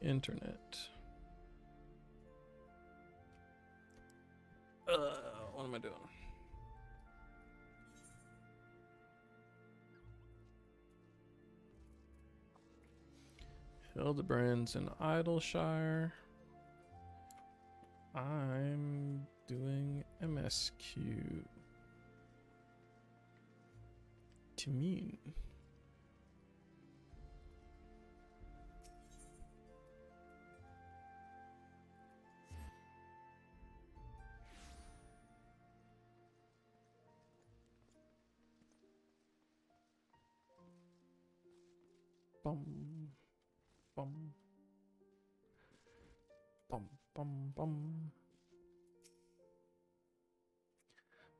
internet. What am I doing? Hildebrands in Idleshire. I'm doing MSQ. Timeen. Bum, bum, bum, bum, bum.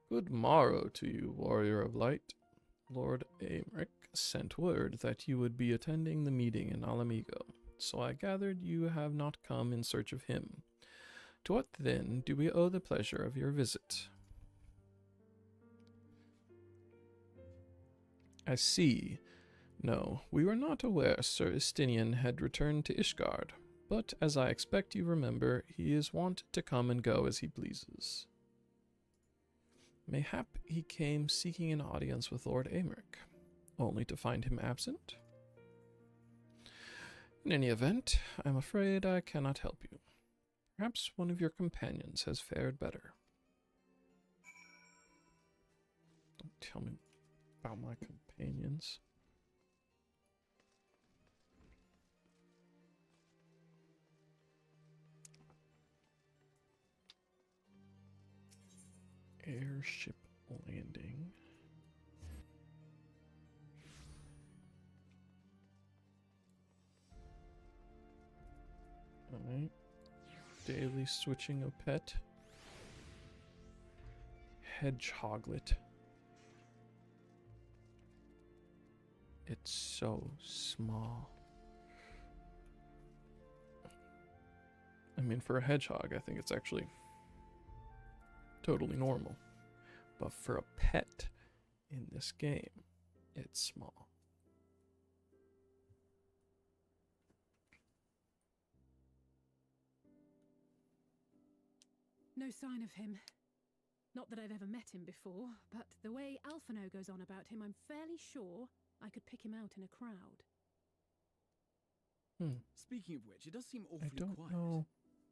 Good morrow to you, warrior of light. Lord Aymeric sent word that you would be attending the meeting in Alamigo, so I gathered you have not come in search of him. To what, then, do we owe the pleasure of your visit? I see. No, we were not aware Sir Estinian had returned to Ishgard, but as I expect you remember, he is wont to come and go as he pleases. Mayhap he came seeking an audience with Lord Aymeric, only to find him absent? In any event, I am afraid I cannot help you. Perhaps one of your companions has fared better. Don't tell me about my companions. Airship landing. Alright. Daily switching a pet. Hedgehoglet. It's so small. I mean, for a hedgehog, I think it's actually totally normal. But for a pet in this game, it's small. No sign of him. Not that I've ever met him before, but the way Alphino goes on about him, I'm fairly sure I could pick him out in a crowd. Speaking of which, it does seem awfully I don't quiet. know.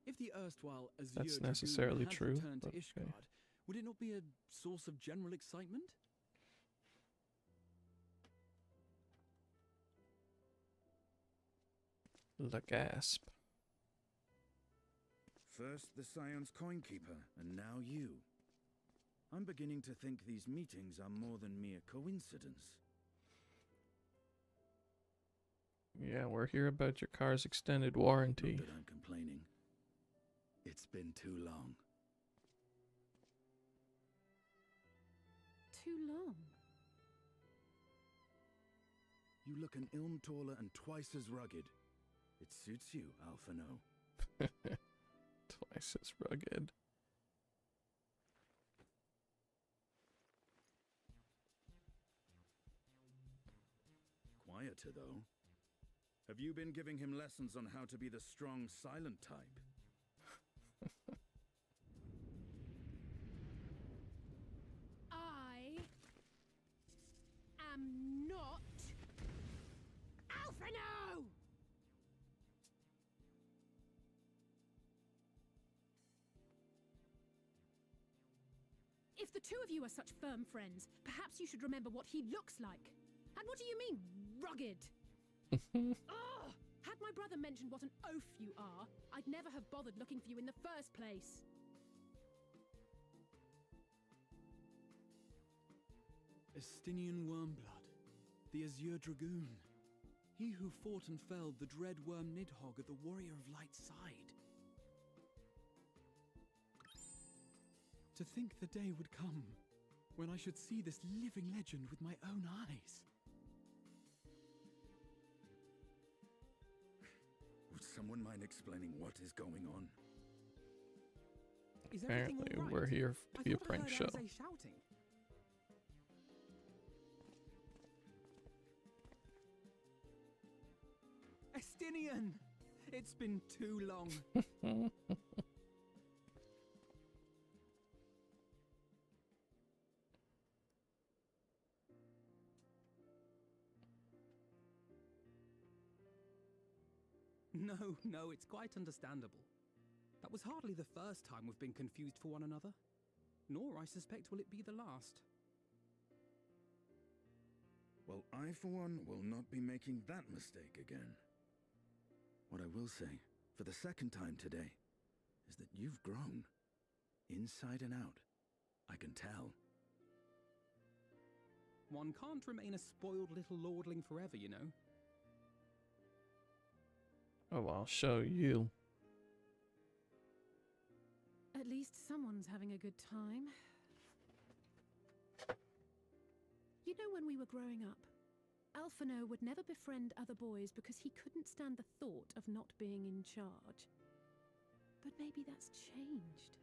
If the erstwhile Azure That's Dragoon necessarily had true, returned to but Ishgard, okay. would it not be a source of general excitement? The gasp. First the Scion's Coinkeeper, and now you. I'm beginning to think these meetings are more than mere coincidence. Yeah, we're here about your car's extended warranty. Not that I'm complaining. It's been too long. Too long? You look an ilm taller and twice as rugged. It suits you, Alphino. Twice as rugged. Quieter, though. Have you been giving him lessons on how to be the strong, silent type? I am not Alphino! If the two of you are such firm friends, perhaps you should remember what he looks like. And what do you mean, rugged? Ugh! Had my brother mentioned what an oaf you are, I'd never have bothered looking for you in the first place. Estinian Wormblood, the Azure Dragoon. He who fought and felled the dread worm Nidhogg at the Warrior of Light's side. To think the day would come when I should see this living legend with my own eyes. Would someone mind explaining what is going on? Is everything Apparently, all right? we're here to be a I prank thought I show. heard Alze shouting. Estinian! It's been too long. No, it's quite understandable. That was hardly the first time we've been confused for one another. Nor, I suspect, will it be the last. Well, I, for one, will not be making that mistake again. What I will say, for the second time today, is that you've grown. Inside and out. I can tell. One can't remain a spoiled little lordling forever, you know. Oh, I'll show you. At least someone's having a good time. You know, when we were growing up, Alphino would never befriend other boys because he couldn't stand the thought of not being in charge. But maybe that's changed.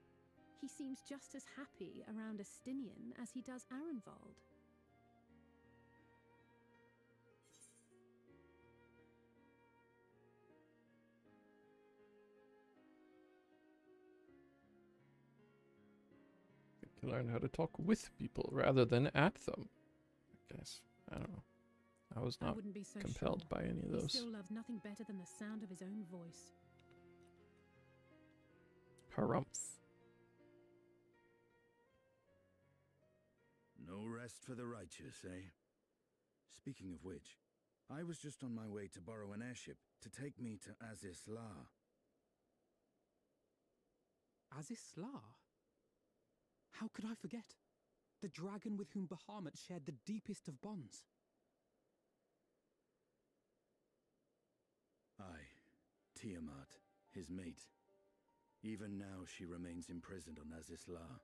He seems just as happy around Estinian as he does Arenvald. You learn how to talk with people rather than at them. I guess. I don't know. I was not wouldn't be so compelled sure. by any of He those. still loves nothing better than the sound of his own voice. Harumph. No rest for the righteous, eh? Speaking of which, I was just on my way to borrow an airship to take me to Azisla. Azisla? How could I forget? The dragon with whom Bahamut shared the deepest of bonds. Aye, Tiamat, his mate. Even now she remains imprisoned on Azisla,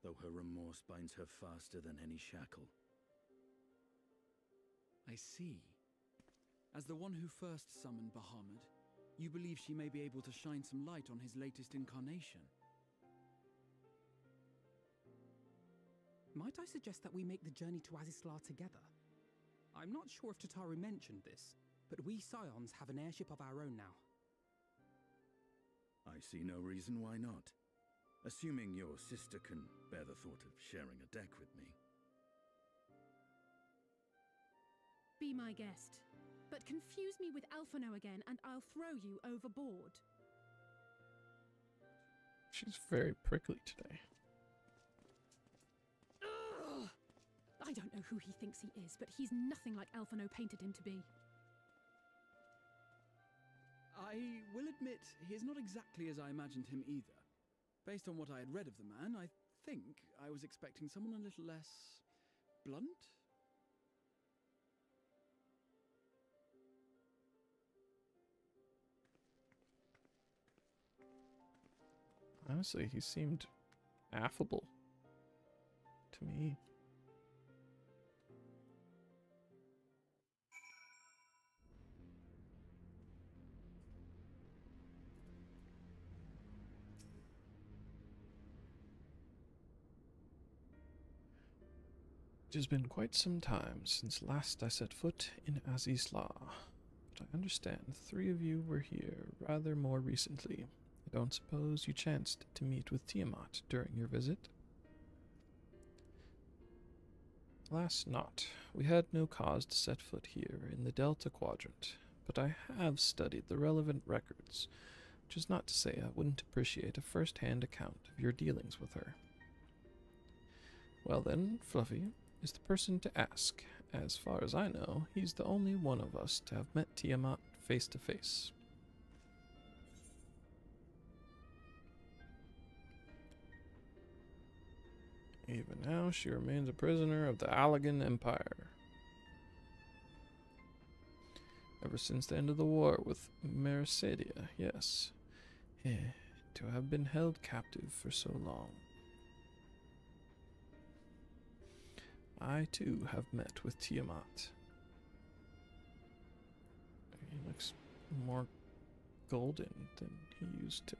though her remorse binds her faster than any shackle. I see. As the one who first summoned Bahamut, you believe she may be able to shine some light on his latest incarnation. Might I suggest that we make the journey to Azisla together? I'm not sure if Tataru mentioned this, but we Scions have an airship of our own now. I see no reason why not. Assuming your sister can bear the thought of sharing a deck with me. Be my guest. But confuse me with Alphino again and I'll throw you overboard. She's very prickly today. Ugh! I don't know who he thinks he is, but he's nothing like Alphino painted him to be. I will admit, he is not exactly as I imagined him either. Based on what I had read of the man, I think I was expecting someone a little less blunt? Honestly, he seemed affable to me. It has been quite some time since last I set foot in Azisla, but I understand 3 of you were here rather more recently. I don't suppose you chanced to meet with Tiamat during your visit? Alas not. We had no cause to set foot here in the Delta Quadrant, but I have studied the relevant records, which is not to say I wouldn't appreciate a first-hand account of your dealings with her. Well then, Fluffy is the person to ask. As far as I know, he's the only one of us to have met Tiamat face to face. Even now, she remains a prisoner of the Allagan Empire. Ever since the end of the war with Mericedia, yes. To have been held captive for so long. I, too, have met with Tiamat. He looks more golden than he used to.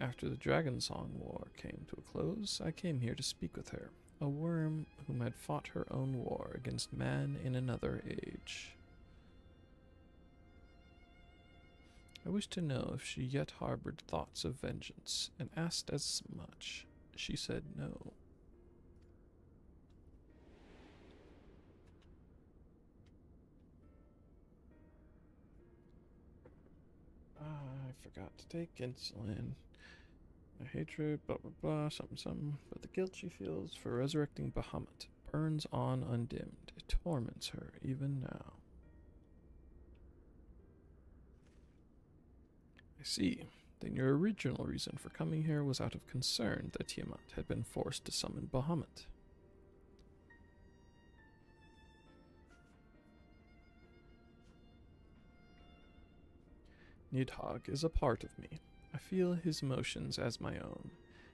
After the Dragon Song War came to a close, I came here to speak with her, a worm whom had fought her own war against man in another age. I wished to know if she yet harbored thoughts of vengeance, and asked as much. She said no. I forgot to take insulin. My hatred, blah blah blah, something something. But the guilt she feels for resurrecting Bahamut burns on undimmed. It torments her even now. I see. Then your original reason for coming here was out of concern that Tiamat had been forced to summon Bahamut. Nidhogg is a part of me. I feel his emotions as my own,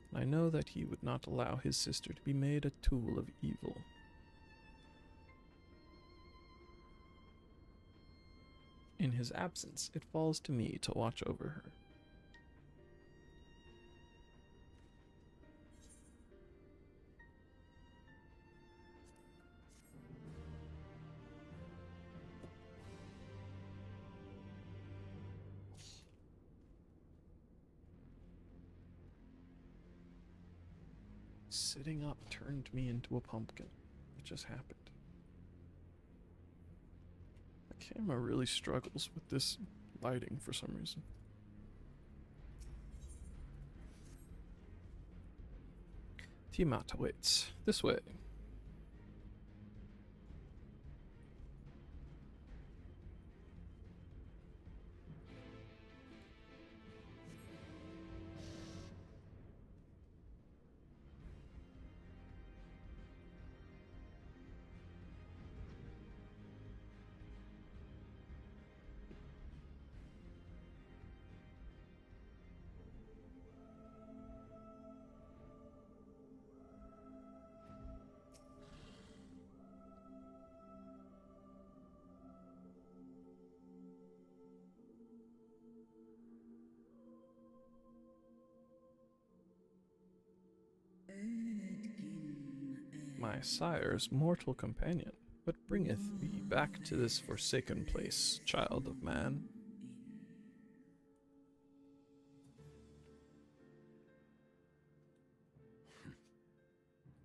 and I know that he would not allow his sister to be made a tool of evil. In his absence, it falls to me to watch over her. Sitting up turned me into a pumpkin. It just happened. The camera really struggles with this lighting for some reason. Tiamat awaits. This way. My sire's mortal companion, what bringeth thee back to this forsaken place, child of man?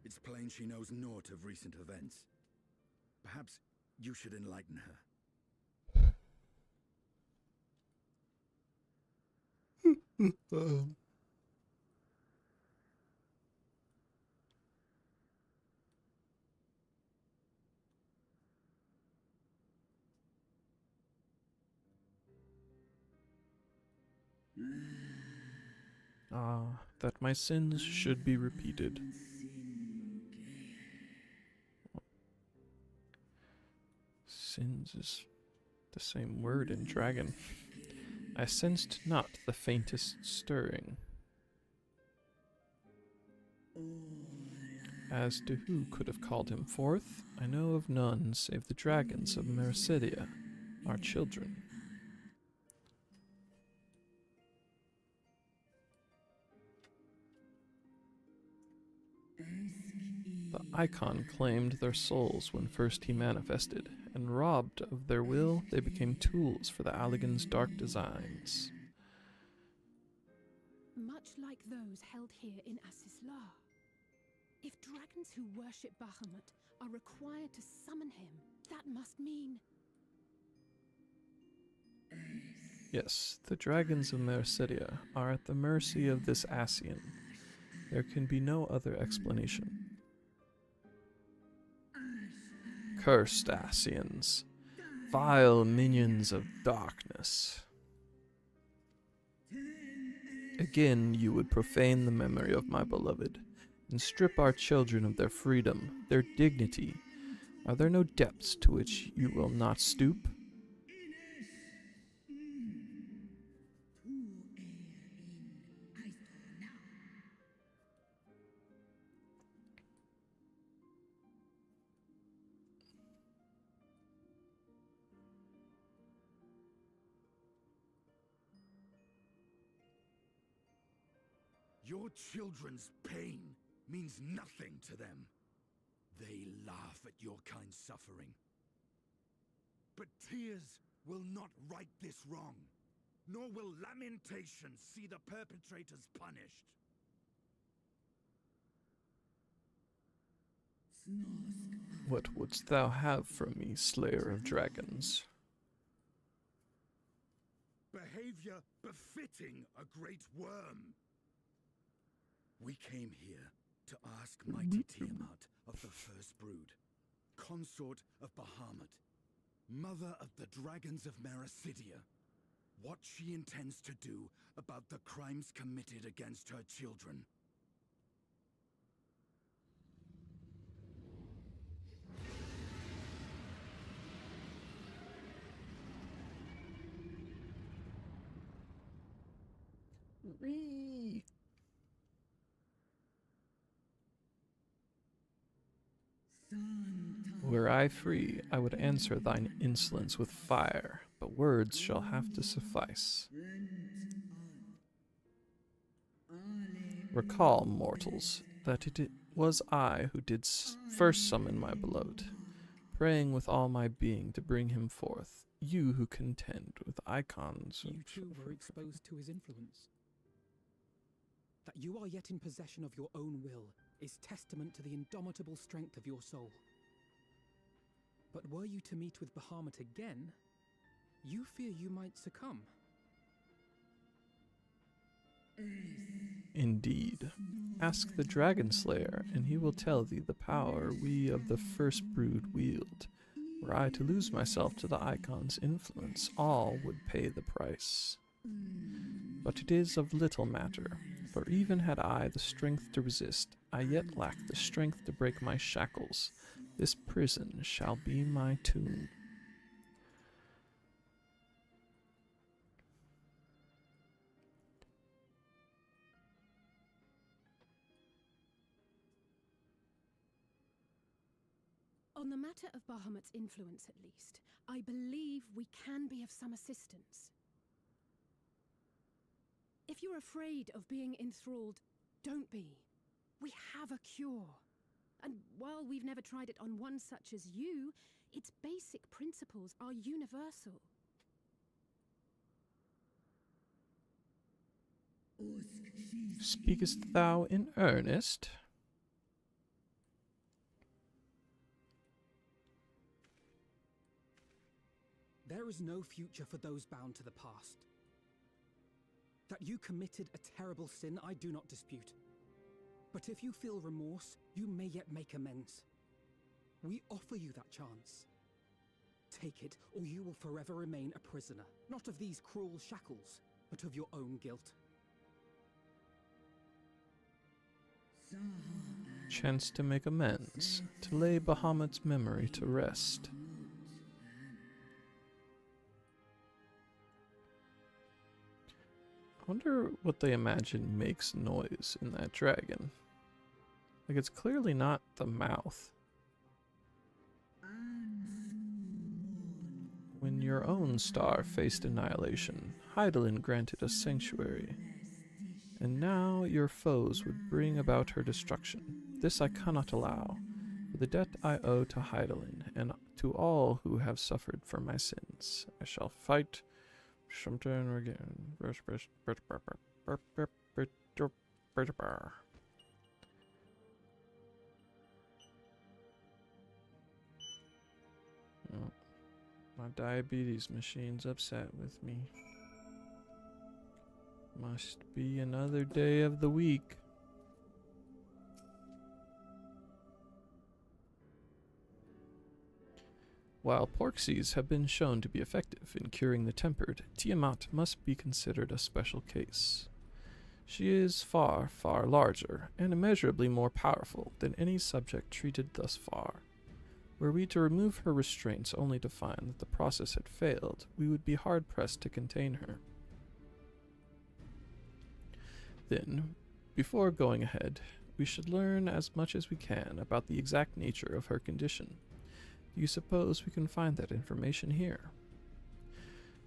It's plain she knows naught of recent events. Perhaps you should enlighten her. Ah, that my sins should be repeated. Sins is the same word in dragon. I sensed not the faintest stirring. As to who could have called him forth, I know of none save the dragons of Mercedia, our children. The icon claimed their souls when first he manifested, and robbed of their will, they became tools for the Allagan's dark designs. Much like those held here in Asisla. If dragons who worship Bahamut are required to summon him, that must mean... Yes, the dragons of Mercedia are at the mercy of this Asian. There can be no other explanation. Cursed Asians, vile minions of darkness. Again you would profane the memory of my beloved, and strip our children of their freedom, their dignity. Are there no depths to which you will not stoop? Your children's pain means nothing to them. They laugh at your kind suffering. But tears will not right this wrong. nor will lamentation see the perpetrators punished. What wouldst thou have from me, Slayer of Dragons? Behavior befitting a great worm. We came here to ask mighty Tiamat of the First Brood, consort of Bahamut, mother of the dragons of Mericidia, what she intends to do about the crimes committed against her children. Were I free, I would answer thine insolence with fire, but words shall have to suffice. Recall, mortals, that it was I who did first summon my beloved, praying with all my being to bring him forth. You who contend with icons. You too were exposed to his influence. That you are yet in possession of your own will is testament to the indomitable strength of your soul. But were you to meet with Bahamut again, you fear you might succumb. Indeed. Ask the Dragon Slayer, and he will tell thee the power we of the First Brood wield. Were I to lose myself to the Icon's influence, all would pay the price. But it is of little matter, for even had I the strength to resist, I yet lack the strength to break my shackles. This prison shall be my tomb. On the matter of Bahamut's influence, at least, I believe we can be of some assistance. If you're afraid of being enthralled, don't be. We have a cure. And while we've never tried it on one such as you, its basic principles are universal. Speakest thou in earnest? There is no future for those bound to the past. That you committed a terrible sin, I do not dispute. But if you feel remorse, you may yet make amends. We offer you that chance. Take it, or you will forever remain a prisoner, not of these cruel shackles, but of your own guilt. Chance to make amends, to lay Bahamut's memory to rest. I wonder what they imagine makes noise in that dragon. Like, it's clearly not the mouth. When your own star faced annihilation, Hydaelyn granted us sanctuary. And now your foes would bring about her destruction. This I cannot allow, for the debt I owe to Hydaelyn, and to all who have suffered for my sins. I shall fight sometime again. Oh, my diabetes machine's upset with me. Must be another day of the week. While porksies have been shown to be effective in curing the tempered, Tiamat must be considered a special case. She is far, far larger, and immeasurably more powerful than any subject treated thus far. Were we to remove her restraints only to find that the process had failed, we would be hard-pressed to contain her. Then, before going ahead, we should learn as much as we can about the exact nature of her condition. Do you suppose we can find that information here?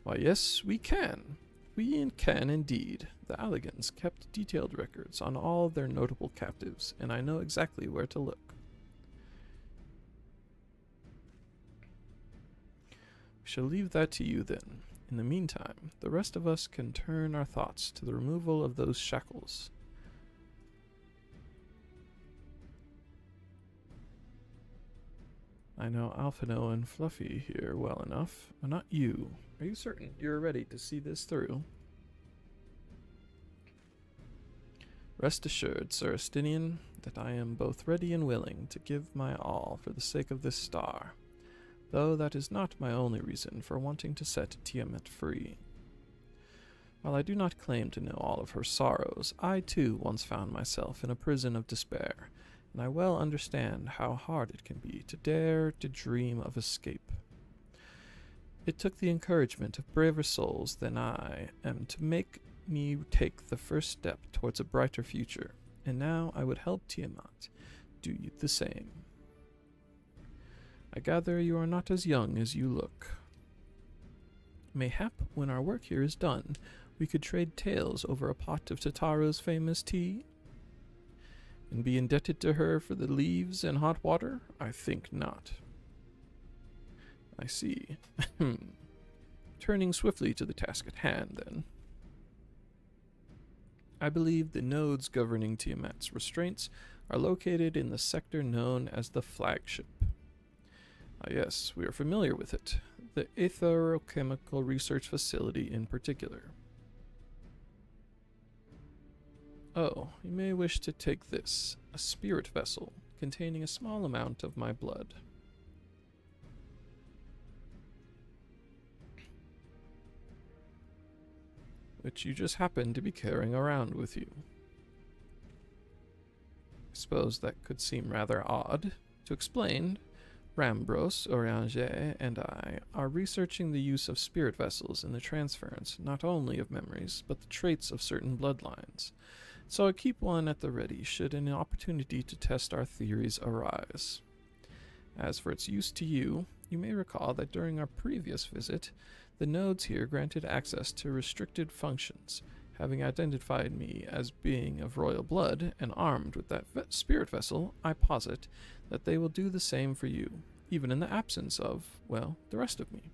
Why, yes, we can. We can indeed. The Alligans kept detailed records on all their notable captives, and I know exactly where to look. We shall leave that to you then. In the meantime, the rest of us can turn our thoughts to the removal of those shackles. I know Alphino and Fluffy here well enough, but not you. Are you certain you're ready to see this through? Rest assured, Sir Astinian, that I am both ready and willing to give my all for the sake of this star, though that is not my only reason for wanting to set Tiamat free. While I do not claim to know all of her sorrows, I too once found myself in a prison of despair, and I well understand how hard it can be to dare to dream of escape. It took the encouragement of braver souls than I am to make me take the first step towards a brighter future, and now I would help Tiamat do the same. I gather you are not as young as you look. Mayhap, when our work here is done, we could trade tales over a pot of Tataro's famous tea? And be indebted to her for the leaves and hot water? I think not. I see. Turning swiftly to the task at hand, then. I believe the nodes governing Tiamat's restraints are located in the sector known as the flagship. Ah, yes, we are familiar with it. The Aetherochemical Research Facility in particular. Oh, you may wish to take this, a spirit vessel containing a small amount of my blood. Which you just happen to be carrying around with you. I suppose that could seem rather odd. To explain, Rambros, Orianger, and I are researching the use of spirit vessels in the transference not only of memories, but the traits of certain bloodlines. So I keep one at the ready should an opportunity to test our theories arise. As for its use to you, you may recall that during our previous visit, the nodes here granted access to restricted functions. Having identified me as being of royal blood and armed with that spirit vessel, I posit that they will do the same for you, even in the absence of, well, the rest of me.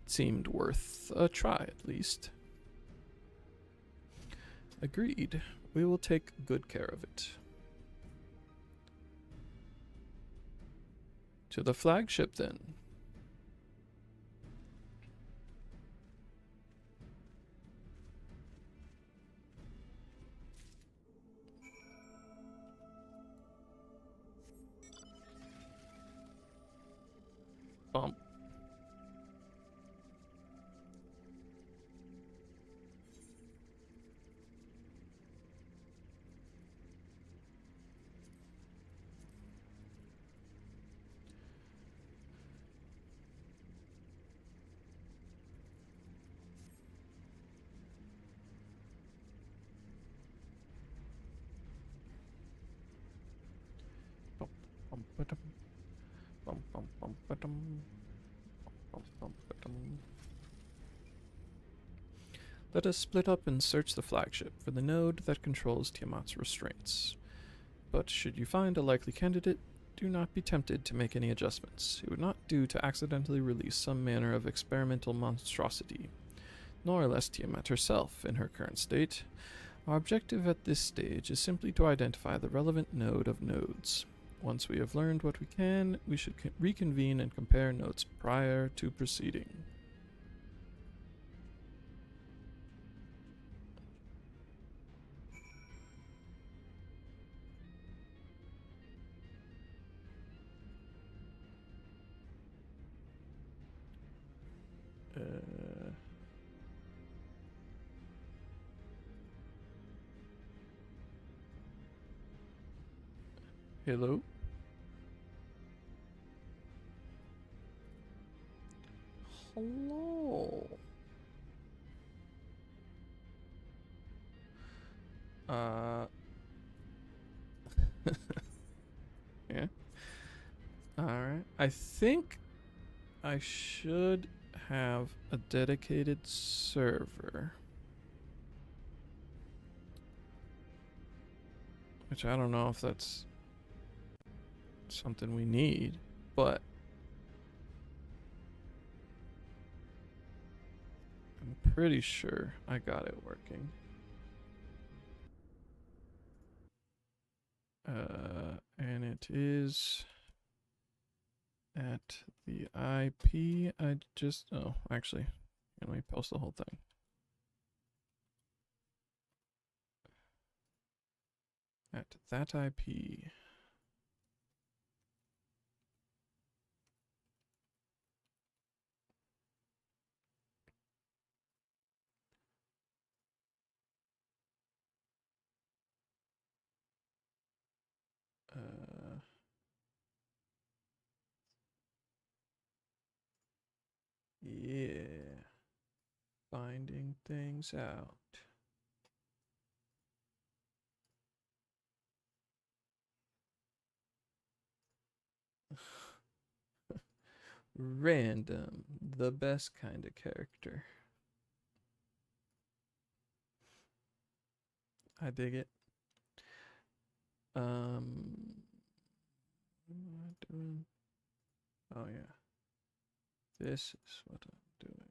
It seemed worth a try, at least. Agreed. We will take good care of it. To the flagship, then. Bump. Let us split up and search the flagship for the node that controls Tiamat's restraints. But should you find a likely candidate, do not be tempted to make any adjustments. It would not do to accidentally release some manner of experimental monstrosity, nor less Tiamat herself in her current state. Our objective at this stage is simply to identify the relevant node of nodes. Once we have learned what we can, we should reconvene and compare notes prior to proceeding. Hello? Hello? Yeah. Alright. I think I should have a dedicated server. Which I don't know if that's something we need, but pretty sure I got it working. And it is at the IP. I just, oh, actually, let me post the whole thing. At that IP. Yeah. Finding things out. Random, the best kind of character. I dig it. What am I doing? Oh yeah. This is what I'm doing.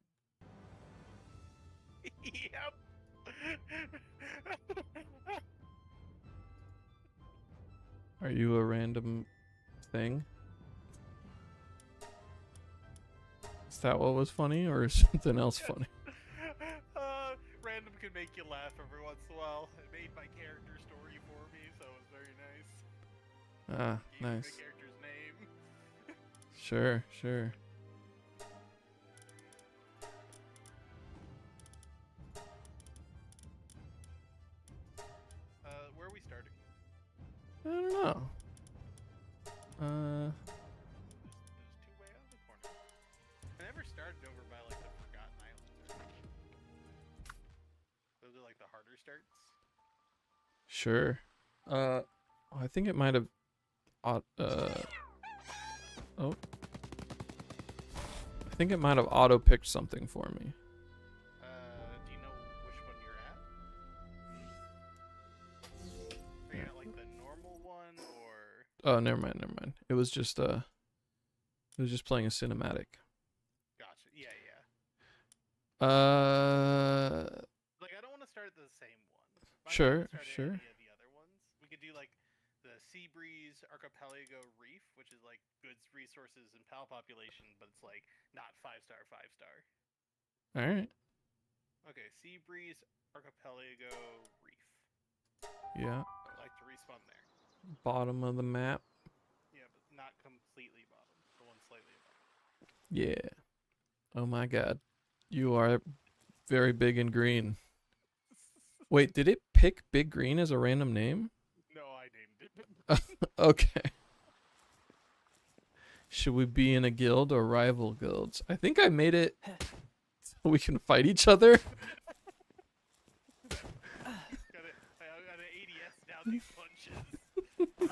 Yep. Are you a random thing? Is that what was funny, or is something else funny? Random can make you laugh every once in a while. It made my character story for me, so it was very nice. Ah, Gave me nice. the character's name. Sure, sure. Where are we starting? I don't know. There's two way out of the corner. I never started over by like the Forgotten Islands. Those are like the harder starts. Sure. I think it might have. Oh. I think it might have auto picked something for me. Do you know which one you're at? Are you at like the normal one or? Oh, never mind, never mind. It was just playing a cinematic. Gotcha. Yeah, yeah. Like I don't want to start the same one. Sure, Start sure. Any of the other ones. We could do like the Sea Breeze Archipelago Reef, which is like goods, resources, and pal population, but it's like not 5-star, 5-star. All right. Okay, Sea Breeze Archipelago Reef. Yeah. I'd like to respawn there. Bottom of the map. Yeah, but not completely bottom. The one slightly above. Yeah. Oh my god. You are very big and green. Wait, did it pick Big Green as a random name? No, I named it. Okay. Should we be in a guild or rival guilds? I think I made it so we can fight each other. got an ADS down these punches. Big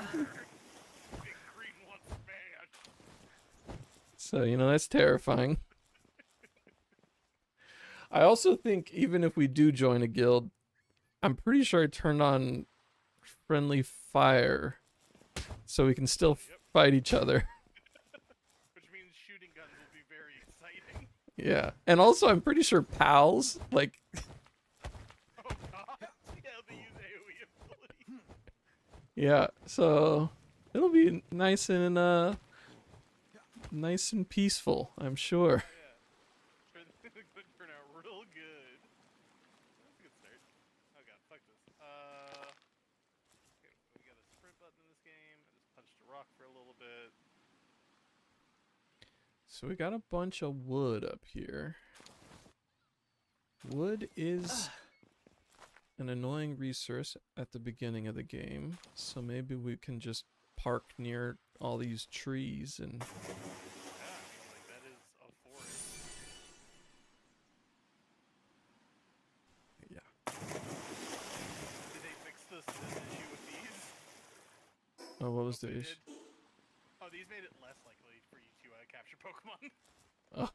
Green wants man. So, that's terrifying. I also think even if we do join a guild, I'm pretty sure I turned on friendly fire so we can still fight each other. Which means shooting guns will be very exciting. Yeah. And also I'm pretty sure pals, like, Oh god. Yeah, they use AoE ability. yeah, so it'll be nice and peaceful, I'm sure. Yeah. It's gonna turn out real good. That's a good start. Oh god, fuck this. Okay, we got a sprint button in this game. I just punched a rock for a little bit. So we got a bunch of wood up here. Wood is an annoying resource at the beginning of the game, so maybe we can just park near all these trees and... Yeah, I mean, like, that is a forest. Yeah. Did they fix this issue with these? Oh, what was the They issue? did. Oh, these made it less likely for you to capture Pokemon. Oh,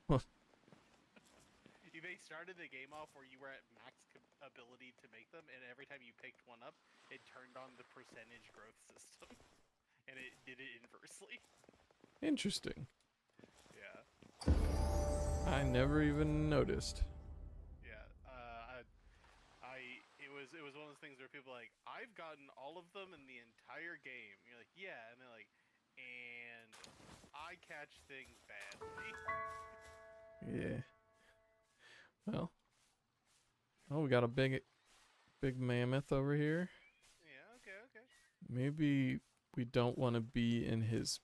They started the game off where you were at max ability to make them, and every time you picked one up, it turned on the percentage growth system. And it did it inversely. interesting. Yeah. I never even noticed. Yeah. was one of those things where people are like, I've gotten all of them in the entire game. You're like, yeah, and they're like, and I catch things badly. Yeah. Well. Oh, we got a big mammoth over here. Yeah, okay. Maybe we don't want to be in his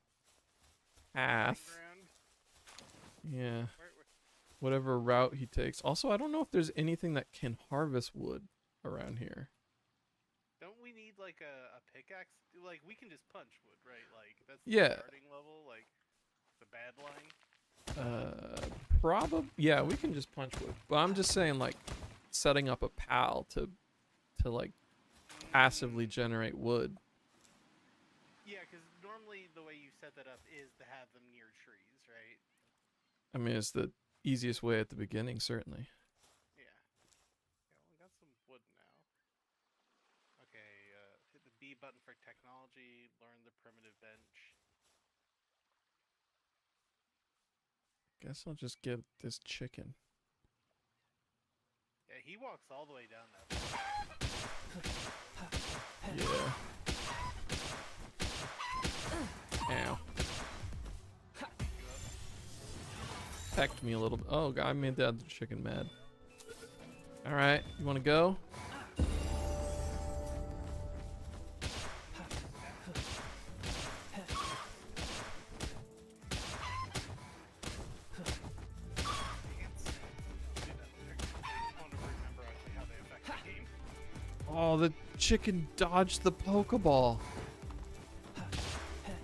path. Ground. Yeah. Where, Whatever route he takes. Also, I don't know if there's anything that can harvest wood around here. don't we need like a pickaxe? Like we can just punch wood, right? Like that's Yeah. the starting level, like the bad line. Probably. Yeah, we can just punch wood. But I'm just saying, like, setting up a pal to like passively generate wood. Yeah, because normally the way you set that up is to have them near trees, right? I mean, it's the easiest way at the beginning, certainly. Yeah. Yeah, we got some wood now. Okay, hit the B button for technology, learn the primitive bench. Guess I'll just get this chicken. Yeah, he walks all the way down that. Yeah. Ow. Pecked me a little bit. Oh, God, I made that other chicken mad. Alright, you want to go? Oh, the chicken dodged the Pokeball.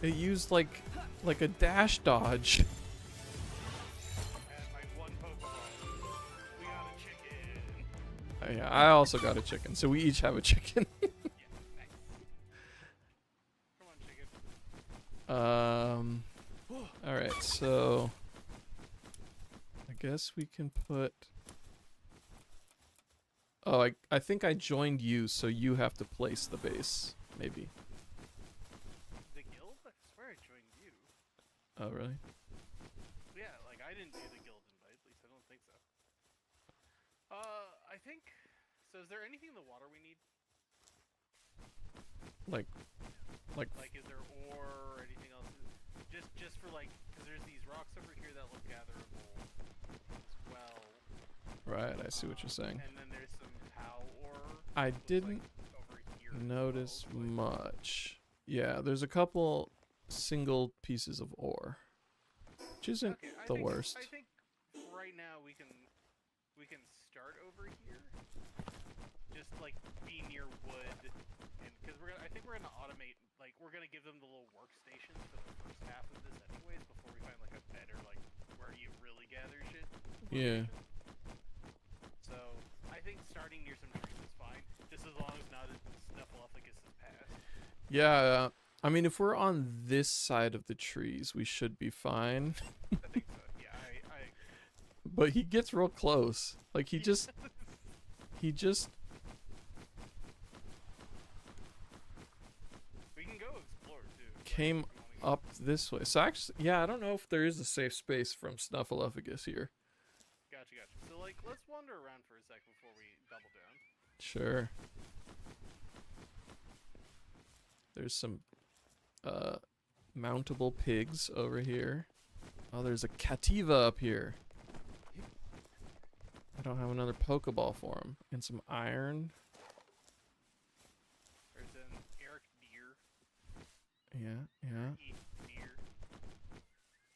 It used like a dash dodge. And my one Pokeball, we got a chicken. Oh, yeah, I also got a chicken, so we each have a chicken. Yeah, nice. Come on, chicken. Alright, so I guess we can put. Oh, I think I joined you, so you have to place the base, maybe. The guild? I swear I joined you. Oh, really? Yeah, like I didn't do the guild invite, at least I don't think so. I think. So, is there anything in the water we need? Like, Like, is there ore or anything else? Just for like, because there's these rocks over here that look gatherable as well. right, I see what you're saying. And then there's some POW ore. I looks didn't like over here as notice well, like- much. Yeah, there's a couple single pieces of ore, which isn't Okay, the worst. I think right now we can start over here. Just like be near wood, and because I think we're gonna automate. Like we're gonna give them the little workstations for the first half of this, anyways, before we find like a better like where you really gather shit. Yeah. So I think starting near some trees is fine, just as long as not a Snuffleupagus is passed. Yeah, I mean, if we're on this side of the trees, we should be fine. I think so. Yeah, I But he gets real close. Like, he just we can go explore too. like, came if you wanna go. up this way. So actually, yeah, I don't know if there is a safe space from Snuffleupagus here. Gotcha. So like, let's wander around for a sec before we double down. Sure. There's some mountable pigs over here. Oh, there's a Cativa up here. I don't have another Pokeball for him. And some iron. There's an Eric deer. Yeah. Eat deer.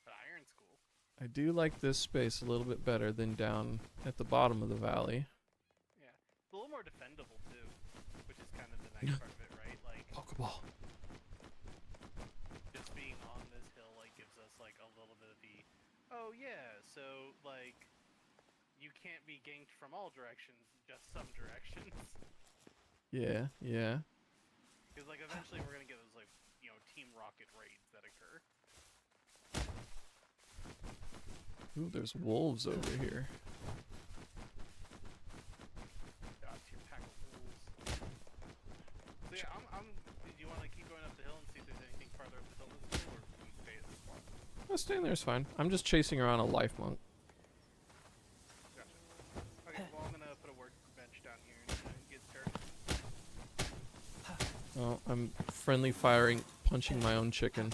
But iron's cool. I do like this space a little bit better than down at the bottom of the valley. Yeah, it's a little more defendable too, which is kind of the nice part of it, right? Like Pokeball. just being on this hill like gives us like a little bit of the, oh yeah, so like you can't be ganked from all directions, just some directions. Yeah. Because like eventually we're gonna get those like Team Rocket raids that occur. Ooh, there's wolves over here. Got your pack of wolves. So yeah, do you want to keep going up the hill and see if there's anything farther up the hill this way, or can we stay at this spot? Oh, staying there is fine. I'm just chasing around a life monk. Gotcha. Okay, well I'm gonna put a workbench down here and get started. Oh, I'm friendly firing, punching my own chicken.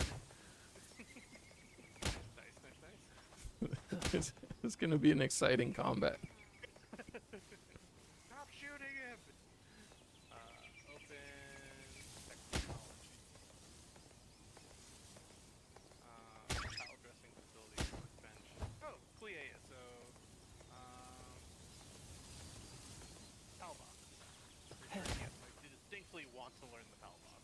It's gonna be an exciting combat. Stop shooting him! Open technology. Tile dressing facility, workbench. Oh, Clea, so, towel box. Yes, I distinctly want to learn the towel box.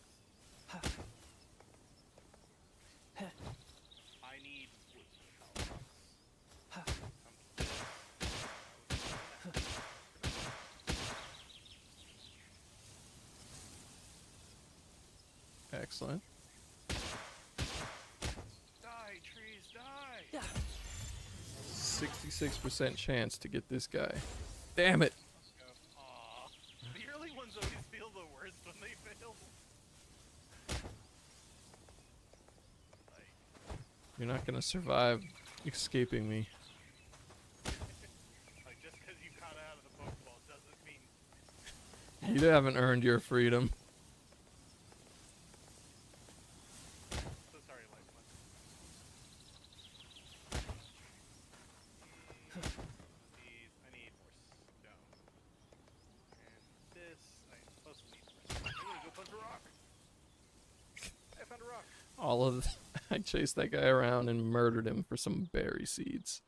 I need wood for the towel box. Excellent. Die, trees, die! 66% chance to get this guy. Damn it! Let's go. Aw. The early ones always feel the worst when they fail. Like, You're not gonna survive escaping me. like just because you got out of the Pokeball doesn't mean. You haven't earned your freedom. So sorry, Lifeline. I need more stone. And this, I also need more stone. I'm gonna go punch a rock. I found a rock. All of I chased that guy around and murdered him for some berry seeds.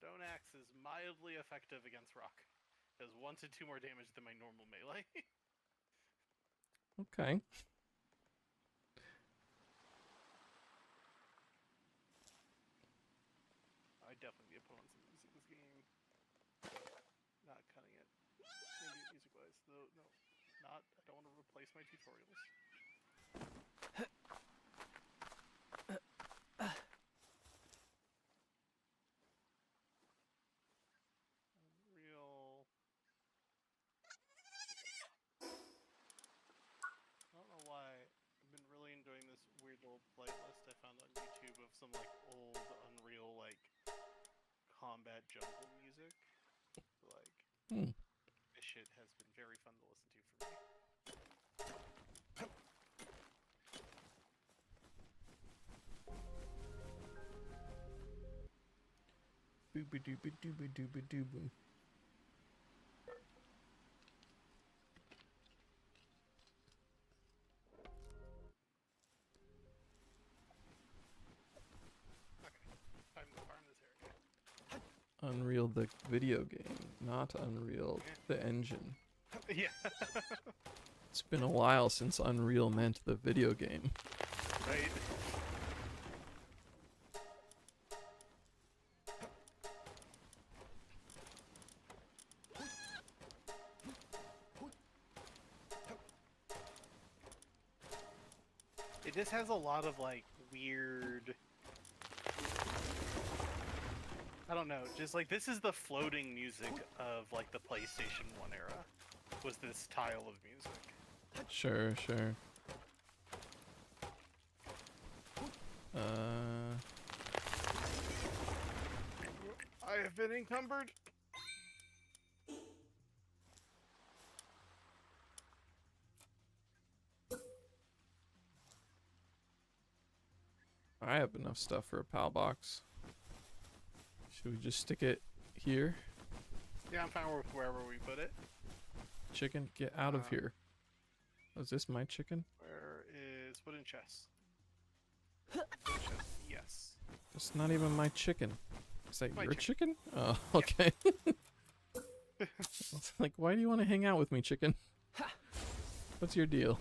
Stone axe is mildly effective against rock. Does 1 to 2 more damage than my normal melee. Okay. I definitely need to put on some music this game. Not cutting it. Maybe music wise, though. No, not. I don't want to replace my tutorials. Unreal. I don't know why. I've been really enjoying this weird little playlist I found on YouTube of some like old Unreal like combat jungle music. Like this shit has been very fun to listen to for me. Booba dooba dooba dooba dooba. Time to farm this area. Unreal the video game, not Unreal the engine. Yeah. It's been a while since Unreal meant the video game. Right. It just has a lot of like weird. I don't know, just like this is the floating music of like the PlayStation 1 era. Was this style of music? Sure, sure. I have been encumbered. I have enough stuff for a PAL box. Should we just stick it here? Yeah, I'm fine with wherever we put it. Chicken, get out of here. Oh, is this my chicken? Where is wooden chest? Wooden chest, yes. It's not even my chicken. Is that My your chicken? Oh, okay. It's like, why do you want to hang out with me, chicken? What's your deal?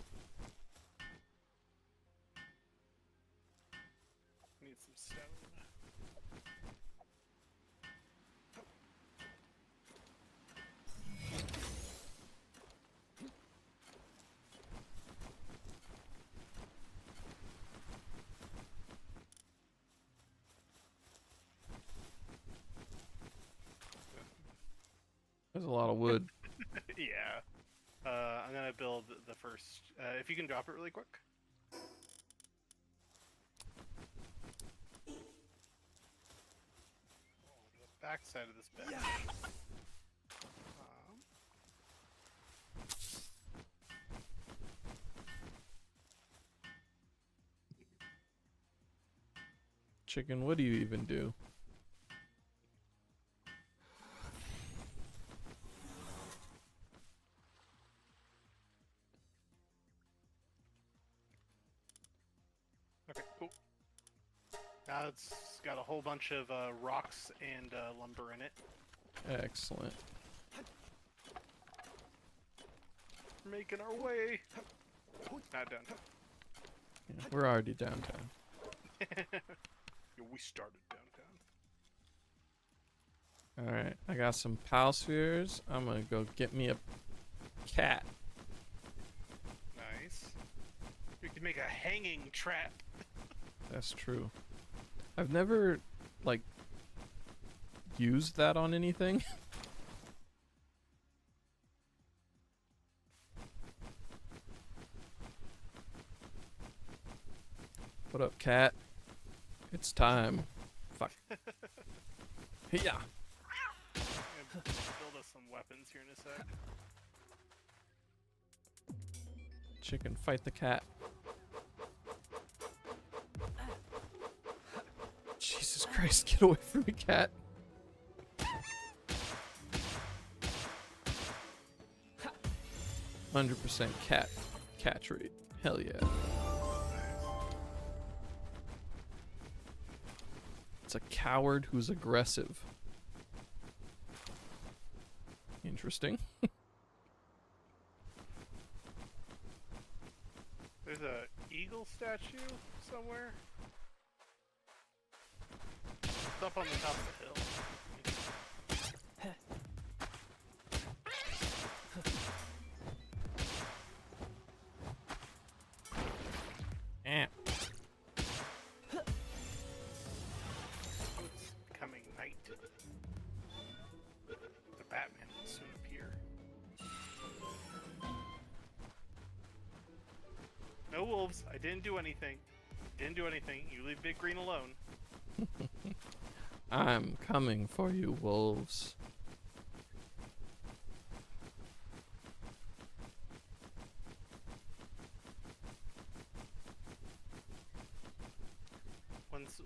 Need some stone. There's a lot of wood. Yeah. I'm gonna build the first. If you can drop it really quick. Oh, the back side of this bed. Chicken, what do you even do? Okay, cool. Now it's got a whole bunch of rocks and lumber in it. Excellent. We're making our way. Not downtown. Yeah, we're already downtown. Yeah, we started downtown. Alright, I got some pal spheres. I'm gonna go get me a cat. Nice. We could make a hanging trap. That's true. I've never, like, used that on anything. What up, cat? It's time. Fuck. Yeah. I'm gonna build us some weapons here in a sec. Chicken, fight the cat. Jesus Christ, get away from me, cat. "100% catch rate. Hell yeah. It's a coward who's aggressive. Interesting. There's a eagle statue somewhere. It's up on the top of the hill. Eh. It's becoming night. The Batman will soon appear. No wolves. I didn't do anything. Didn't do anything. You leave Big Green alone. I'm coming for you, wolves.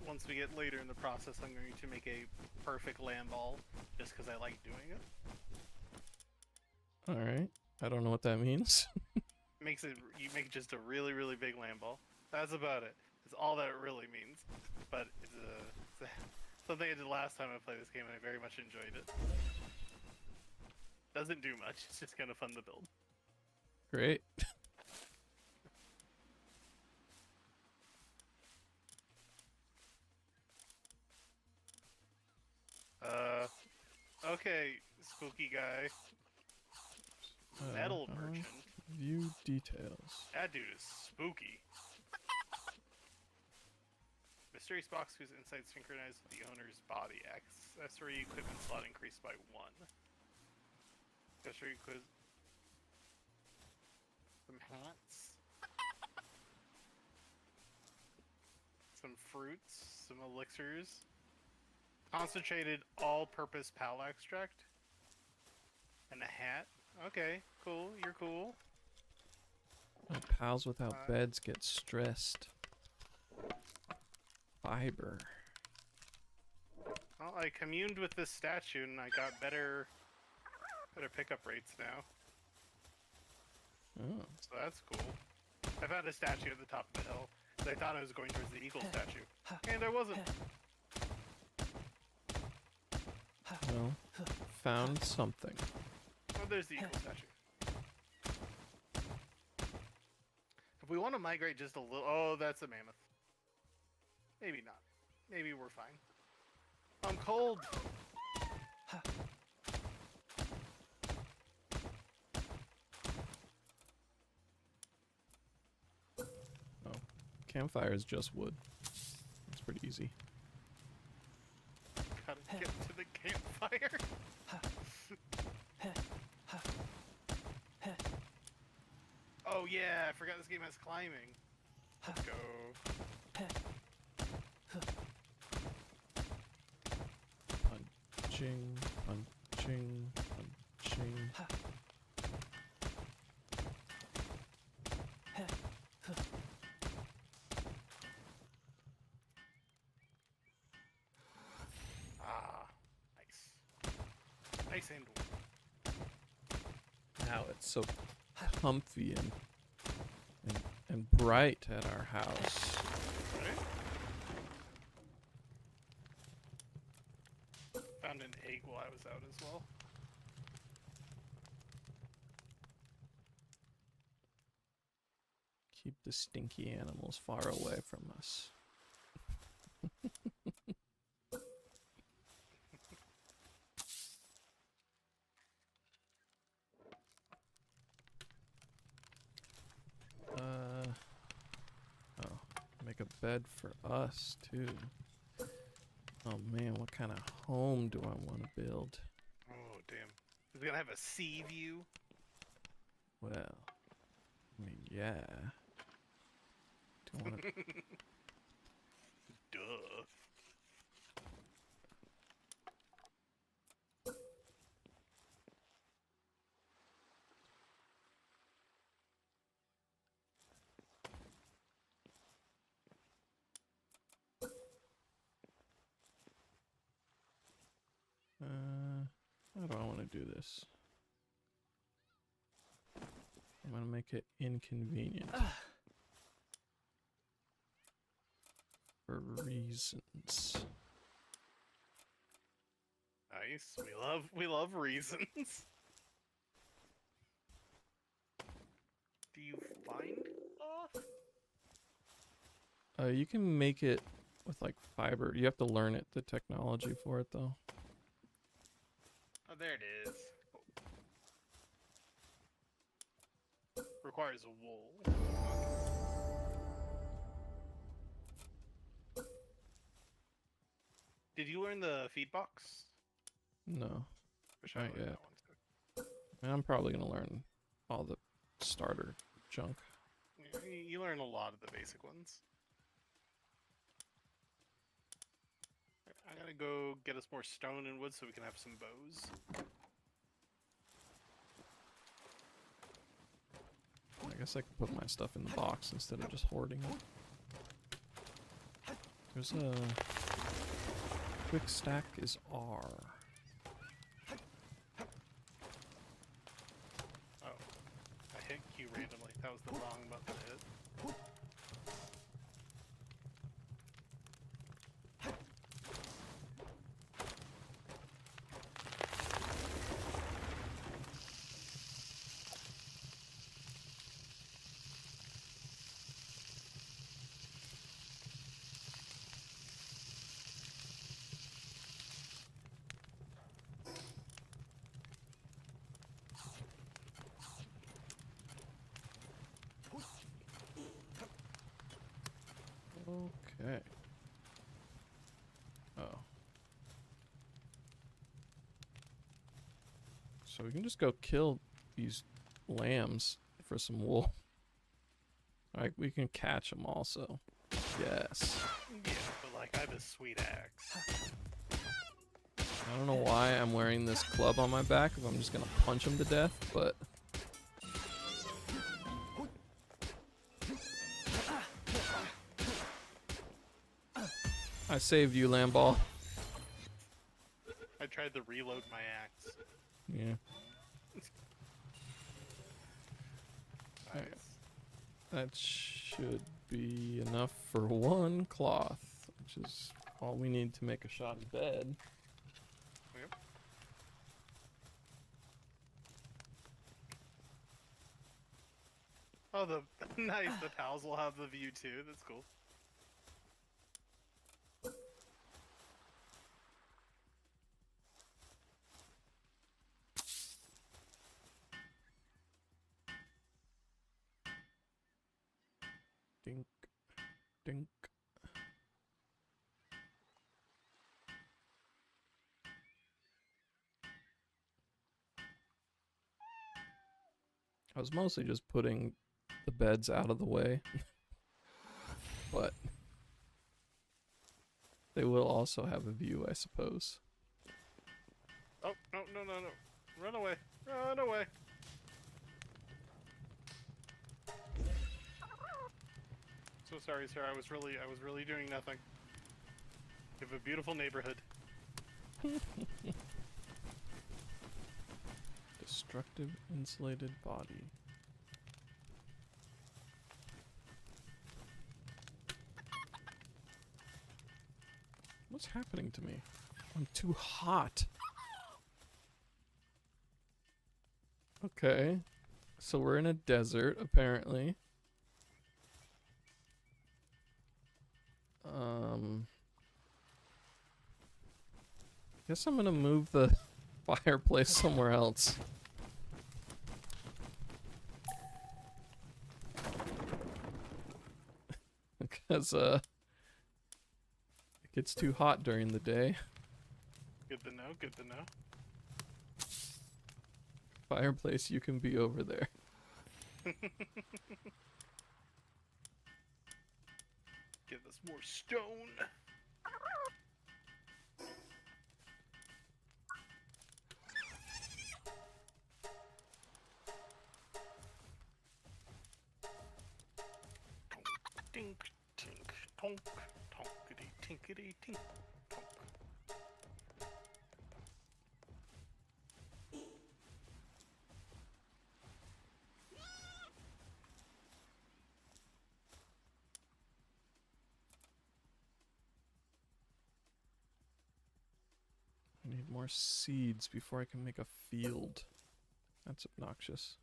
Once we get later in the process, I'm going to make a perfect land ball, just because I like doing it. Alright. I don't know what that means. Makes it, you make just a really, really big land ball. That's about it. That's all that it really means. But it's something I did last time I played this game, and I very much enjoyed it. Doesn't do much. It's just kind of fun to build. Great. Okay, spooky guy. Metal merchant. View details. That dude is spooky. Mysterious box whose inside synchronized with the owner's body. Accessory equipment slot increased by 1. Accessory quiz. Some hats. Some fruits. Some elixirs. Concentrated all-purpose pal extract. And a hat. Okay, cool. You're cool. Pals without beds get stressed. Fiber. Well, I communed with this statue and I got better pickup rates now. Oh. So that's cool. I found a statue at the top of the hill. I thought I was going towards the eagle statue. And I wasn't. Well, found something. Oh, there's the eagle statue. If we want to migrate just a little... Oh, that's a mammoth. Maybe not. Maybe we're fine. I'm cold. Oh, campfire is just wood. It's pretty easy. Gotta get to the campfire. Oh yeah, I forgot this game has climbing. Let's go. Punching, punching, punching. Nice and warm. Now it's so comfy and bright at our house. Right? Found an egg while I was out as well. Keep the stinky animals far away from us. Oh, make a bed for us too. Oh man, what kind of home do I want to build? Oh, damn. Is it gonna have a sea view? Well, I mean, yeah. Do I want to? Duh. How do I want to do this? I'm gonna make it inconvenient for reasons. Nice. We love reasons. Do you find cloth? You can make it with like fiber. You have to learn it, the technology for it though. Oh, there it is. Requires a wool. Did you learn the feed box? No, Wish I not learned yet. that one too. And I'm probably gonna learn all the starter junk. You learn a lot of the basic ones. I gotta go get us more stone and wood so we can have some bows. I guess I could put my stuff in the box instead of just hoarding it. There's a quick stack is R. Oh, I hit Q randomly. That was the wrong button to hit. Okay. Oh. So we can just go kill these lambs for some wool. Alright, we can catch them also. Yes. Yeah, but like I have a sweet axe. I don't know why I'm wearing this club on my back if I'm just gonna punch him to death, but... I saved you, Lamball. I tried to reload my axe. Yeah. Nice. That should be enough for one cloth, which is all we need to make a shot in bed. Yep. Oh, the nice. The pals will have the view too. That's cool. Dink, dink. I was mostly just putting the beds out of the way, but they will also have a view, I suppose. Oh no no no no! Run away! Run away! So sorry, sir. I was really doing nothing. You have a beautiful neighborhood. Destructive insulated body. What's happening to me? I'm too hot. Okay. So we're in a desert, apparently. Guess I'm gonna move the fireplace somewhere else. Because, it gets too hot during the day. Good to know, good to know. Fireplace, you can be over there. Give us more stone. Tink, tink, tonk, tonkity, tinkity, tink, tonk. I need more seeds before I can make a field. That's obnoxious.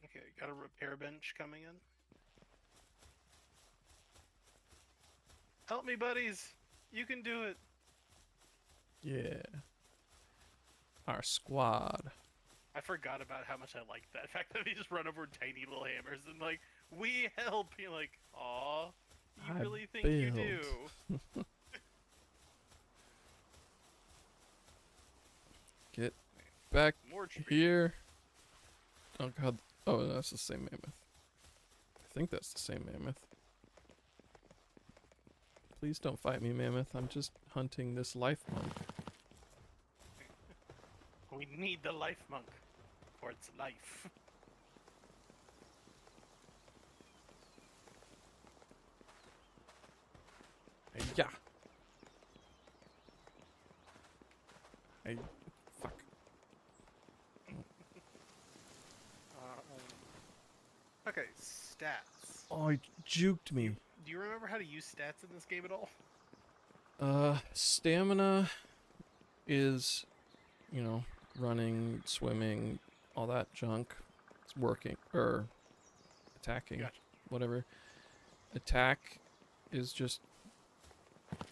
Okay, got a repair bench coming in. Help me, buddies! You can do it! Yeah. Our squad. I forgot about how much I liked that fact that we just run over tiny little hammers and like, we help! You're like, aw, you I really think you do? Get back More trees. here. Oh god. Oh, that's the same mammoth. I think that's the same mammoth. Please don't fight me, mammoth. I'm just hunting this life monk. We need the life monk for its life. Yeah. Hey, fuck. Okay, stats. Oh, he juked me. Do you remember how to use stats in this game at all? Stamina is, you know, running, swimming, all that junk. It's working, or attacking, Gotcha. whatever. Attack is just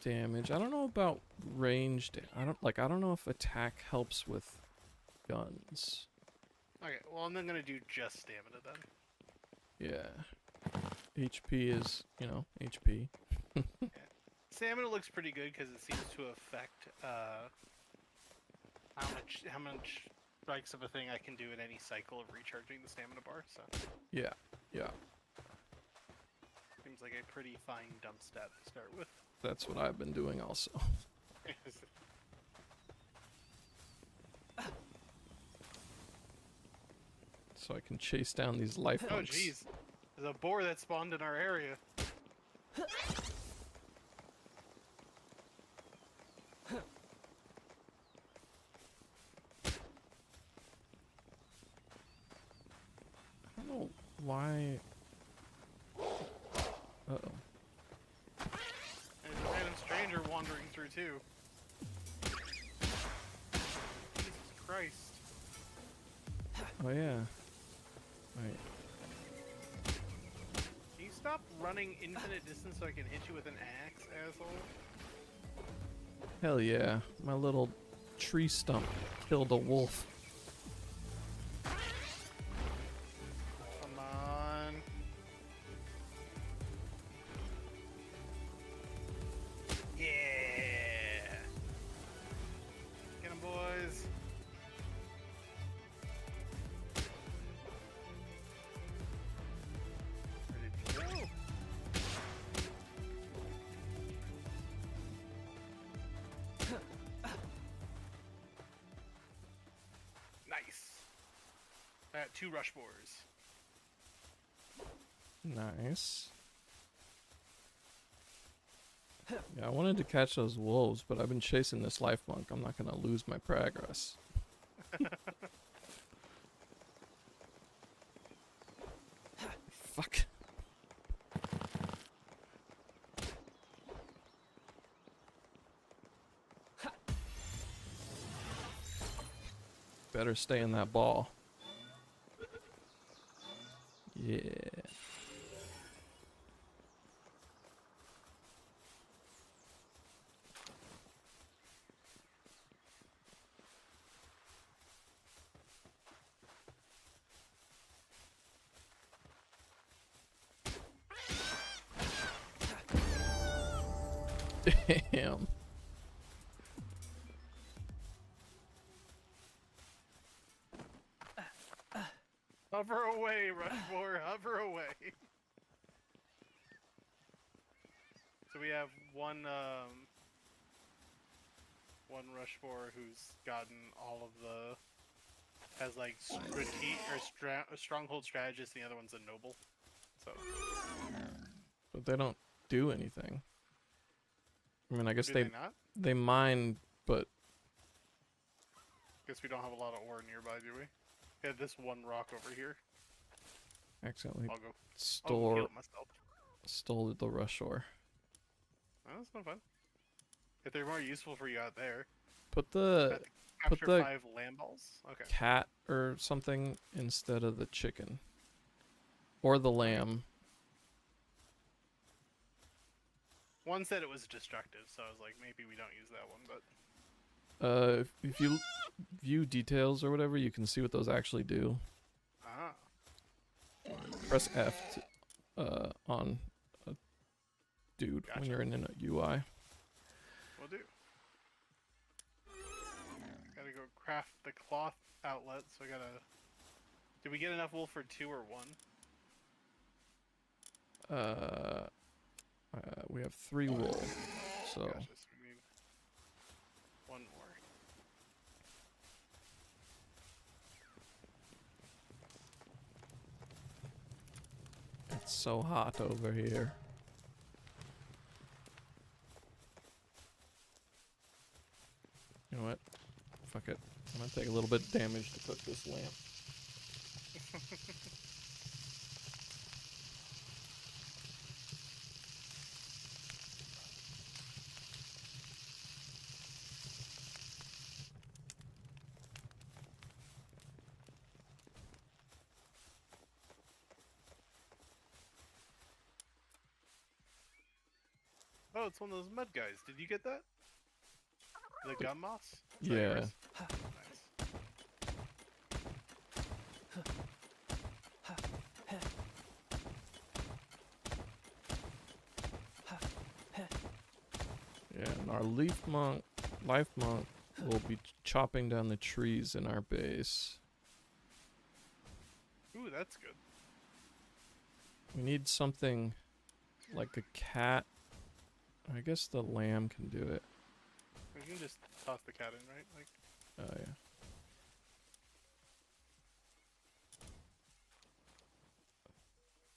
damage. I don't know about ranged. I don't know if attack helps with guns. Okay, well I'm then gonna do just stamina then. Yeah. HP is, you know, HP. Stamina looks pretty good because it seems to affect how much strikes of a thing I can do in any cycle of recharging the stamina bar. So Yeah, yeah. seems like a pretty fine dump stat to start with. That's what I've been doing also. So I can chase down these life Oh monks. jeez, there's a boar that spawned in our area. I don't know why. Uh-oh. And there's a random stranger wandering through too. Jesus Christ. Oh yeah. Right. Can you stop running infinite distance so I can hit you with an axe, asshole? Hell yeah. My little tree stump killed a wolf. Come on. Yeah. Get 'em, boys. Where did you go? got 2 rush boars. Nice. Yeah, I wanted to catch those wolves, but I've been chasing this life monk. I'm not gonna lose my progress. Fuck. Better stay in that ball. Yeah. Damn. Hover away, Rushmore, hover away. So we have one Rushmore who's gotten all of the has like stronghold strategist, and the other one's a noble. So But they don't do anything. I mean, I guess do they not? mine, but Guess we don't have a lot of ore nearby, do we? Yeah, this one rock over here. accidentally I'll go stole heal it myself. stole the rush ore. Oh, that's no fun. If they're more useful for you out there. Put the Capture the 5 lamb balls? Okay. cat or something instead of the chicken. Or the lamb. One said it was destructive, so I was like, maybe we don't use that one, but... If you view details or whatever, you can see what those actually do. Ah. Press F on a dude when Gotcha. you're in a UI. Will do. Gotta go craft the cloth outlet, so I gotta... Did we get enough wool for 2 or 1? We have 3 wool, so Gotcha, so we need 1 more. it's so hot over here. You know what? Fuck it. I'm gonna take a little bit of damage to cook this lamp. Oh, it's one of those mud guys. Did you get that? The gum moss? Is that Yeah. yours? Nice. Yeah, and our life monk will be chopping down the trees in our base. Ooh, that's good. We need something like a cat. I guess the lamb can do it. We can just toss the cat in, right? Like, Oh yeah.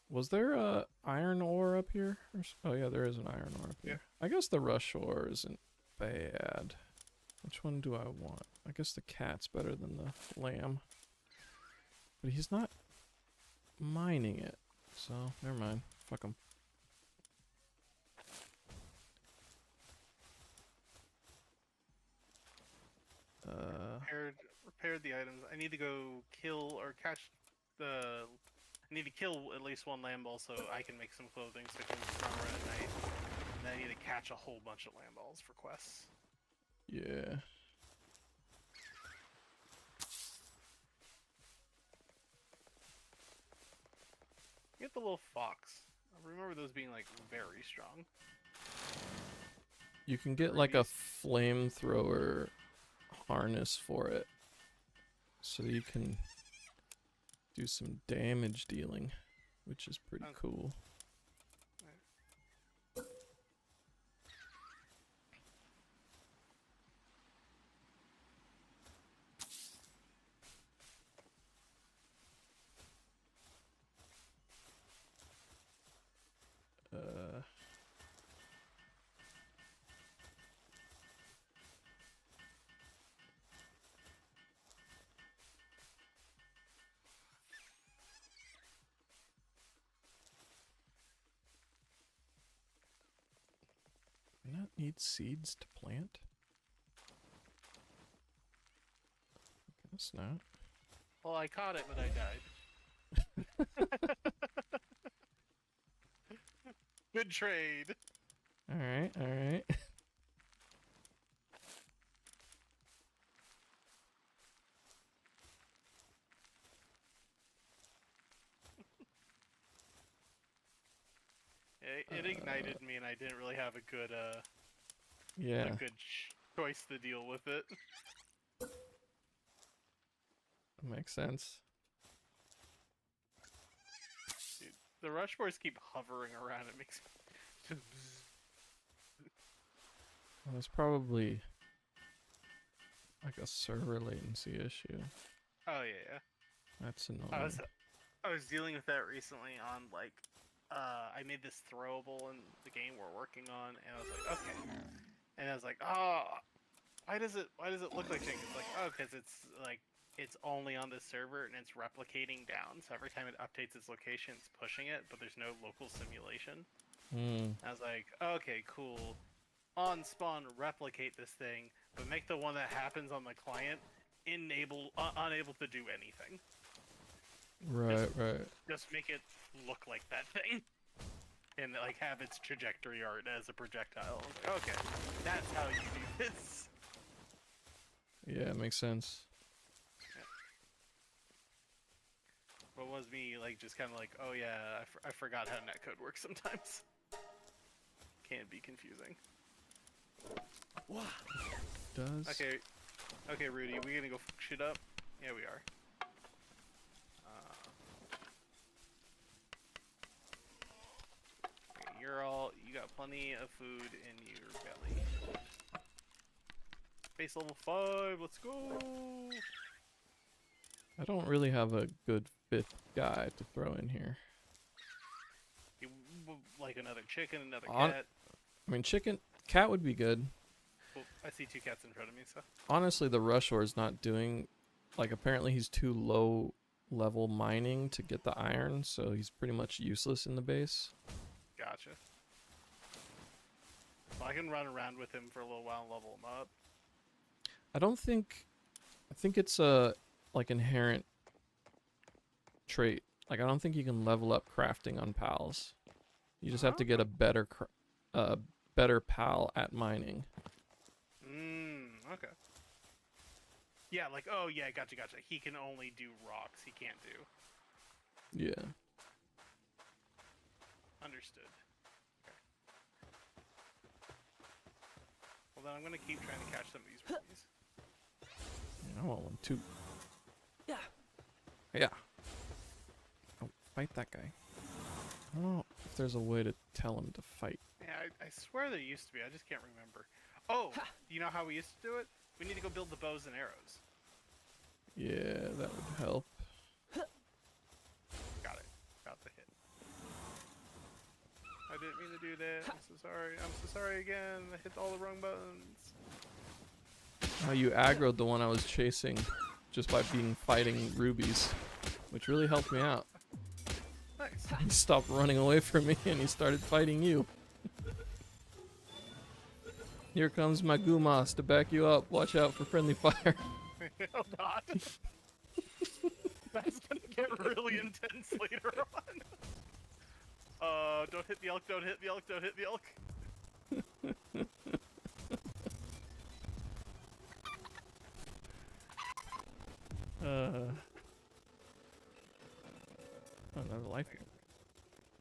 Was there a iron ore up here? Oh yeah, there is an iron ore up here. I guess the rush ore isn't bad. Which one do I want? I guess the cat's better than the lamb. But he's not mining it. So, never mind. Fuck him. repaired the items. I need to go kill or catch the... I need to kill at least 1 lamb ball so I can make some clothing so I can run around at night. And then I need to catch a whole bunch of lamb balls for quests. Yeah. Get the little fox. I remember those being like very strong. You can get like a flamethrower harness for it. So you can do some damage dealing, which is pretty cool. need seeds to plant? Guess not. Well, I caught it, but I died. Good trade. Alright, alright. It ignited me, and I didn't really have a good Yeah. choice to deal with it. Makes sense. Dude, the rush boards keep hovering around. It makes me Well, there's probably like a server latency issue. Oh yeah. That's annoying. I was dealing with that recently on like I made this throwable in the game we're working on, and I was like, okay, and I was like, oh, why does it look like chicken? It's like, oh, because it's only on this server and it's replicating down, so every time it updates its location, it's pushing it, but there's no local simulation. I was like, okay, cool. On spawn, replicate this thing, but make the one that happens on the client unable to do anything. Right, right. Just make it look like that thing, and like have its trajectory art as a projectile. I was like, okay, that's how you do this. Yeah, it makes sense. What was me like just kind of like, oh yeah, I forgot how netcode works sometimes. Can be confusing. Wow. Does Okay, Rudy, we gonna go fuck shit up? Yeah, we are. Okay, you got plenty of food in your belly. Base level 5, let's go! I don't really have a good fifth guy to throw in here. Like another chicken, another cat. I mean, cat would be good. Well, I see 2 cats in front of me, so. Honestly, the Rushor is not doing, like, apparently he's too low level mining to get the iron, so he's pretty much useless in the base. Gotcha. Well, I can run around with him for a little while and level him up. I think it's a, like, inherent trait. Like, I don't think you can level up crafting on pals. You just have to get a better pal at mining. Okay. Yeah, like, oh yeah, gotcha. He can only do rocks, he can't do. Yeah. Understood. Okay. Well then I'm gonna keep trying to catch some of these rubies. I want one too. Yeah. Yeah. Oh, fight that guy. I don't know if there's a way to tell him to fight. Yeah, I swear there used to be, I just can't remember. Oh, you know how we used to do it? We need to go build the bows and arrows. Yeah, that would help. Got it. Got the hit. I didn't mean to do that. I'm so sorry. I'm so sorry again. I hit all the wrong buttons. Oh, you aggroed the one I was chasing just by fighting rubies, which really helped me out. Nice. He stopped running away from me and he started fighting you. Here comes my Gumas to back you up. Watch out for friendly fire. Hold on. That's gonna get really intense later on. Don't hit the elk, don't hit the elk, don't hit the elk. Another life here.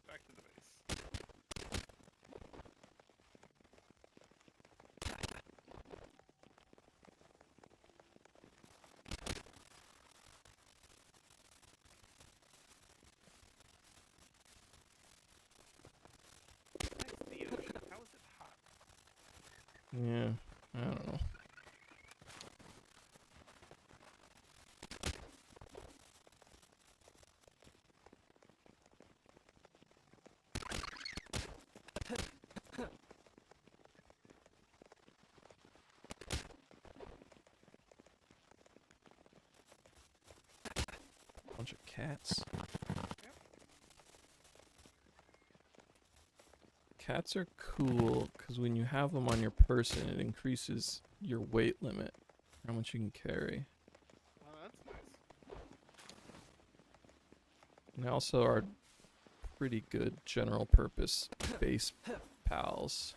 Back to the base. Next to the ocean. How is it hot? Yeah, I don't know. Bunch of cats. Cats are cool because when you have them on your person, it increases your weight limit, how much you can carry. Oh, that's nice. And they also are pretty good general purpose base pals.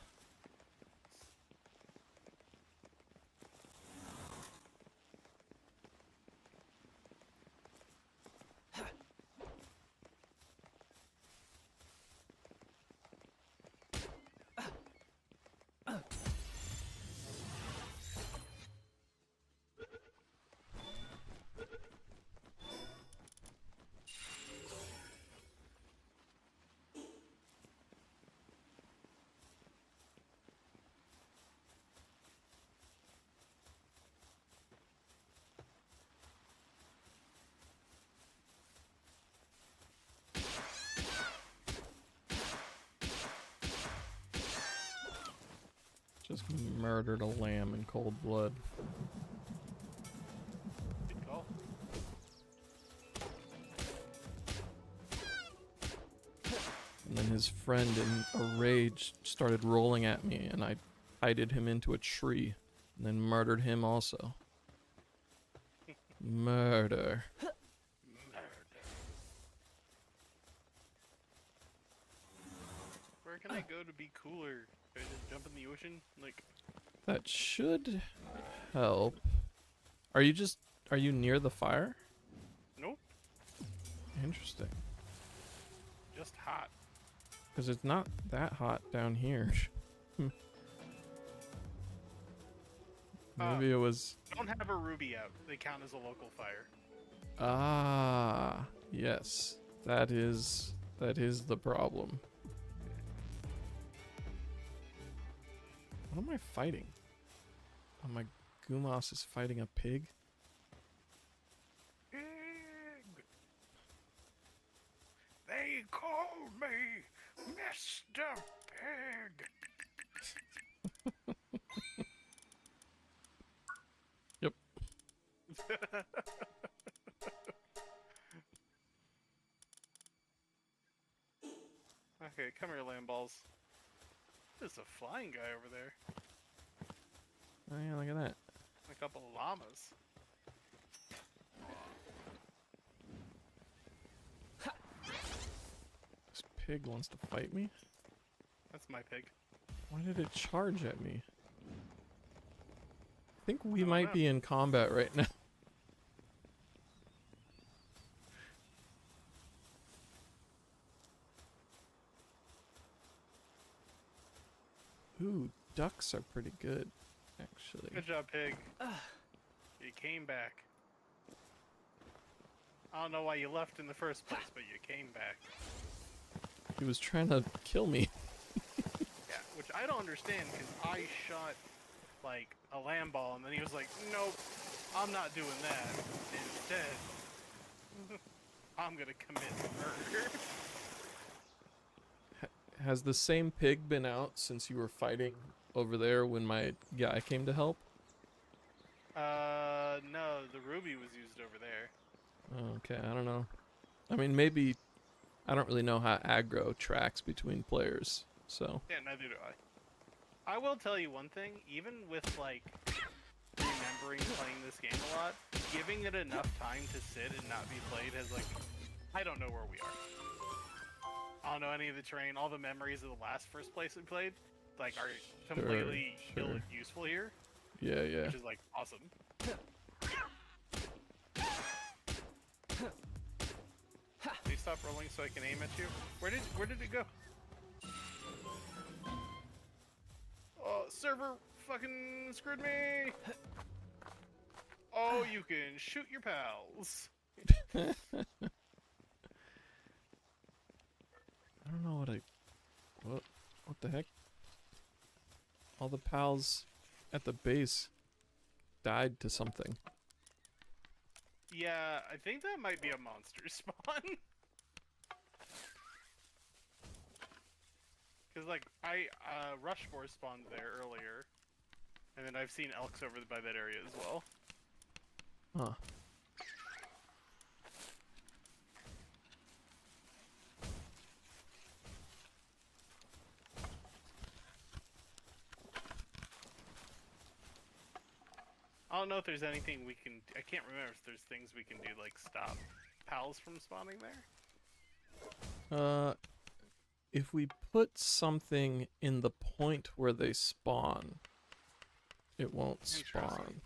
Just murdered a lamb in cold blood. Good call. And then his friend, in a rage, started rolling at me, and I hided him into a tree, and then murdered him also. Murder. Where can I go to be cooler? Can I just jump in the ocean? Like, That should help. Are you near the fire? nope. Interesting. Just hot. Because it's not that hot down here. Maybe it was... Don't have a ruby out. They count as a local fire. Ah, yes. That is the problem. What am I fighting? Oh, my Gumas is fighting a pig? Pig! They call me Mr. Pig! Yep. Okay, come here, lamb balls. There's a flying guy over there. Oh yeah, look at that. A couple of llamas. This pig wants to fight me? That's my pig. Why did it charge at me? I think we don't might know. be in combat right now. Ooh, ducks are pretty good, actually. Good job, pig. You came back. I don't know why you left in the first place, but you came back. He was trying to kill me. Yeah, which I don't understand, because I shot, like, a lamb ball, and then he was like, nope, I'm not doing that. Instead, I'm gonna commit murder. Has the same pig been out since you were fighting over there when my guy came to help? No, the ruby was used over there. Oh, okay, I don't know. I mean, maybe... I don't really know how aggro tracks between players, so... Yeah, neither do I. I will tell you one thing, even with, like, remembering playing this game a lot, giving it enough time to sit and not be played has, like, I don't know where we are. I don't know any of the terrain, all the memories of the first place we played, like, are completely Sure. useful here, Yeah, yeah. which is, like, awesome. Please stop rolling so I can aim at you. Where did it go? Oh, server fucking screwed me! Oh, you can shoot your pals. I don't know what the heck? All the pals at the base died to something. Yeah, I think that might be a monster spawn. Cause like rush boar spawned there earlier, and then I've seen elks over by that area as well. Huh. I don't know if there's anything we can. I can't remember if there's things we can do like stop pals from spawning there. If we put something in the point where they spawn, it won't spawn.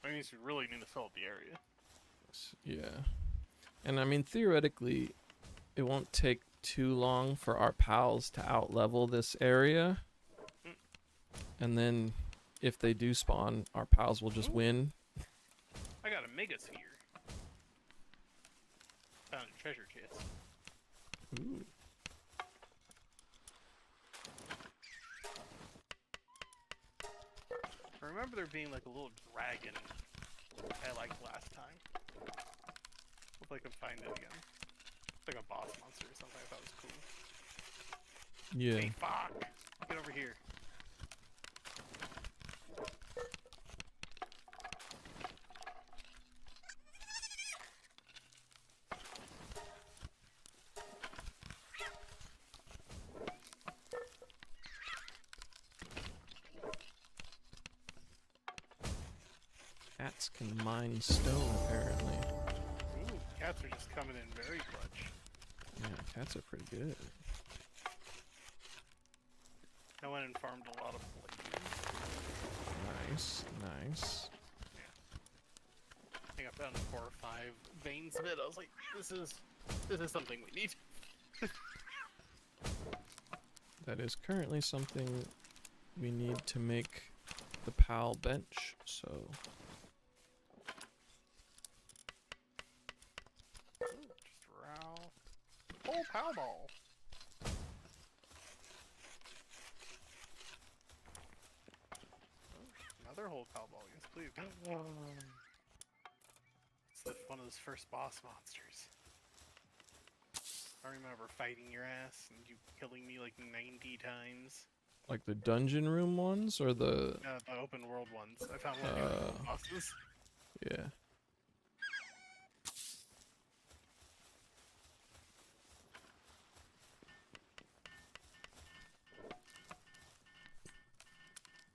I mean, we really need to fill up the area. Yeah. And I mean, theoretically, it won't take too long for our pals to outlevel this area. And then, if they do spawn, our pals will just win. I got a mega sphere. Found a treasure chest. Ooh. I remember there being like a little dragon I liked last time. Hope I can find it again. It's like a boss monster or something. I thought was cool. Yeah. Hey, fuck! Get over here. Cats can mine stone, apparently. Ooh, cats are just coming in very clutch. Yeah, cats are pretty good. I went and farmed a lot of blades. Nice, nice. I think I found 4 or 5 veins of it. I was like, this is something we need. That is currently something we need to make the PAL bench, so... Just row. Oh, pow ball. Another whole pow ball, yes please. It's one of those first boss monsters. I remember fighting your ass and you killing me like 90 times. Like the dungeon room ones, or the... The open world ones. I found one of the bosses. Yeah.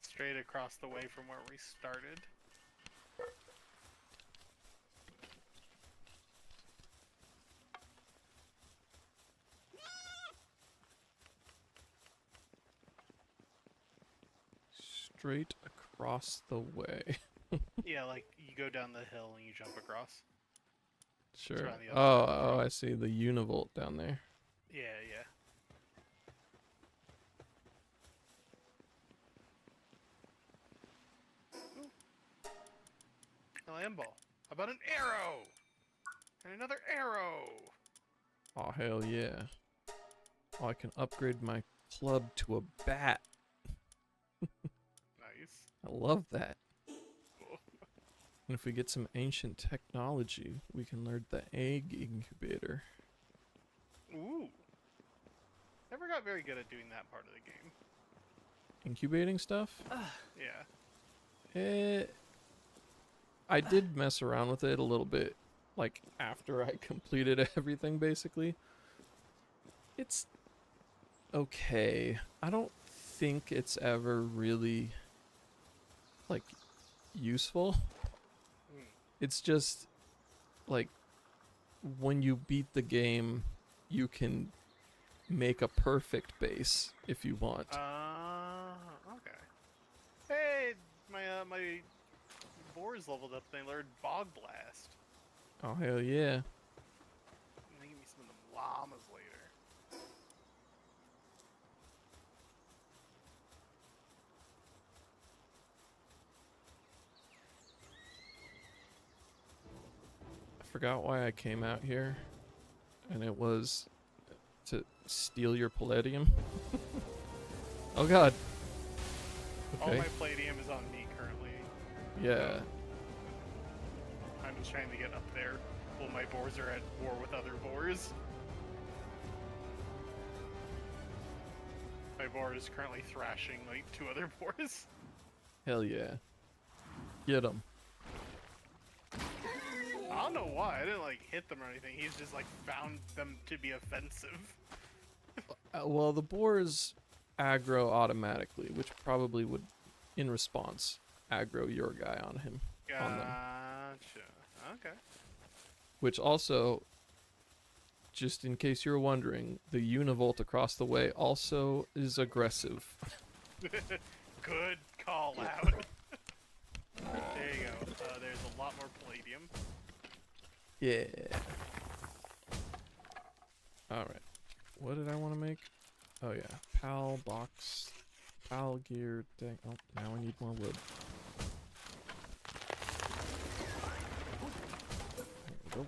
Straight across the way from where we started. Straight across the way. Yeah, like you go down the hill and you jump across. Sure. around the other side of the Oh, I see. The univolt down there. Yeah, yeah. Ooh. A land ball. How about an arrow? And another arrow. Oh, hell yeah. Oh, I can upgrade my club to a bat. Nice. I love that. Cool. And if we get some ancient technology, we can learn the egg incubator. Ooh. Never got very good at doing that part of the game. Incubating stuff? Yeah. I did mess around with it a little bit, like after I completed everything, basically. It's okay. I don't think it's ever really, like, useful. Hmm. It's just, like, when you beat the game, you can make a perfect base if you want. Okay. Hey, my boars leveled up. They learned Bog Blast. Oh, hell yeah. And they give me some of them llamas later. I forgot why I came out here, and it was to steal your palladium. Oh god. All Okay. my palladium is on me currently. Yeah. I'm just trying to get up there while my boars are at war with other boars. My boar is currently thrashing like 2 other boars. Hell yeah. Get him. I don't know why. I didn't like hit them or anything. He's just like found them to be offensive. Well, the boars aggro automatically, which probably would, in response, aggro your guy on him. On them. Gotcha. Okay. Which also, just in case you're wondering, the Univolt across the way also is aggressive. Good call out. There you go. There's a lot more palladium. Yeah. Alright. What did I want to make? Oh yeah. Pal box. Pal gear deck. Oh, now I need more wood. There we go.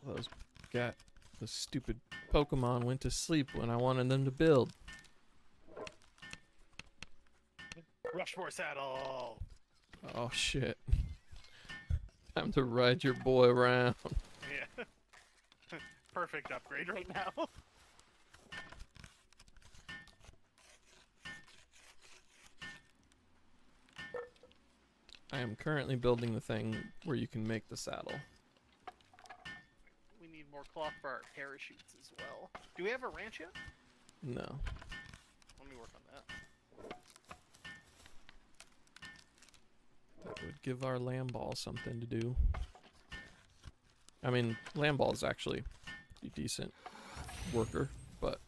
Those got the stupid Pokemon went to sleep when I wanted them to build. Rushmore saddle. Oh shit. Time to ride your boy around. Yeah. Perfect upgrade right now. I am currently building the thing where you can make the saddle. We need more cloth for our parachutes as well. Do we have a ranch yet? No. Let me work on that. That would give our Lamball something to do. I mean, Lamball is actually a decent worker, but...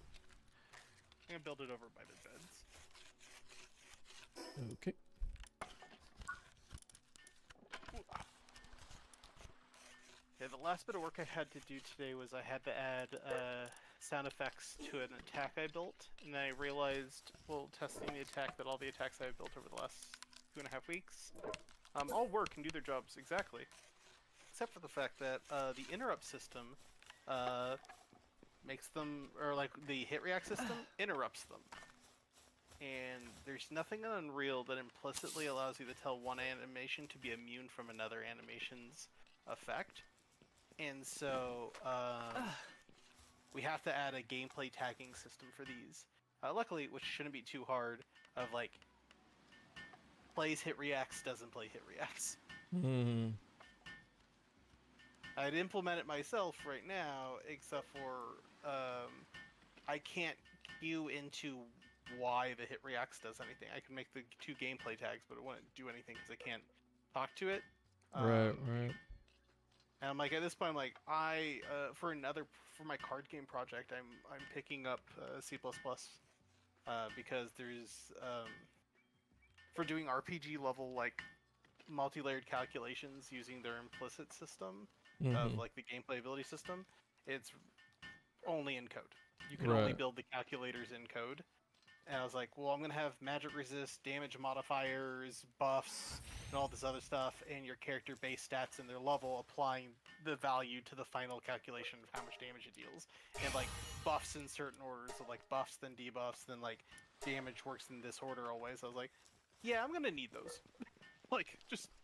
I'm gonna build it over by the beds. Okay. Yeah, the last bit of work I had to do today was I had to add sound effects to an attack I built, and then I realized, while testing the attack, that all the attacks I've built over the last 2.5 weeks all work and do their jobs exactly, except for the fact that the interrupt system makes them, or like the hit react system interrupts them. And there's nothing in Unreal that implicitly allows you to tell one animation to be immune from another animation's effect. And so we have to add a gameplay tagging system for these. Luckily, which shouldn't be too hard, of like plays hit reacts, doesn't play hit reacts. Hmm. I'd implement it myself right now, except for I can't cue into why the hit reacts does anything. I can make the 2 gameplay tags, but it wouldn't do anything because I can't talk to it. Right. And I'm like, at this point, I'm like, for my card game project, I'm picking up C++, because there's for doing RPG level like multi-layered calculations using their implicit system of like the gameplay ability system. It's only in code. You can only build the calculators in code. And I was like, well, I'm going to have magic resist, damage modifiers, buffs, and all this other stuff, and your character base stats and their level applying the value to the final calculation of how much damage it deals. And like buffs in certain orders, so like buffs, then debuffs, then like damage works in this order always. I was like, yeah, I'm going to need those. Like,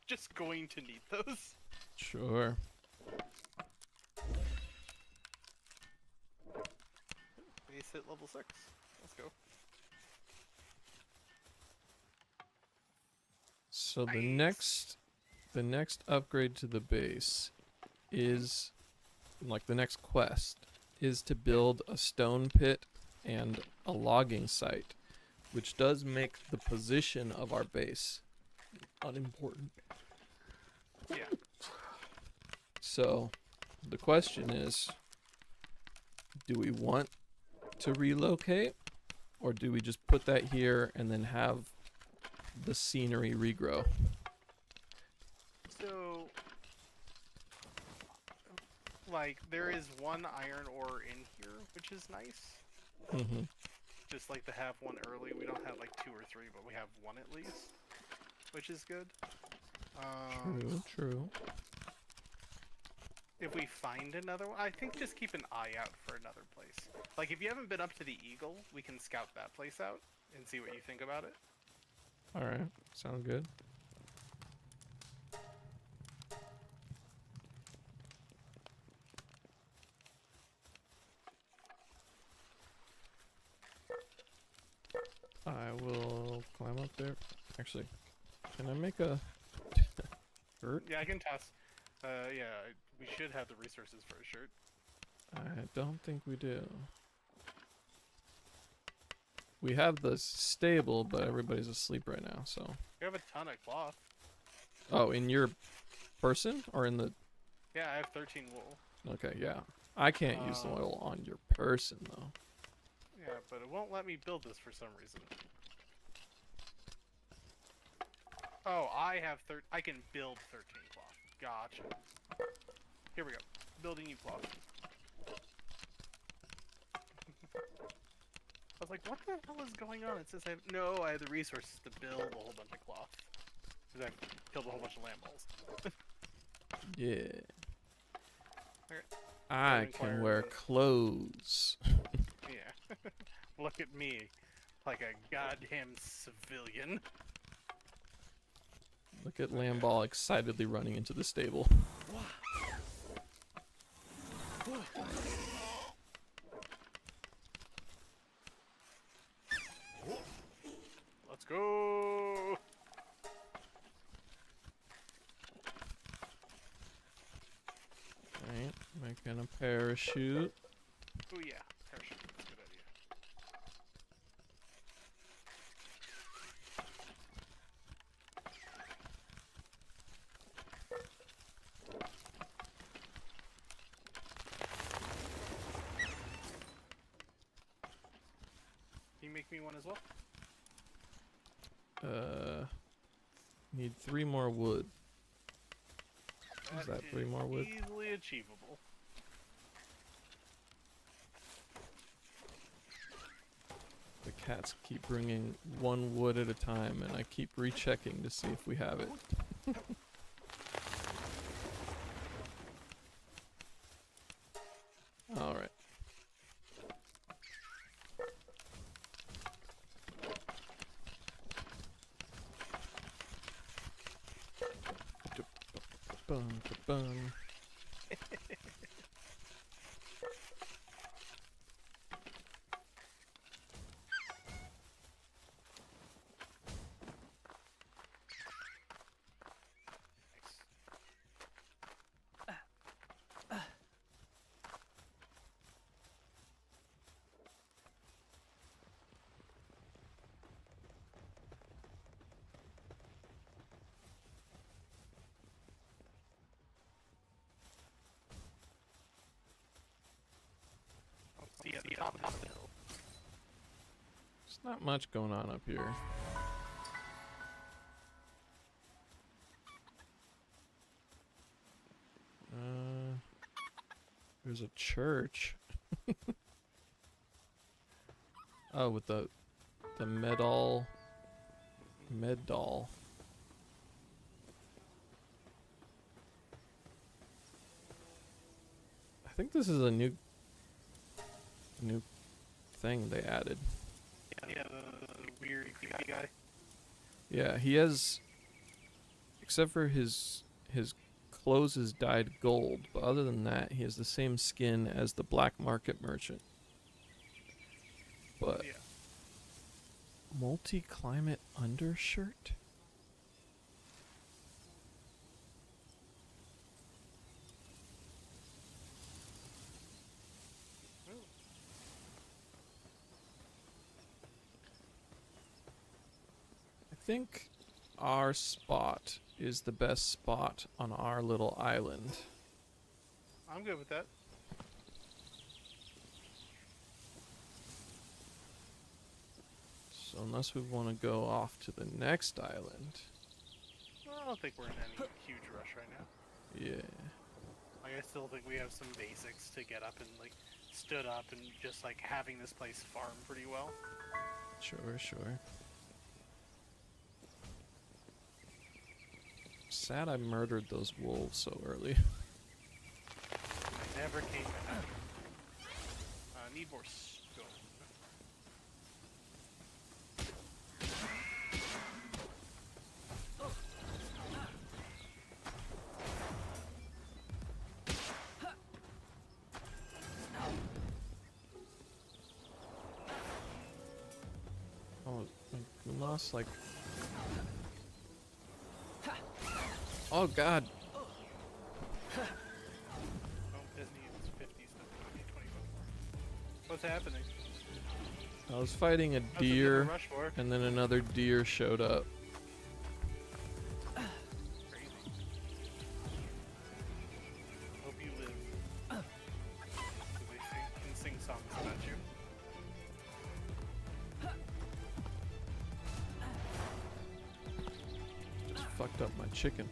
just going to need those. Sure. Base hit level 6. Let's go. So the next upgrade to the base is, like the next quest, is to build a stone pit and a logging site, which does make the position of our base unimportant. Yeah. So the question is, do we want to relocate, or do we just put that here and then have the scenery regrow? So, like, there is 1 iron ore in here, which is nice. Mm-hmm. Just like to have 1 early. We don't have like 2 or 3, but we have 1 at least, which is good. True. If we find another one, I think just keep an eye out for another place. Like, if you haven't been up to the Eagle, we can scout that place out and see what you think about it. Alright, sounds good. I will climb up there. Actually, can I make a shirt? Yeah, I can toss. Yeah, we should have the resources for a shirt. I don't think we do. We have the stable, but everybody's asleep right now, so. We have a ton of cloth. Oh, in your person or in the? Yeah, I have 13 wool. Okay, yeah. I can't use the oil on your person though. Yeah, but it won't let me build this for some reason. Oh, I can build 13 cloth. Gotcha. Here we go. Building you cloth. I was like, what the hell is going on? It says I have the resources to build a whole bunch of cloth. Because I killed a whole bunch of lamb balls. Yeah. Okay. I can wear clothes. Yeah. Look at me. Like a goddamn civilian. Look at Lamball excitedly running into the stable. Let's go! Alright, making a parachute. Oh yeah, parachute. That's a good idea. Can you make me one as well? Need 3 more wood. Is that 3 more wood? Easily achievable. The cats keep bringing 1 wood at a time, and I keep rechecking to see if we have it. Alright. Bum, bum. See at the top of the hill. There's not much going on up here. There's a church. Oh, with the medal. I think this is a new thing they added. Yeah, the weird guy. Yeah, he has, except for his clothes is dyed gold, but other than that, he has the same skin as the black market merchant. But Yeah. multi-climate undershirt? I think our spot is the best spot on our little island. I'm good with that. So unless we want to go off to the next island. Well, I don't think we're in any huge rush right now. Yeah. Like, I still think we have some basics to get up and, like, stood up and just, like, having this place farm pretty well. Sure. Sad I murdered those wolves so early. I never came back. Need more stone. Oh, We lost like. Oh god. Oh, it needs 50 stuff. 24. What's happening? I was fighting a How's it getting deer, rush for? and then another deer showed up. Crazy. Hope you live. 'Cause they can sing songs about you. Just fucked up my chicken.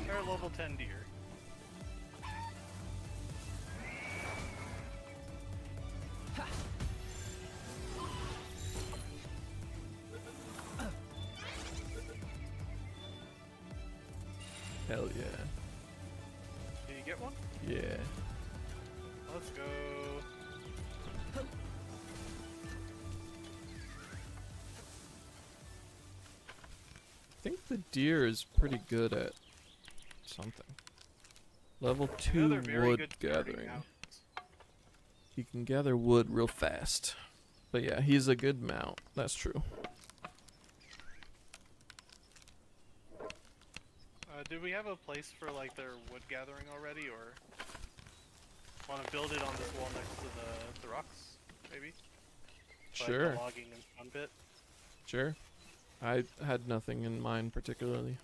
They're level 10 deer. Hell yeah. Did you get one? Yeah. Let's go. I think the deer is pretty good at something. Level I know 2 they're very wood good starting gathering. out. He can gather wood real fast. But yeah, he's a good mount. That's true. Do we have a place for like their wood gathering already, or want to build it on this wall next to the rocks, maybe? For, Sure. Like, the logging and fun bit. Sure. I had nothing in mind particularly.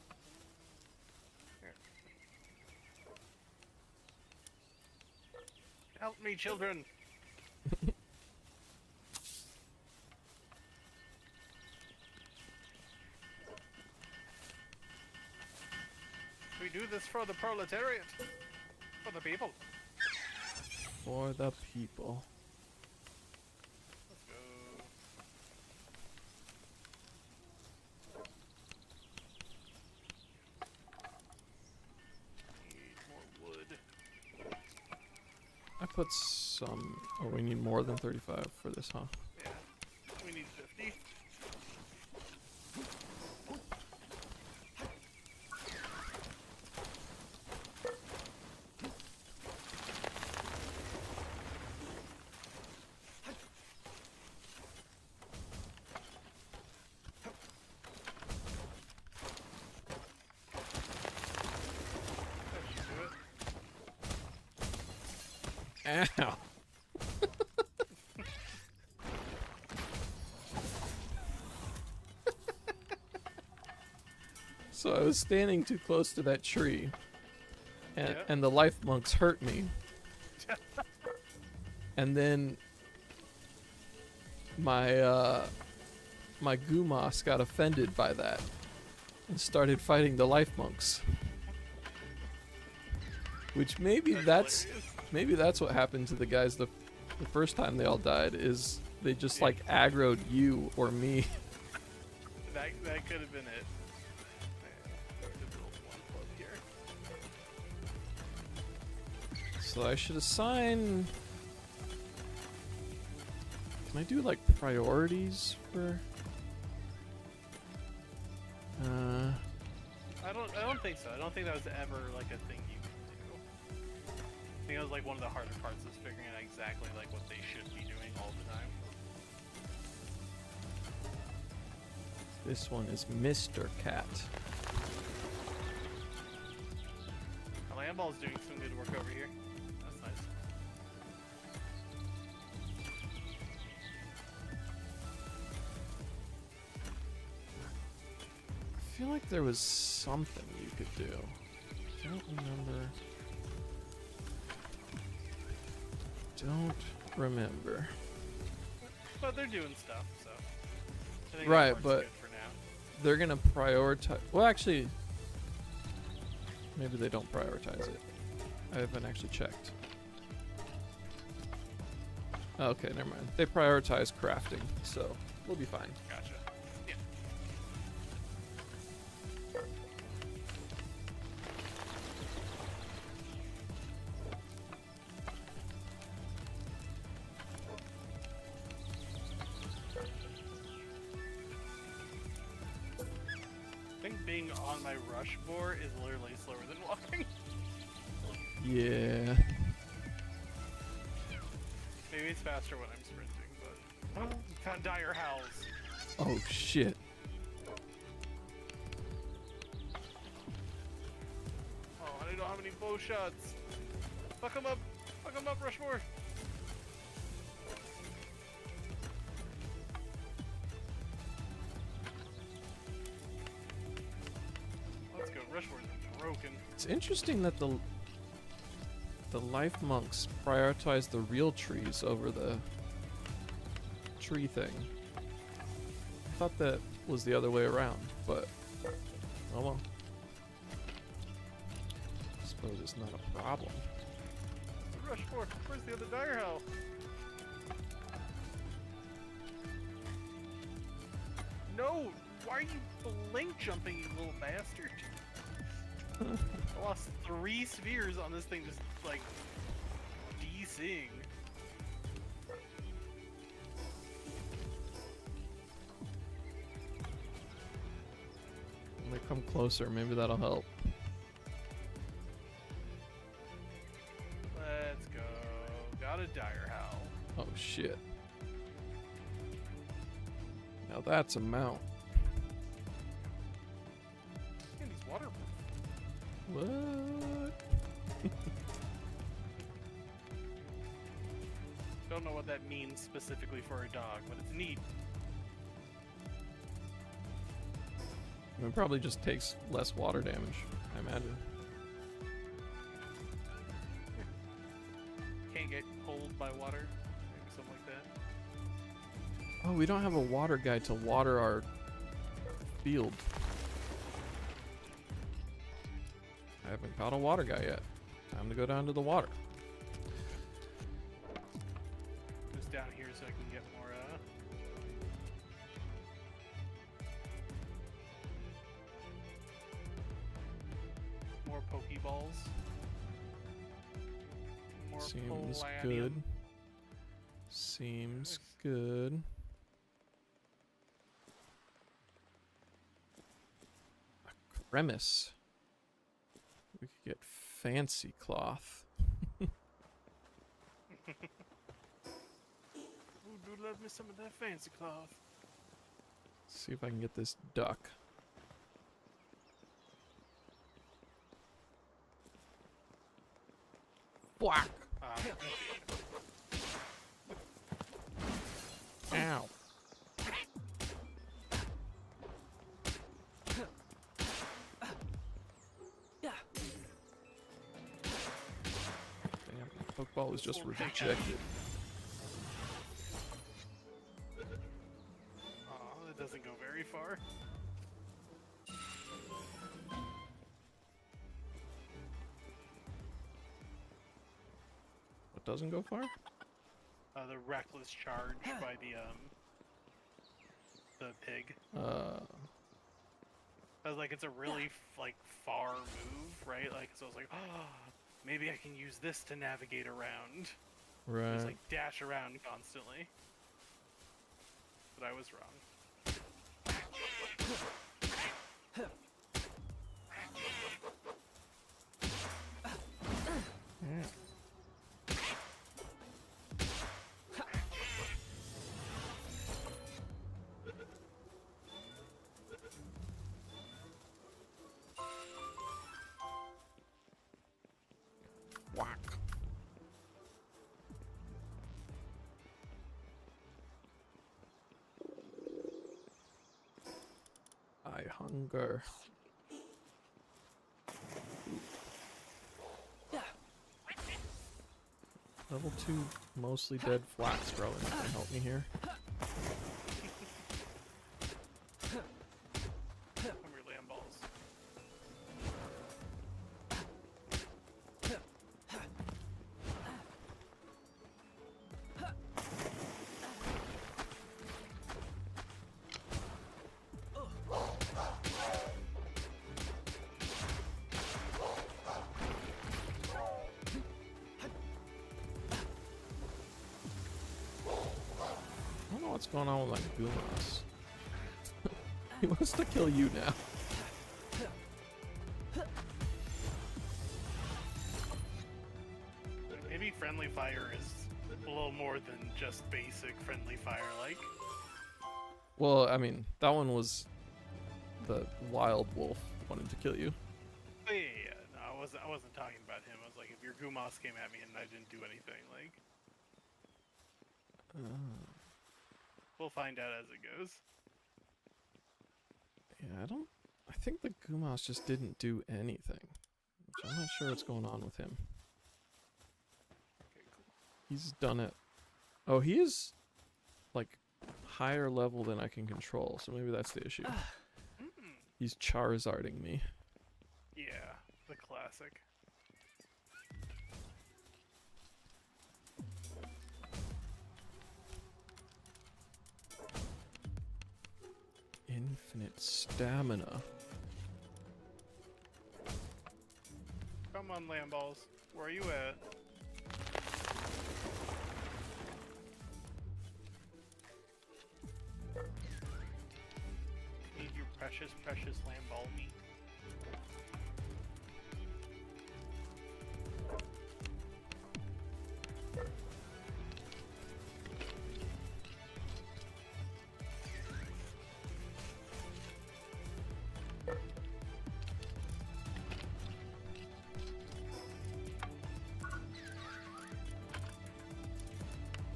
Help me, children! We do this for the proletariat, for the people. For the people. Let's go. Need more wood. I put some. Oh, we need more than 35 for this, huh? Yeah, we need 50. That should do it. Ow! So I was standing too close to that tree, and, Yeah. and the life monks hurt me. And then my my Gumas got offended by that and started fighting the life monks. Which Hilarious. maybe that's what happened to the guys the first time they all died, is they just like aggroed you or me. That could have been it. Man, to build one club here. So I should assign. Can I do like priorities for? I don't think so. I don't think that was ever like a thing you could do. I think that was like one of the harder parts, is figuring out exactly like what they should be doing all the time. This one is Mr. Cat. Land Ball's doing some good work over here. That's nice. I feel like there was something you could do. I don't remember. Don't remember. But they're doing stuff, so. I think Right, that part's but- good for now. They're gonna prioritize. Well, actually, maybe they don't prioritize it. I haven't actually checked. Okay, never mind. They prioritize crafting, so we'll be fine. Gotcha. Yeah. I think being on my rush board is literally slower than walking. Yeah. Maybe it's faster when I'm sprinting, but found dire howls. Oh shit. Oh, I don't have any bow shots. Fuck him up. Fuck him up, Rushmore. Let's go. Rushmore's broken. It's interesting that the life monks prioritize the real trees over the tree thing. I thought that was the other way around, but oh well. I suppose it's not a problem. Rushmore, where's the other dire hell? No! Why are you blink jumping, you little bastard? I lost 3 spheres on this thing just, like, DCing. When they come closer, maybe that'll help. Let's go. Got a dire howl. Oh shit. Now that's a mount. Man, he's waterproof. What? Don't know what that means specifically for a dog, but it's neat. It probably just takes less water damage, I imagine. Can't get pulled by water. Maybe something like that. Oh, we don't have a water guy to water our field. I haven't caught a water guy yet. Time to go down to the water. Just down here so I can get more, more Pokeballs. More Seems Palladium. good. Seems good. A cremise. We could get fancy cloth. Ooh, do love me some of that fancy cloth. See if I can get this duck. Whack! Ow. Damn, Pokeball was just rejected. Oh, that doesn't go very far. What doesn't go far? The reckless charge by the pig. I was like, it's a really like far move, right? Like, so I was like, oh, maybe I can use this to navigate around. Right. Just like dash around constantly. But I was wrong. Yeah. Whack. I hunger. Level 2 mostly dead flax growing can help me here. I'm really on balls. I don't know what's going on with my Gumas. He wants to kill you now. Maybe friendly fire is a little more than just basic friendly fire, like. Well, I mean, that one was the wild wolf wanted to kill you. Oh, yeah. No, I wasn't talking about him. I was like, if your Gumas came at me and I didn't do anything, like, we'll find out as it goes. Yeah, I think the Gumas just didn't do anything. Which I'm not sure what's going on with him. Okay, cool. He's done it. Oh, he is, like, higher level than I can control, so maybe that's the issue. He's Charizarding me. Yeah, the classic. Infinite stamina. Come on, Lamballs. Where are you at? Need your precious, precious Lamball meat.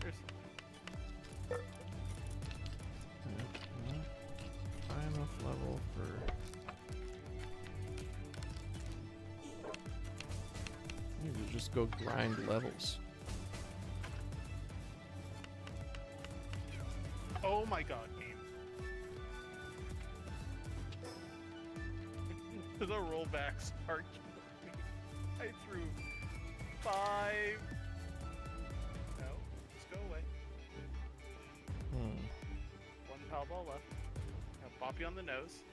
There's High enough level for... Maybe just go grind levels. Oh my god, game. The rollbacks are killing me. I threw 5. No, just go away. One power ball left. Now bop you on the nose.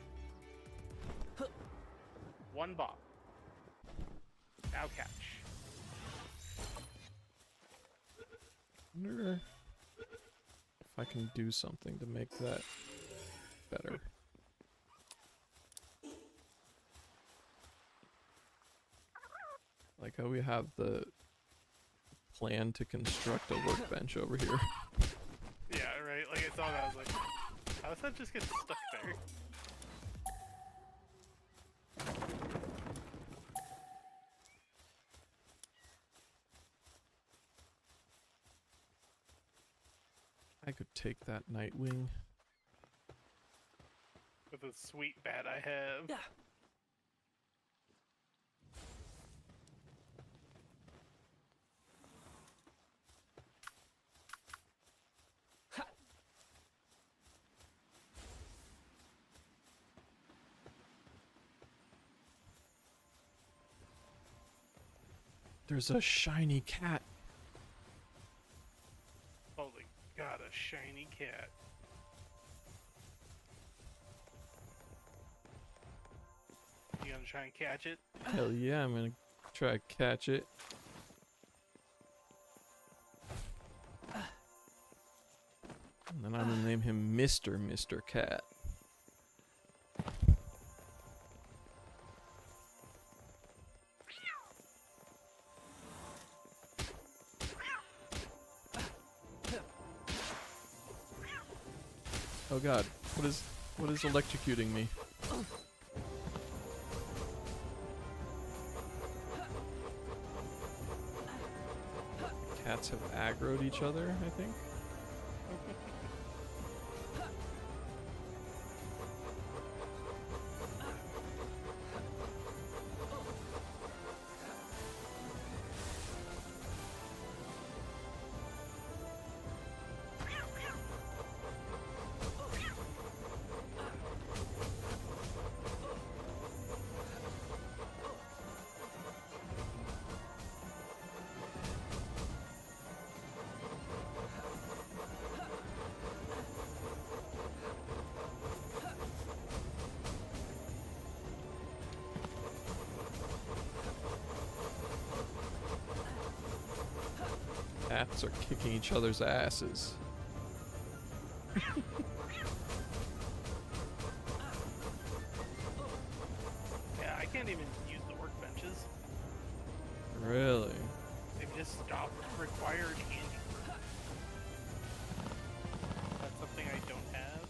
One bop. Now catch. Wonder if I can do something to make that better. Like how we have the plan to construct a workbench over here. Yeah, right? Like I saw that, I was like, how does that just get stuck there? I could take that Nightwing. With the sweet bat I have. Yeah. There's a shiny cat. Holy god, a shiny cat. You gonna try and catch it? Hell yeah, I'm gonna try to catch it. And then I'm gonna name him Mr. Cat. Oh god, what is electrocuting me? Cats have aggroed each other, I think. Cats are kicking each other's asses. Yeah, I can't even use the workbenches. Really? They've just stopped required handiwork. That's something I don't have.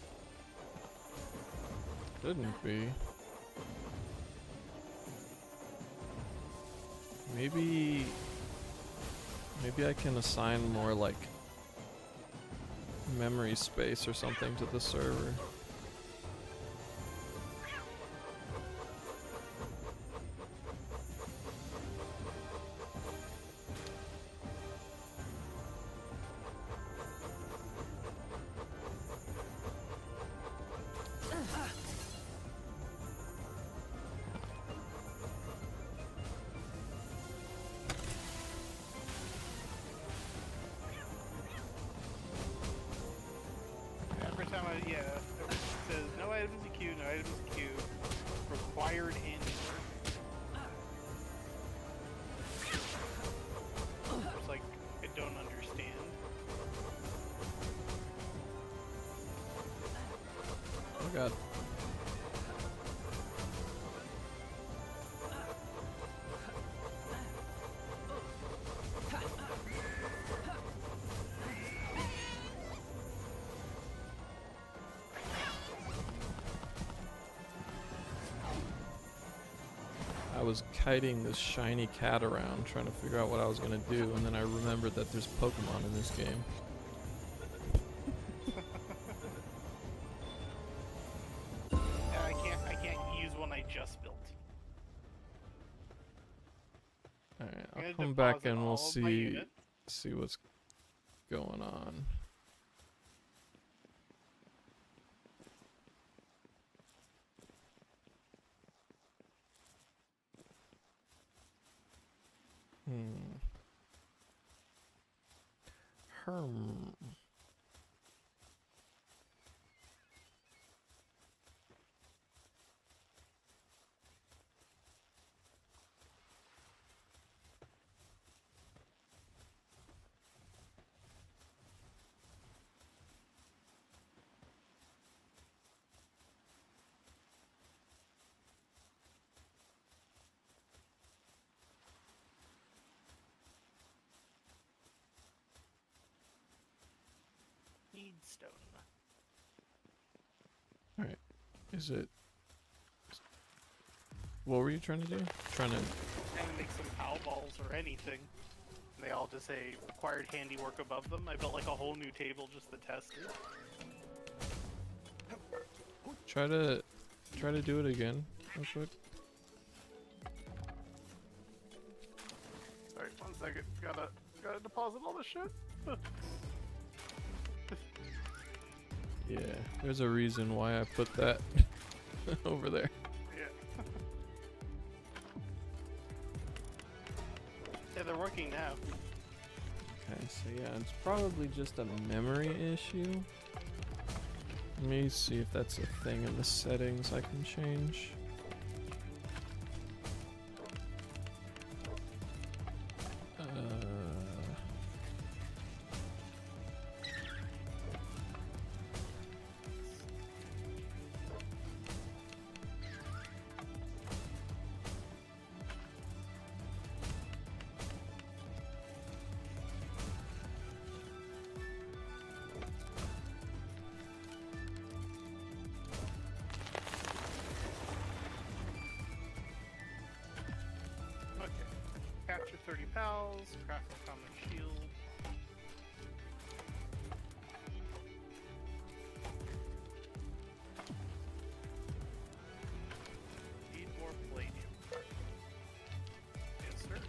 Shouldn't be. Maybe I can assign more like memory space or something to the server. Every time it says no items in queue, no items in queue, required handiwork. It's like, I don't understand. Oh god. I was kiting this shiny cat around trying to figure out what I was gonna do, and then I remembered that there's Pokemon in this game. Yeah, I can't use one I just built. Alright, I'm I'll gonna come back deposit and we'll all of my units. see what's going on. Herm. Need stone. Alright. Is it... What were you trying to do? Trying to... Trying to make some POW balls or anything. They all just say required handiwork above them. I built like a whole new table just to test it. Try to do it again, real quick. Sorry, 1 second. Gotta deposit all this shit. Yeah, there's a reason why I put that over there. Yeah. Yeah, they're working now. Okay, so yeah, it's probably just a memory issue. Let me see if that's a thing in the settings I can change. Capture 30 pals, craft a common shield. Need more palladium. Yes, sir.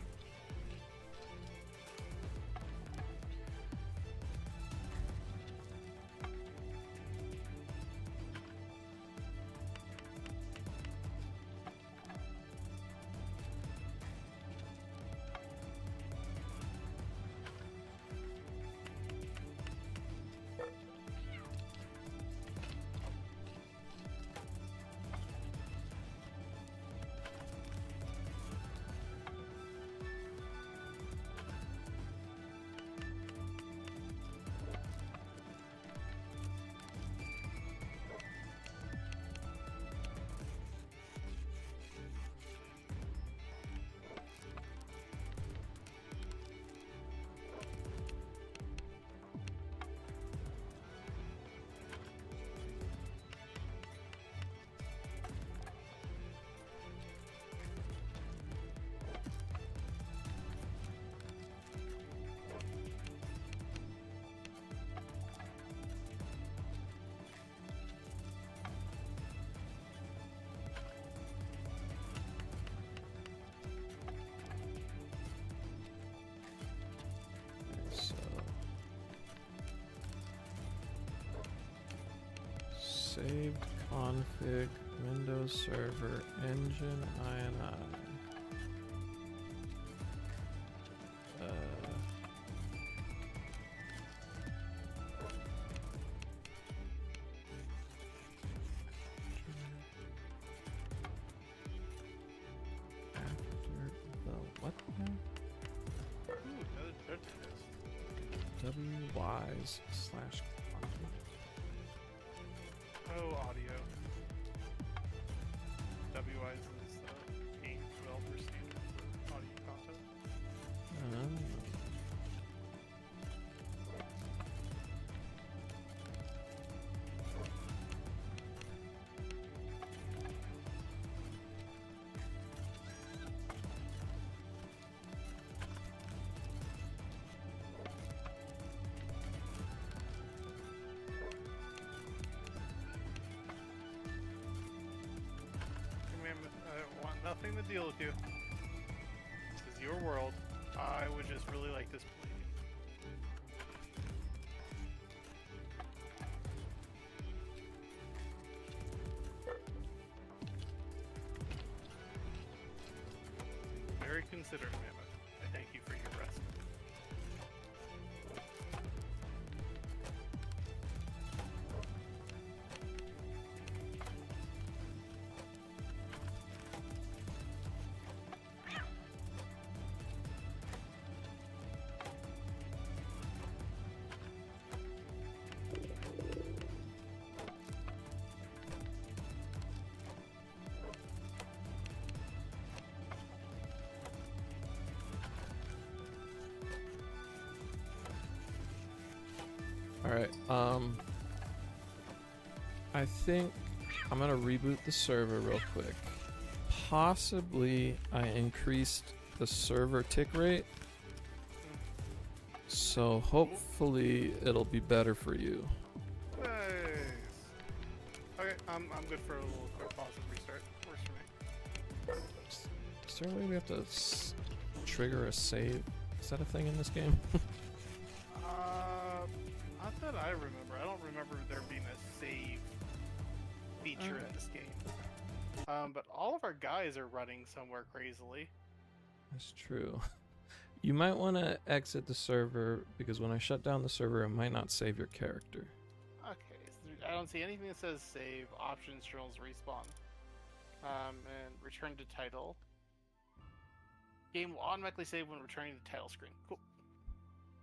Saved config, Windows Server, Engine, INI. After the what the hell? Ooh, another third test. WYs/config. Oh, audio. WISE is game developer standard for audio content. I want nothing to deal with you. This is your world. I would just really like this play. Very considerate, Mammoth. I thank you for your rest. Alright, I think I'm gonna reboot the server real quick. Possibly I increased the server tick rate, so hopefully it'll be better for you. Nice. Okay, I'm good for a little quick pause and restart. Works for me. Is there a way we have to trigger a save? Is that a thing in this game? Not that I remember. I don't remember there being a save feature in this game. But all of our guys are running somewhere crazily. That's true. You might want to exit the server because when I shut down the server, it might not save your character. Okay, so I don't see anything that says save, options, journals, respawn. And return to title. Game will automatically save when returning to the title screen. Cool.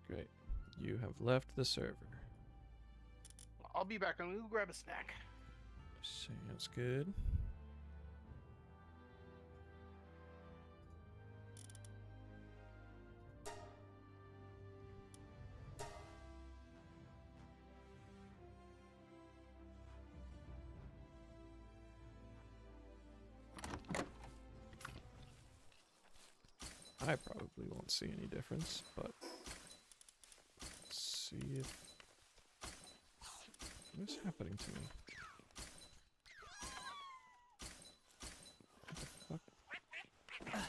Great. You have left the server. I'll be back. I'm gonna go grab a snack. Sounds good. I probably won't see any difference, but let's see if what is happening to me. What the fuck?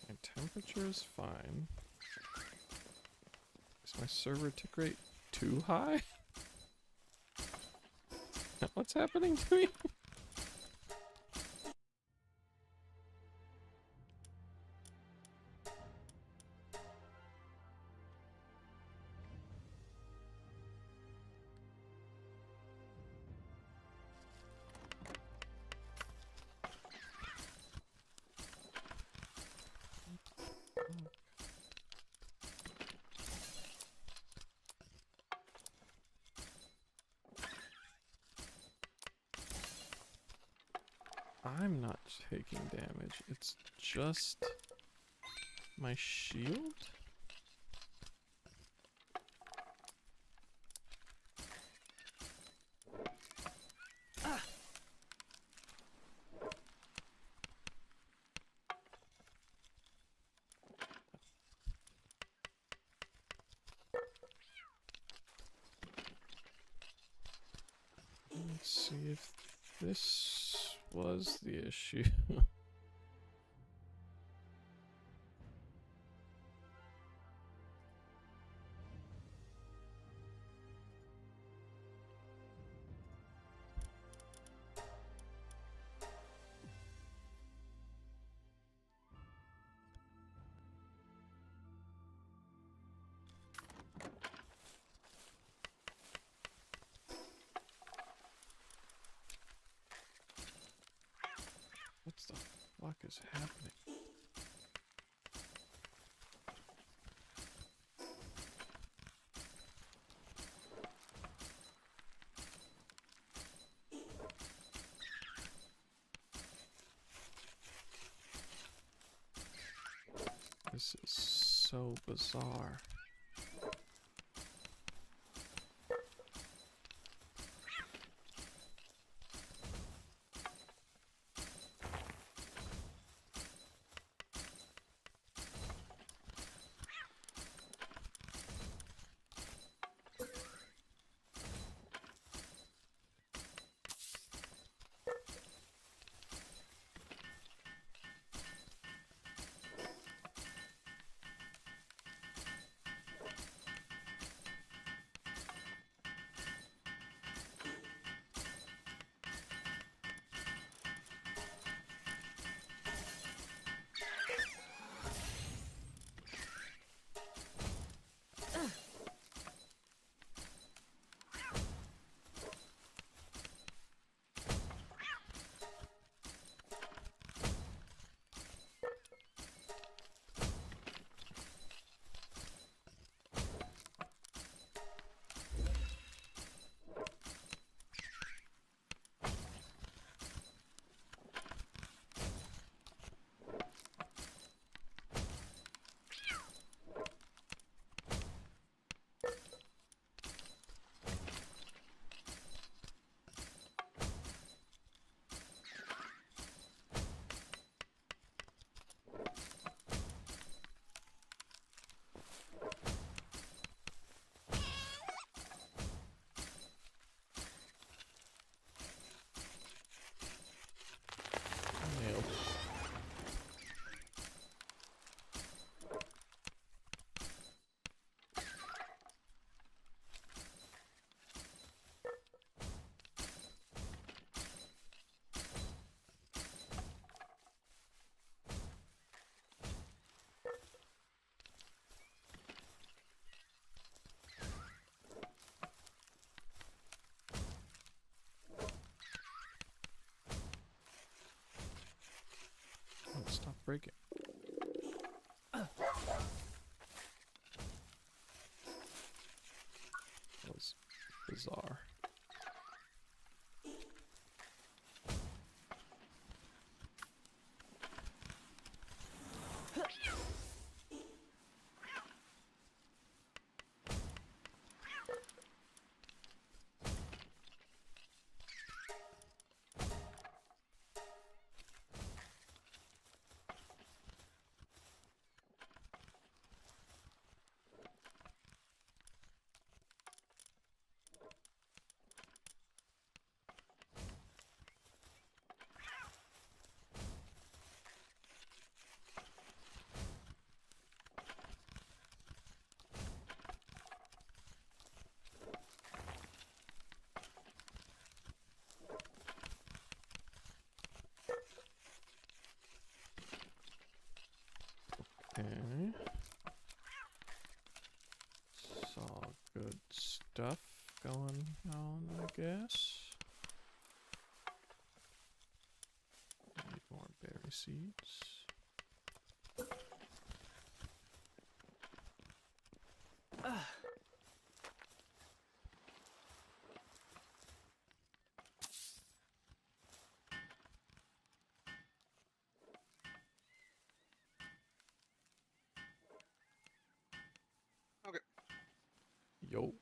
My temperature is fine. Is my server tick rate too high? What's happening to me? I'm not taking damage. It's just my shield? Let's see if this was the issue. What the fuck is happening? This is so bizarre. Nailed. Oh, stop breaking. That was bizarre. Okay. Saw good stuff going on, I guess. Need more berry seeds. Okay. Yo.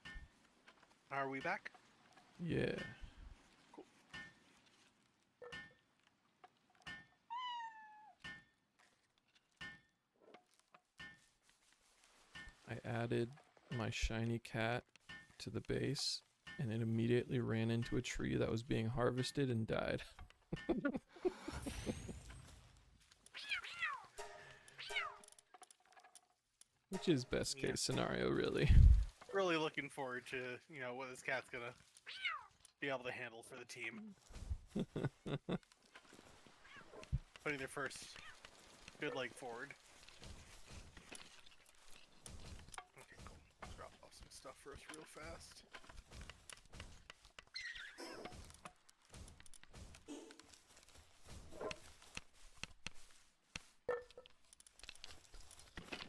Are we back? Yeah. Cool. I added my shiny cat to the base and it immediately ran into a tree that was being harvested and died. Which is best case scenario, really. Really looking forward to, what this cat's gonna be able to handle for the team. Putting their first good leg forward. Okay, cool. Drop off some stuff first real fast.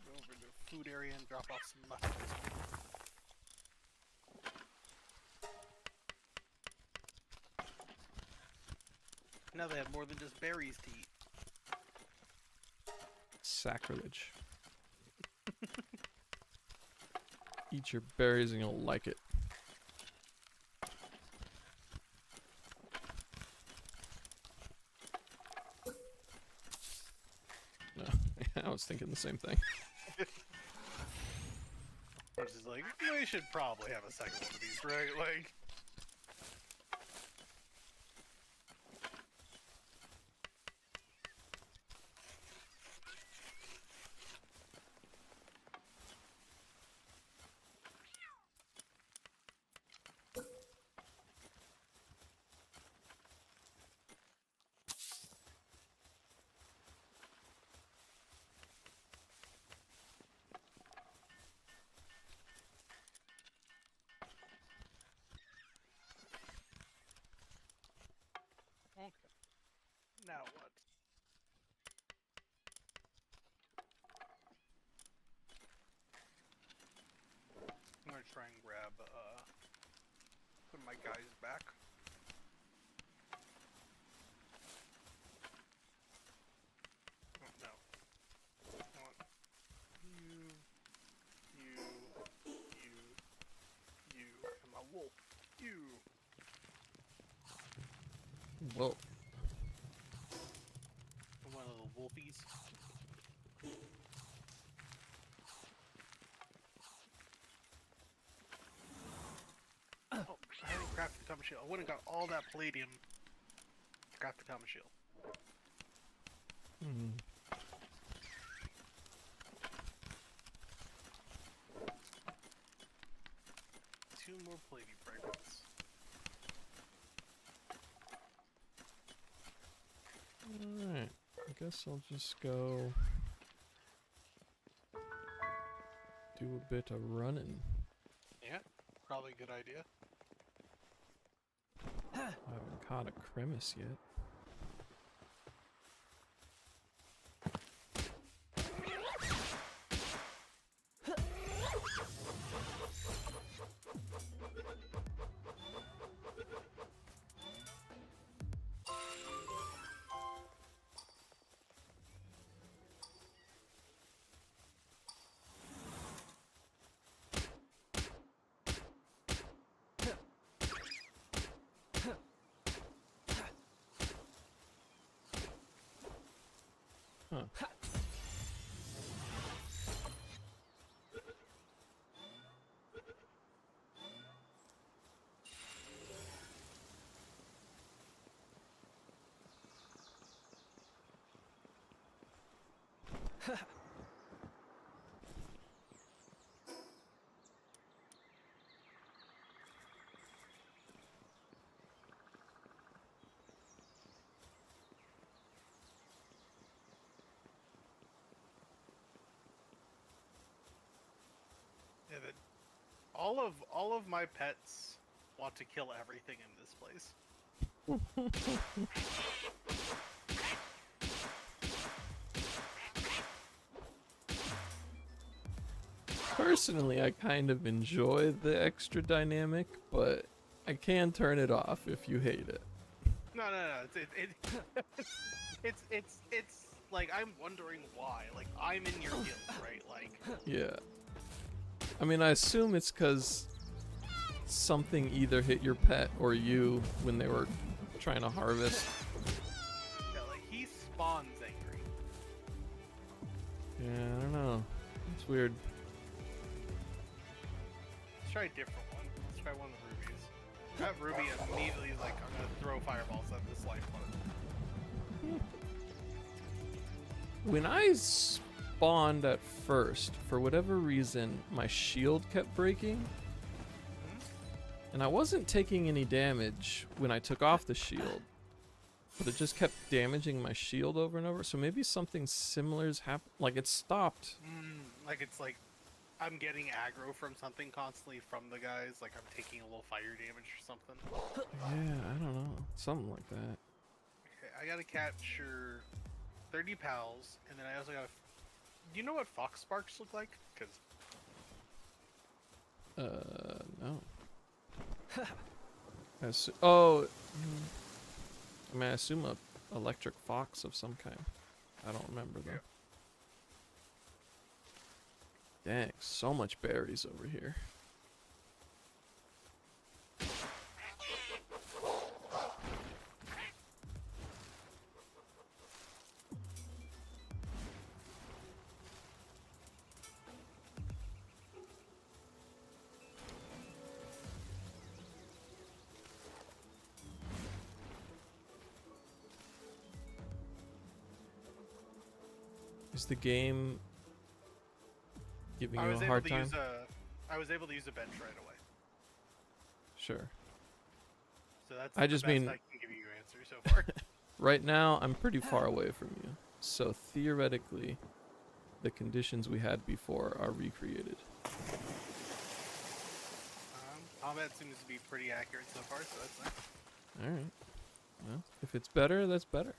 Go over to the food area and drop off some muffins. Now they have more than just berries to eat. Sacrilege. Eat your berries and you'll like it. No, I was thinking the same thing. Which is like, we should probably have a second one of these, right? Like... Okay. Now what? I'm gonna try and grab, some of my guys back. Oh, no. I want you, and my wolf. You. Whoa. I'm one of the wolfies. Oh, I haven't crafted the Thomas shield. I would've got all that palladium to craft the Thomas shield. Hmm. Two more palladium fragments. Alright. I guess I'll just go do a bit of running. Yeah, probably a good idea. I haven't caught a cremis yet. Huh. Yeah, that all of my pets want to kill everything in this place. Personally, I kind of enjoy the extra dynamic, but I can turn it off if you hate it. No. It's like I'm wondering why. Like I'm in your guild, right? Like Yeah. I mean, I assume it's because something either hit your pet or you when they were trying to harvest. yeah, like he spawns angry. Yeah, I don't know. It's weird. Let's try a different one. Let's try one of the rubies. That ruby immediately is like, I'm gonna throw fireballs at this life button. When I spawned at first, for whatever reason, my shield kept breaking. And I wasn't taking any damage when I took off the shield. But it just kept damaging my shield over and over. So maybe something similar has happened. Like it stopped. Like it's like I'm getting aggro from something constantly from the guys. Like I'm taking a little fire damage or something. Yeah, I don't know. Something like that. Okay, I gotta capture 30 pals, and then I also gotta. Do you know what fox sparks look like? Because No. I mean, I assume a electric fox of some kind. I don't remember though. Dang, so much berries over here. Is the game giving you a hard time? I was able to use a bench right away. Sure. So that's I just the best mean- I can give you answer so far. Right now, I'm pretty far away from you. So theoretically, the conditions we had before are recreated. Combat seems to be pretty accurate so far, so that's nice. Alright. Well, if it's better, that's better.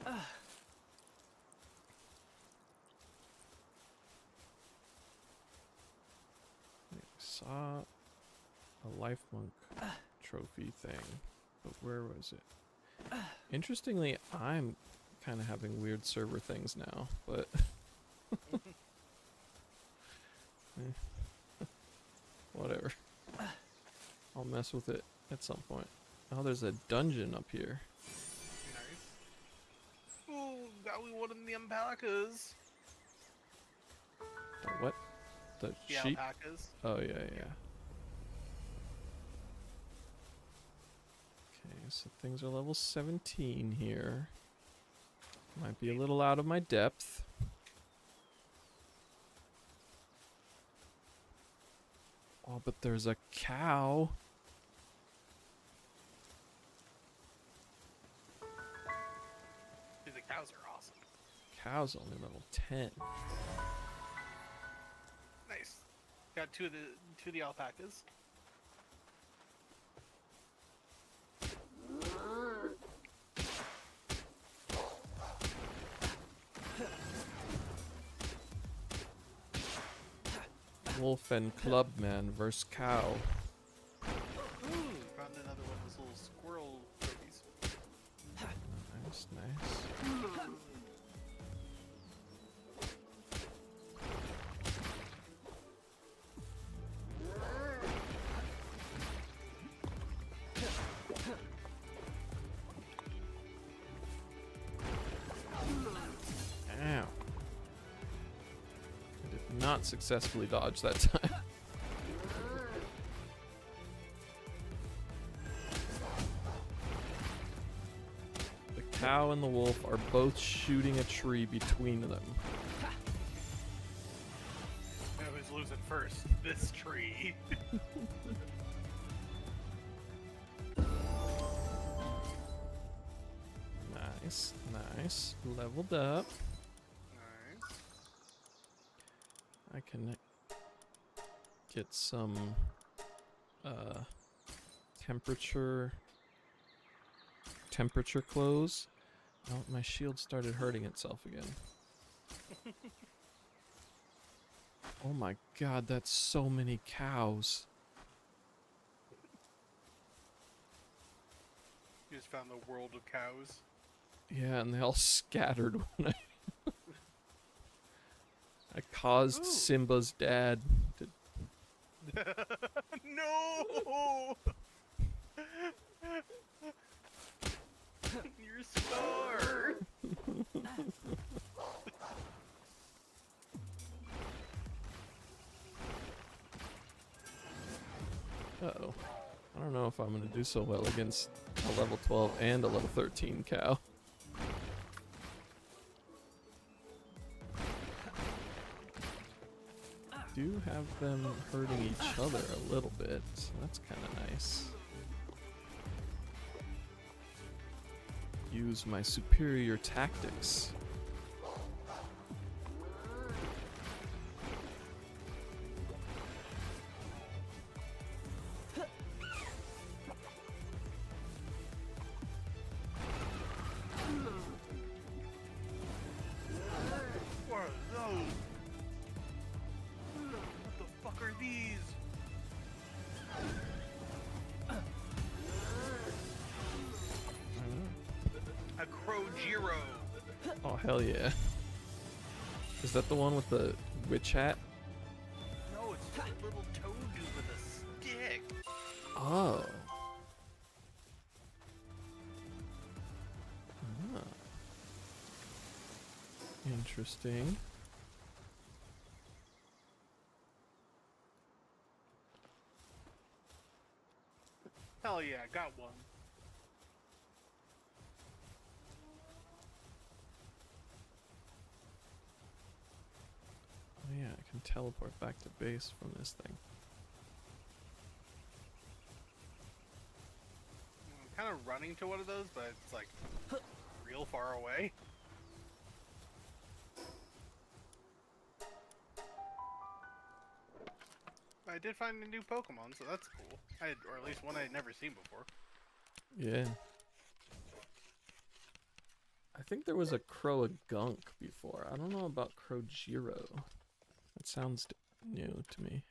Yeah. Saw a life monk trophy thing, but where was it? Interestingly, I'm kind of having weird server things now, but whatever. I'll mess with it at some point. Oh, there's a dungeon up here. Nice. Ooh, got we one of the alpacas. The what? The The sheep? alpacas. Oh, yeah, yeah. Okay, so things are level 17 here. Might be a little out of my depth. Oh, but there's a cow. Dude, the cows are awesome. Cow's only level 10. Nice. Got two of the alpacas. Wolf and Clubman versus cow. Ooh, found another one of those little squirrel babies. Nice, nice. Ow. I did not successfully dodge that time. The cow and the wolf are both shooting a tree between them. I was losing first. This tree. Nice, nice. Leveled up. Nice. I can get some temperature clothes. Oh, my shield started hurting itself again. Oh my god, that's so many cows. You just found the world of cows. Yeah, and they all scattered when I caused Ooh. Simba's dad to... No! Your scar! Uh-oh. I don't know if I'm going to do so well against a level 12 and a level 13 cow. Do have them hurting each other a little bit, so that's kind of nice. Use my superior tactics. What are those? What the fuck are these? A Crojiro. Oh, hell yeah. Is that the one with the witch hat? No, it's just a little toad dude with a stick. Oh. Ah. Interesting. Hell yeah, got one. Oh yeah, I can teleport back to base from this thing. I'm kind of running to one of those, but it's like real far away. I did find a new Pokemon, so that's cool. Or at least one I'd never seen before. Yeah. I think there was a Croagunk before. I don't know about Crojiro. That sounds new to me.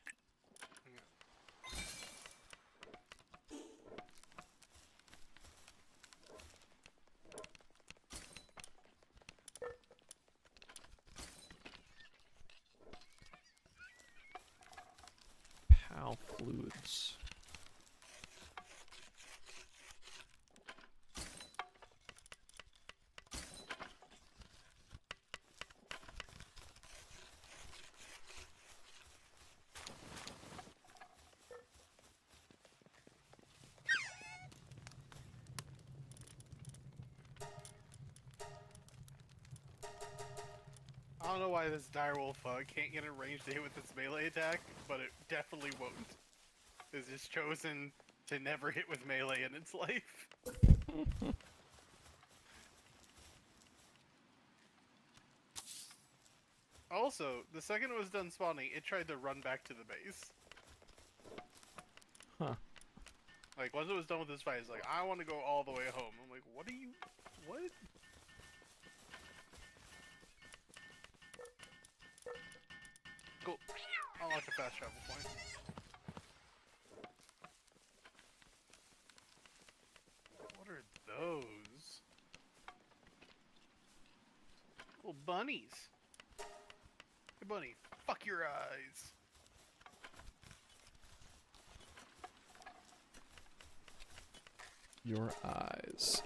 Pal fluids. I don't know why this direwolf can't get a ranged hit with its melee attack, but it definitely won't. It's just chosen to never hit with melee in its life. Also, the second it was done spawning, it tried to run back to the base. Huh. Like, once it was done with this fight, it's like, I want to go all the way home. I'm like, what are you... What? Cool. Unlock a fast travel point. What are those? Little bunnies. Hey, bunny, fuck your eyes. Your eyes.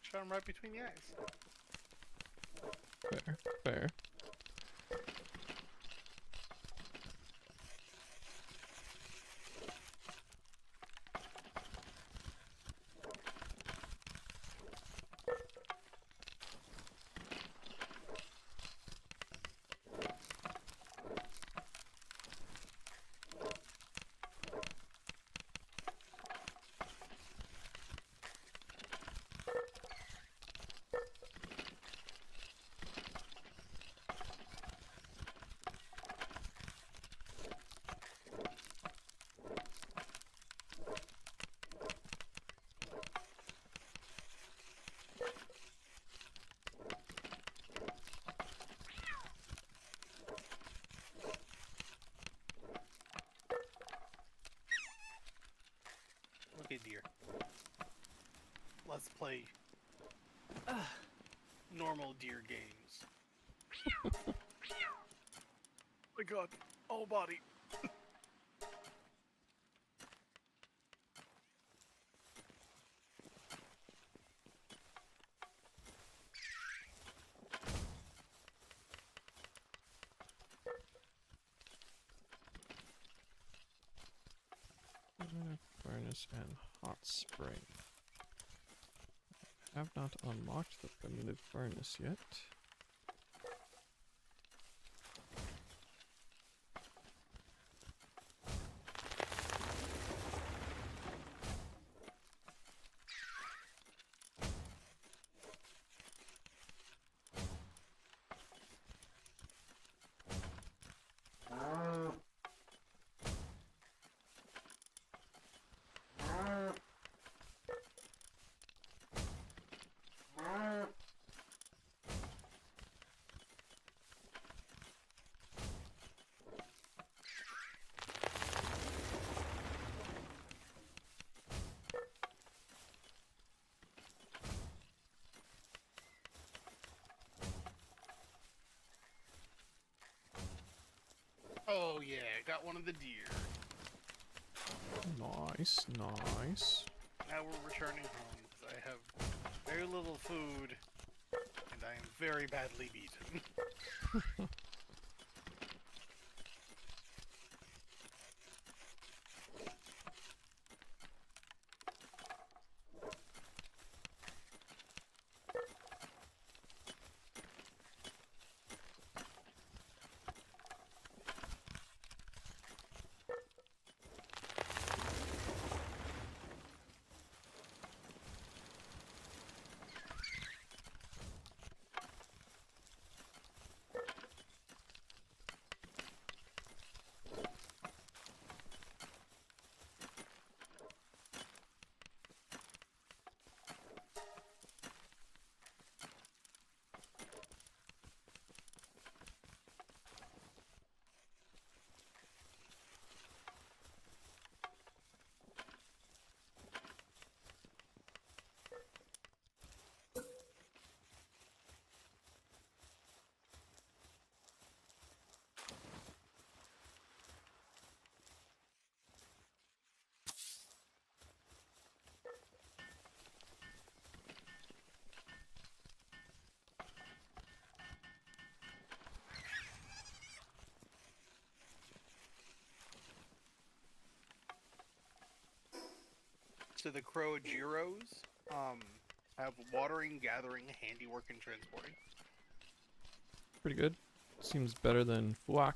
Shot him right between the eyes. Fair, fair. Okay, dear. Let's play normal deer games. My god, all body. Primitive furnace and hot spring. I have not unlocked the primitive furnace yet. Oh yeah, got one of the deer. Nice, nice. Now we're returning home because I have very little food and I am very badly beaten. So the Croagiros have watering, gathering, handiwork, and transporting. Pretty good. Seems better than Fuak.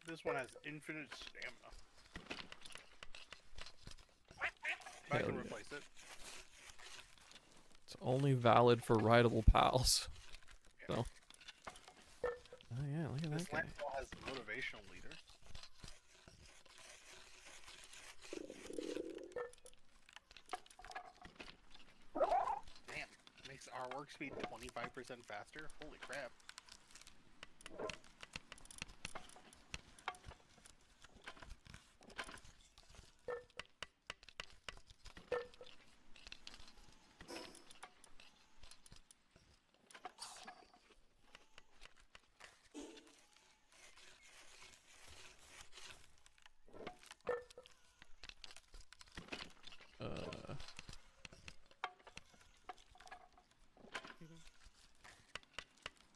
This one has infinite stamina. I Hell can yeah. replace it. It's only valid for rideable pals. Yeah. So. Oh yeah, look at This that guy. landfall has motivational leader. Damn, makes our work speed 25% faster. Holy crap.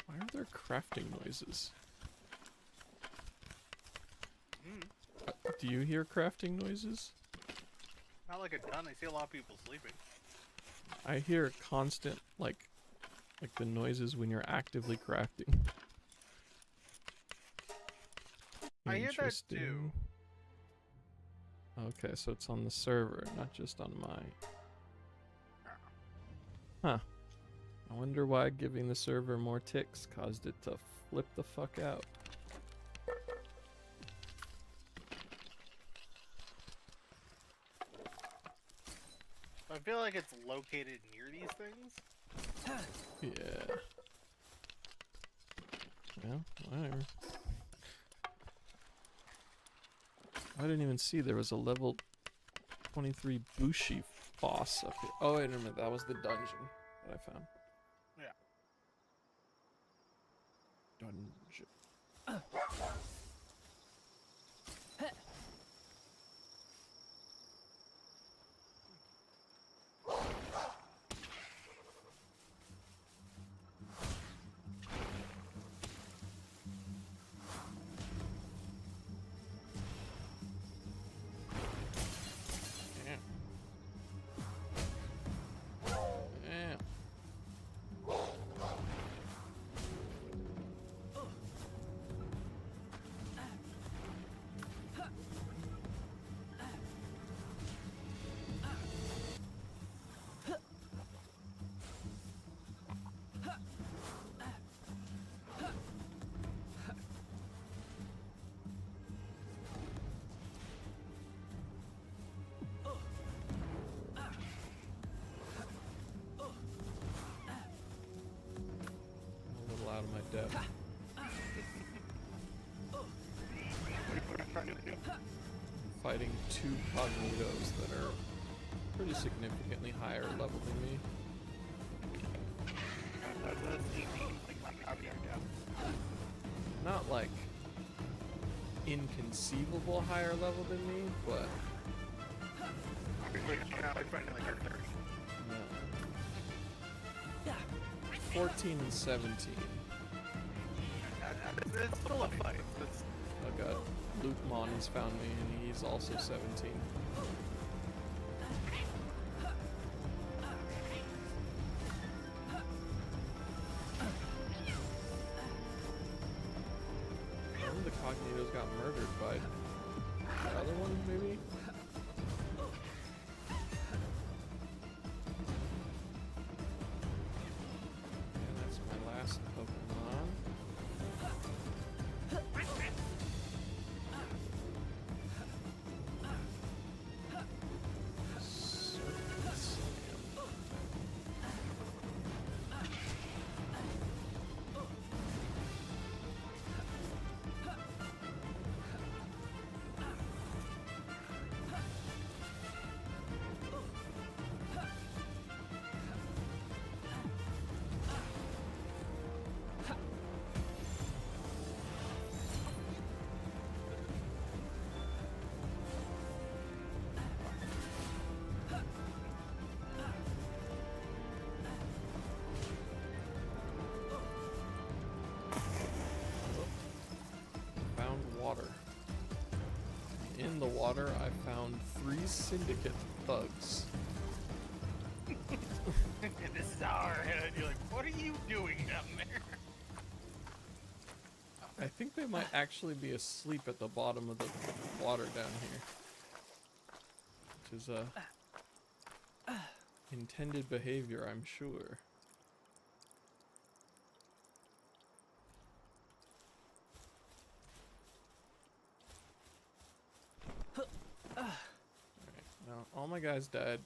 Why are there crafting noises? Do you hear crafting noises? Not like a ton. I see a lot of people sleeping. I hear constant, like the noises when you're actively crafting. I hear that too. Interesting. Okay, so it's on the server, not just on mine. Huh. I wonder why giving the server more ticks caused it to flip the fuck out. I feel like it's located near these things. Yeah. Well, whatever. I didn't even see there was a level 23 Bushi boss up here. Oh, wait a minute. That was the dungeon that I found. Yeah. Dungeon. out of my depth. Fighting two cognitos that are pretty significantly higher level than me. Not like inconceivable higher level than me, but no. 14 and 17. It's still a fight. Oh god, Luke Mon has found me and he's also 17. One of the cognitos got murdered by the other one, maybe? And that's my last Pokemon. Serpent Slam. Found water. In the water, I found 3 syndicate thugs. And this is our head. You're like, what are you doing down there? I think they might actually be asleep at the bottom of the water down here. Which is intended behavior, I'm sure. Alright, now all my guys died.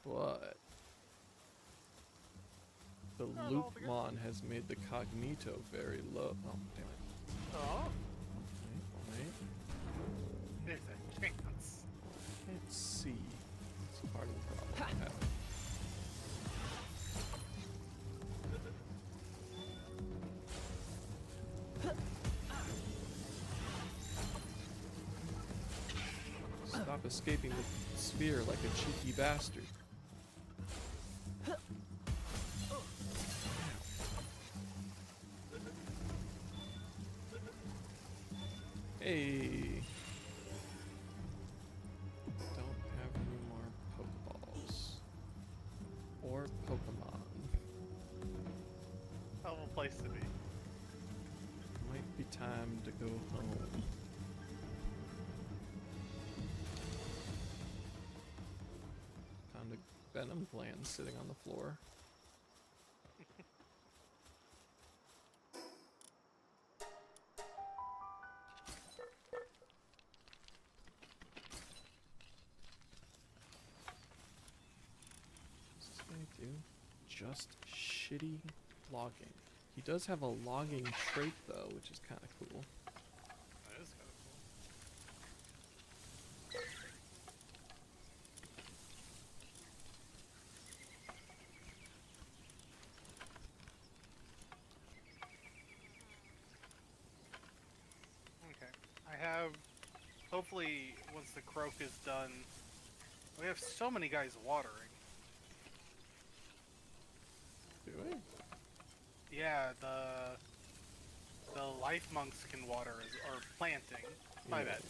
But the Not Loop all together. Mon has made the Cognito very low. Oh, damn it. Oh, Wait. there's a chance. Can't see. It's part of the problem. I have. Stop escaping the sphere like a cheeky bastard. Hey! Don't have any more Pokeballs. Or Pokemon. Hell of a place to be. Might be time to go home. Found a venom gland sitting on the floor. What's this guy do? Just shitty logging. He does have a logging trait though, which is kind of cool. That is kind of cool. Okay. I have, hopefully, once the croak is done, we have so many guys watering. Do we? Yeah, the life monks can water or planting. My bad.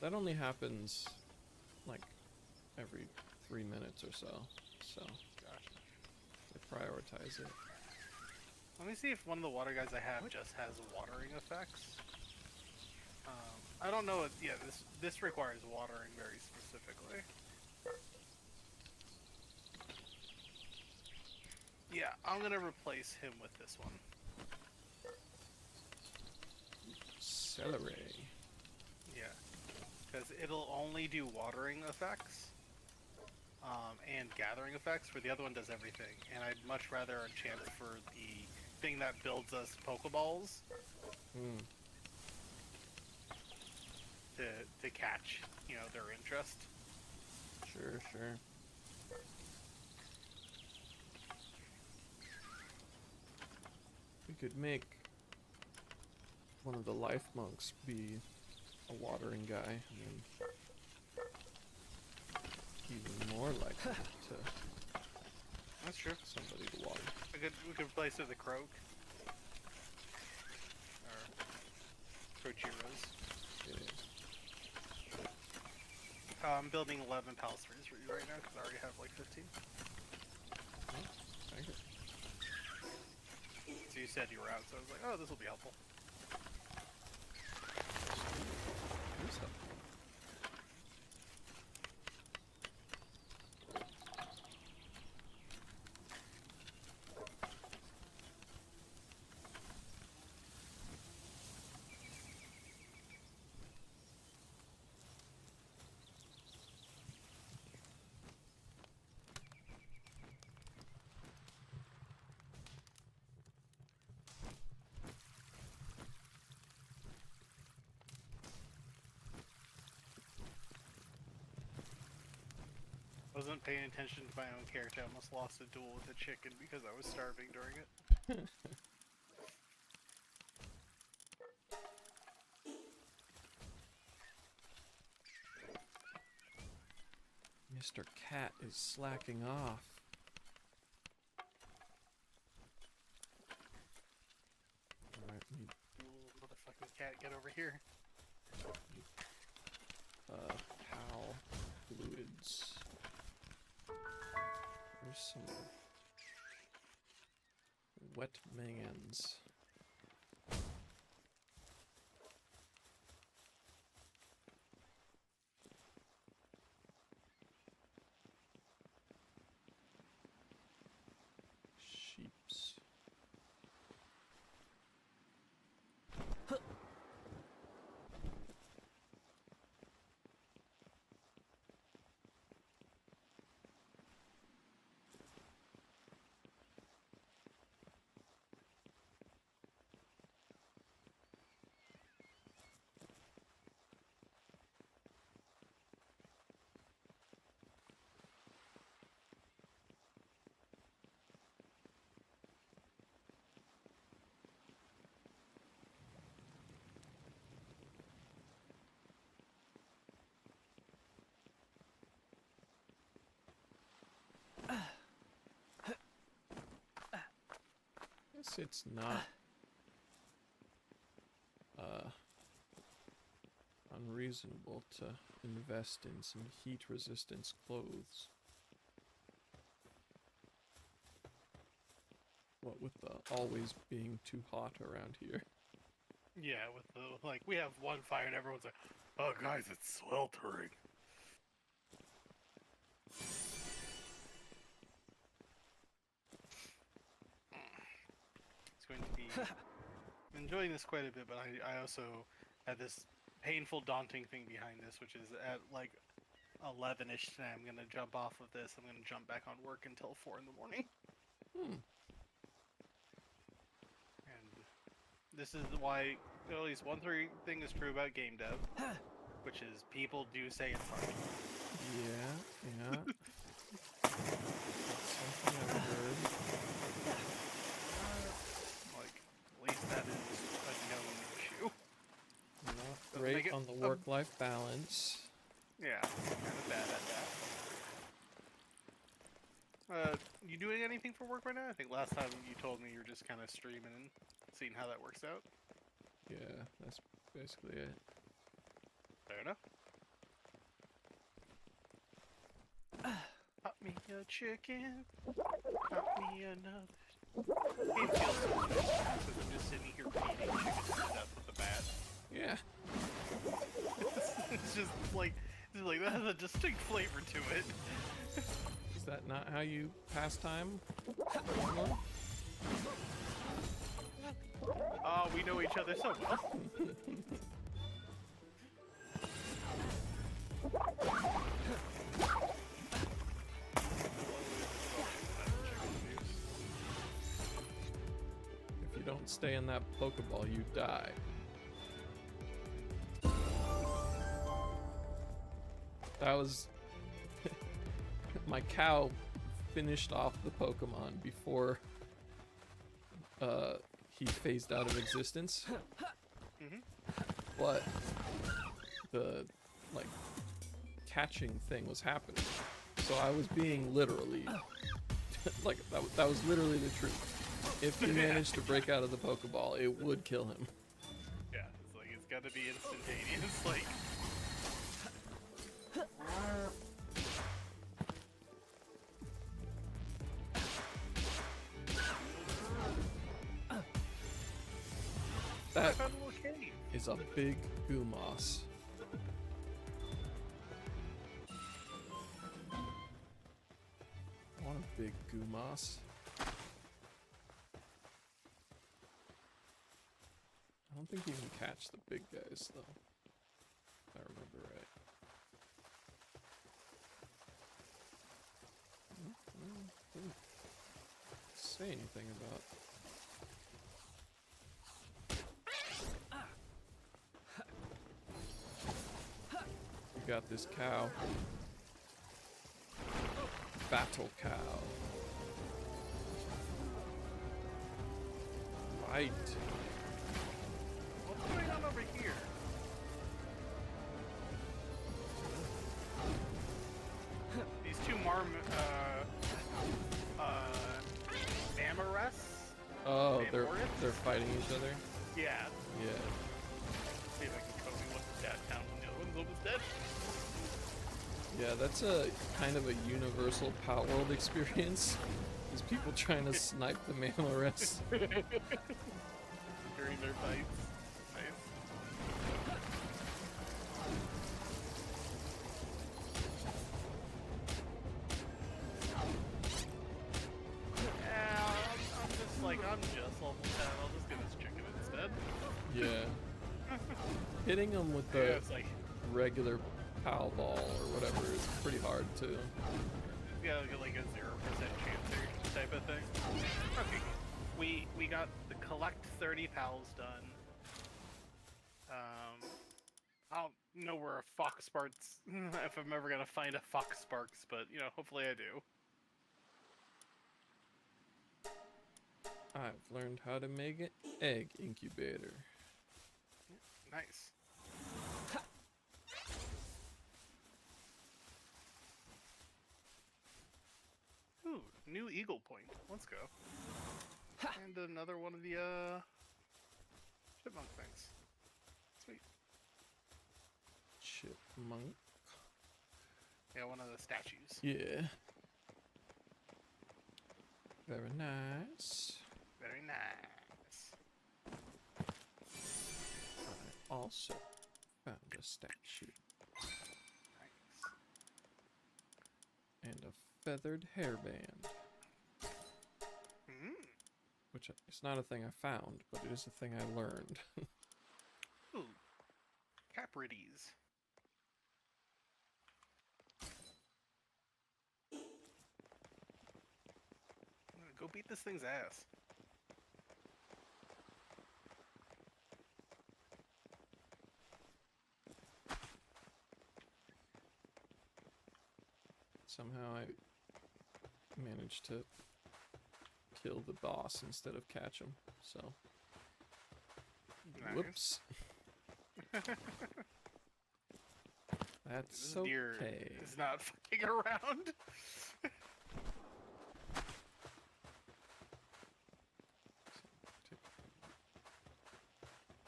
That only happens like every 3 minutes or so. So Gosh. they prioritize it. Let me see if one of the water guys I have just has watering effects. I don't know. Yeah, this requires watering very specifically. Yeah, I'm gonna replace him with this one. Celery. Yeah, because it'll only do watering effects. and gathering effects, where the other one does everything. And I'd much rather a chance for the thing that builds us Pokeballs to catch, you know, their interest. Sure, sure. We could make one of the life monks be a watering guy, and then even more likely to That's true. somebody to water. We could replace it with a Croak. Or Crochiros. Yeah. I'm building 11 Palisades for you right now because I already have like 15. Thank you. So you said you were out, so I was like, oh, this will be helpful. Here's help. Wasn't paying attention to my own character. I almost lost a duel with a chicken because I was starving during it. Mr. Cat is slacking off. Alright, we need Motherfucking cat, get over here. pal fluids. There's some wet mans. Sheeps. Guess it's not unreasonable to invest in some heat resistance clothes. What with the always being too hot around here. Yeah, with the, like, we have one fire and everyone's like, oh guys, it's sweltering. It's going to be... I'm enjoying this quite a bit, but I also had this painful, daunting thing behind this, which is at like 11-ish today, I'm going to jump off of this. I'm going to jump back on work until 4 in the morning. And this is why at least one thing is true about game dev, which is people do say it's hard. Yeah. That's something I've heard. Like, at least that is a known issue. Not Doesn't great make it on the work-life balance. Yeah, kind of bad at that. You doing anything for work right now? I think last time you told me you were just kind of streaming and seeing how that works out. Yeah, that's basically it. Fair enough. Pop me a chicken. Pop me another. It feels so good because I'm just sitting here beating chickens to death with a bat. Yeah. It's just like that has a distinct flavor to it. Is that not how you pass time? Oh, we know each other so well. don't stay in that Pokeball, you die. That was... my cow finished off the Pokemon before he phased out of existence. But the, like, catching thing was happening. So I was being literally... like, that was literally the truth. If he managed to break out of the Pokeball, it would kill him. Yeah, it's like, it's gotta be instantaneous, like... That is a big Goomoss. I want a big Goomoss. I don't think you can catch the big guys though, if I remember right. Didn't say anything about. We got this cow. Battle cow. Right. What's going on over here? These two Mamorests? Oh, they're Mamorets? fighting each other? Yeah. Yeah. See if I can code me what's dead down when the other one's almost dead. Yeah, that's a kind of a universal palworld experience. Is people trying to snipe the Mammorests. During their fights. Nice. Yeah, I'm just like, I'm just level 10. I'll just get this chicken instead. Yeah. Hitting them with Yeah, the it's like, regular pal ball or whatever is pretty hard too. yeah, like a 0% chance type of thing. Okay. We got the collect 30 pals done. I don't know where a Fox Sparks, if I'm ever gonna find a Fox Sparks, but you know, hopefully I do. I've learned how to make an egg incubator. Nice. Ooh, new Eagle Point. Let's go. And another one of the chipmunk things. Sweet. Chipmunk. Yeah, one of the statues. Yeah. Very nice. Very nice. I also found a statue. Nice. And a feathered hairband. Mm. Which it's not a thing I found, but it is a thing I learned. Ooh. Caprides. Go beat this thing's ass. Somehow I managed to kill the boss instead of catch him, so... Nice. Whoops. That's This deer okay. is not fucking around.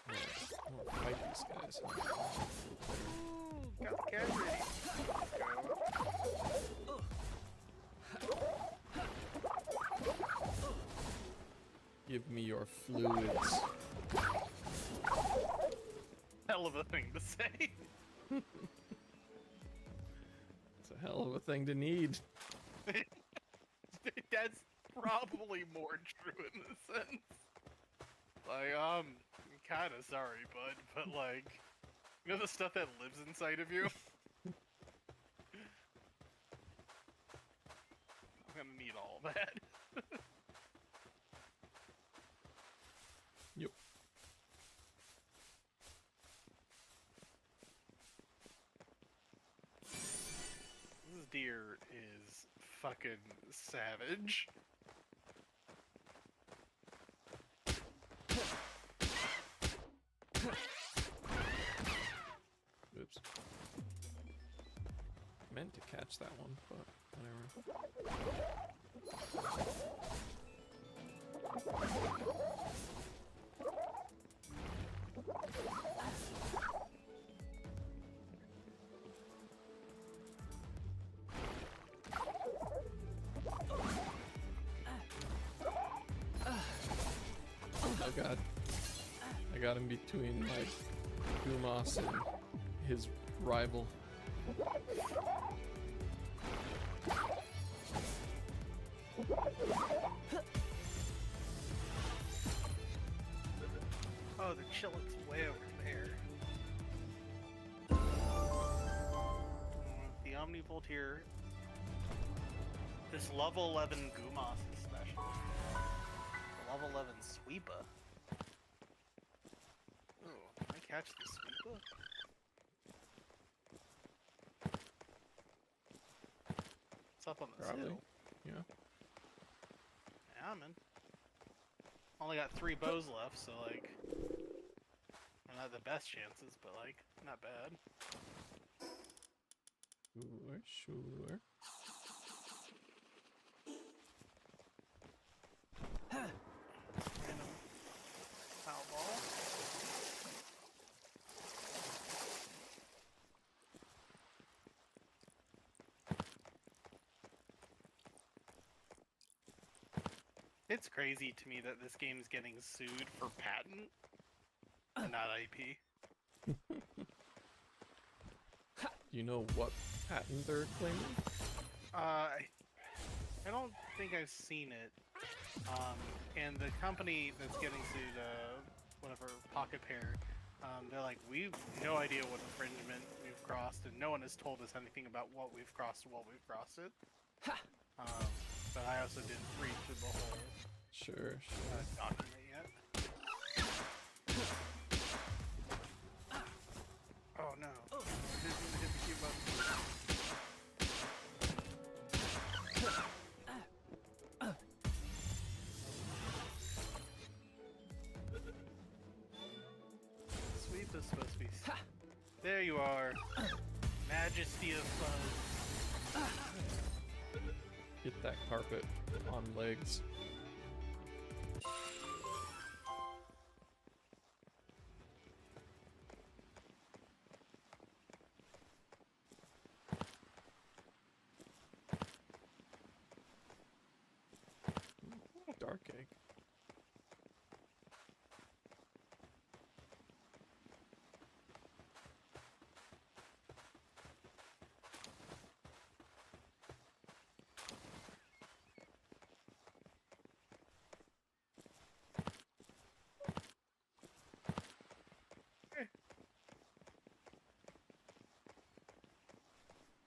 Yeah, I wanna fight these guys. Ooh, got the cat ready. Give me your fluids. Hell of a thing to say. It's a hell of a thing to need. That's probably more true in this sense. Like, I'm kind of sorry, bud, but like, you know the stuff that lives inside of you? I'm gonna need all that. deer is fucking savage. Oops. Meant to catch that one, but whatever. Oh god. I got him between my Gumas and his rival. Oh, the chilling's way over there. The Omnivolt here. This level 11 Gumas is special. The level 11 Sweepa. Oh, can I catch the Sweepa? It's up on this Probably. hill. Yeah. Yeah, man. Only got 3 bows left, so like, not the best chances, but like, not bad. Sure, sure. Random foul ball. It's crazy to me that this game's getting sued for patent and not IP. You know what patent they're claiming? I don't think I've seen it. And the company that's getting sued, whatever, Pocket Pair, they're like, we've no idea what infringement we've crossed, and no one has told us anything about what we've crossed while we've crossed it. But I also didn't read through the whole Sure. document yet. Oh no. I didn't even hit the Q button. Sweep is supposed to be. There you are. Majesty of Fuzz. Get that carpet on legs. Dark egg.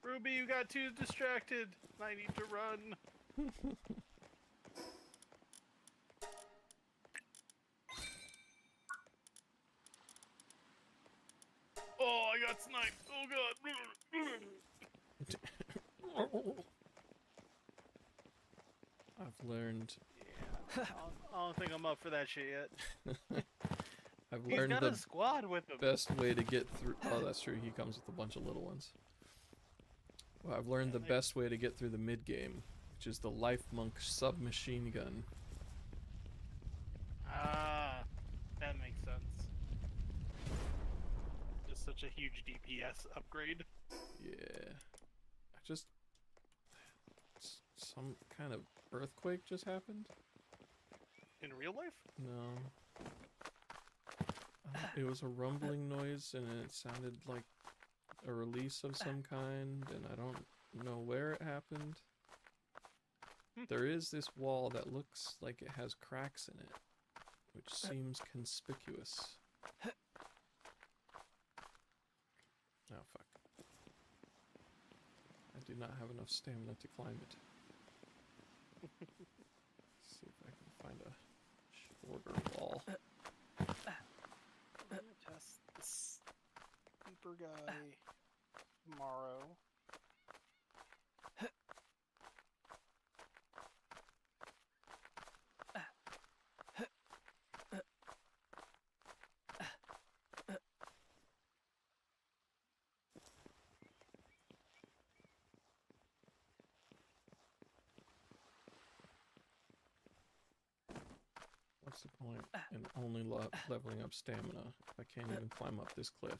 Ruby, you got too distracted. I need to run. Oh, I got sniped. Oh god. I've learned. Yeah, I don't think I'm up for that shit yet. I've He's learned got the a squad with him. best way to get through. Oh, that's true. He comes with a bunch of little ones. Well, I've learned the best way to get through the mid game, which is the Life Monk submachine gun. Ah, that makes sense. Just such a huge DPS upgrade. Yeah. Some kind of earthquake just happened? In real life? No. It was a rumbling noise and it sounded like a release of some kind, and I don't know where it happened. There is this wall that looks like it has cracks in it, which seems conspicuous. Oh fuck. I do not have enough stamina to climb it. Let's see if I can find a shorter wall. I'm gonna test this Reaper guy tomorrow. the point in only leveling up stamina if I can't even climb up this cliff?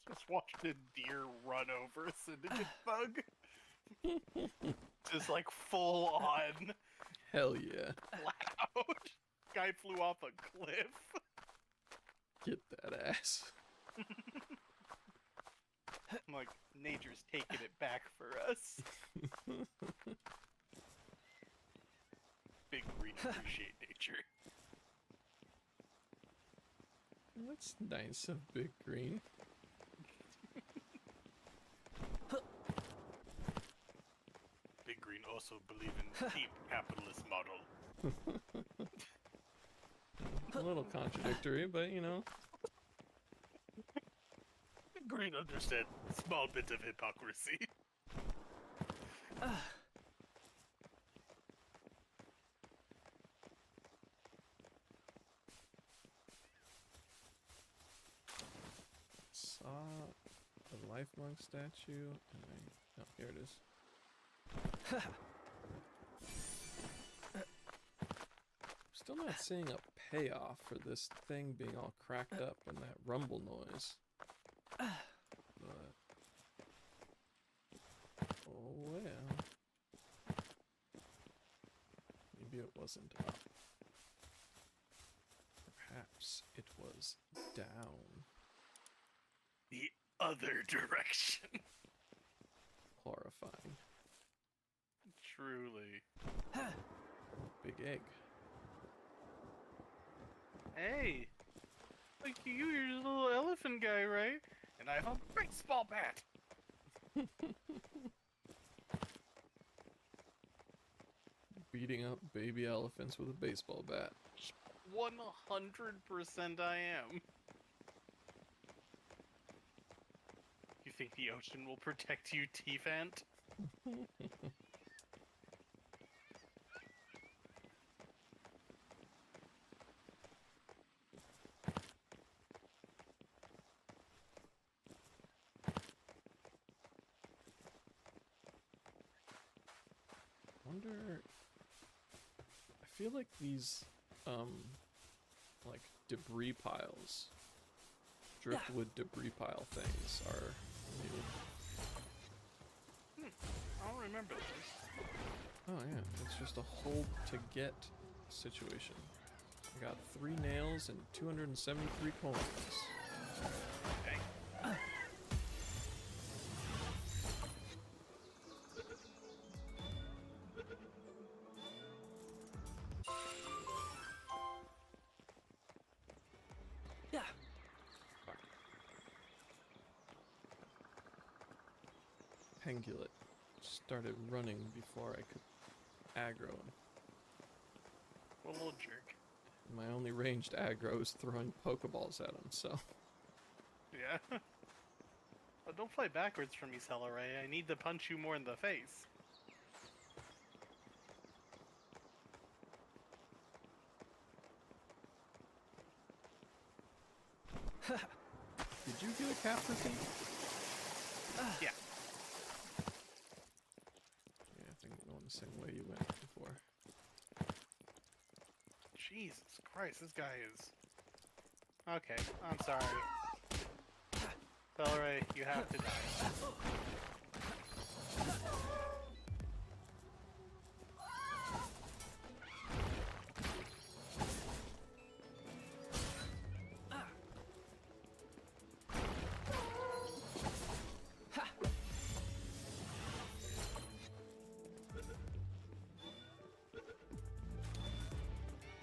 Just watched a deer run over a syndicate bug. Just like full on Hell yeah. loud. Guy flew off a cliff. Get that ass. I'm like, nature's taking it back for us. Big green appreciate nature. That's nice of Big Green. Big Green also believe in deep capitalist model. A little contradictory, but you know. Big Green understand small bit of hypocrisy. Saw the life monk statue, and oh, here it is. Still not seeing a payoff for this thing being all cracked up and that rumble noise. But, oh well. Maybe it wasn't up. Perhaps it was down. The other direction. Horrifying. Truly. Big egg. Hey! Like you're the little elephant guy, right? And I have a baseball bat! Beating up baby elephants with a baseball bat. 100% I am. You think the ocean will protect you, T-Fant? Wonder. I feel like these, like debris piles, driftwood debris pile things are new. I don't remember this. Oh yeah, it's just a hold to get situation. I got 3 nails and 273 coins. Okay. Pengulet started running before I could aggro him. What a little jerk. My only ranged aggro is throwing Pokeballs at him, so. Yeah. Oh, don't play backwards for me, Celeray. I need to punch you more in the face. Did you get a capture feat? Yeah. Yeah, I think I'm going the same way you went before. Jesus Christ, this guy is... Okay, I'm sorry. Celeray, you have to die.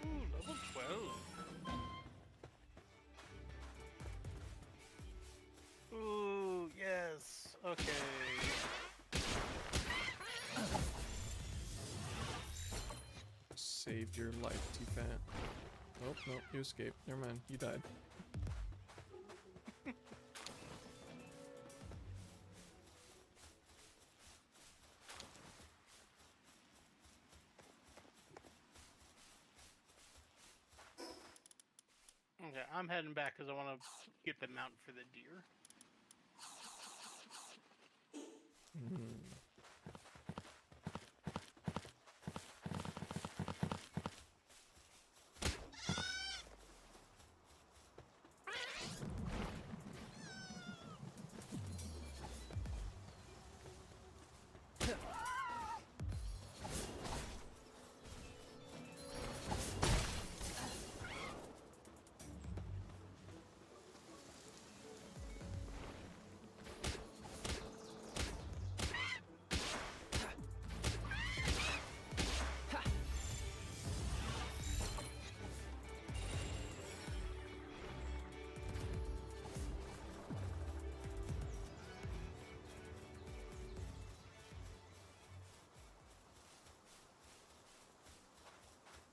Ooh, level 12. Ooh, yes. Okay. Saved your life, T-Fant. Oh, no, you escaped. Never mind, you died. Okay, I'm heading back because I want to get the mount for the deer. Hmm.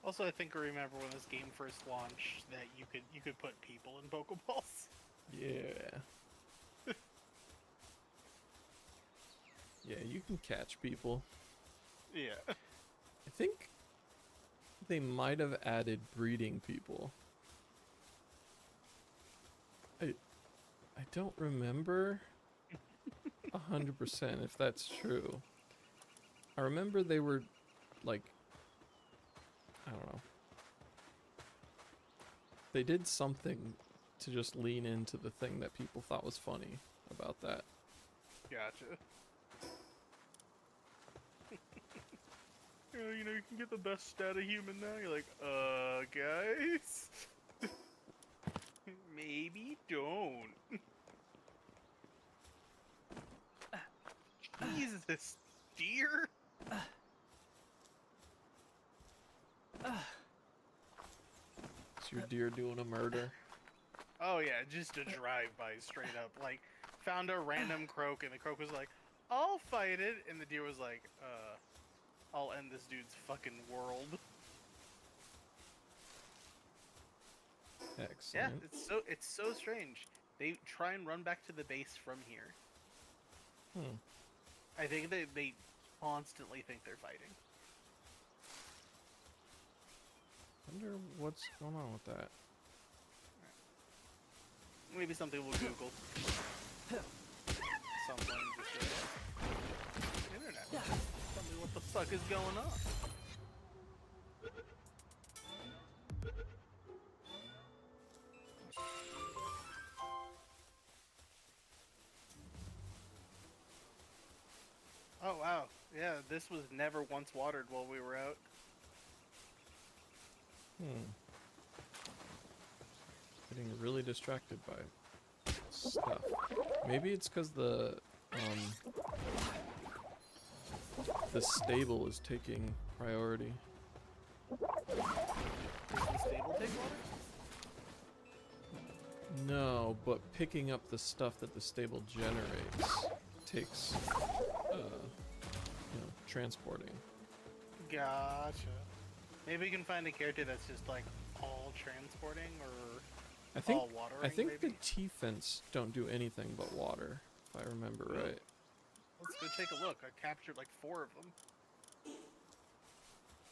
Also, I think I remember when this game first launched that you could put people in Pokeballs. Yeah. Yeah, you can catch people. Yeah. I think they might have added breeding people. I don't remember 100% if that's true. I remember they were like, I don't know. They did something to just lean into the thing that people thought was funny about that. Gotcha. You know, you can get the best stat of human now. You're like, guys? Maybe don't. Jesus, deer? Is your deer doing a murder? Oh yeah, just a drive-by straight up. Like, found a random croak and the croak was like, I'll fight it. And the deer was like, I'll end this dude's fucking world. Excellent. Yeah, it's so strange. They try and run back to the base from here. I think they constantly think they're fighting. Wonder what's going on with that. Maybe something we'll Google. Something just internet. Tell me what the fuck is going on. Oh wow, yeah, this was never once watered while we were out. Getting really distracted by stuff. Maybe it's because the stable is taking priority. Does the stable take water? No, but picking up the stuff that the stable generates takes, transporting. Gotcha. Maybe we can find a character that's just like all transporting or all watering. I think maybe? the T-fence don't do anything but water, if I remember right. Let's go take a look. I captured like 4 of them.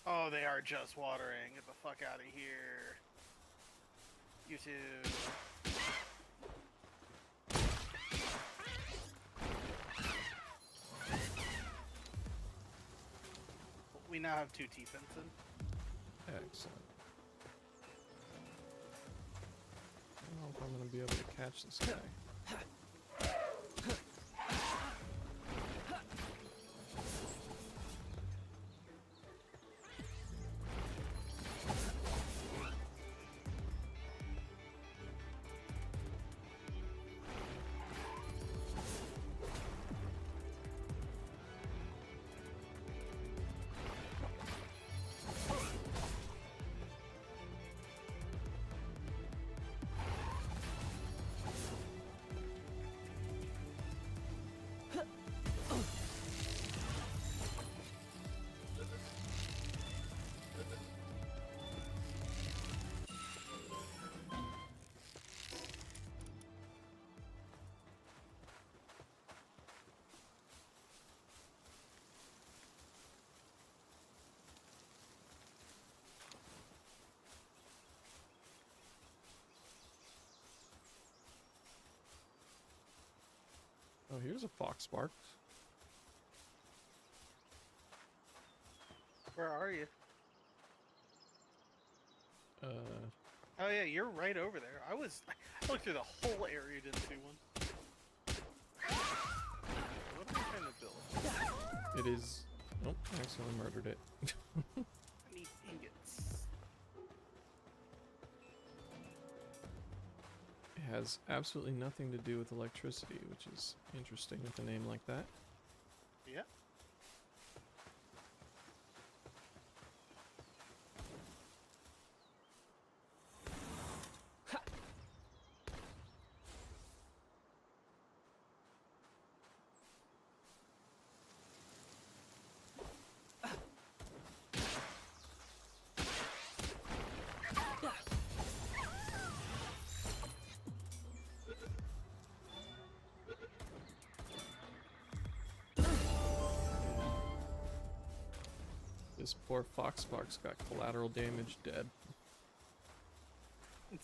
Oh, they are just watering. Get the fuck out of here. You two. We now have 2 T-fences. Excellent. I don't know if I'm gonna be able to catch this guy. Oh, here's a fox spark. Where are you? Uh, Oh yeah, you're right over there. I looked through the whole area, didn't see one. What am I trying to build? it is. Nope, I accidentally murdered it. I need ingots. It has absolutely nothing to do with electricity, which is interesting with a name like that. Yeah. This poor fox spark's got collateral damage, dead. Need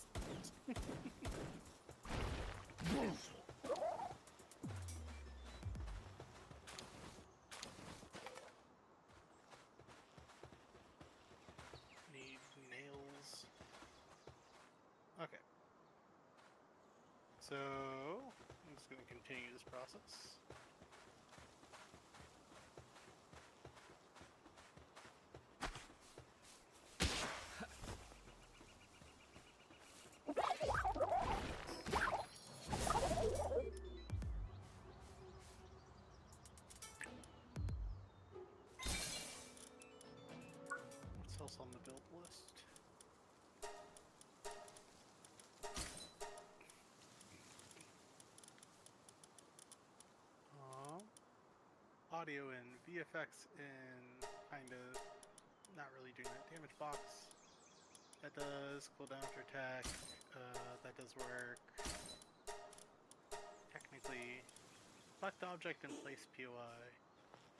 nails. Okay. So, I'm just going to continue this process. What's else on the build list? Audio and VFX and kinda not really doing that. Damage box. That does cooldown after attack. That does work. Technically, select object and place POI.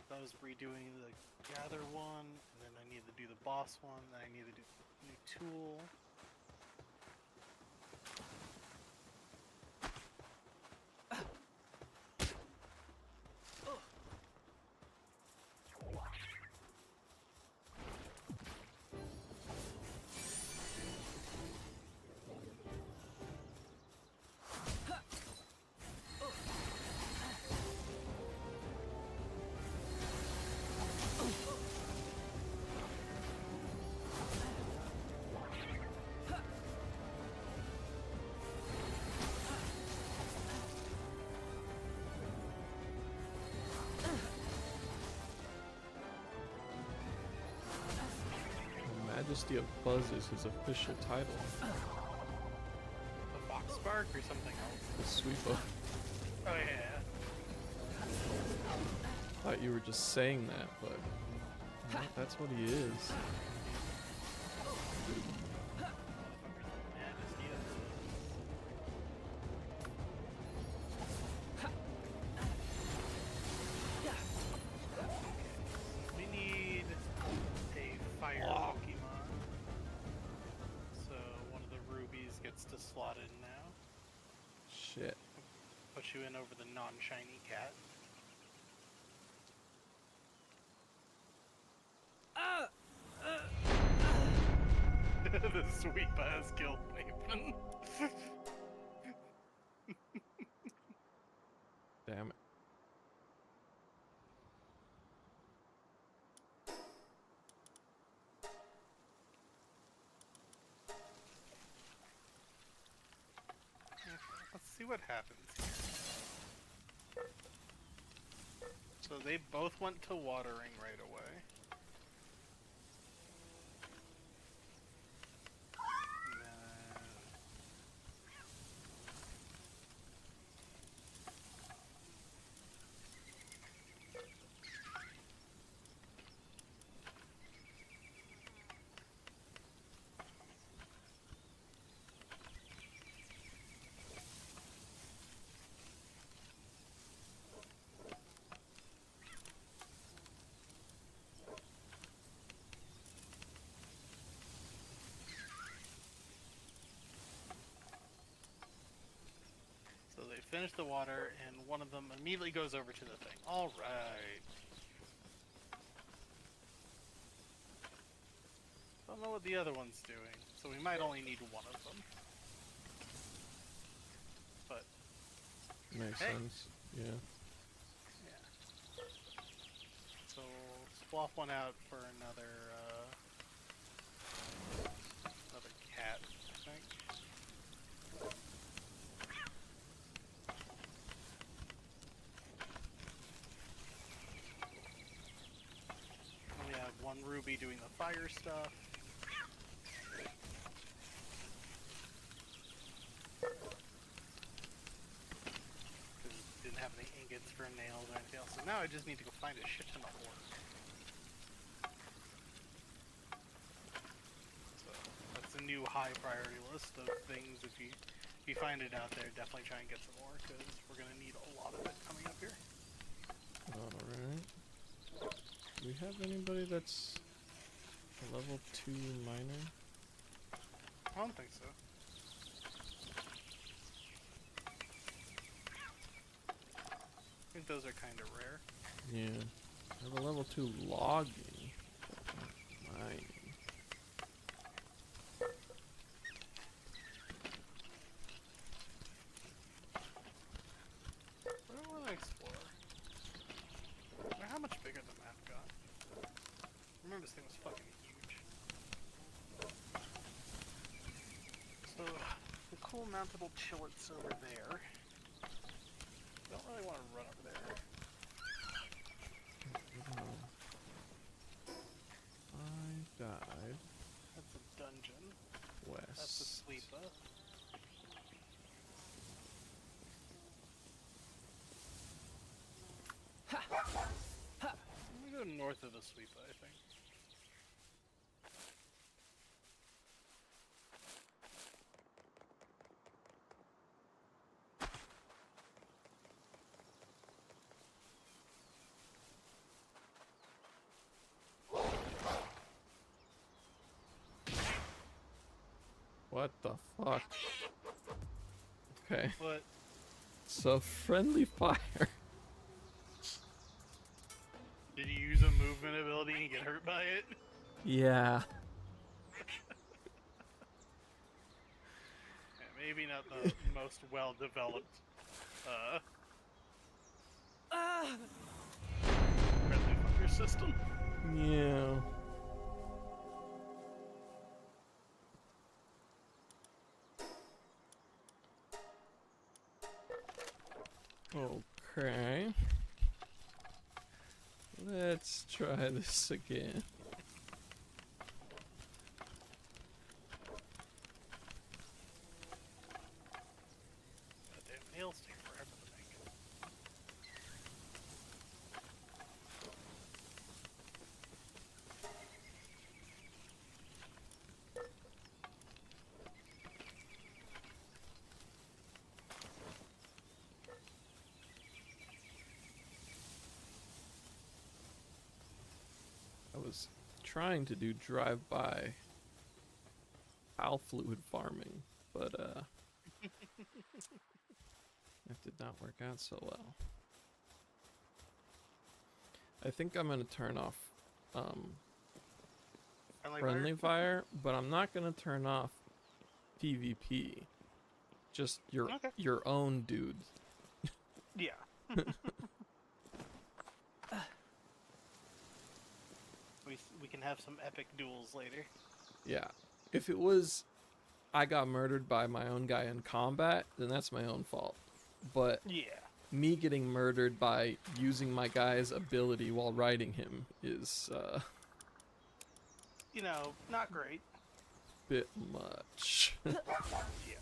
So I was redoing the gather one, and then I needed to do the boss one, then I needed to do new tool. Majesty of Buzz is his official title. The Fox Spark or something else? The sweeper. Oh yeah. Thought you were just saying that, but no, that's what he is. We need a fire Pokemon. So one of the rubies gets to slot in now. Shit. Put you in over the non-shiny cat. The sweep has killed Nathan. Damn it. Let's see what happens here. So they both went to watering right away. And then... finish the water, and one of them immediately goes over to the thing. All right. Don't know what the other one's doing, so we might only need one of them. But Makes hey. sense. Yeah. Yeah. So swap one out for another cat, I think. And we have one ruby doing the fire stuff. Didn't have any ingots for nails or anything else, so now I just need to go find a shit ton of ore. So that's a new high priority list of things. If you find it out there, definitely try and get some more, because we're gonna need a lot of it coming up here. Alright. Do we have anybody that's a level 2 miner? I don't think so. I think those are kind of rare. Yeah. I have a level 2 logging. but not mining. Where do I want to explore? How much bigger the map got? I remember this thing was fucking huge. So, the cool mountable chillets over there. Don't really want to run over there. I died That's a dungeon. west. That's a sleeper. I'm gonna go north of the sleeper, I think. What the fuck? Okay, But so friendly fire. did you use a movement ability and get hurt by it? Yeah. Yeah, maybe not the most well-developed friendly fire system. Yeah. Okay. Let's try this again. Goddamn nails take forever to make. I was trying to do drive-by owl fluid farming, but that did not work out so well. I think I'm gonna turn off friendly fire, but I'm not gonna turn off PvP. Just Okay. your own dudes. Yeah. we can have some epic duels later. Yeah. If it was I got murdered by my own guy in combat, then that's my own fault. But Yeah. me getting murdered by using my guy's ability while riding him is You know, not great. bit much. Yeah.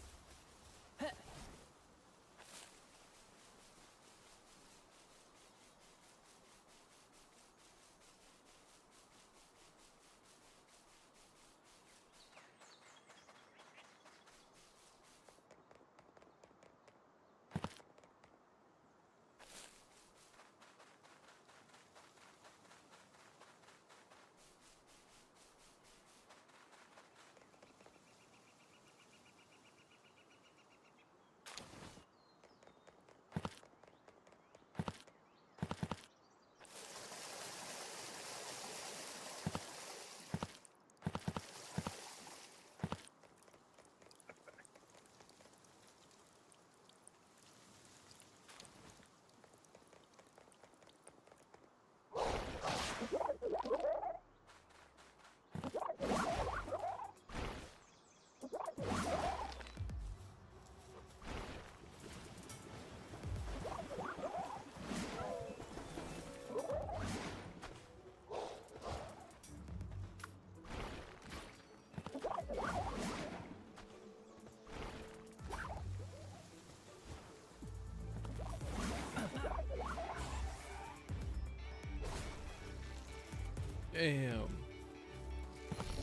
Damn.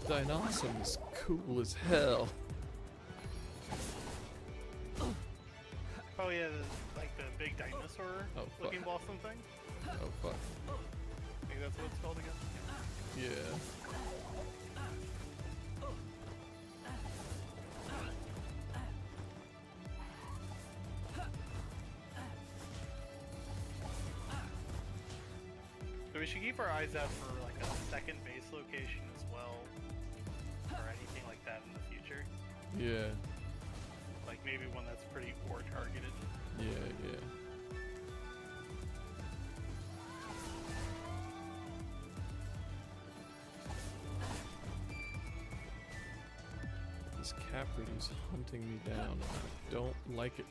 Dinosaur is cool as hell. Oh yeah, like the big dinosaur looking fuck. blossom thing. Oh fuck. I think that's what it's called again. Yeah. So we should keep our eyes out for like a second base location as well, or anything like that in the future. Yeah. Like maybe one that's pretty ore targeted. Yeah. This Caprity's hunting me down. I don't like it.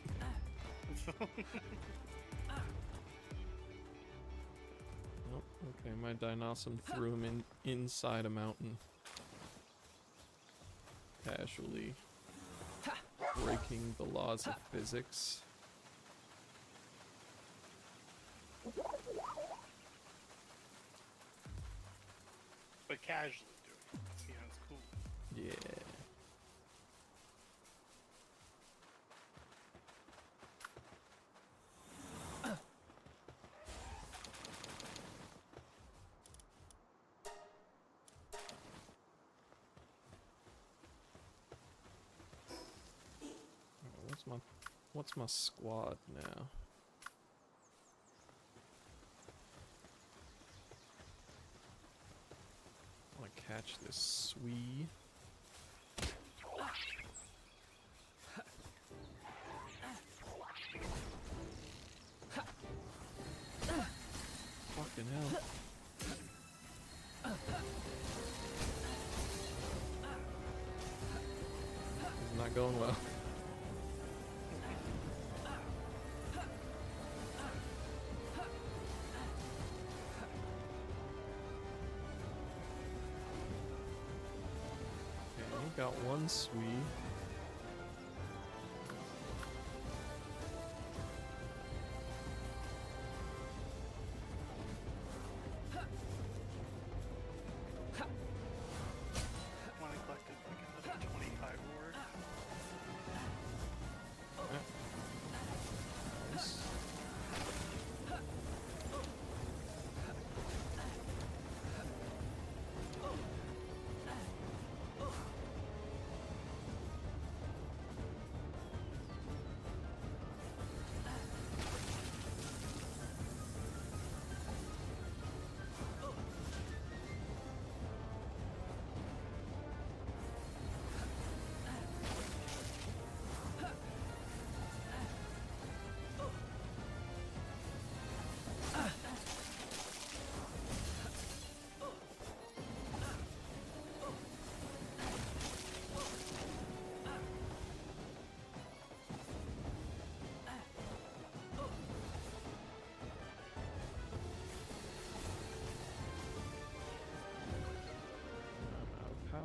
Oh, okay, my dinosaur threw him inside a mountain. Casually breaking the laws of physics. But casually doing it. You know, it's cool. Yeah. What's my squad now? I want to catch this Swee. Fucking hell. It's not going well. Got one Swee. When I collected like another 25 ore. Nice.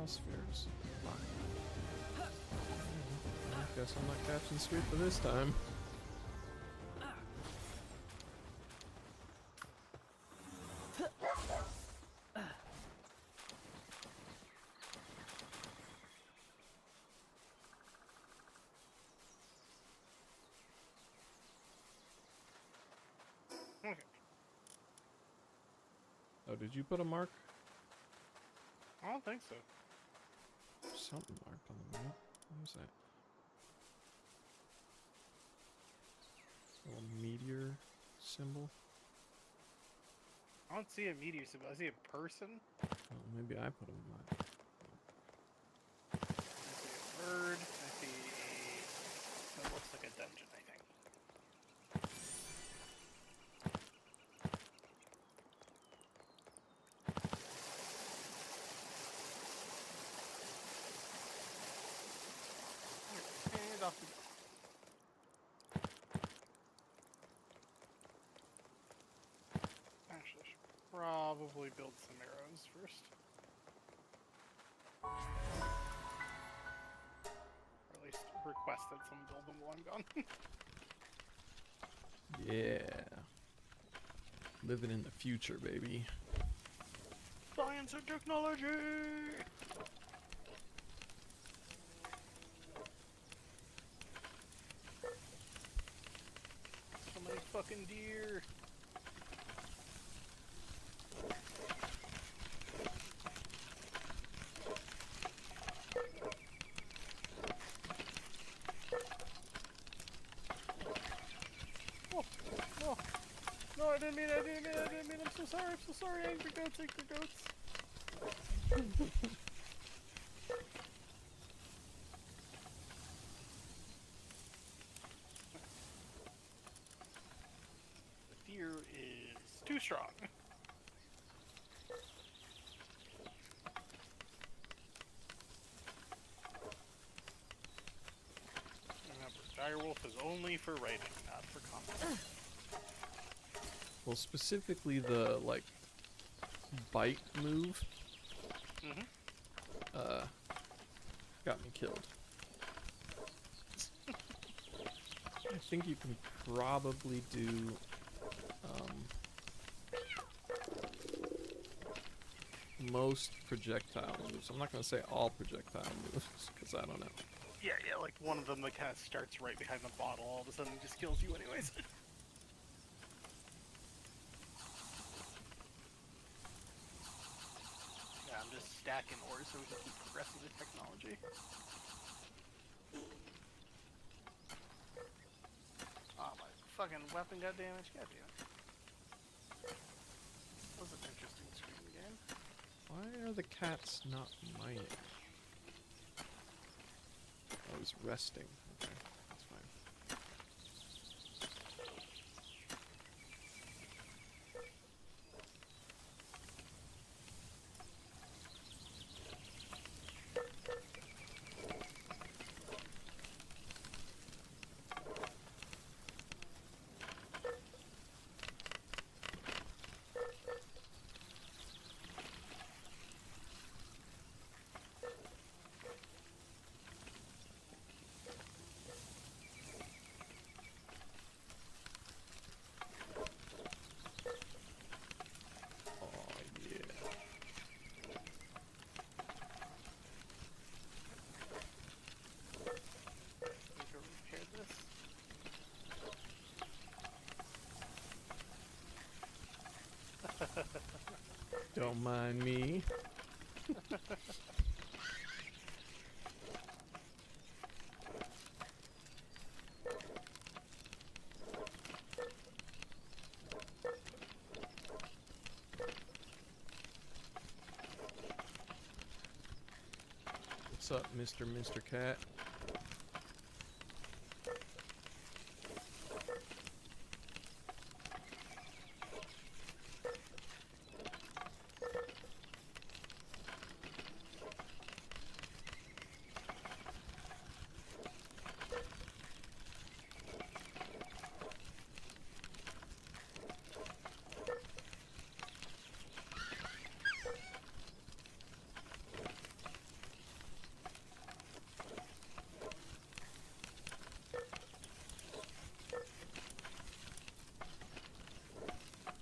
Spheres. I guess I'm not catching Sweet for this time. Okay. Oh, did you put a mark? I don't think so. Something marked on the map. What was that? A little meteor symbol? I don't see a meteor symbol. I see a person. Oh, maybe I put a mark. I see a bird. I see a... That looks like a dungeon, I think. And off we go. Actually, I should probably build some arrows first. Or at least request that someone build them while I'm gone. Yeah. Living in the future, baby. Trying. Science and technology! So many fucking deer! Oh! Oh! No, I didn't mean, I'm so sorry, angry goats. The deer is too strong. Remember, direwolf is only for writing, not for combat. Well, specifically the, like, bite move, got me killed. I think you can probably do, most projectile moves. I'm not going to say all projectile moves, because I don't know. Yeah, like one of them that kind of starts right behind the bottle, all of a sudden just kills you anyways. Yeah, I'm just stacking ores so we can keep progressing the technology. Oh, my fucking weapon got damaged, god damn it. That was an interesting screen game. Why are the cats not mining? Oh, he's resting. Okay, that's fine. Need to repair this. Don't mind me. What's up, Mr. Cat?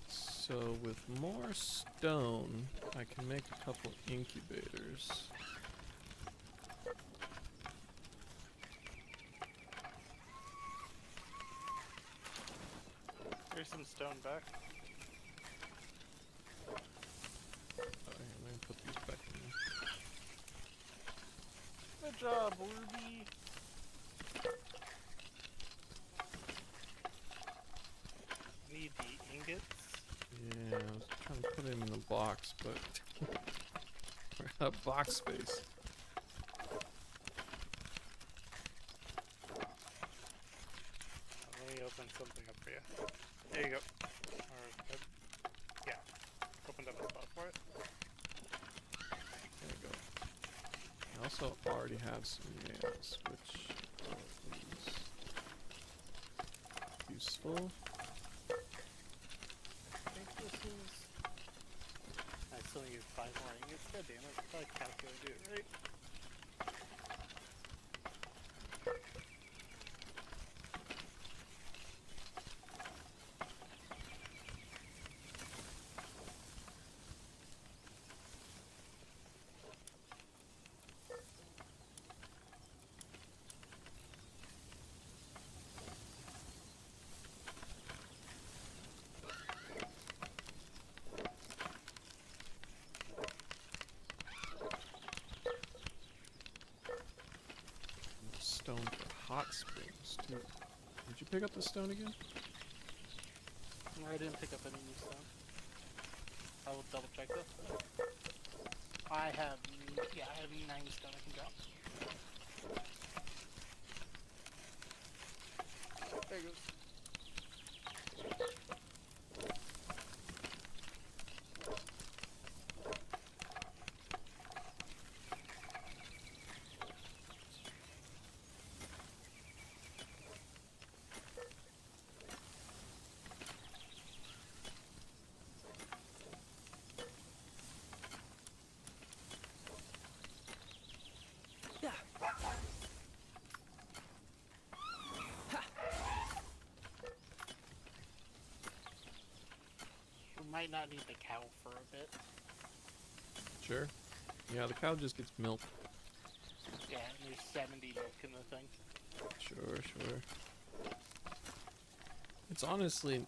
So with more stone, I can make a couple incubators. Here's some stone back. Oh, here, let me put these back in there. Good job, Ruby. Need the ingots. Yeah, I was trying to put him in the box, but we're out of box space. Let me open something up for you. There you go. Or, yeah. Opened up a spot for it. There we go. I also already have some nails, which is useful. I think this is... I still need 5 more ingots. God damn it. I thought I calculated it right. stone for hot springs, too. Did you pick up the stone again? No, I didn't pick up any new stone. I will double check though. I have 9 stone I can drop. There it goes. Might not need the cow for a bit. Sure. Yeah, the cow just gets milk. Yeah, and there's 70 milk in the thing. Sure. It's honestly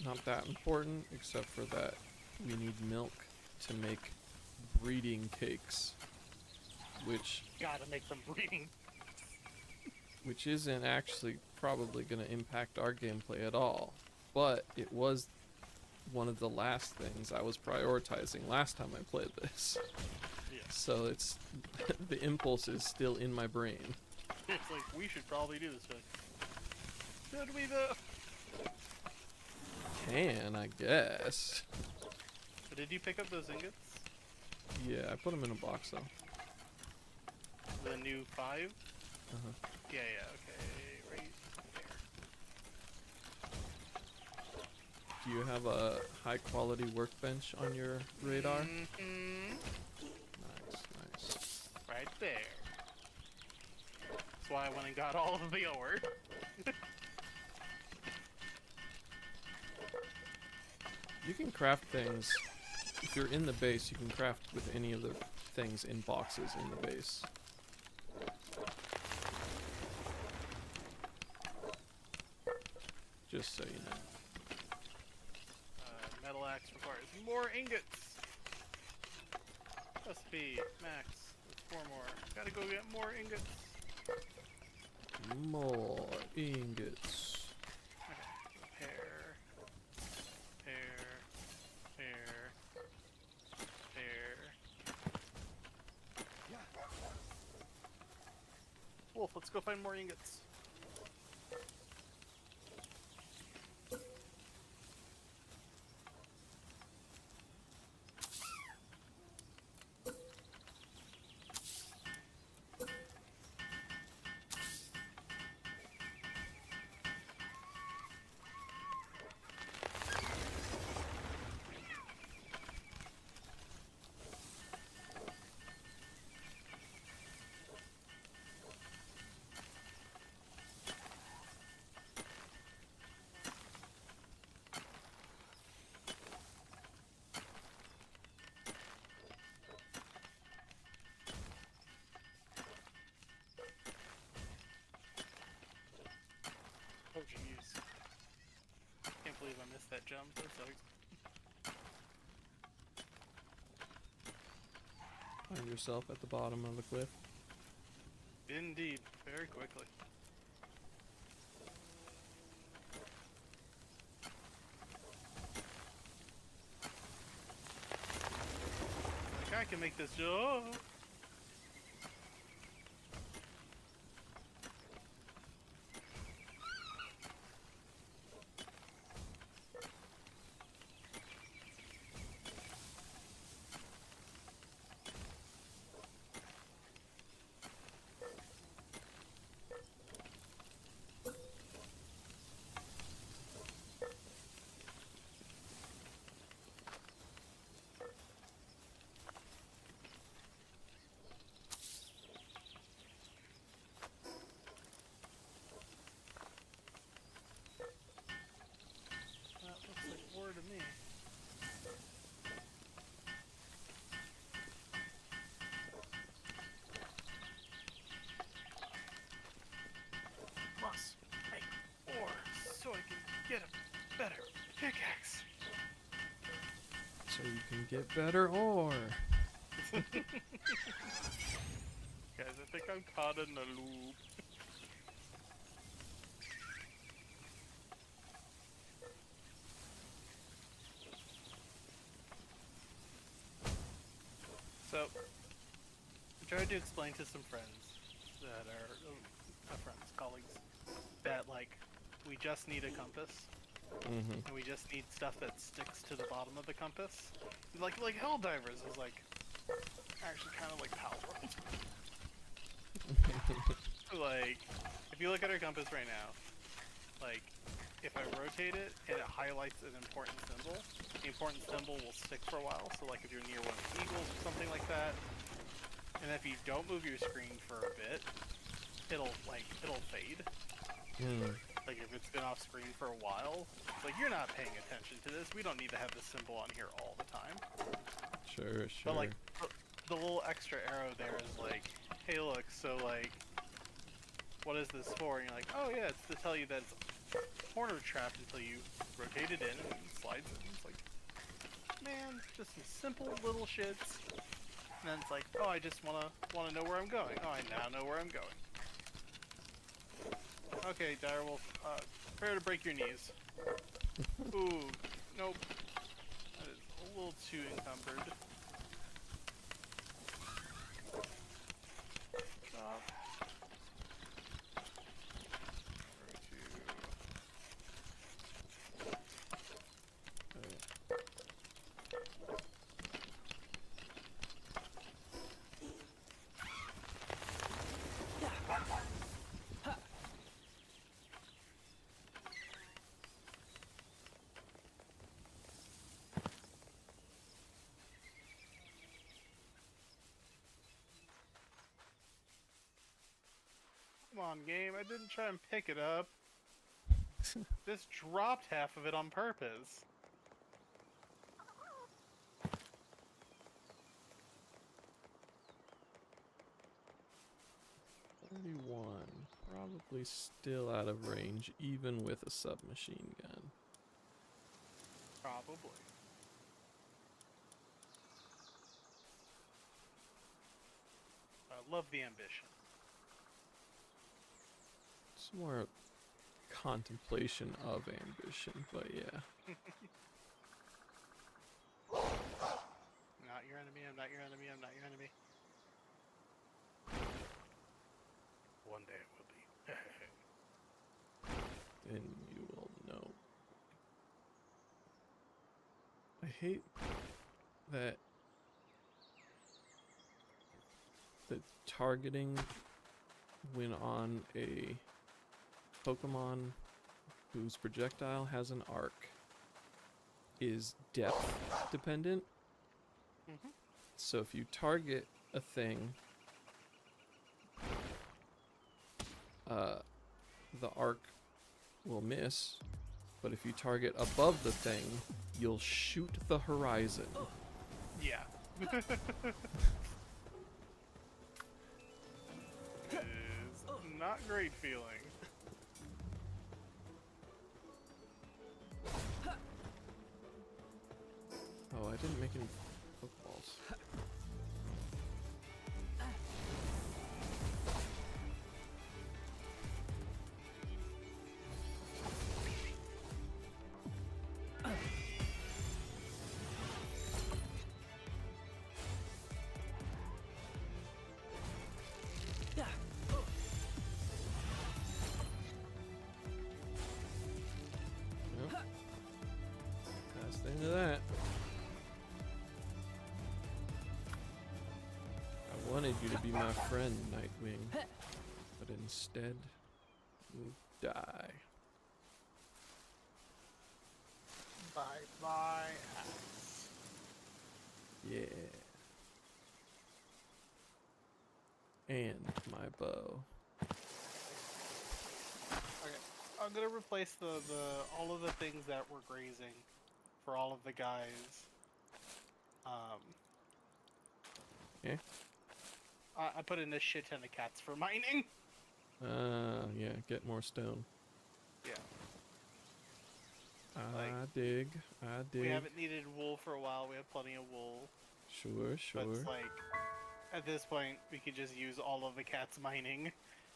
not that important, except for that we need milk to make breeding cakes, which Gotta make them breeding. which isn't actually probably going to impact our gameplay at all, but it was one of the last things I was prioritizing last time I played this. Yeah. So it's the impulse is still in my brain. It's like, we should probably do this thing. Should we though? Can, I guess. But did you pick up those ingots? Yeah, I put them in a box though. The new 5? Uh-huh. Yeah, okay, right there. Do you have a high quality workbench on your radar? Mm-hmm. Nice. Right there. That's why I went and got all of the ore. You can craft things. If you're in the base, you can craft with any of the things in boxes in the base. Just so you know. Metal axe requires more ingots. Recipe, max. 4 more. Gotta go get more ingots. More ingots. Okay. Pair. Wolf, let's go find more ingots. Oh jeez. Can't believe I missed that jump. That sucks. Find yourself at the bottom of the cliff. Indeed. Very quickly. Like I can make this jump. That looks like ore to me. Must make ore so I can get a better pickaxe. So you can get better ore. Guys, I think I'm caught in a loop. So, I tried to explain to some friends that are not friends, colleagues, that like we just need a compass, and we just need stuff that sticks to the bottom of the compass, like Helldivers is like actually kind of like palworld. Like, if you look at our compass right now, like if I rotate it and it highlights an important symbol, the important symbol will stick for a while. So like if you're near one of the eagles or something like that, and if you don't move your screen for a bit, it'll fade. Like if it's been off screen for a while, it's like you're not paying attention to this. We don't need to have this symbol on here all the time. Sure. But like the little extra arrow there is like, hey look, so like what is this for? And you're like, oh yeah, it's to tell you that it's corner trapped until you rotate it in and it slides in. It's like, man, just some simple little shits. And then it's like, oh, I just wanna know where I'm going. Oh, I now know where I'm going. Okay, Direwolf, prepare to break your knees. Ooh, nope. That is a little too encumbered. Stop. Come on, game. I didn't try and pick it up. Just dropped half of it on purpose. Probably still out of range, even with a submachine gun. Probably. I love the ambition. It's more contemplation of ambition, but yeah. Not your enemy, I'm not your enemy, I'm not your enemy. One day it will be. Then you will know. I hate that the targeting when on a Pokemon whose projectile has an arc is depth dependent. So if you target a thing, the arc will miss, but if you target above the thing, you'll shoot the horizon. Yeah. It is not great feeling. Oh, I didn't make any Pokeballs. Into that. I wanted you to be my friend, Nightwing, but instead, you die. Bye-bye, axe. Yeah. And my bow. Okay, I'm gonna replace the all of the things that were grazing for all of the guys. Yeah. I put in a shit ton of cats for mining. Yeah, get more stone. Yeah. I Like, dig. We haven't needed wool for a while. We have plenty of wool. Sure. But it's like, At this point, we could just use all of the cat's mining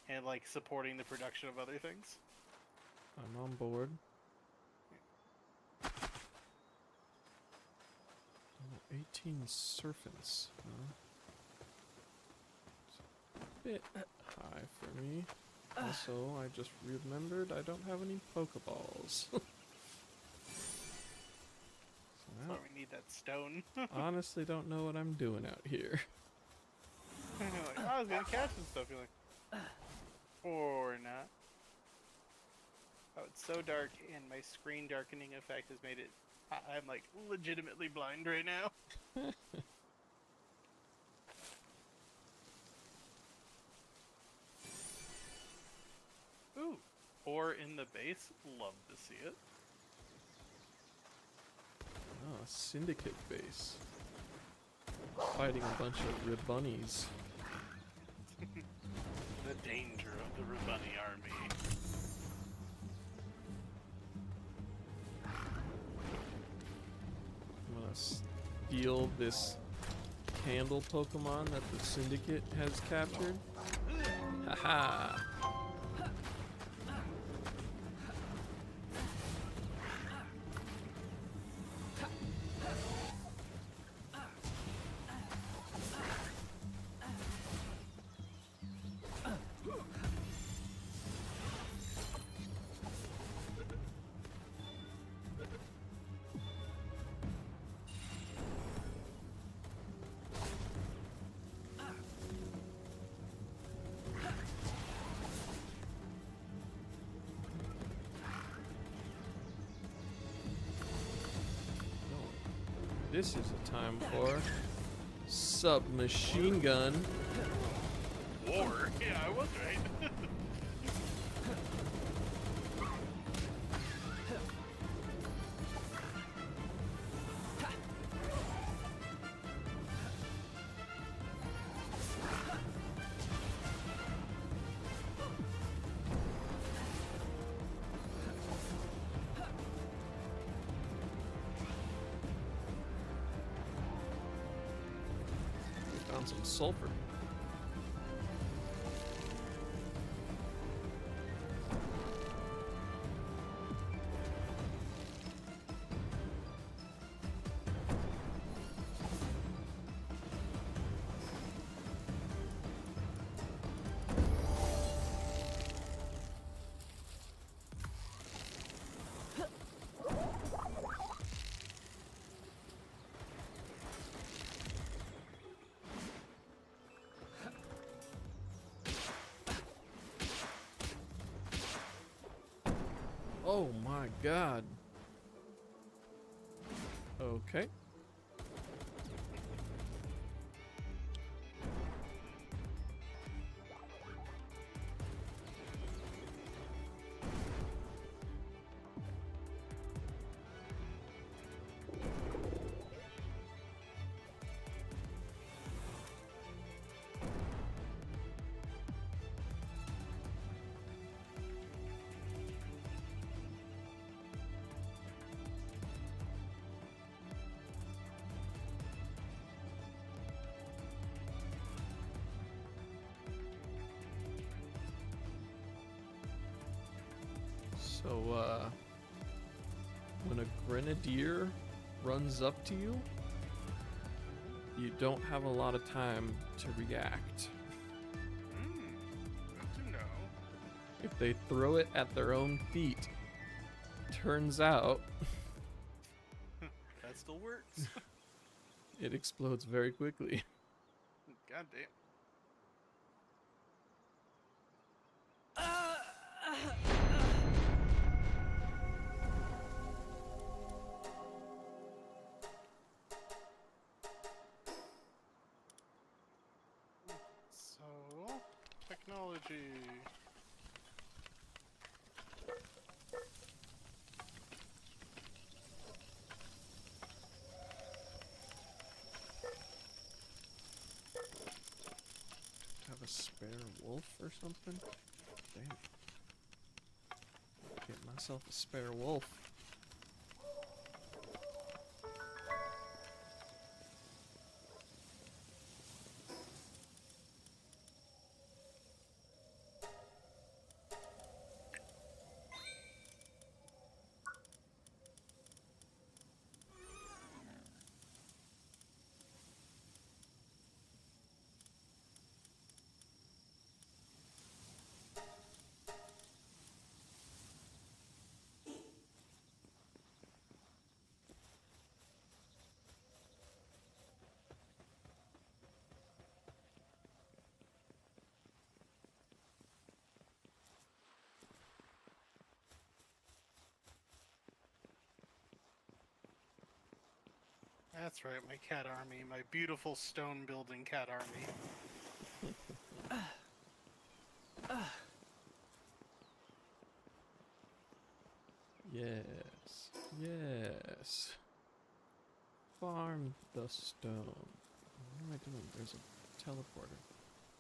and like supporting the production of other things. I'm on board. Oh, 18 serpents, huh? It's a bit high for me. Also, I just remembered I don't have any Pokeballs. So So we need that stone. honestly don't know what I'm doing out here. Like, oh, I was gonna catch some stuff. You're like, or not. Oh, it's so dark, and my screen darkening effect has made it. I'm like legitimately blind right now. Ooh, or in the base. Love to see it. Oh, a syndicate base. Fighting a bunch of Ribunnies. The danger of the Ribunny army. I'm gonna steal this candle Pokemon that the syndicate has captured. Haha! This is a time for submachine gun. War? Yeah, I was right. Found some sulfur. Oh my god. Okay. So, when a grenadier runs up to you, you don't have a lot of time to react. Good to know. If they throw it at their own feet, turns out That still works. it explodes very quickly. God damn. So, technology. Have a spare wolf or something? Damn. Get myself a spare wolf. That's right, my cat army, my beautiful stone building cat army. Yes. Yes. Farm the stone. What am I doing? There's a teleporter.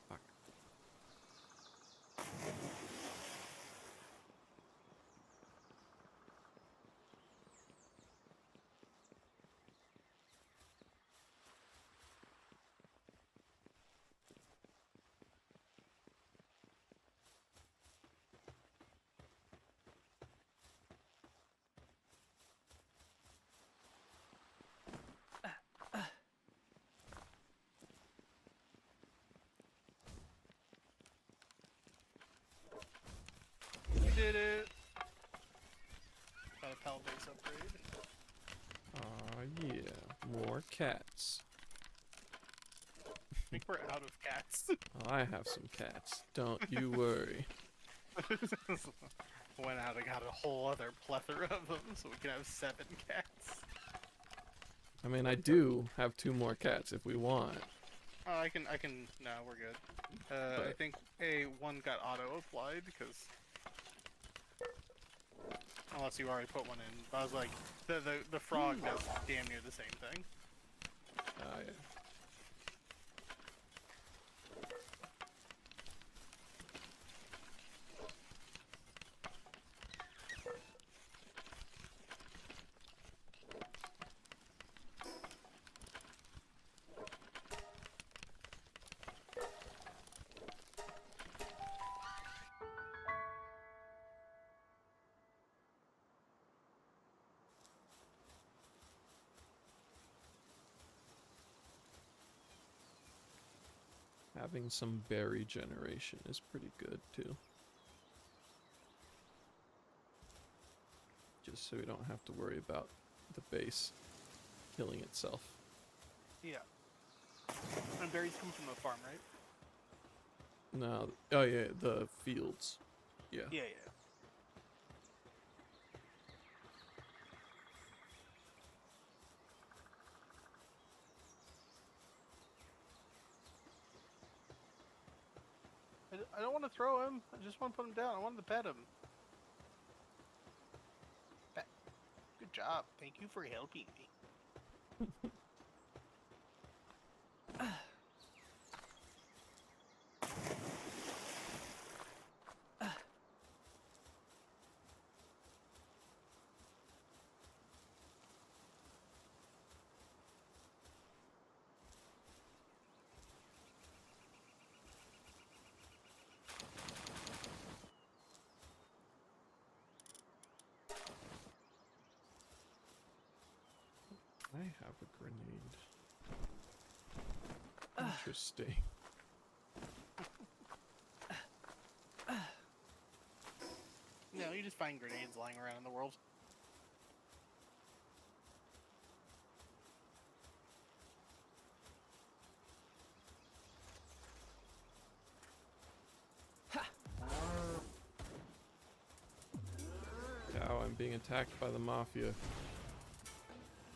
Fuck. We did it! Got a pal base upgrade. Aw, yeah. More cats. I think we're out of cats. I have some cats. Don't you worry. Went out and got a whole other plethora of them, so we can have 7 cats. I mean, I do have 2 more cats if we want. Oh, I can, no, we're good. I think one got auto-applied, because... Unless you already put one in. But I was like, the frog does damn near the same thing. Oh, yeah. Having some berry generation is pretty good too. Just so we don't have to worry about the base killing itself. Yeah. And berries come from the farm, right? No, oh yeah, the fields. Yeah. Yeah. I don't want to throw him. I just want to put him down. I wanted to pet him. Good job. Thank you for helping me. I have a grenade. Interesting. No, you just find grenades lying around in the world. Cow, I'm being attacked by the mafia.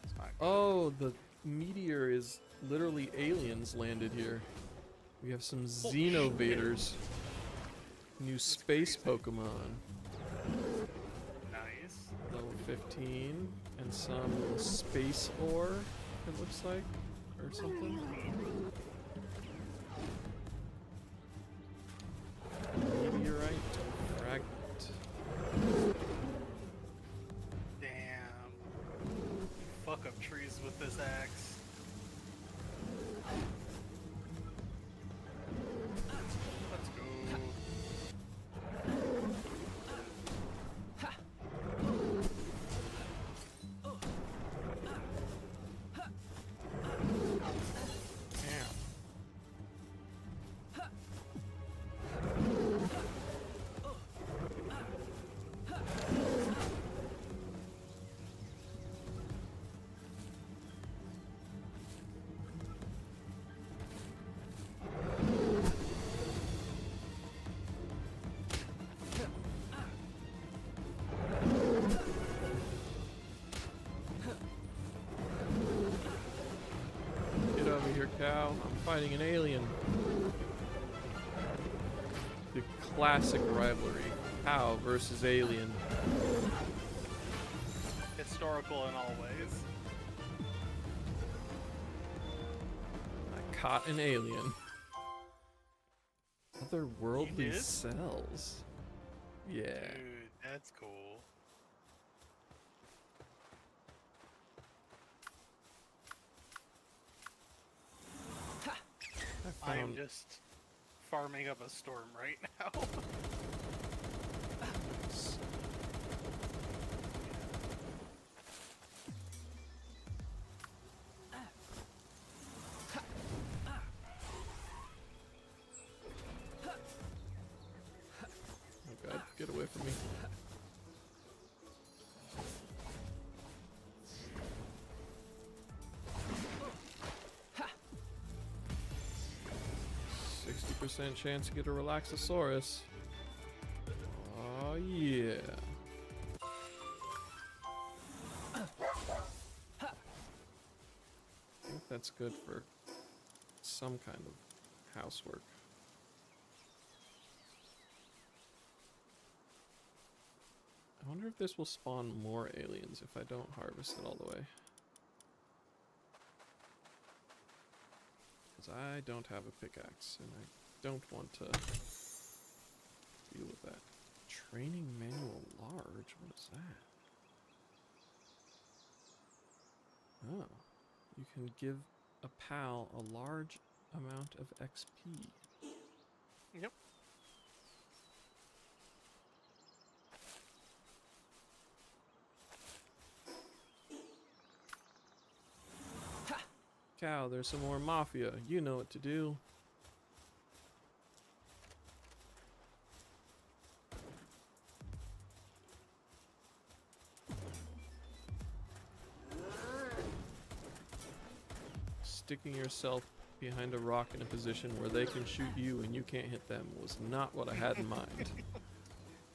It's not good. Oh, the meteor is literally aliens landed here. We have some Xenovaders. New space Pokemon. Nice. Level 15. And some space ore, it looks like. Or something. Meteorite fragment. Damn. Fuck up trees with this axe. Let's go. Damn. cow. I'm fighting an alien. The classic rivalry. Cow versus alien. Historical in all ways. I caught an alien. Otherworldly You did? cells. Yeah. Dude, that's cool. I am just farming up a storm right now. Oh god, get away from me. % chance to get a Relaxosaurus. Oh yeah. I think that's good for some kind of housework. I wonder if this will spawn more aliens if I don't harvest it all the way. Because I don't have a pickaxe and I don't want to deal with that. Training manual large? What is that? Oh. You can give a pal a large amount of XP. Yep. Cow, there's some more mafia. You know what to do. Sticking yourself behind a rock in a position where they can shoot you and you can't hit them was not what I had in mind.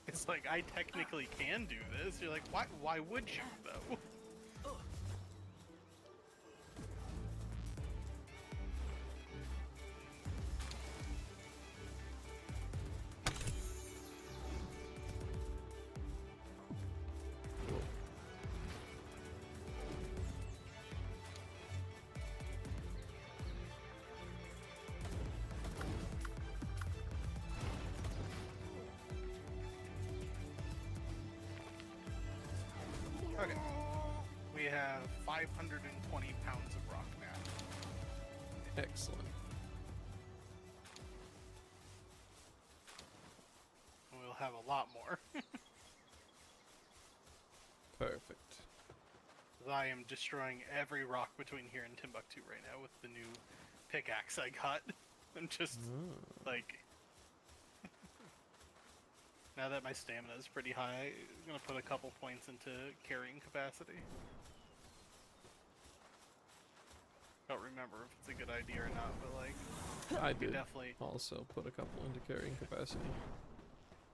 It's like, I technically can do this. You're like, why would you, though? Okay. We have 520 pounds of rock now. Excellent. We'll have a lot more. Perfect. I am destroying every rock between here and Timbuktu right now with the new pickaxe I got. I'm just, like... Now that my stamina is pretty high, I'm gonna put a couple points into carrying capacity. Don't remember if it's a good idea or not, but like... I you did definitely... also put a couple into carrying capacity.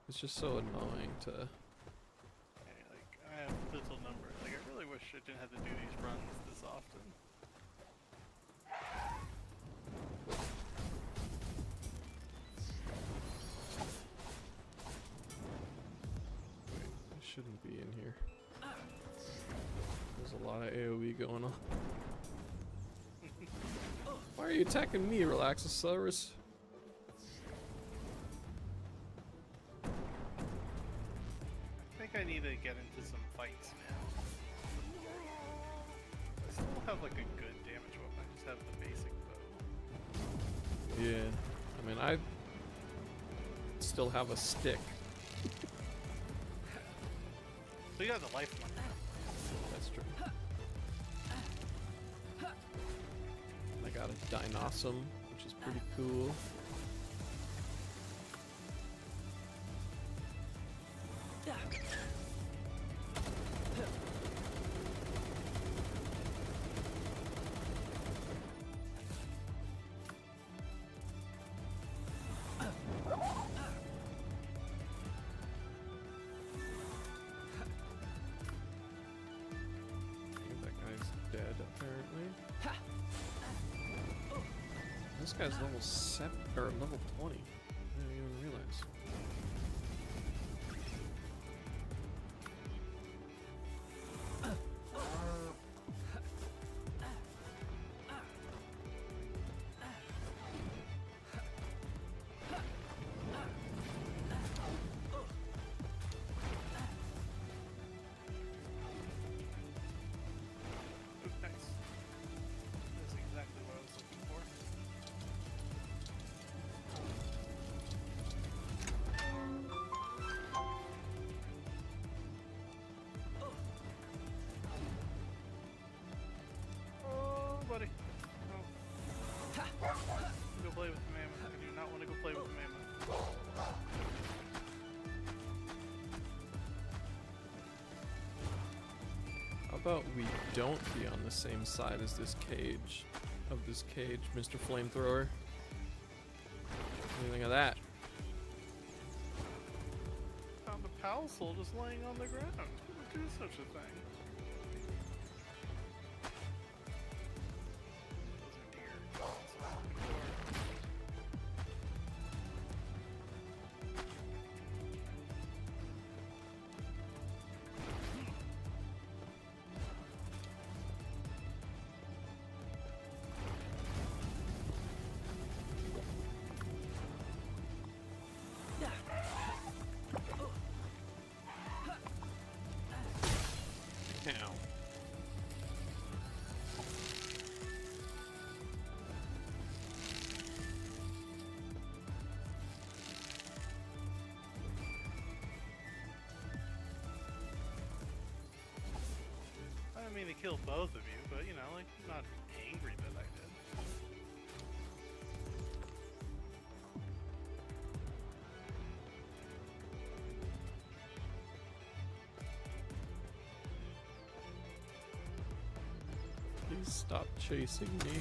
It's just so annoying to... Okay, like, I have little numbers. Like, I really wish I didn't have to do these runs this often. I shouldn't be in here. There's a lot of AoE going on. Why are you attacking me, Relaxosaurus? I think I need to get into some fights now. I still have like a good damage weapon, I just have the basic bow. Yeah. I mean, I still have a stick. So you have the life one. That's true. I got a Dinosaur, which is pretty cool. I think that guy's dead, apparently. This guy's level 7 or level 20. I didn't even realize. Nice. That's exactly what I was looking for. Oh, buddy. Oh. Go play with the mammoth. I do not want to go play with the mammoth. How about we don't be on the same side as this cage? Mr. Flamethrower? What do you think of that? Found a palsoul just laying on the ground. Who would do such a thing? Those are deer. That's what I'm looking for. Now. I didn't mean to kill both of you, but you know, like, I'm not angry that I did. Please stop chasing me.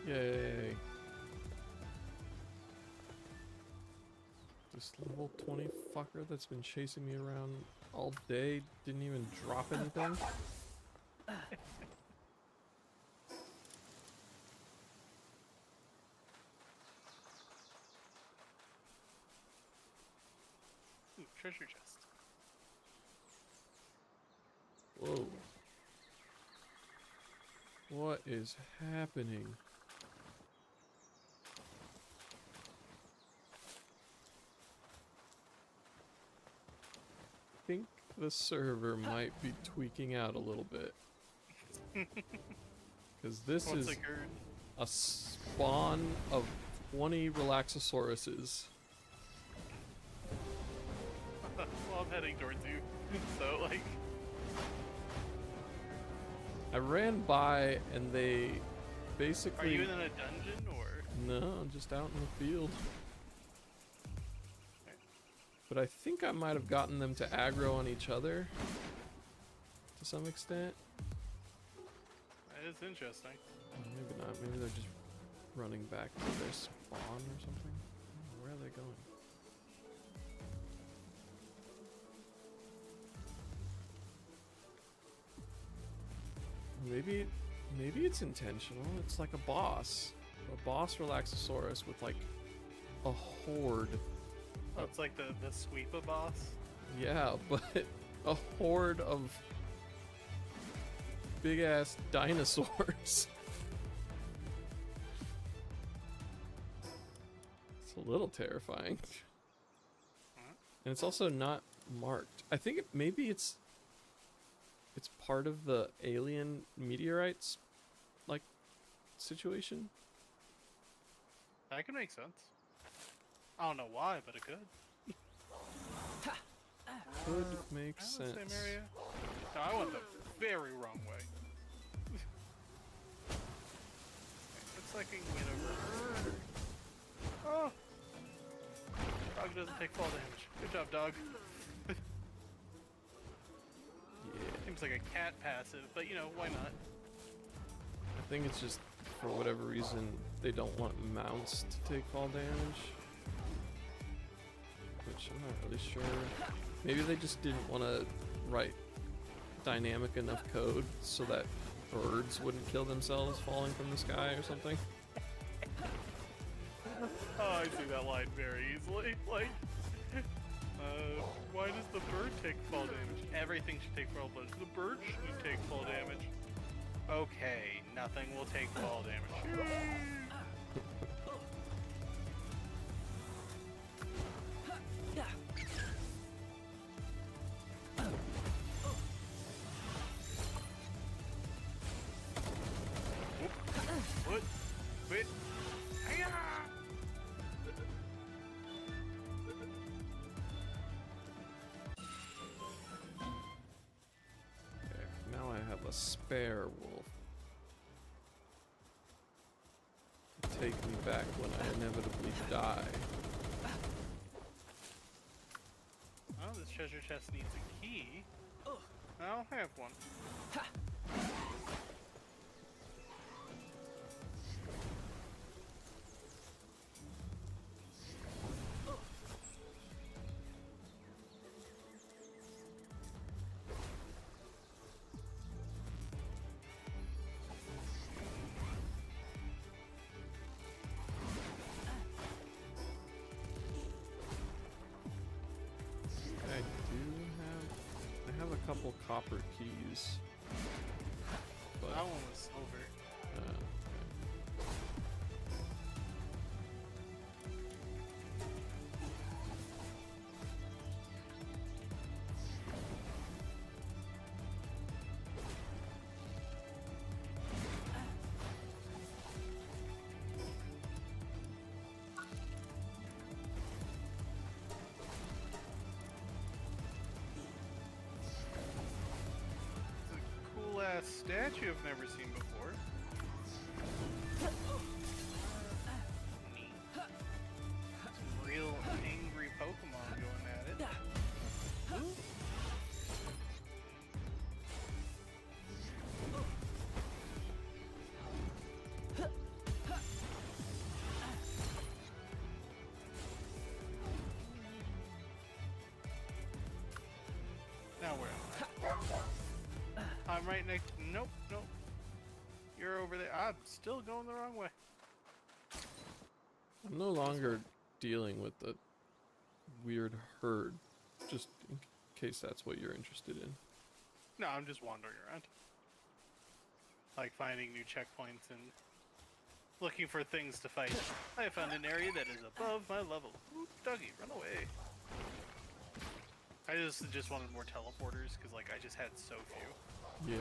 Yay. This level 20 fucker that's been chasing me around all day didn't even drop anything. Ooh, treasure chest. Whoa. What is happening? I think the server might be tweaking out a little bit. Because this What's is occurred? a spawn of 20 Relaxosauruses. Well, I'm heading towards you. So, like, I ran by and they are basically... you in a dungeon or? No, I'm just out in the field. But I think I might have gotten them to aggro on each other to some extent. That is interesting. Maybe not. Maybe they're just running back to their spawn or something. Where are they going? Maybe it's intentional. It's like a boss Relaxosaurus with like a horde. Oh, it's like the sweepa boss. Yeah, but a horde of big ass dinosaurs. It's a little terrifying. And it's also not marked. I think maybe it's part of the alien meteorites like situation. That could make sense. I don't know why, but it could. Could make I sense. went same area. No, I went the very wrong way. Looks like I can get over. Oh! Dog doesn't take fall damage. Good job, dog. looks like a cat passive, but you know, why not? I think it's just, for whatever reason, they don't want mounts to take fall damage. Which I'm not really sure. Maybe they just didn't want to write dynamic enough code so that birds wouldn't kill themselves falling from the sky or something. Oh, I see that line very easily. Like, why does the bird take fall damage? Everything should take fall damage. The bird shouldn't take fall damage. Okay, nothing will take fall damage. What? Wait. Hiya! Okay, now I have a spare wolf. To take me back when I inevitably die. Oh, this treasure chest needs a key. I'll have one. I have a couple copper keys. But, That one was silver. okay. Ass statue I've never seen before. Neat. Some real angry Pokemon going at it. Ooh. Now where am I? I'm right next. Nope, nope. You're over there. I'm still going the wrong way. I'm no longer dealing with the weird herd, just in case that's what you're interested in. No, I'm just wandering around. Like finding new checkpoints and looking for things to fight. I found an area that is above my level. Ooh, Dougie, run away. I just wanted more teleporters because like I just had so few. Yeah.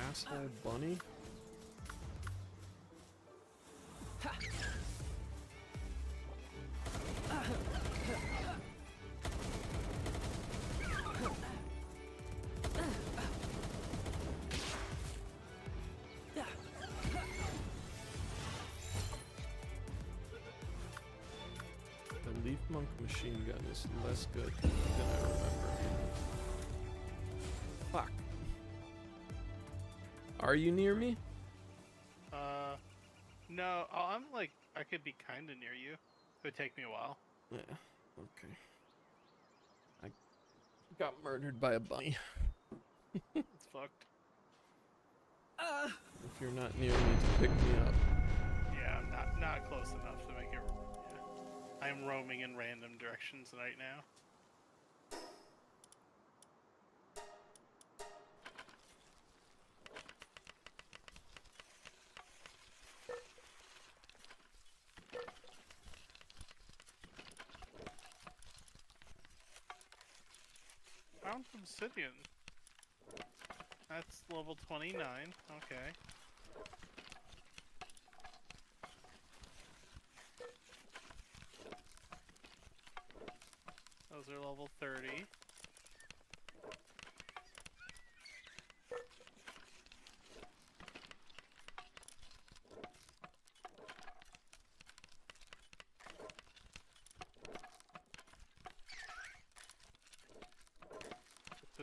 Asshole bunny. The Leaf Monk machine gun is less good than I remember. Fuck. Are you near me? No, I'm like, I could be kinda near you. It would take me a while. Yeah, okay. I got murdered by a bunny. It's fucked. If you're not near me to pick me up. Yeah, I'm not close enough to make it. Yeah. I'm roaming in random directions right now. Found obsidian. That's level 29. Okay. Those are level 30.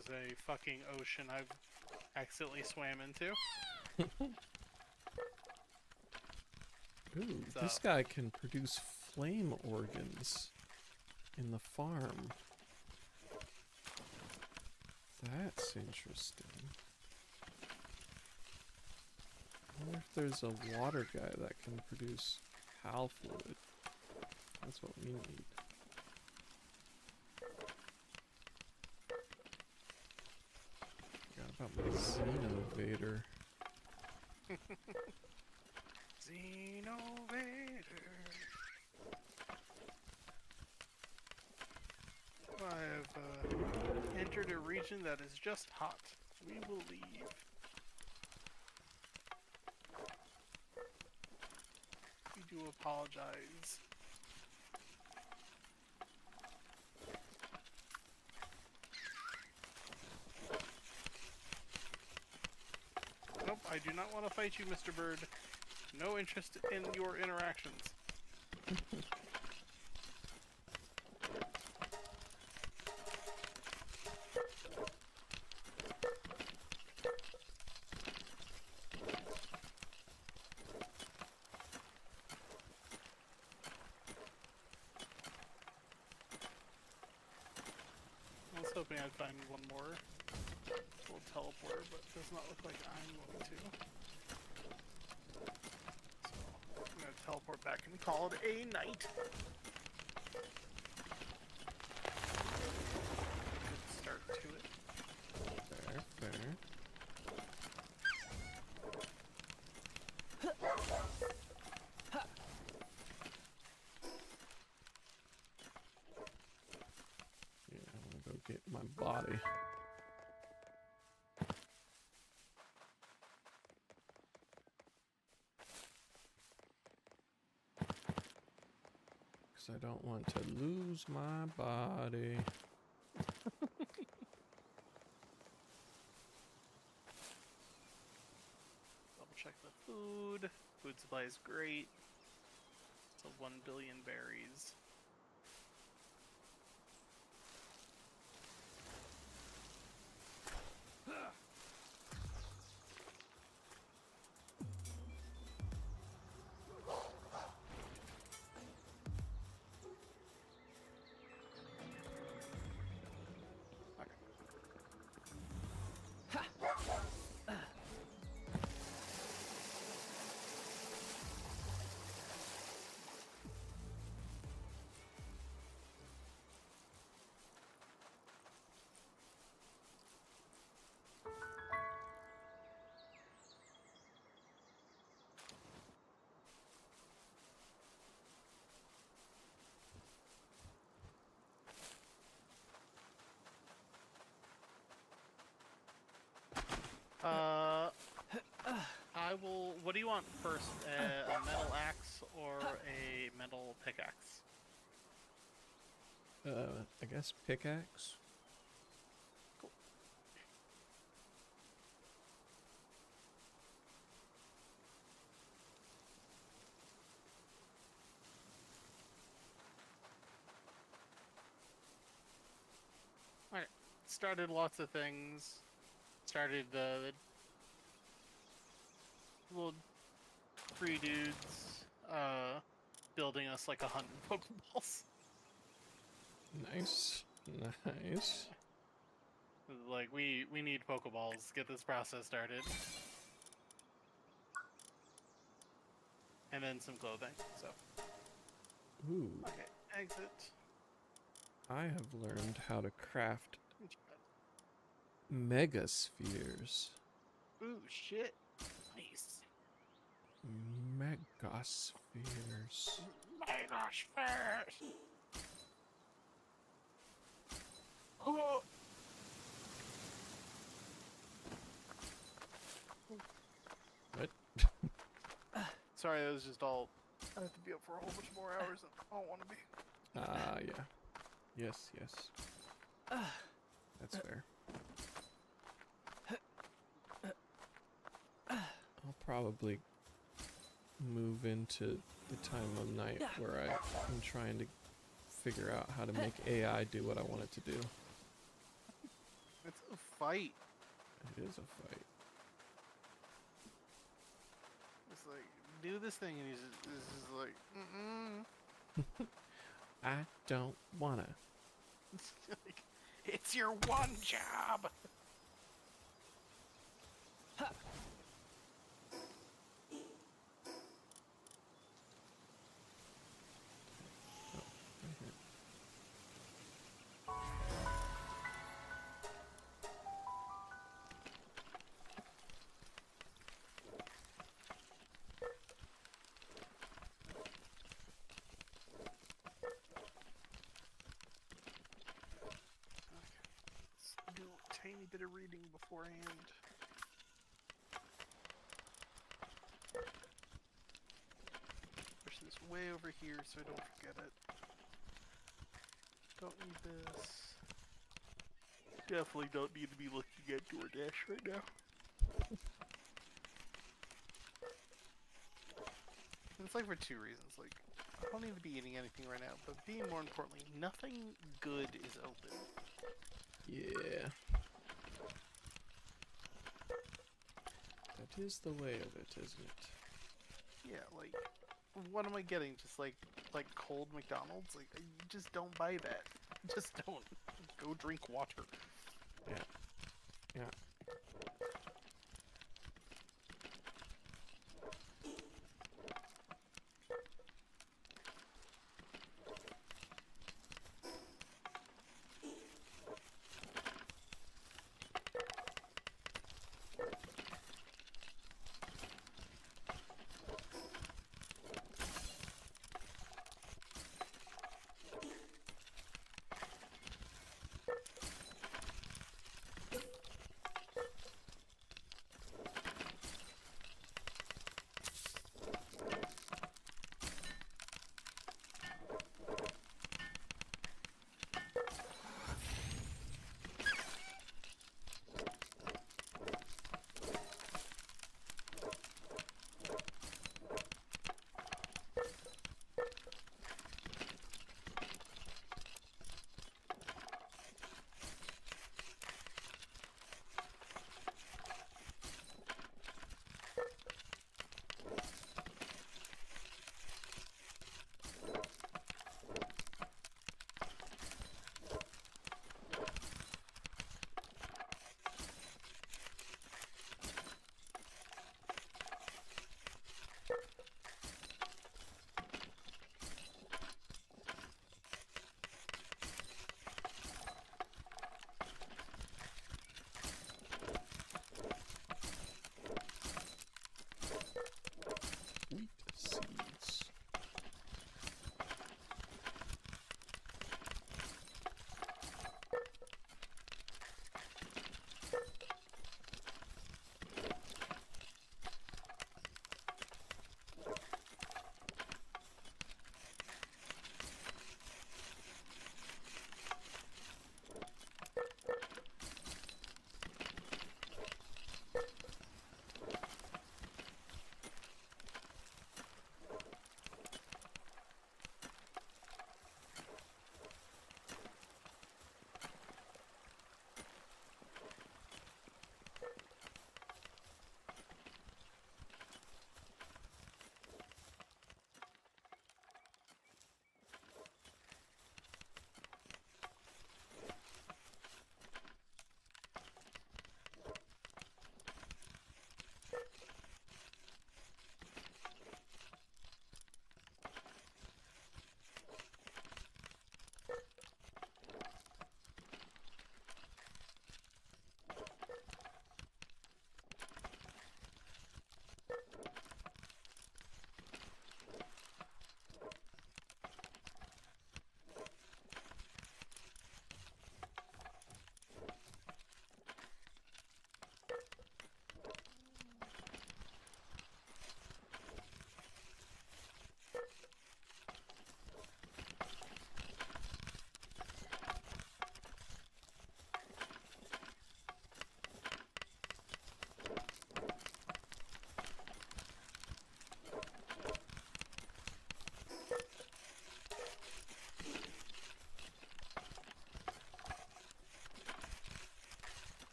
is a fucking ocean I've accidentally swam into. Ooh, So- this guy can produce flame organs in the farm. That's interesting. I wonder if there's a water guy that can produce hal fluid. That's what we need. Forgot about my Xenovator. Xenovator. I have entered a region that is just hot. We will leave. We do apologize. Nope, I do not want to fight you, Mr. Bird. No interest in your interactions. I was hoping I'd find one more little teleporter, but it does not look like I'm going to. So, I'm gonna teleport back and call it a night. Good start to it. Fair, fair. Yeah, I'm gonna go get my body. Because I don't want to lose my body. Double check the food. Food supply is great. So 1 billion berries. I will. What do you want first? A metal axe or a metal pickaxe? I guess pickaxe. Cool. Alright. Started lots of things. Started the little free dudes building us like 100 Pokeballs. Nice, nice. Like we need Pokeballs. Get this process started. And then some clothing. So Ooh, okay, exit. I have learned how to craft megaspheres. Ooh, shit. Nice. Megaspheres. My gosh, first. Oh. What? Sorry, that was just all. I have to be up for a whole bunch more hours than I don't want to be. Ah, yeah. Yes, yes. That's fair. I'll probably move into the time of night where I'm trying to figure out how to make AI do what I want it to do. It's fight. It is a fight. It's like, do this thing, and he's just like, I don't wanna. like, it's your one job. Do a tiny bit of reading beforehand. Push this way over here so I don't forget it. Don't need this. Definitely don't need to be looking at DoorDash right now. And it's like for two reasons. Like, I don't need to be eating anything right now, but being more importantly, nothing good is open. Yeah. That is the way of it, isn't it? Yeah, like, what am I getting? Just like cold McDonald's? Like, you just don't buy that. Just don't. Go drink water. Yeah. Yeah.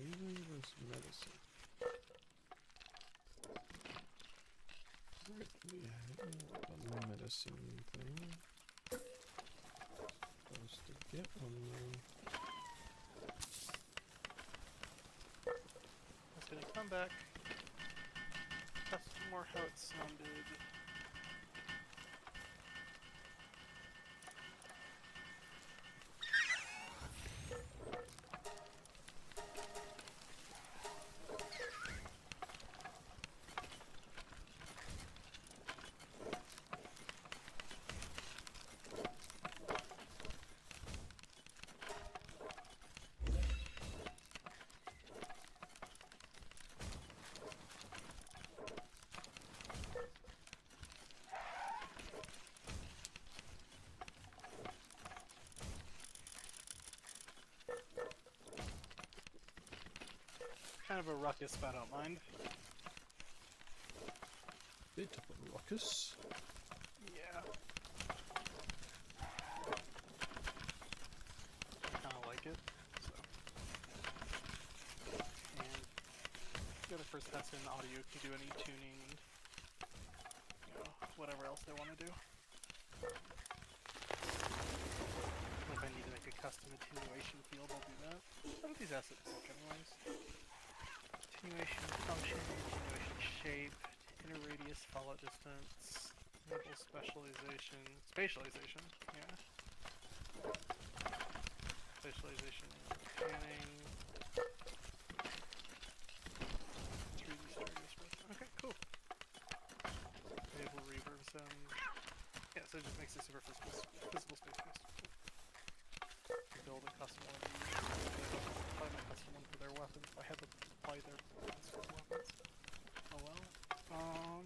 Using this medicine. Right, we have a medicine thing. Supposed to get one though. I was gonna come back, test more how it sounded. Kind of a ruckus, but I don't mind. Bit of a ruckus. Yeah. I kind of like it. So. And the other first person in audio can do any tuning and whatever else they want to do. If I need to make a custom attenuation field, I'll do that. Some of these assets look anyways. Attenuation function, attenuation shape, inner radius, fallout distance, enable specialization, spatialization, yeah. Spatialization, panning, 3D stereo space. Okay, cool. Enable reverb sound. Yeah, so it just makes it super physical space based. Build a custom one of these. I don't apply my custom one for their weapons. I had to apply their weapons for weapons. Oh well.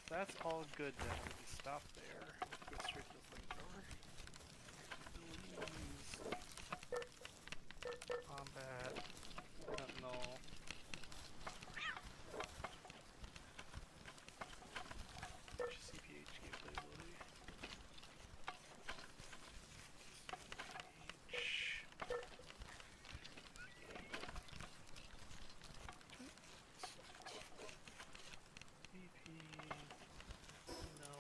That's all good then. We can stop there. Go straight to the flamethrower. Combat. Sentinel. CPH gameplay ability. VP, no,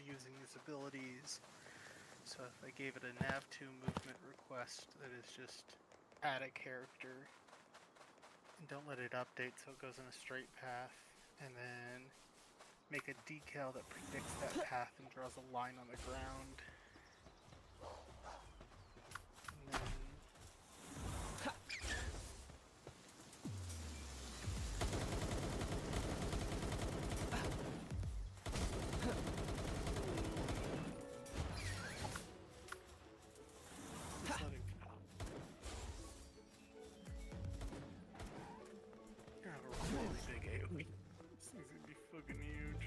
using these abilities. So if I gave it a nav2 movement request that is just add a character and don't let it update so it goes in a straight path, and then make a decal that predicts that path and draws a line on the ground. And then just letting you're have a really big AoE. This thing's gonna be fucking huge.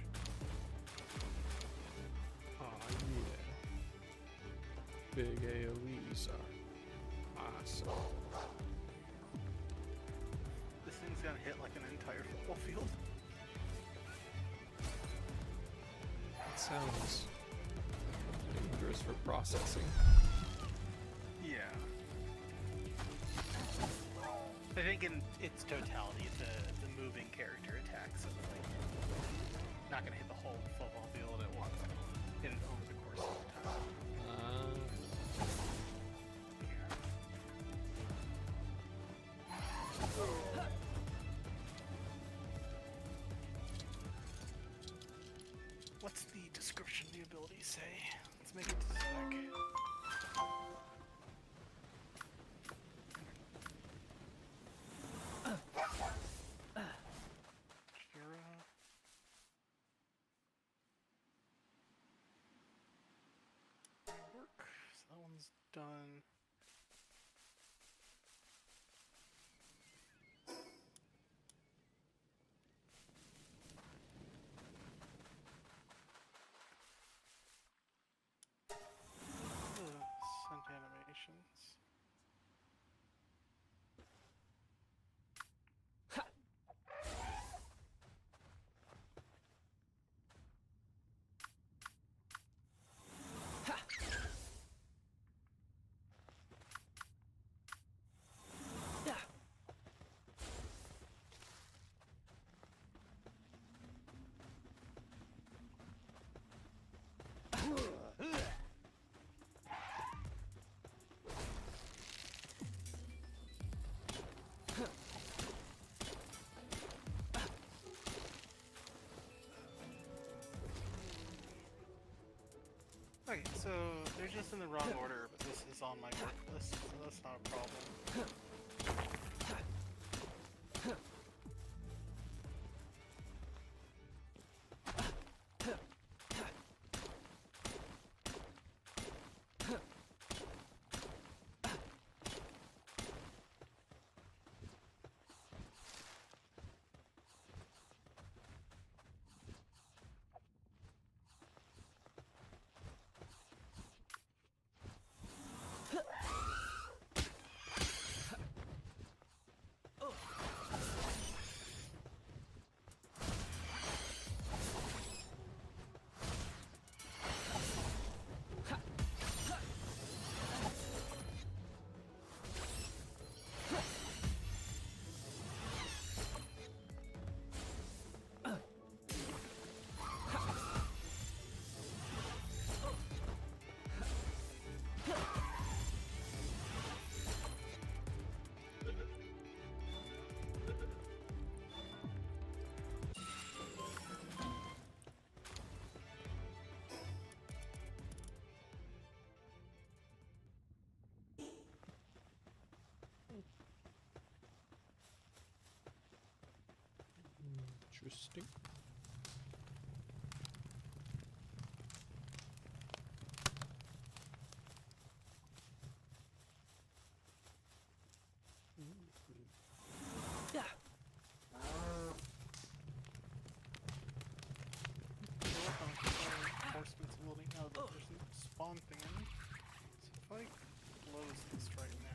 Oh yeah. Big AoEs are awesome. This thing's gonna hit like an entire football field. It sounds dangerous for processing. Yeah. I think in its totality, it's a moving character attack, so it's like not gonna hit the whole football field at once. Hit it over the course of time. What's the description of the ability say? Let's make it to spec. Kira. Work. So that one's done. Sent animations. Okay, so they're just in the wrong order, but this is on my work list, so that's not a problem. Interesting. Reinforcements building. Oh, there's no spawn thing in it. So if I close this right now.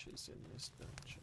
witches in this dungeon.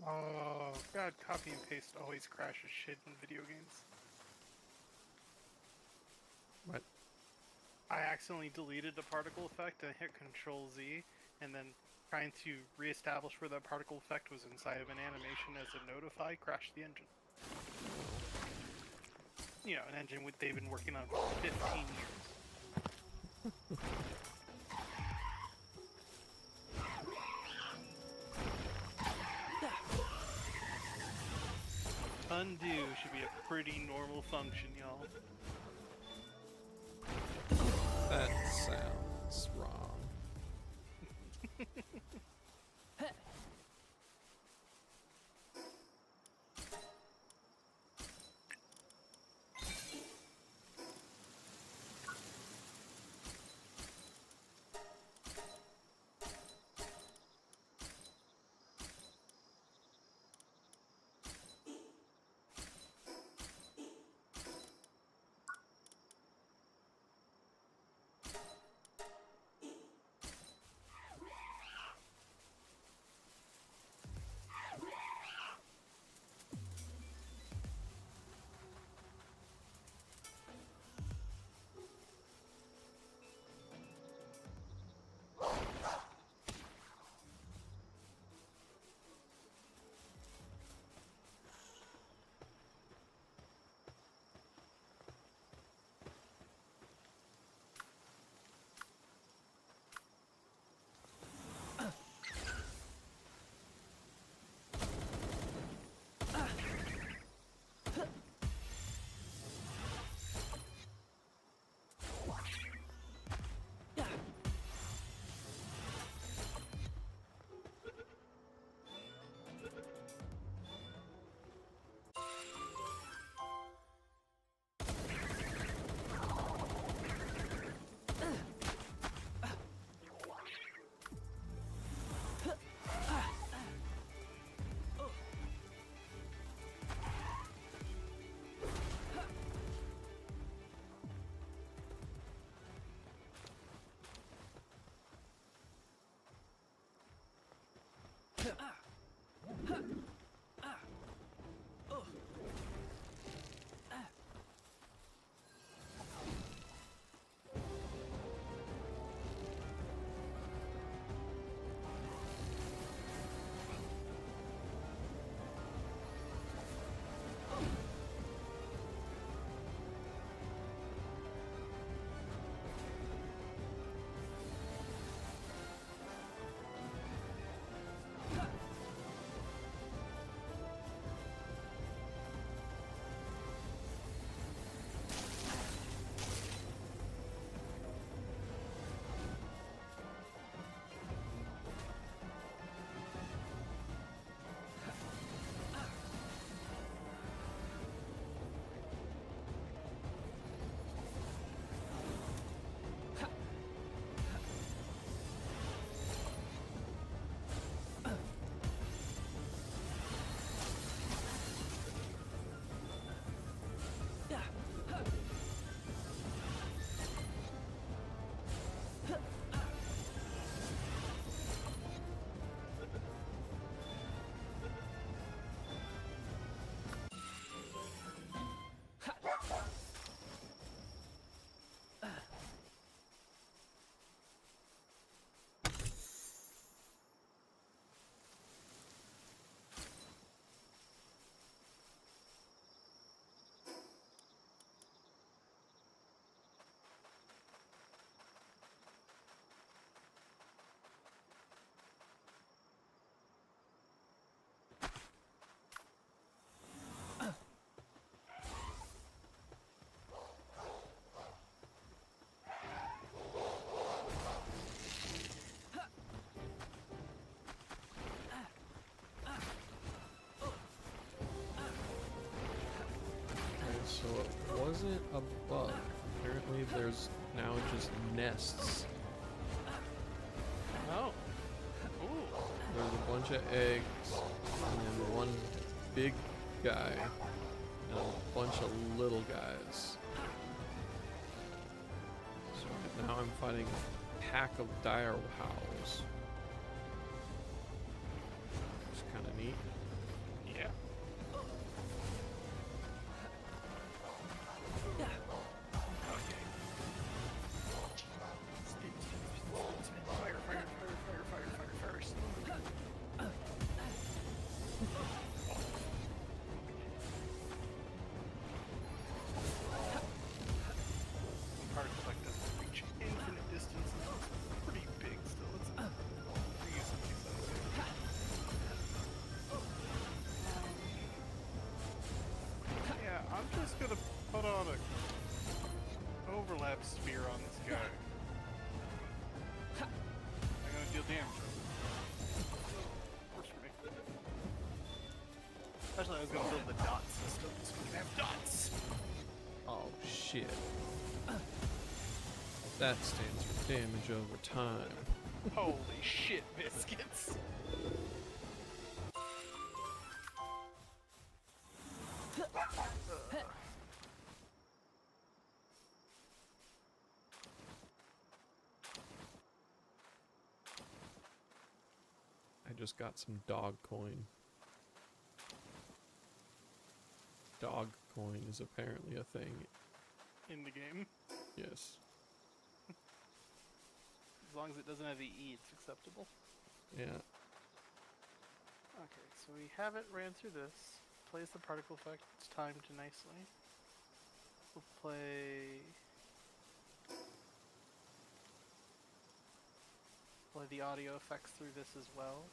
Oh god, copy and paste always crashes shit in video games. What? I accidentally deleted the particle effect and hit Control Z, and then trying to reestablish where that particle effect was inside of an animation as a notify crashed the engine. You know, an engine they've been working on for 15 years. Undo should be a pretty normal function, y'all. That sounds wrong. So it wasn't a bug. Apparently there's now just nests. Oh. Ooh. There's a bunch of eggs, and then one big guy, and a bunch of little guys. So now I'm fighting a pack of dire owls. It's kind of neat. spear on this guy. I'm gonna deal damage. Works for me. Especially I was gonna build the dot system, so we can have dots. Oh shit. That stands for damage over time. Holy shit, biscuits. I just got some dog coin. Dog coin is apparently a thing. In the game. Yes. As long as it doesn't have the E, it's acceptable. Yeah. Okay, so we have it ran through this. Plays the particle effect. It's timed nicely. We'll play the audio effects through this as well.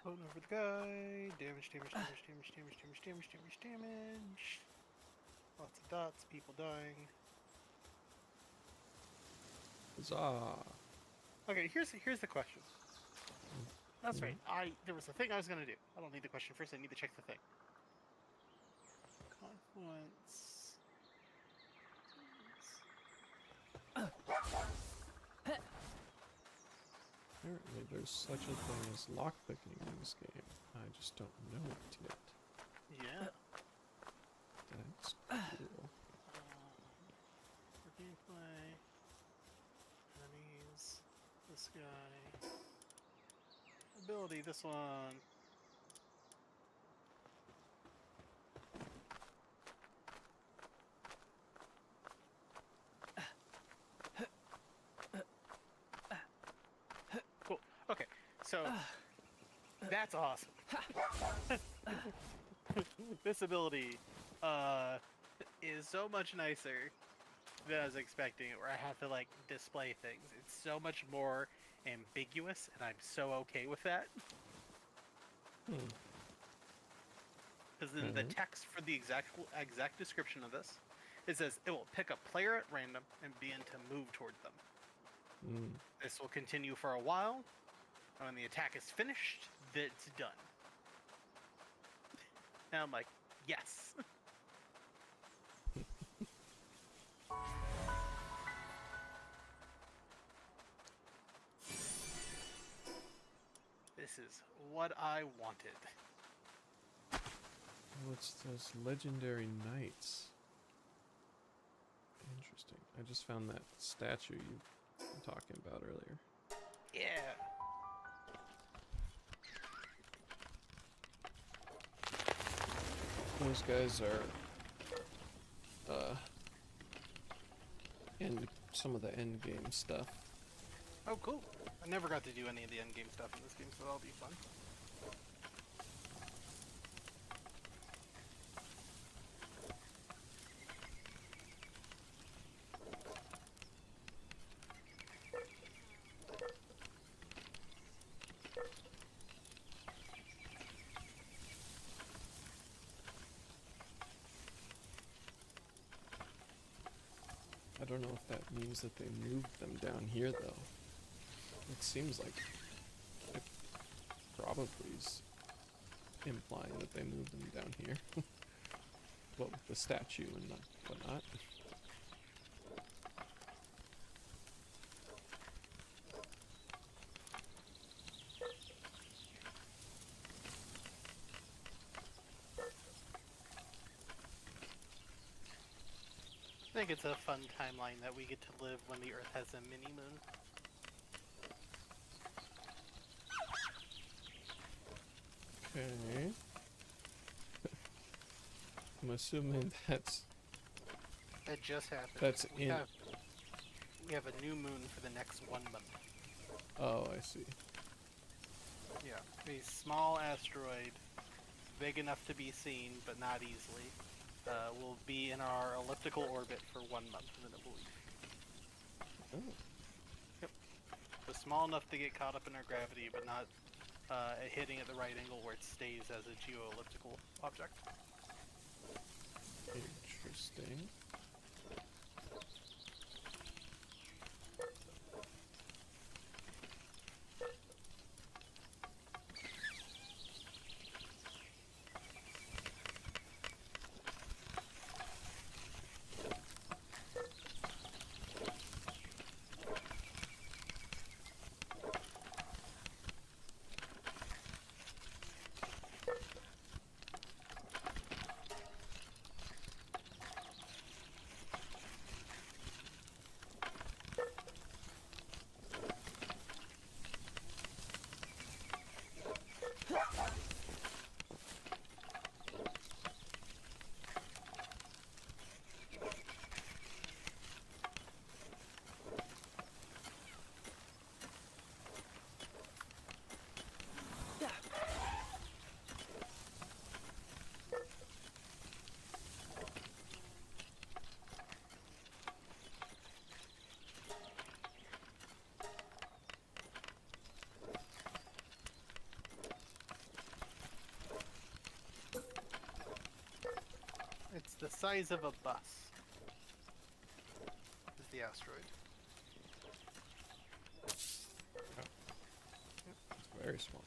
Floating over the guy. Damage, damage, damage, damage, damage, damage, damage, damage, damage. Lots of dots, people dying. Huzzah. Okay, here's the question. That's right. There was a thing I was gonna do. I don't need the question first. I need to check the thing. Confluence. Apparently there's such a thing as lockpicking in this game. I just don't know it yet. Yeah. That's cool. For gameplay, enemies, this guy, ability, this one. Cool. Okay, so that's awesome. This ability is so much nicer than I was expecting, where I have to like display things. It's so much more ambiguous, and I'm so okay with that. Because in the text for the exact description of this, it says it will pick a player at random and begin to move toward them. This will continue for a while, and when the attack is finished, it's done. And I'm like, yes. This is what I wanted. What's those legendary knights? Interesting. I just found that statue you were talking about earlier. Yeah. Those guys are in some of the end game stuff. Oh, cool. I never got to do any of the endgame stuff in this game, so that'll be fun. I don't know if that means that they moved them down here, though. It seems like it probably is implying that they moved them down here. Well, with the statue and whatnot. I think it's a fun timeline that we get to live when the Earth has a mini-moon. Okay. I'm assuming that's... That just happened. That's we have a new moon for the next 1 month. Oh, I see. Yeah. A small asteroid, big enough to be seen, but not easily, will be in our elliptical orbit for 1 month, and then it will leave. Oh. Yep. So small enough to get caught up in our gravity, but not hitting at the right angle where it stays as a geo-elliptical object. Interesting. It's the size of a bus. Is the asteroid. Very small.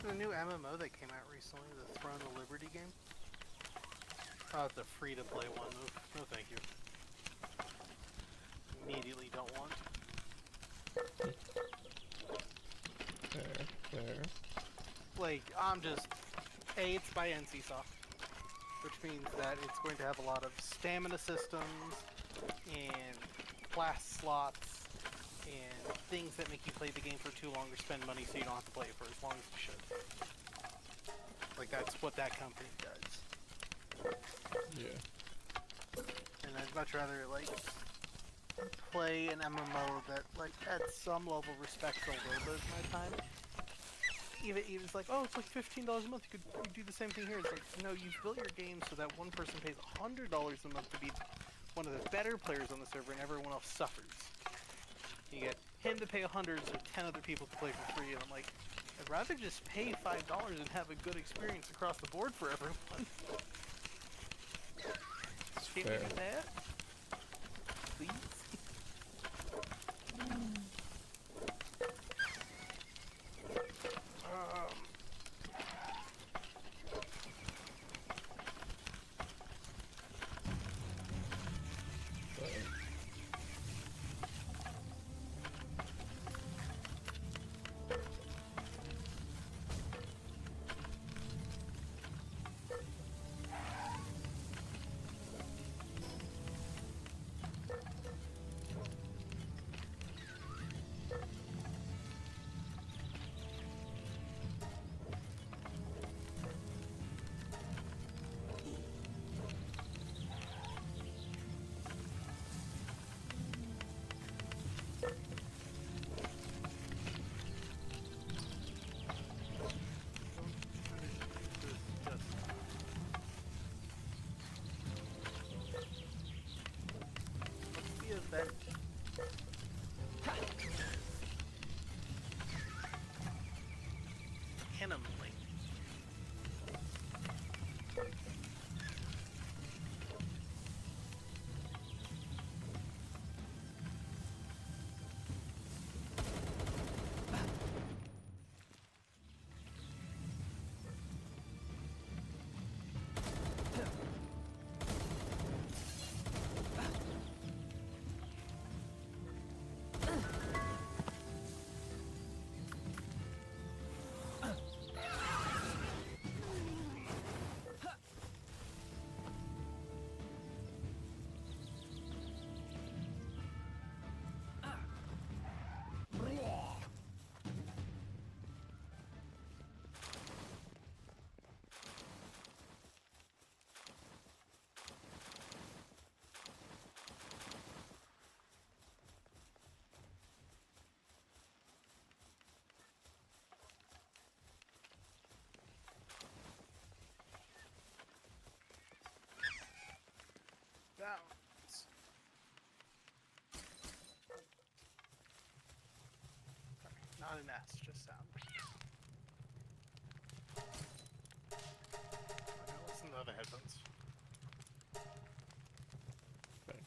The new MMO that came out recently, the Throne of Liberty game. Oh, it's a free-to-play one. No, thank you. Immediately don't want. Fair. Like, I'm just... it's by NCSoft. Which means that it's going to have a lot of stamina systems, and class slots, and things that make you play the game for too long or spend money so you don't have to play it for as long as you should. Like, that's what that company does. Yeah. And I'd much rather, like, play an MMO that, like, at some level respects a little bit of my time. Even it's like, oh, it's like $15 a month, you could do the same thing here. It's like, no, you've built your game so that one person pays $100 a month to be one of the better players on the server and everyone else suffers. You get him to pay 100 so 10 other people can play for free, and I'm like, I'd rather just pay $5 and have a good experience across the board for everyone. Can you do that? Please? That Animally. Sounds. Sorry, not an S, just sound. Okay, listen to the headphones. Okay.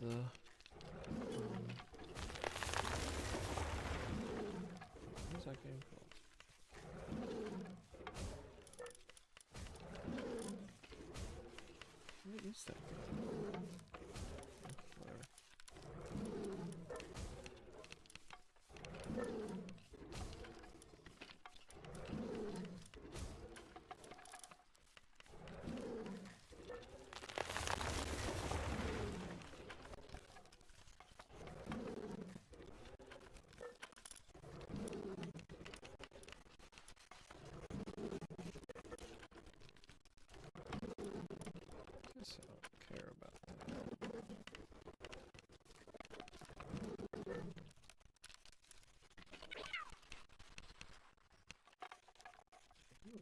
the what's that game called? What is that game? Whatever. Guess I don't care about that. Ooh.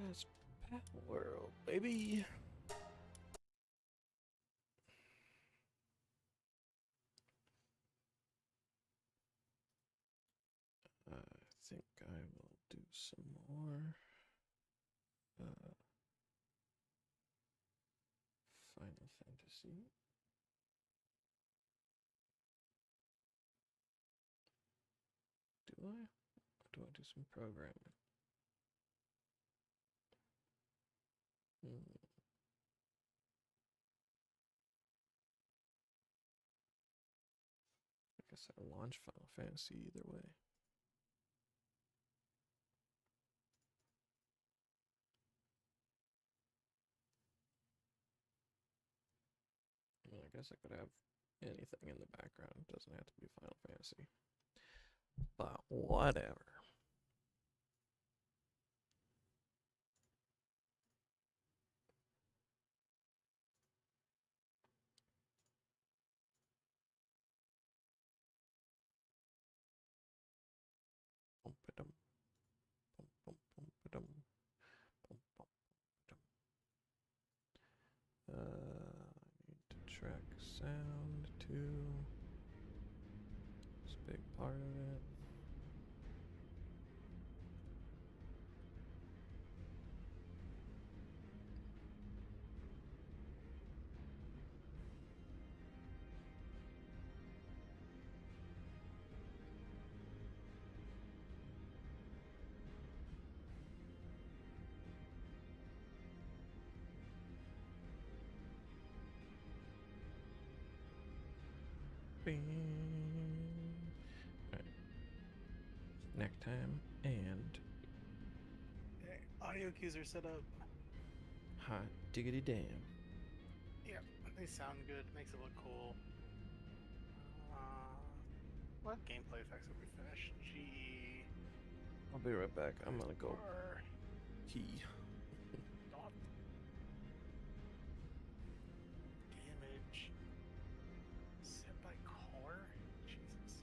That's palworld, baby. I think I will do some more Final Fantasy. Do I? Or do I do some programming? I guess I launch Final Fantasy either way. I mean, I guess I could have anything in the background. It doesn't have to be Final Fantasy. But whatever. Bum-ba-dum. Bum-bum-bum-ba-dum. Bum-bum-bum-ba-dum. I need to track sound too. It's a big part of it. Bing. Alright. Neck time and Okay, audio cues are set up. hot diggity damn. Yeah, they sound good. Makes it look cool. What gameplay effects have we finished? GE. I'll be right back. I'm gonna go R. pee. Dot. Damage. Set by core? Jesus.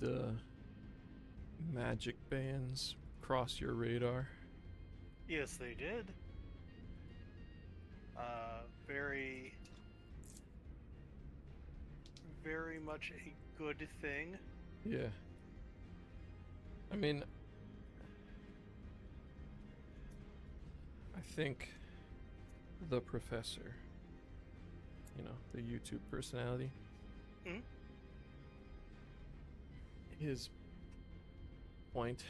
Did magic bands cross your radar? Yes, they did. Very, very much a good thing. Yeah. I mean, I think the professor, you know, the YouTube personality, Mhm. his point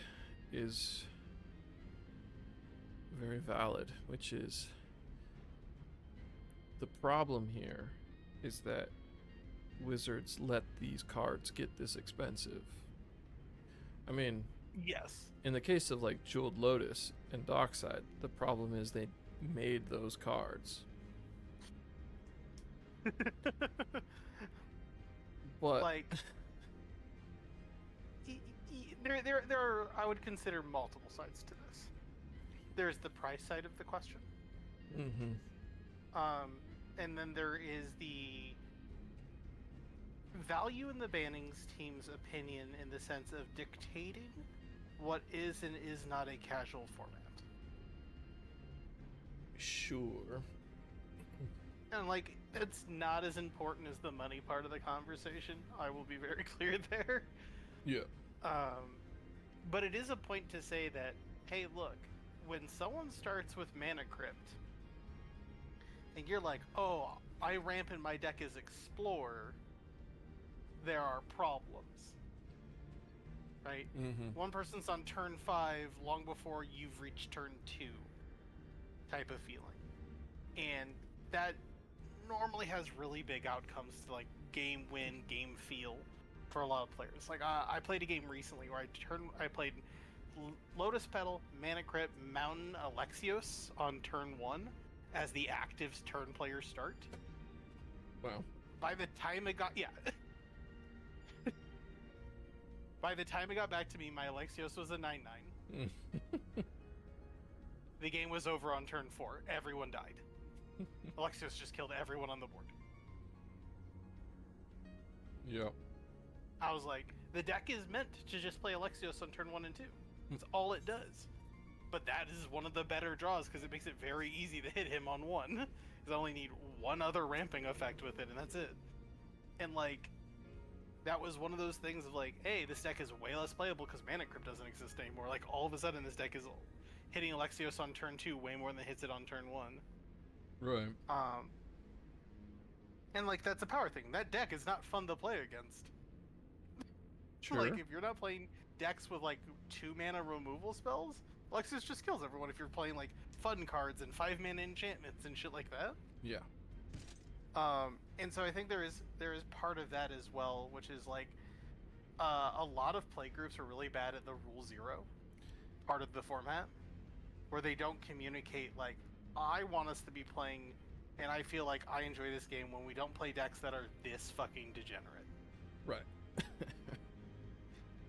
is very valid, which is the problem here is that Wizards let these cards get this expensive. I mean, Yes. in the case of like Jeweled Lotus and Dockside, the problem is they made those cards. But Like, there are, I would consider multiple sides to this. There's the price side of the question. mm-hmm. And then there is the value in the bannings team's opinion in the sense of dictating what is and is not a casual format. Sure. And like, it's not as important as the money part of the conversation. I will be very clear there. Yeah. But it is a point to say that, hey, look, when someone starts with Mana Crypt, and you're like, oh, I ramp in my deck as Explorer, there are problems. Right? Mm-hmm. One person's on turn 5 long before you've reached turn 2 type of feeling. And that normally has really big outcomes to like game win, game feel for a lot of players. Like I played a game recently where I played Lotus Petal, Mana Crypt, Mountain, Alexios on turn 1 as the active turn player start. Wow. By the time it got by the time it got back to me, my Alexios was a 9/9. The game was over on turn 4. Everyone died. Alexios just killed everyone on the board. Yeah. I was like, the deck is meant to just play Alexios on turn 1 and 2. That's all it does. But that is one of the better draws because it makes it very easy to hit him on 1. Because I only need one other ramping effect with it, and that's it. And like, that was one of those things of like, hey, this deck is way less playable because Mana Crypt doesn't exist anymore. Like, all of a sudden, this deck is hitting Alexios on turn 2 way more than it hits it on turn 1. Right. And like, that's a power thing. That deck is not fun to play against. Sure. Like, if you're not playing decks with like 2 mana removal spells, Alexios just kills everyone if you're playing like fun cards and 5 mana enchantments and shit like that. Yeah. And so I think there is part of that as well, which is like a lot of play groups are really bad at the rule 0 part of the format, where they don't communicate like, I want us to be playing, and I feel like I enjoy this game when we don't play decks that are this fucking degenerate. Right.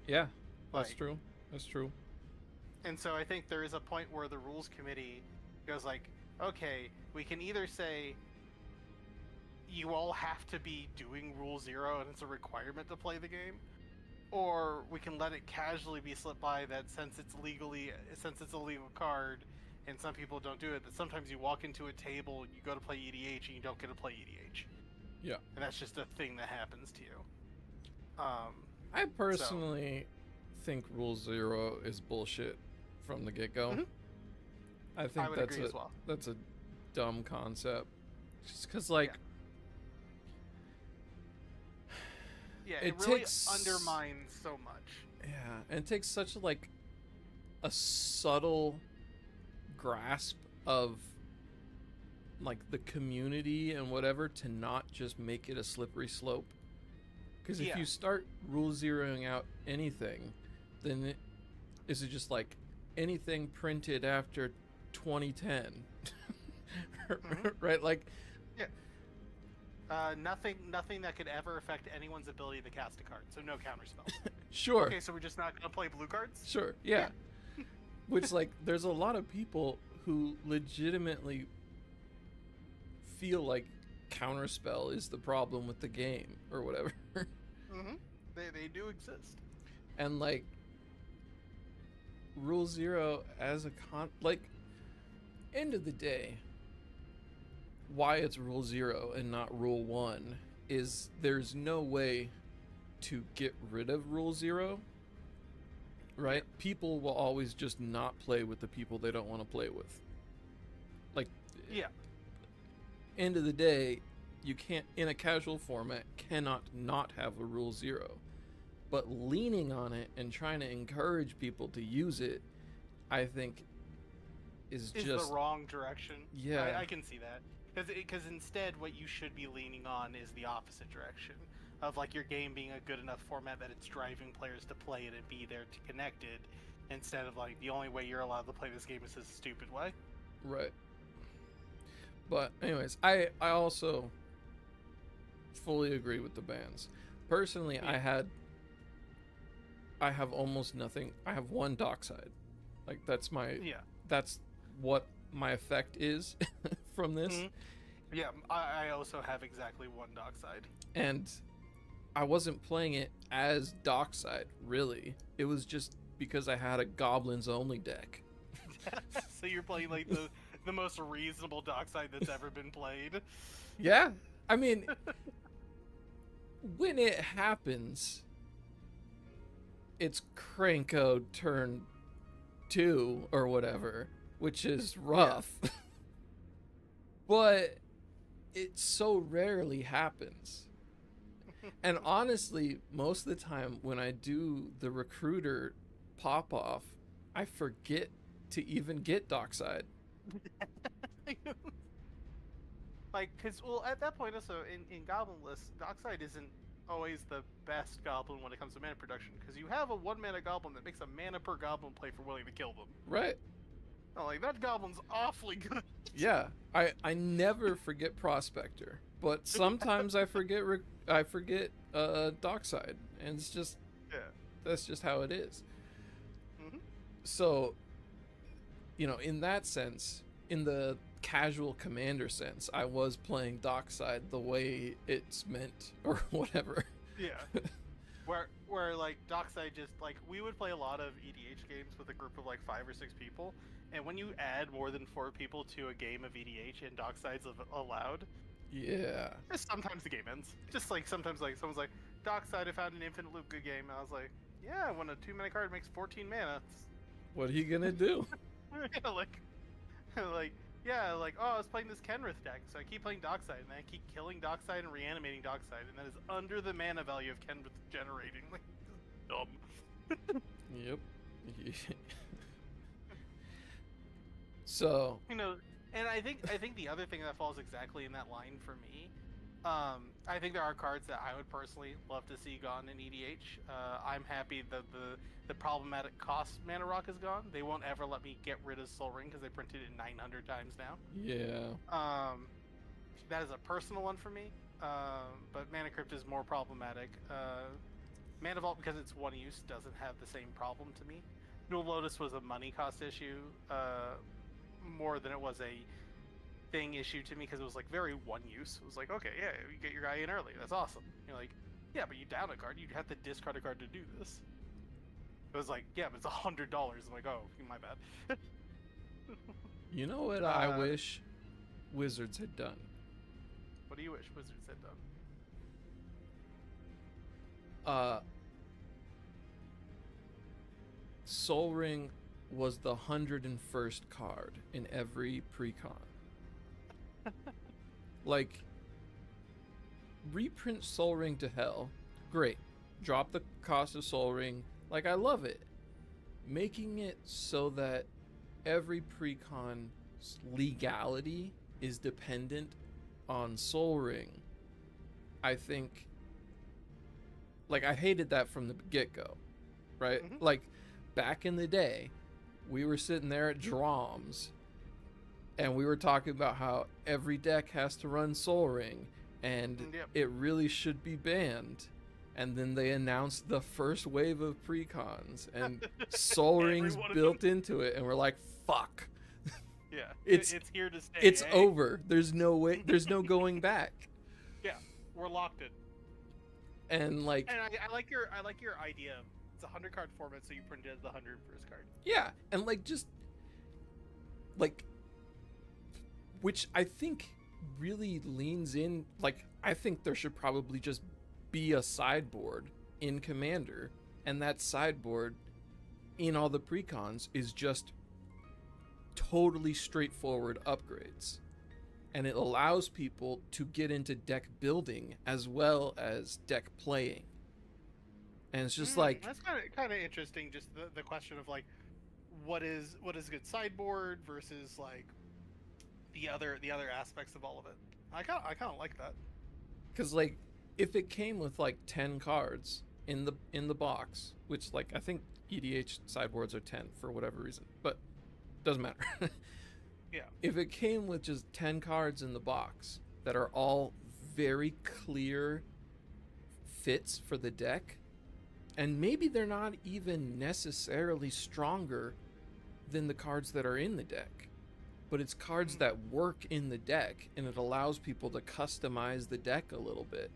Yeah, that's Like, true. That's true. And so I think there is a point where the rules committee goes like, okay, we can either say you all have to be doing rule 0 and it's a requirement to play the game, or we can let it casually be slipped by that since it's a legal card and some people don't do it, that sometimes you walk into a table, you go to play EDH and you don't get to play EDH. Yeah. And that's just a thing that happens to you. I personally think Rule 0 is bullshit from the get-go. Mhm. I think I would agree as well. That's a dumb concept. Just because, like... Yeah, it it really takes... undermines so much. Yeah, and it takes such, like, a subtle grasp of, like, the community and whatever to not just make it a slippery slope. Because if you start rule 0ing out anything, then is it just like anything printed after 2010? Right? Like, nothing that could ever affect anyone's ability to cast a card. So no counter spells. sure. Okay, so we're just not gonna play blue cards? Sure. Yeah. Which, like, there's a lot of people who legitimately feel like counterspell is the problem with the game or whatever. They do exist. And like Rule 0 as a end of the day, why it's Rule 0 and not Rule 1 is there's no way to get rid of Rule 0, right? People will always just not play with the people they don't want to play with. Like, Yeah. end of the day, you can't, in a casual format, cannot not have a Rule 0. But leaning on it and trying to encourage people to use it, I think, is just the wrong direction. Yeah. I can see that. Because instead, what you should be leaning on is the opposite direction of like your game being a good enough format that it's driving players to play it and be there to connect it, instead of like the only way you're allowed to play this game is this stupid way. Right. But anyways, I also fully agree with the bans. Personally, Yeah. I have almost nothing. I have one dockside. Like that's what my effect is from this. Mhm. Yeah, I also have exactly one dockside. And I wasn't playing it as dockside, really. It was just because I had a goblins only deck. So you're playing like the most reasonable dockside that's ever been played. Yeah. I mean, when it happens, it's Cranko turn 2 or whatever, which is rough. But it so rarely happens. And honestly, most of the time when I do the recruiter pop off, I forget to even get dockside. Like, cause well, at that point also in Goblin lists, dockside isn't always the best goblin when it comes to mana production, because you have a 1 mana goblin that makes a mana per goblin play for willing to kill them. Right. Oh, like that goblin's awfully good. Yeah, I never forget Prospector, but sometimes I forget Dockside, and it's just that's just how it is. Mhm. So, in that sense, in the casual commander sense, I was playing Dockside the way it's meant, or whatever. Yeah. Where like Dockside just like we would play a lot of EDH games with a group of like 5 or 6 people. And when you add more than 4 people to a game of EDH and Dockside's allowed, Yeah. sometimes the game ends. Just like sometimes like someone's like, Dockside, I found an infinite loop good game. And I was like, yeah, when a 2-mana card makes 14 mana. What are you gonna do? Oh, I was playing this Kenrith deck, so I keep playing Dockside, and I keep killing Dockside and reanimating Dockside, and that is under the mana value of Kenrith generating. Like, dumb. Yep. So, and I think the other thing that falls exactly in that line for me, I think there are cards that I would personally love to see gone in EDH. I'm happy that the problematic cost mana rock is gone. They won't ever let me get rid of Soul Ring because they printed it 900 times now. yeah. That is a personal one for me. But Mana Crypt is more problematic. Mana Vault, because it's one use, doesn't have the same problem to me. Dual Lotus was a money cost issue more than it was a thing issue to me, because it was like very one use. It was like, okay, yeah, you get your guy in early, that's awesome. You're like, yeah, but you down a card, you'd have to discard a card to do this. It was like, yeah, but it's $100. I'm like, oh, my bad. You know what I wish Wizards had done? What do you wish Wizards had done? Soul Ring was the 101st card in every precon. Like, reprint Soul Ring to hell. Great. Drop the cost of Soul Ring. Like, I love it. Making it so that every precon's legality is dependent on Soul Ring. I think, like, I hated that from the get-go, right? Mhm. Like, back in the day, we were sitting there at Droms, and we were talking about how every deck has to run Soul Ring, and Yep. it really should be banned. And then they announced the first wave of precons, and Soul Every Ring's one of built into it, and we're like, fuck. Yeah, It's- it's here to stay. It's eh? over. There's no way. There's no going back. Yeah, we're locked in. And like, And I like your idea. It's a 100 card format, so you print it as the 101st card. yeah, and like just like, which I think really leans in. Like, I think there should probably just be a sideboard in Commander, and that sideboard in all the precons is just totally straightforward upgrades, and it allows people to get into deck building as well as deck playing. And it's just like, that's kind of interesting. Just the question of like, what is a good sideboard versus like the other aspects of all of it. I kind of like that. because like if it came with like 10 cards in the box, which like I think EDH sideboards are 10 for whatever reason, but doesn't matter. Yeah. If it came with just 10 cards in the box that are all very clear fits for the deck, and maybe they're not even necessarily stronger than the cards that are in the deck, but it's cards that work in the deck, and it allows people to customize the deck a little bit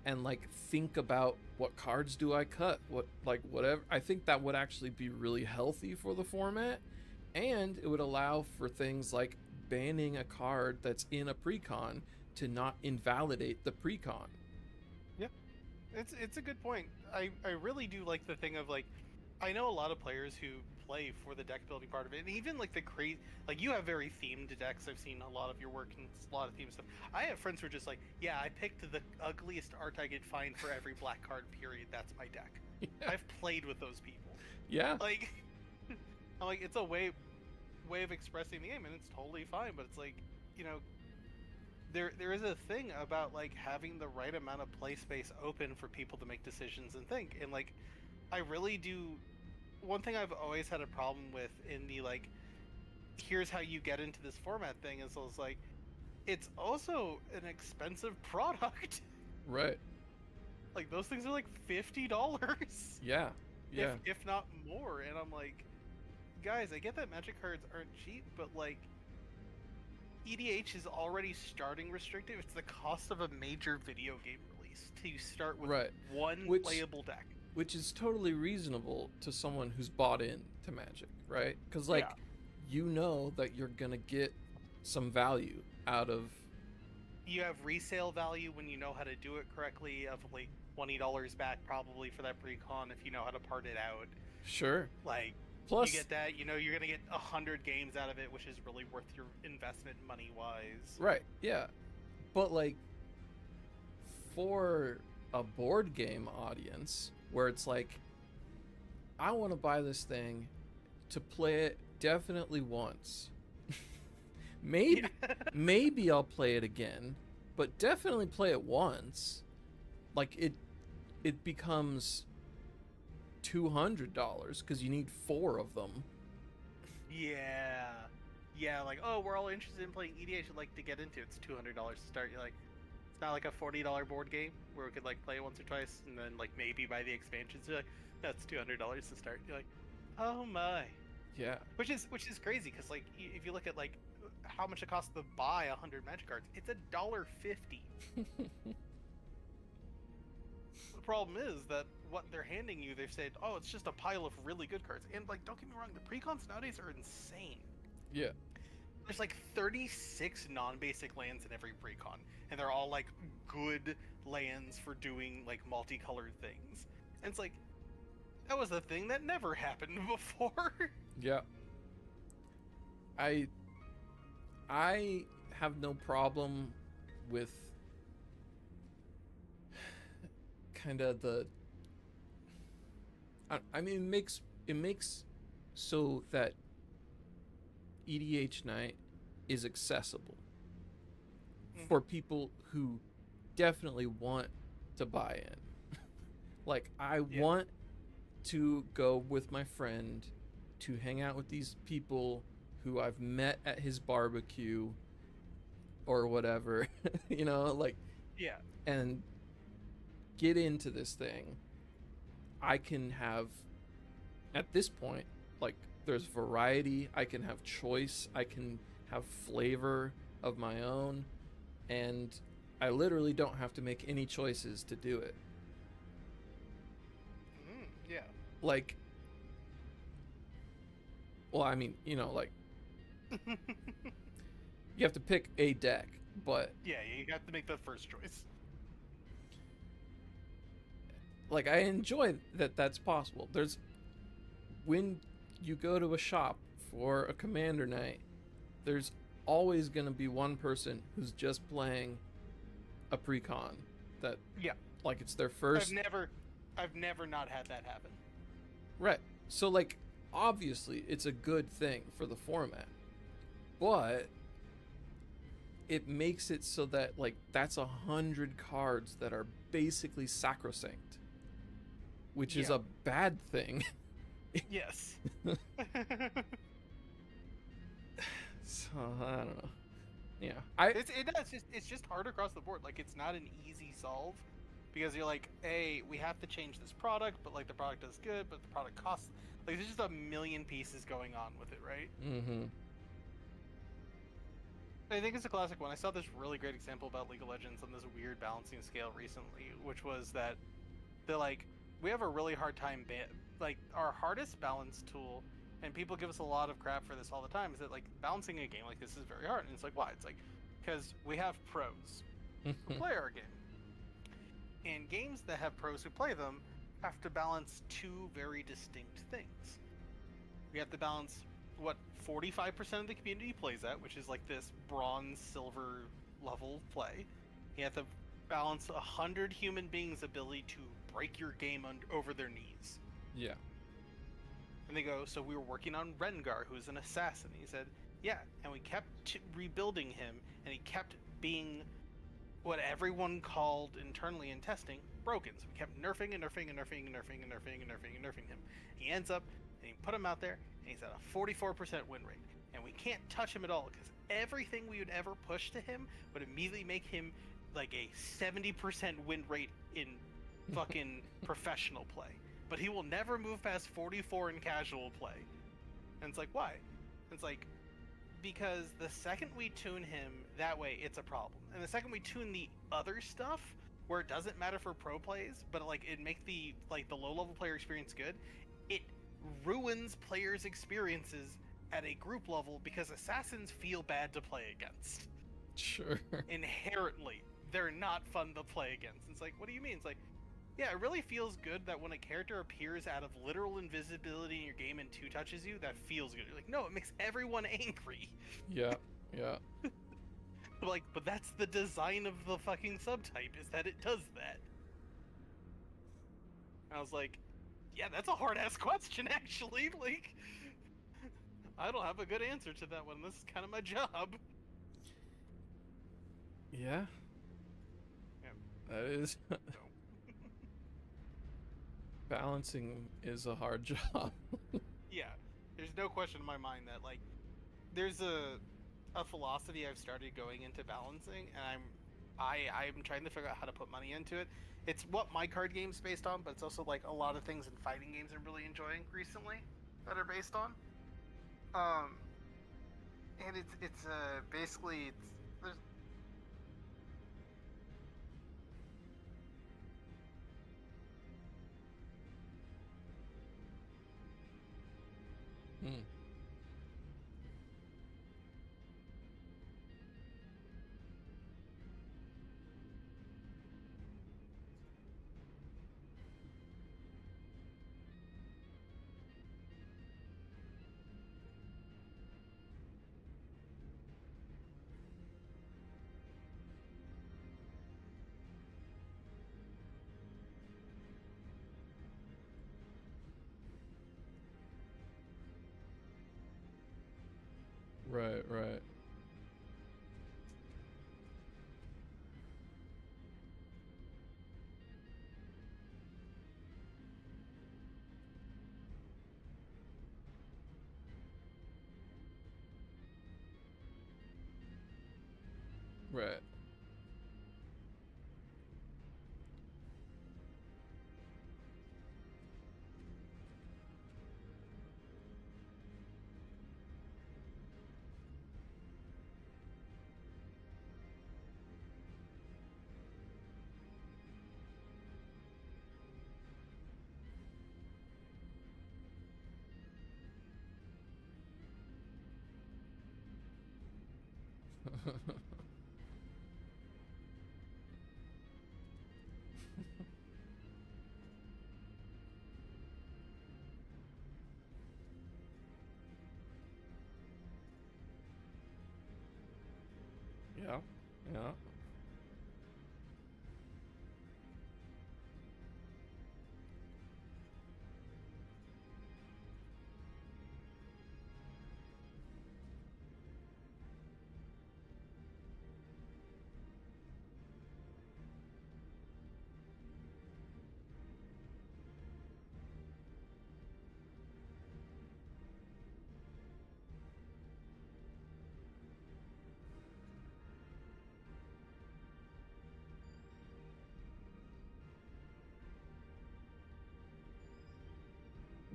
and like think about what cards do I cut, what like whatever. I think that would actually be really healthy for the format, and it would allow for things like banning a card that's in a precon to not invalidate the precon. It's a good point. I really do like the thing of like, I know a lot of players who play for the deck building part of it, and even like the like you have very themed decks. I've seen a lot of your work and a lot of theme stuff. I have friends who are just like, yeah, I picked the ugliest art I could find for every black card. Period. That's my deck. Yeah. I've played with those people. Yeah. Like, I'm like, it's a way of expressing the game, and it's totally fine. But it's like, you know, there is a thing about like having the right amount of play space open for people to make decisions and think. And like, I really do. One thing I've always had a problem with in the like, here's how you get into this format thing is like, it's also an expensive product. Right. Like those things are like $50. Yeah. Yeah. If not more. And I'm like, guys, I get that Magic cards aren't cheap, but like, EDH is already starting restrictive. It's the cost of a major video game release to start with one playable deck. Which is totally reasonable to someone who's bought in to Magic, right? Because like, you know that you're gonna get some value out of. You have resale value when you know how to do it correctly, of like $20 back probably for that pre-con if you know how to part it out. Sure. Like, plus you get that, you know, you're gonna get 100 games out of it, which is really worth your investment money wise. Right. Yeah. But like, for a board game audience where it's like, I want to buy this thing to play it definitely once. Maybe I'll play it again, but definitely play it once. Like it becomes $200 because you need 4 of them. Yeah, like, oh, we're all interested in playing EDH, I'd like to get into it. It's $200 to start. You're like, it's not like a $40 board game where we could like play it once or twice and then like maybe buy the expansions. You're like, that's $200 to start. You're like, oh my. Yeah. Which is crazy because like if you look at like how much it costs to buy 100 Magic cards, it's $1.50. The problem is that what they're handing you, they've said, oh, it's just a pile of really good cards. And like, don't get me wrong, the precons nowadays are insane. Yeah. There's like 36 non-basic lands in every precon, and they're all like good lands for doing like multicolored things. And it's like, that was a thing that never happened before. Yeah. I have no problem with kind of the. I mean, it makes so that EDH night is accessible for people who definitely want to buy in. Like, I want to go with my friend to hang out with these people who I've met at his barbecue or whatever, you know, like, and get into this thing. I can have, at this point, like, there's variety, I can have choice, I can have flavor of my own, and I literally don't have to make any choices to do it. Yeah. Like, well, I mean, you know, like, you have to pick a deck, but Yeah, you have to make the first choice. like, I enjoy that that's possible. There's, when you go to a shop for a commander night, there's always going to be one person who's just playing a pre-con that, Yeah. like, it's their first. I've never not had that happen. Right. So, like, obviously, it's a good thing for the format, but it makes it so that, like, that's 100 cards that are basically sacrosanct, which is Yeah. a bad thing. Yes. So, I don't know. Yeah. It's just hard across the board. Like, it's not an easy solve because you're like, hey, we have to change this product, but like the product does good, but the product costs. Like, there's just a million pieces going on with it, right? Mm-hmm. I think it's a classic one. I saw this really great example about League of Legends on this weird balancing scale recently, which was that they're like, we have a really hard time, like, our hardest balance tool, and people give us a lot of crap for this all the time, is that, like, balancing a game like this is very hard. And it's like, why? It's like, because we have pros who play our game. And games that have pros who play them have to balance two very distinct things. We have to balance what 45% of the community plays at, which is like this bronze, silver level play. You have to balance 100 human beings' ability to break your game over their knees. Yeah. And they go, so we were working on Rengar, who's an assassin. He said, yeah, and we kept rebuilding him, and he kept being what everyone called internally in testing broken. So we kept nerfing and nerfing and nerfing and nerfing and nerfing and nerfing and nerfing him. He ends up, and you put him out there, and he's at a 44% win rate. And we can't touch him at all, because everything we would ever push to him would immediately make him like a 70% win rate in fucking professional play. But he will never move past 44 in casual play. And it's like, why? And it's like, because the second we tune him that way, it's a problem. And the second we tune the other stuff, where it doesn't matter for pro plays, but like it makes the low level player experience good, it ruins players' experiences at a group level because assassins feel bad to play against. Sure. Inherently, they're not fun to play against. It's like, what do you mean? It's like, yeah, it really feels good that when a character appears out of literal invisibility in your game and two touches you, that feels good. You're like, no, it makes everyone angry. Yeah, yeah. Like, but that's the design of the fucking subtype, is that it does that. I was like, yeah, that's a hard-ass question, actually. Like, I don't have a good answer to that one. This is kind of my job. Yeah. Yeah. That is. Balancing is a hard job. Yeah, there's no question in my mind that, like, there's a philosophy I've started going into balancing, and I'm trying to figure out how to put money into it. It's what my card game's based on, but it's also like a lot of things in fighting games I'm really enjoying recently that are based on. And it's basically there's. Hmm. Right, right. Right. Yeah, yeah.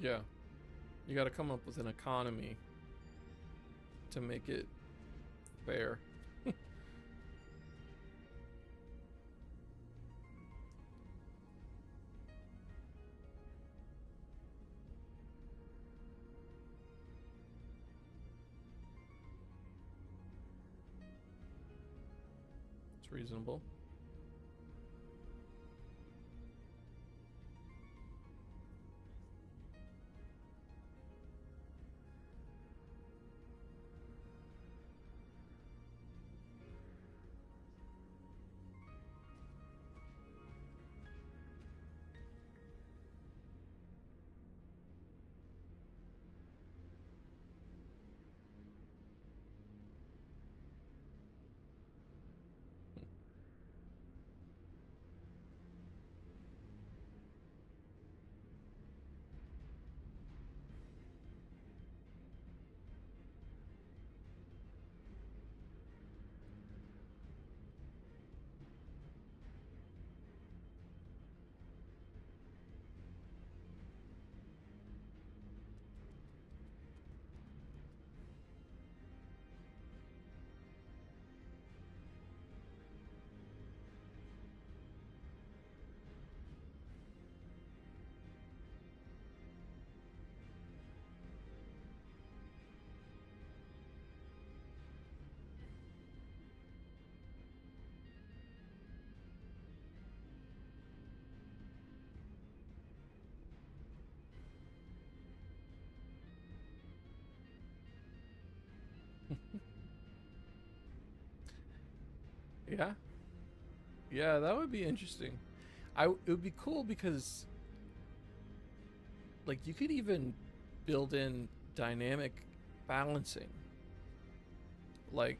Yeah. You got to come up with an economy to make it fair. It's reasonable. Yeah. Yeah, that would be interesting. It would be cool because like you could even build in dynamic balancing. Like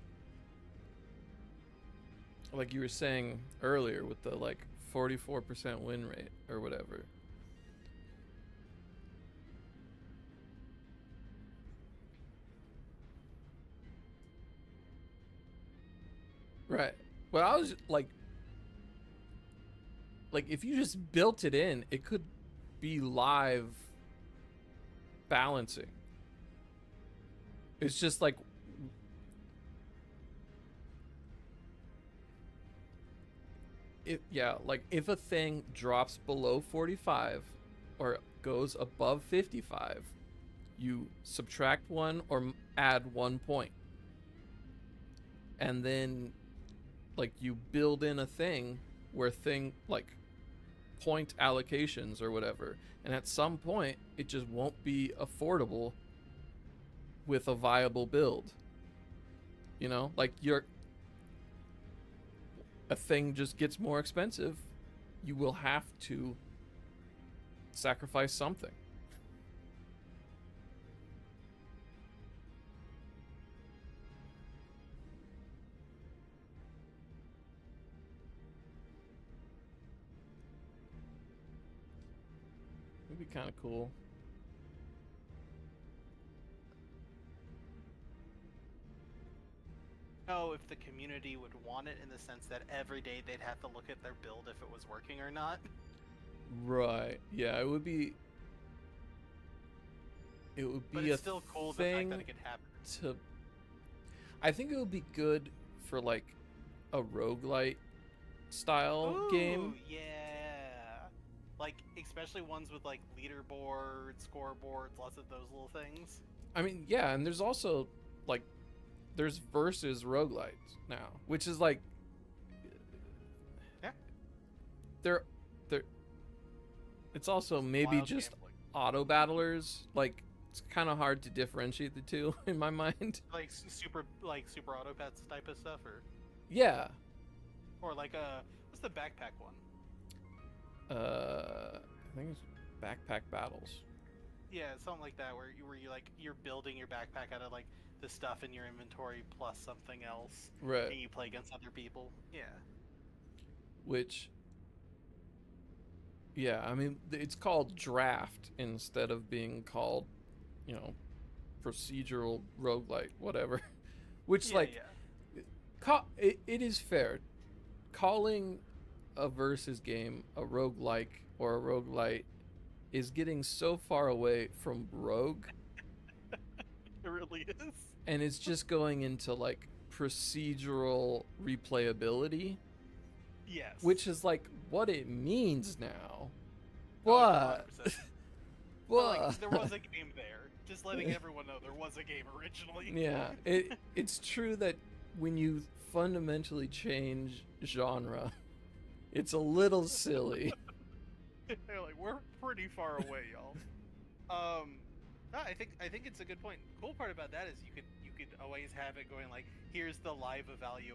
you were saying earlier with the like 44% win rate or whatever. Right. Well, I was like if you just built it in, it could be live balancing. It's just like if a thing drops below 45 or goes above 55, you subtract 1 or add 1 point. And then like you build in a thing where point allocations or whatever, and at some point it just won't be affordable with a viable build. You know, like a thing just gets more expensive, you will have to sacrifice something. It'd be kind of cool. Know if the community would want it in the sense that every day they'd have to look at their build if it was working or not. Right. Yeah, it would be. It would be But it's still cool the fact that it could happen. I think it would be good for like a roguelite style game. Yeah. Like especially ones with like leaderboards, scoreboards, lots of those little things. I mean, yeah, and there's also like there's versus roguelites now, which is like, Yeah. they're it's also maybe Wild just gambling. auto battlers. Like, it's kind of hard to differentiate the two in my mind. Like super auto pets type of stuff, Yeah. or like what's the backpack one? I think it's backpack battles. Yeah, something like that, where you're building your backpack out of like the stuff in your inventory plus something else, Right. and you play against other people. Yeah. Which, yeah, I mean, it's called draft instead of being called, you know, procedural roguelite, whatever. Which, Yeah, like, yeah. it is fair. Calling a versus game a roguelike or a roguelite is getting so far away from rogue, It really is. and it's just going into, like, procedural replayability, Yes. which is, like, what it means now. Oh, But 100%. But, like, there was a game there. Just letting everyone know there was a game originally. yeah, it's true that when you fundamentally change genre, it's a little silly. They're like, we're pretty far away, y'all. No, I think it's a good point. Cool part about that is you could always have it going like, here's the live value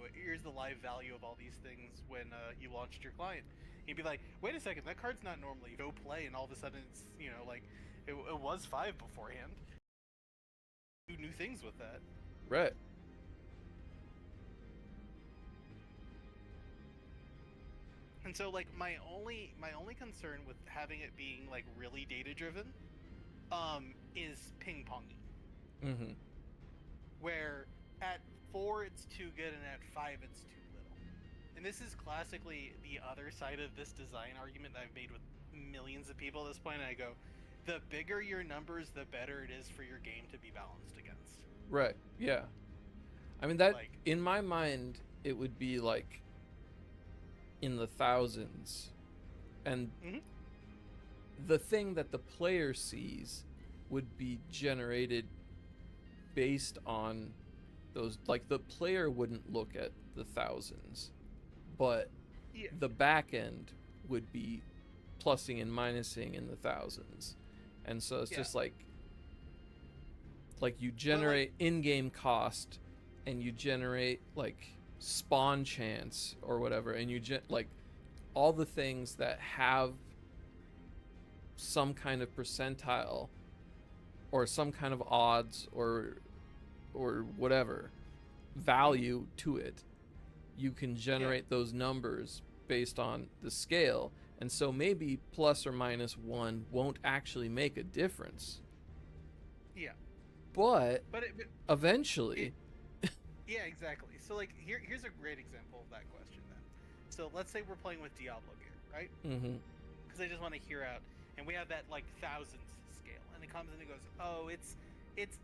of all these things when you launched your client. You'd be like, wait a second, that card's not normally go play, and all of a sudden it's, you know, like it was 5 beforehand. Do new things with that. Right. And so, like, my only concern with having it being like really data driven, is ping ponging. Mm-hmm. Where at 4 it's too good and at 5 it's too little. And this is classically the other side of this design argument that I've made with millions of people at this point. And I go, the bigger your numbers, the better it is for your game to be balanced against. Right. Yeah. I mean, that, Like, in my mind, it would be like in the thousands, and Mhm. the thing that the player sees would be generated based on those. Like, the player wouldn't look at the thousands, but yeah, the back end would be plussing and minusing in the thousands. And so it's Yeah. just like you generate in-game cost, and you generate like spawn chance or whatever, and you like all the things that have some kind of percentile or some kind of odds or whatever value to it. You can generate those numbers based on the scale, and so maybe plus or minus 1 won't actually make a difference, yeah. but But eventually yeah, exactly. So like here's a great example of that question then. So let's say we're playing with Diablo gear, right? mm-hmm. Because I just want to hear out, and we have that like thousands scale, and it comes and it goes, oh, it's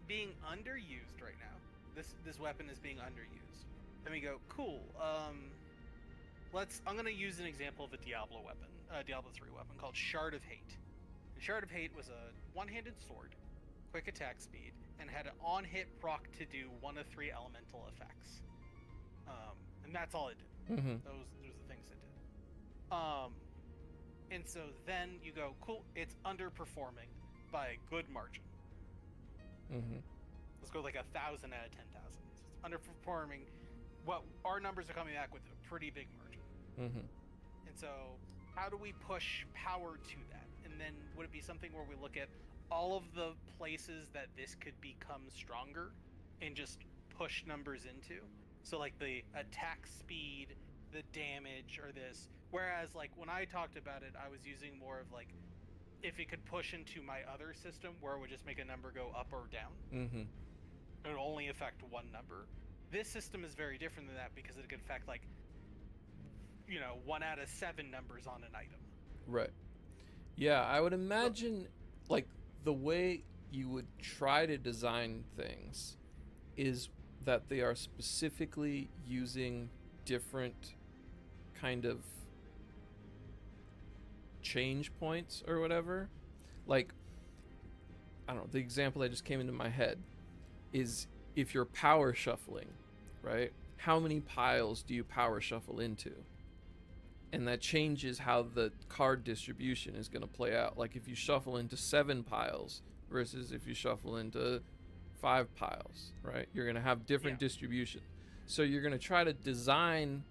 being underused right now. This weapon is being underused. Then we go, cool. I'm gonna use an example of a Diablo weapon, Diablo 3 weapon called Shard of Hate. And Shard of Hate was a one-handed sword, quick attack speed, and had an on-hit proc to do 1 of 3 elemental effects. And that's all it did. Mm-hmm. Those are the things it did. And so then you go, cool, it's underperforming by a good margin. Mm-hmm. Let's go like 1,000 out of 10,000. It's underperforming. What our numbers are coming back with a pretty big margin. Mm-hmm. And so, how do we push power to that? And then would it be something where we look at all of the places that this could become stronger and just push numbers into? So like the attack speed, the damage, or this. Whereas like when I talked about it, I was using more of like if it could push into my other system where it would just make a number go up or down. Mm-hmm. It would only affect one number. This system is very different than that because it could affect like 1 out of 7 numbers on an item. Right. Yeah, I would imagine like the way you would try to design things is that they are specifically using different kind of change points or whatever. Like, I don't know, the example that just came into my head is if you're power shuffling, right? How many piles do you power shuffle into? And that changes how the card distribution is going to play out. Like if you shuffle into 7 piles versus if you shuffle into 5 piles, right? You're going to have different distribution. So you're going to try to design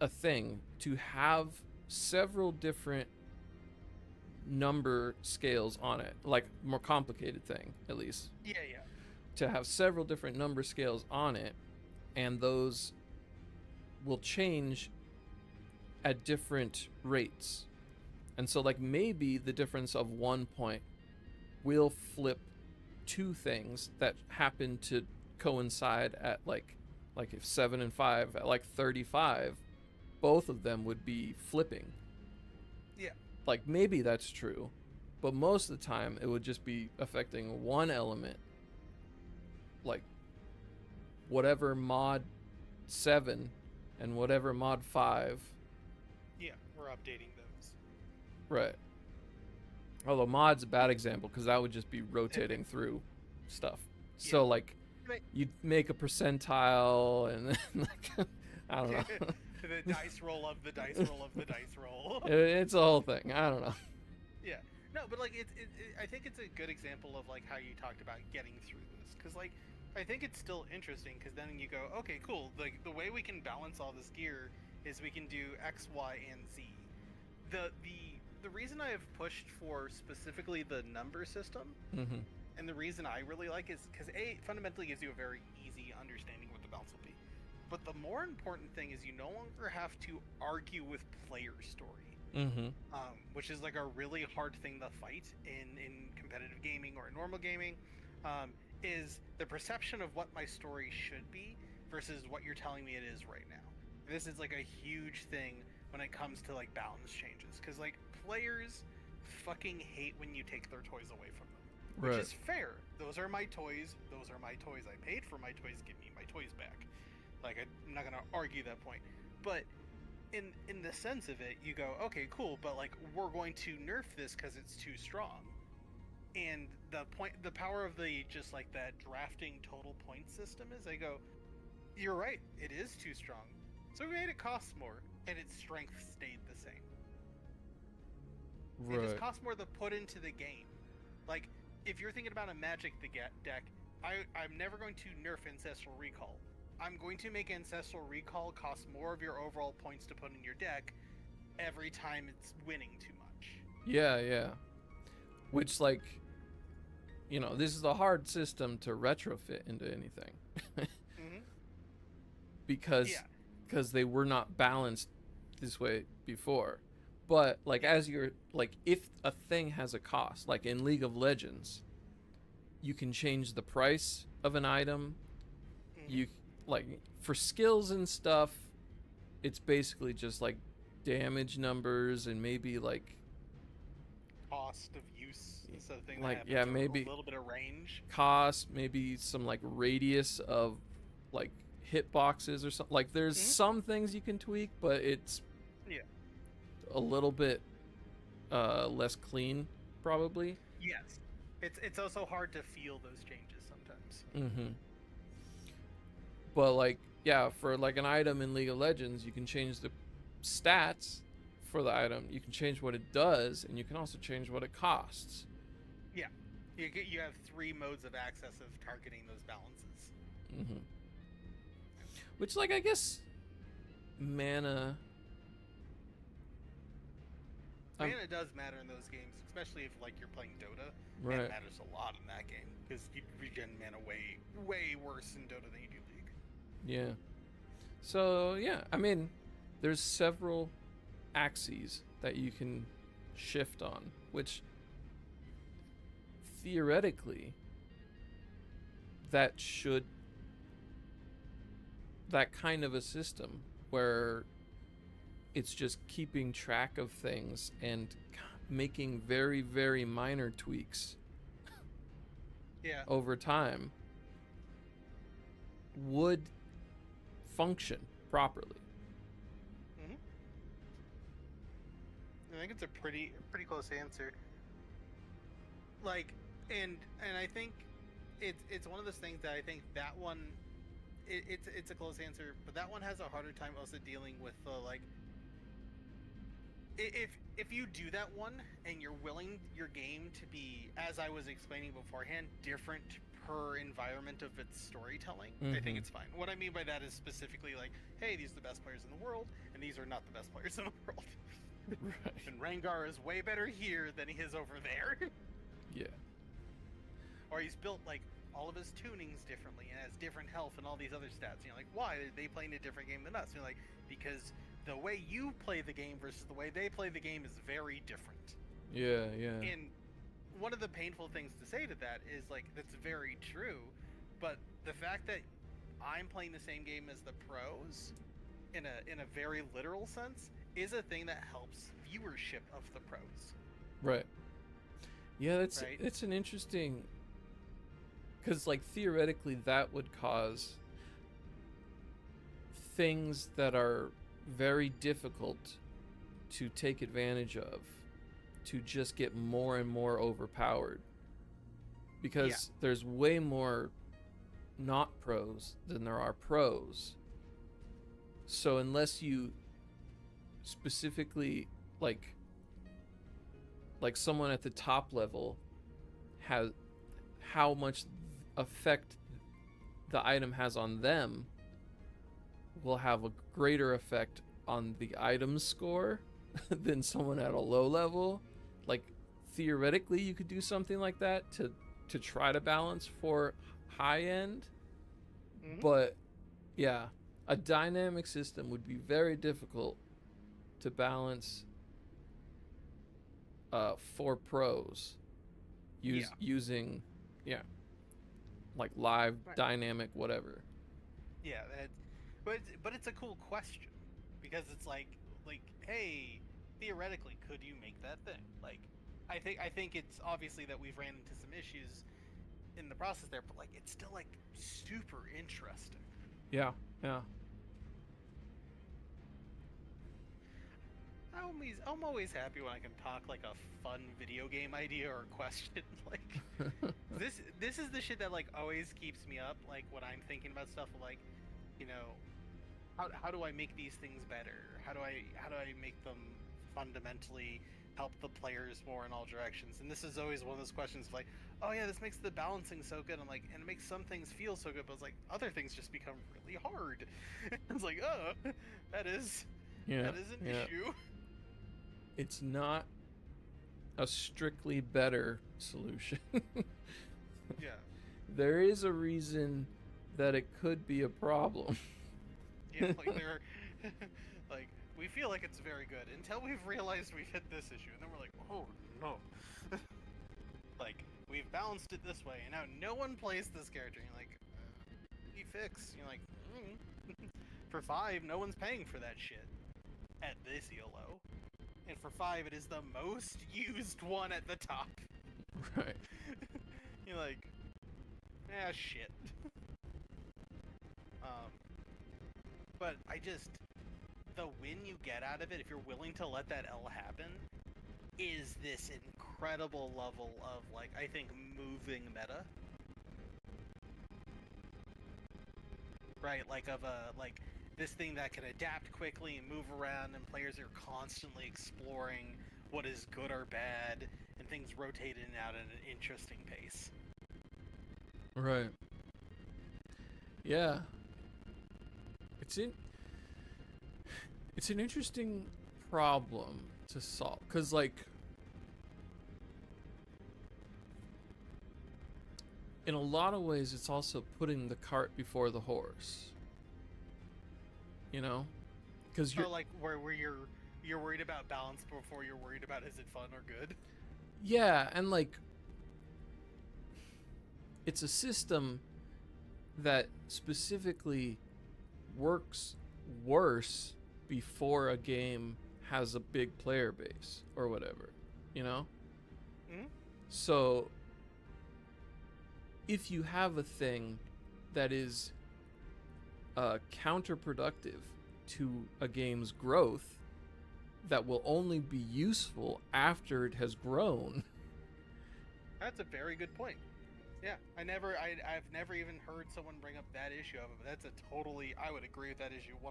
a thing to have several different number scales on it, like more complicated thing, at least. Yeah. To have several different number scales on it, and those will change at different rates. And so like maybe the difference of 1 point will flip 2 things that happen to coincide at like if 7 and 5 at like 35, both of them would be flipping. Yeah. Like maybe that's true, but most of the time it would just be affecting one element, like whatever mod 7 and whatever mod 5. Yeah, we're updating those. Right. Although mod's a bad example because that would just be rotating through stuff. So like you'd make a percentile and then like I don't know. The dice roll of the dice roll of the dice roll. It's a whole thing. I don't know. Yeah. No, but like I think it's a good example of like how you talked about getting through this, because like I think it's still interesting because then you go, okay, cool. Like the way we can balance all this gear is we can do X, Y, and Z. The reason I have pushed for specifically the number system, and the reason I really like is because it fundamentally gives you a very easy understanding what the balance will be. But the more important thing is you no longer have to argue with player story, which is like a really hard thing to fight in competitive gaming or normal gaming. Is the perception of what my story should be versus what you're telling me it is right now. This is like a huge thing when it comes to like balance changes, because like players fucking hate when you take their toys away from them, which is fair. Those are my toys. Those are my toys. I paid for my toys. Give me my toys back. Like I'm not gonna argue that point, but in the sense of it, you go, okay, cool, but like we're going to nerf this because it's too strong. And the power of the just like that drafting total point system is, I go, you're right, it is too strong. So we made it cost more, and its strength stayed the same. It just costs more to put into the game. Like, if you're thinking about a Magic deck, I'm never going to nerf Ancestral Recall. I'm going to make Ancestral Recall cost more of your overall points to put in your deck every time it's winning too much. Yeah. Which, like, you know, this is a hard system to retrofit into anything. Because they were not balanced this way before. But, like, as you're, like, if a thing has a cost, like in League of Legends, you can change the price of an item. You, like, for skills and stuff, it's basically just, like, damage numbers and maybe, like, cost of use instead of thing like, that yeah, maybe a little bit of range. Cost, maybe some, like, radius of, like, hitboxes or something. Like, there's some things you can tweak, but it's a little bit less clean, probably. Yes. It's also hard to feel those changes sometimes. But, like, yeah, for, like, an item in League of Legends, you can change the stats for the item. You can change what it does, and you can also change what it costs. Yeah. You have 3 modes of access of targeting those balances. Which, like, I guess mana... Mana does matter in those games, especially if, like, you're playing Dota. Right. Mana matters a lot in that game, because you regen mana way worse in Dota than you do League. Yeah. So, yeah, I mean, there's several axes that you can shift on, which theoretically that kind of a system where it's just keeping track of things and making very, very minor tweaks over time would function properly. I think it's a pretty close answer. Like, and I think it's one of those things that I think that one, it's a close answer, but that one has a harder time also dealing with the like. If you do that one and you're willing your game to be, as I was explaining beforehand, different per environment of its storytelling, I think it's fine. What I mean by that is specifically like, hey, these are the best players in the world, and these are not the best players in the world. Right. And Rengar is way better here than he is over there. Yeah. Or he's built like all of his tunings differently and has different health and all these other stats. You know, like why are they playing a different game than us? You're like, because the way you play the game versus the way they play the game is very different. Yeah, yeah. And one of the painful things to say to that is like that's very true, but the fact that I'm playing the same game as the pros in a very literal sense is a thing that helps viewership of the pros. Right. Yeah, that's Right? it's an interesting, because like theoretically that would cause things that are very difficult to take advantage of to just get more and more overpowered, because there's way more not pros than there are pros. So unless you specifically like someone at the top level has how much effect the item has on them will have a greater effect on the item score than someone at a low level. Like theoretically you could do something like that to try to balance for high end, but yeah, a dynamic system would be very difficult to balance for pros using like live dynamic whatever. Yeah, but it's a cool question because it's like hey, theoretically could you make that thing? Like I think it's obviously that we've ran into some issues in the process there, but like it's still like super interesting. Yeah. I'm always happy when I can talk like a fun video game idea or question. Like this is the shit that like always keeps me up. Like when I'm thinking about stuff like, you know, how do I make these things better? How do I make them fundamentally help the players more in all directions? And this is always one of those questions of like, oh yeah, this makes the balancing so good. I'm like, and it makes some things feel so good, but it's like other things just become really hard. It's like, oh, that is an issue. It's not a strictly better solution. Yeah. There is a reason that it could be a problem. Yeah, like they're like we feel like it's very good until we've realized we've hit this issue, and then we're like, oh no. Like we've balanced it this way, and now no one plays this character. And you're like, you fix. You're like, for 5, no one's paying for that shit at this ELO. And for 5, it is the most used one at the top. Right. You're like, shit. But the win you get out of it, if you're willing to let that L happen, is this incredible level of, like, I think, moving meta. Right, like, this thing that can adapt quickly and move around, and players are constantly exploring what is good or bad, and things rotate in and out at an interesting pace. Right. Yeah. It's an interesting problem to solve, because like in a lot of ways it's also putting the cart before the horse, you know, because you're like where you're worried about balance before you're worried about is it fun or good. Yeah, and like it's a system that specifically works worse before a game has a big player base or whatever, you know? So if you have a thing that is counterproductive to a game's growth that will only be useful after it has grown. That's a very good point. Yeah, I've never even heard someone bring up that issue of it. But that's a totally, I would agree with that issue 100%.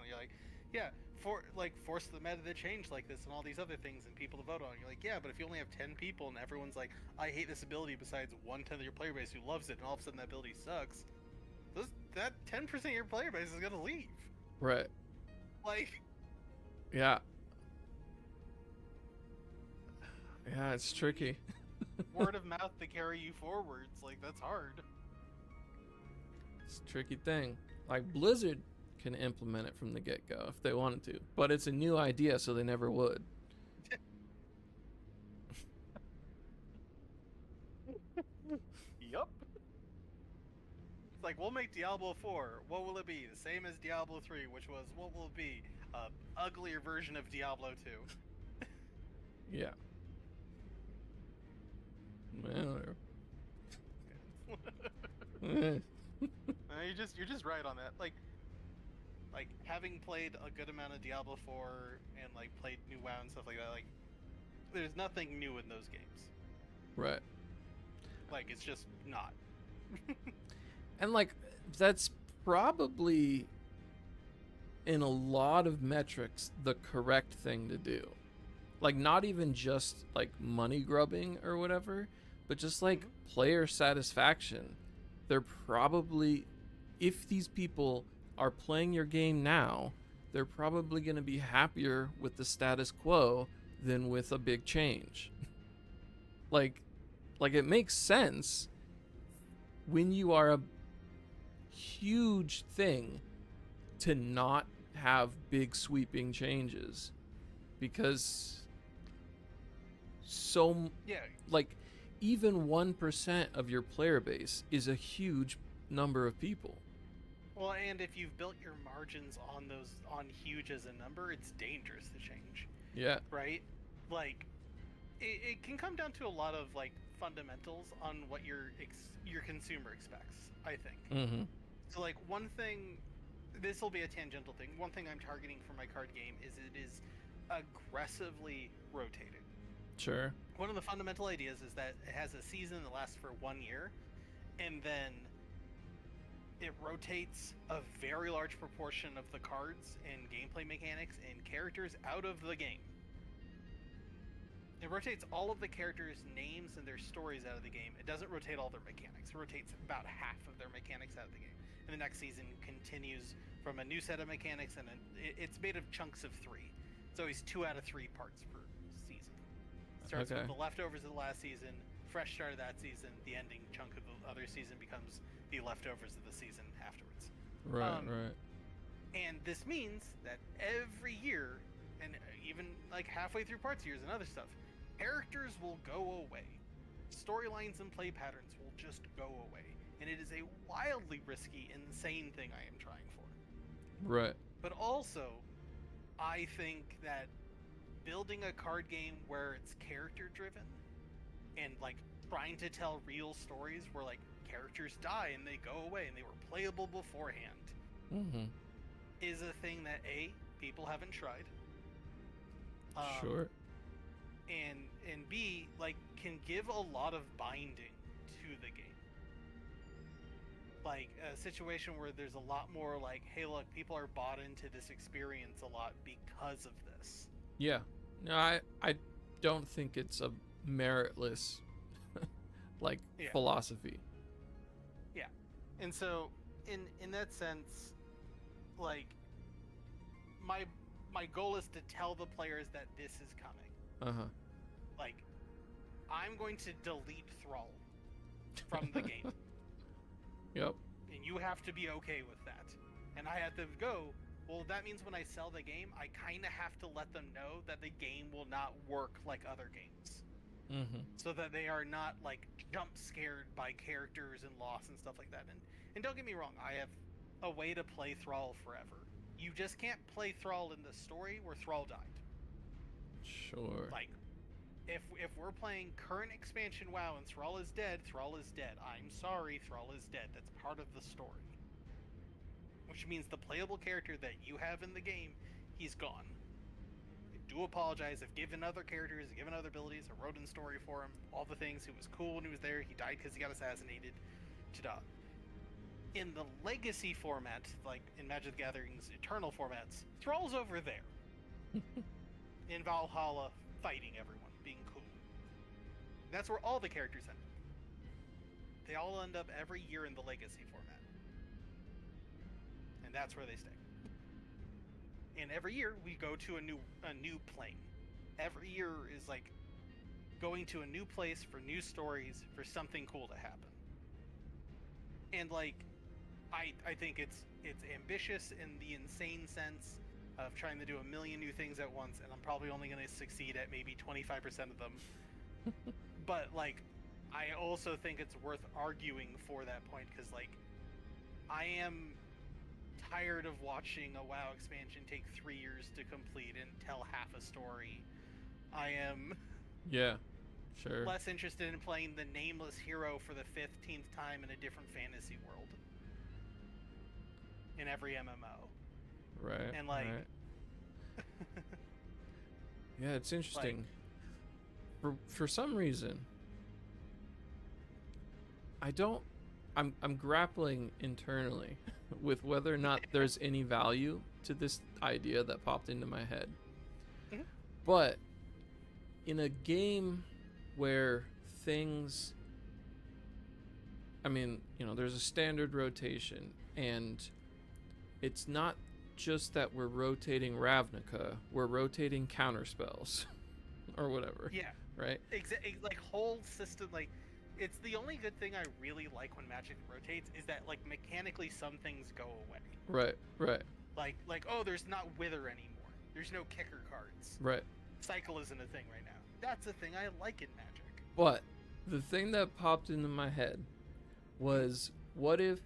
You're like, yeah, force the meta to change like this and all these other things and people to vote on. You're like, yeah, but if you only have 10 people and everyone's like, I hate this ability besides 1/10 of your player base who loves it, and all of a sudden that ability sucks, that 10% of your player base is gonna leave. Right. Like, Yeah. Yeah, it's tricky. word of mouth to carry you forwards, like, that's hard. It's a tricky thing. Like, Blizzard can implement it from the get-go if they wanted to, but it's a new idea, so they never would. Yup. It's like, we'll make Diablo 4. What will it be? The same as Diablo 3, which was, what will it be? A uglier version of Diablo 2. Yeah. Well, You're just right on that. Like having played a good amount of Diablo 4 and like played New WoW and stuff like that, like there's nothing new in those games. right. Like it's just not. And like that's probably in a lot of metrics the correct thing to do. Like not even just like money grubbing or whatever, but just like player satisfaction. They're probably, if these people are playing your game now, they're probably going to be happier with the status quo than with a big change. like it makes sense when you are a huge thing to not have big sweeping changes, because Yeah. like even 1% of your player base is a huge number of people. Well, and if you've built your margins on huge as a number, it's dangerous to change. Yeah. Right? Like it can come down to a lot of like fundamentals on what your consumer expects, I think. Mm-hmm. So like one thing, this will be a tangential thing. One thing I'm targeting for my card game is it is aggressively rotated. Sure. One of the fundamental ideas is that it has a season that lasts for 1 year, and then it rotates a very large proportion of the cards and gameplay mechanics and characters out of the game. It rotates all of the characters' names and their stories out of the game. It doesn't rotate all their mechanics. It rotates about half of their mechanics out of the game. And the next season continues from a new set of mechanics, and it's made of chunks of 3. It's always 2 out of 3 parts per season. Starts with the leftovers of the last season, fresh start of that season, the ending chunk of the other season becomes the leftovers of the season afterwards. Right, right. And this means that every year, and even like halfway through parts years and other stuff, characters will go away. Storylines and play patterns will just go away. And it is a wildly risky, insane thing I am trying for. Right. But also, I think that building a card game where it's character driven and like trying to tell real stories where like characters die and they go away and they were playable beforehand is a thing that people haven't tried. Sure. And B, like, can give a lot of binding to the game. Like a situation where there's a lot more like, hey look, people are bought into this experience a lot because of this. Yeah. No, I don't think it's a meritless like philosophy. Yeah. And so in that sense, like my goal is to tell the players that this is coming. Uh-huh. Like, I'm going to delete Thrall from the game. Yep. And you have to be okay with that. And I have to go, well, that means when I sell the game, I kind of have to let them know that the game will not work like other games. So that they are not, like, jump scared by characters and loss and stuff like that. And don't get me wrong, I have a way to play Thrall forever. You just can't play Thrall in the story where Thrall died. Sure. Like, if we're playing current expansion WoW and Thrall is dead, Thrall is dead. I'm sorry, Thrall is dead. That's part of the story. Which means the playable character that you have in the game, he's gone. do apologize. I've given other characters, I've given other abilities, I wrote in story for him, all the things. He was cool when he was there. He died because he got assassinated. Ta-da. In the Legacy format, like in Magic the Gathering's Eternal formats, Thrall's over there. In Valhalla, fighting everyone, being cool. That's where all the characters end up. They all end up every year in the Legacy format. And that's where they stay. And every year we go to a new plane. Every year is like going to a new place for new stories, for something cool to happen. And like I think it's ambitious in the insane sense of trying to do a million new things at once, and I'm probably only going to succeed at maybe 25% of them. But like I also think it's worth arguing for that point, because like I am tired of watching a WoW expansion take 3 years to complete and tell half a story. I am sure less interested in playing the nameless hero for the 15th time in a different fantasy world in every MMO. Right. And like yeah, it's interesting. For some reason I'm grappling internally with whether or not there's any value to this idea that popped into my head. Mm-hmm. But in a game where things, I mean, there's a standard rotation, and it's not just that we're rotating Ravnica, we're rotating counterspells or whatever. Yeah. Right? Like whole system, like it's the only good thing I really like when Magic rotates is that like mechanically some things go away. Right. Like oh, there's not Wither anymore. There's no kicker cards. Right. Cycle isn't a thing right now. That's a thing I like in Magic. But the thing that popped into my head was, what if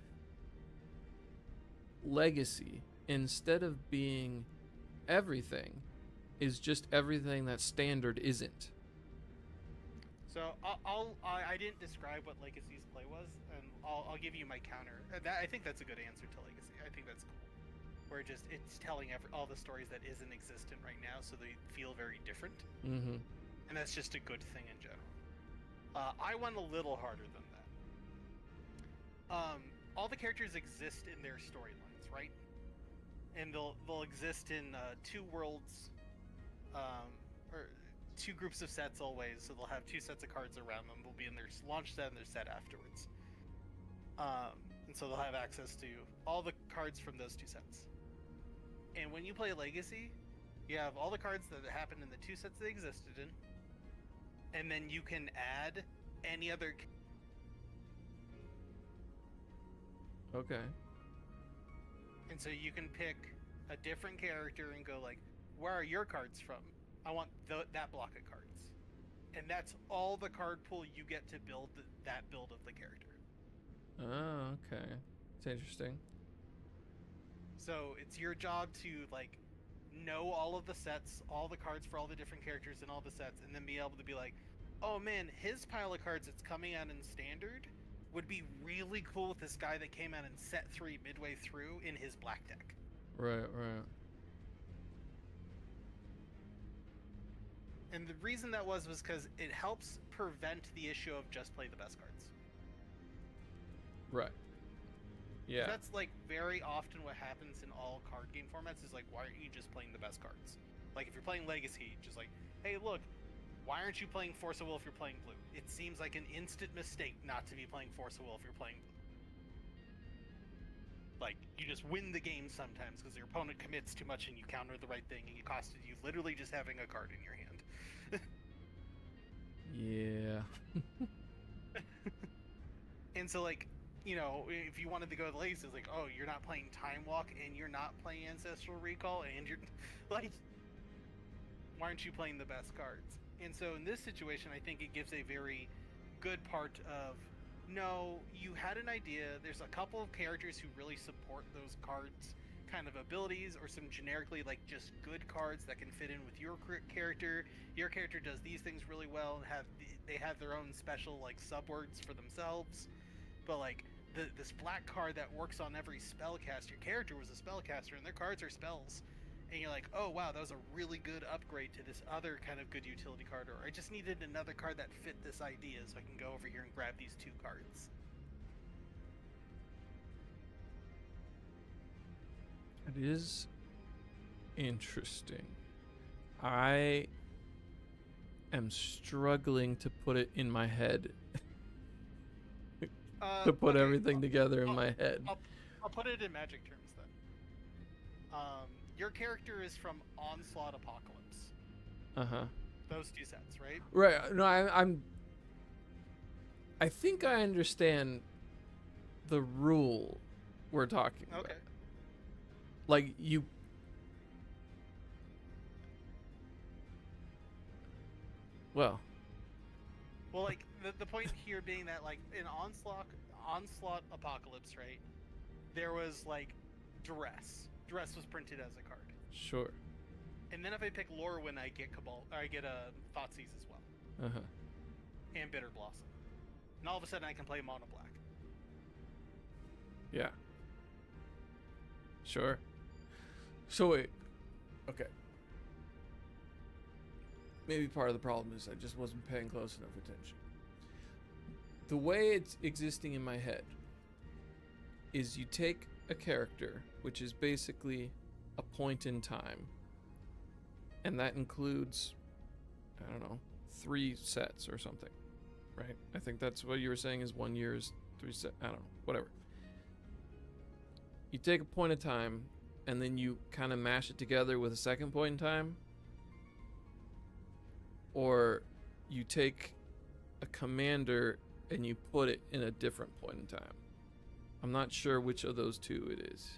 Legacy, instead of being everything, is just everything that Standard isn't? So I didn't describe what Legacy's play was, and I'll give you my counter. I think that's a good answer to Legacy. I think that's cool. Where it's telling all the stories that isn't existent right now, so they feel very different. Mm-hmm. And that's just a good thing in general. I went a little harder than that. All the characters exist in their storylines, right? And they'll exist in 2 worlds, or 2 groups of sets always. So they'll have 2 sets of cards around them. They'll be in their launch set and their set afterwards. And so they'll have access to all the cards from those 2 sets. And when you play Legacy, you have all the cards that happened in the 2 sets they existed in, and then you can add any other. Okay. And so you can pick a different character and go like, where are your cards from? I want that block of cards. And that's all the card pool you get to build that build of the character. Oh, okay. It's interesting. So it's your job to like know all of the sets, all the cards for all the different characters in all the sets, and then be able to be like, oh man, his pile of cards that's coming out in Standard would be really cool with this guy that came out in set 3 midway through in his black deck. Right. And the reason that was because it helps prevent the issue of just play the best cards. Right. Yeah. That's like very often what happens in all card game formats is like, why aren't you just playing the best cards? Like if you're playing Legacy, just like, hey look, why aren't you playing Force of Will if you're playing blue? It seems like an instant mistake not to be playing Force of Will if you're playing blue. Like, you just win the game sometimes because your opponent commits too much and you counter the right thing and it costed you literally just having a card in your hand. Yeah. And so like, if you wanted to go to the Legacy, it's like, oh, you're not playing Time Walk and you're not playing Ancestral Recall and you're like, why aren't you playing the best cards? And so in this situation, I think it gives a very good part of, no, you had an idea, there's a couple of characters who really support those cards kind of abilities, or some generically like just good cards that can fit in with your character. Your character does these things really well and they have their own special like subwords for themselves. But like this black card that works on every spellcast, your character was a spellcaster and their cards are spells. and you're like, oh wow, that was a really good upgrade to this other kind of good utility card, or I just needed another card that fit this idea, so I can go over here and grab these 2 cards. It is interesting. I am struggling to put it in my head. To put okay, everything together in my head. I'll put it in Magic terms then. Your character is from Onslaught Apocalypse. Uh-huh. Those 2 sets, right? Right. No, I think I understand the rule we're talking about. Okay. Like, you... Well, like, the point here being that, like, in Onslaught Apocalypse, right, there was, like, Duress. Duress was printed as a card. sure. And then if I pick Lorwyn, I get Cabal, or I get Thoughtseize as well. Uh-huh. And Bitter Blossom. And all of a sudden I can play Mono Black. Yeah. Sure. So wait. Okay. Maybe part of the problem is I just wasn't paying close enough attention. The way it's existing in my head is you take a character, which is basically a point in time, and that includes, I don't know, 3 sets or something, right? I think that's what you were saying is 1 year's 3 sets. I don't know, whatever. You take a point in time, and then you kind of mash it together with a second point in time, or you take a commander and you put it in a different point in time. I'm not sure which of those 2 it is.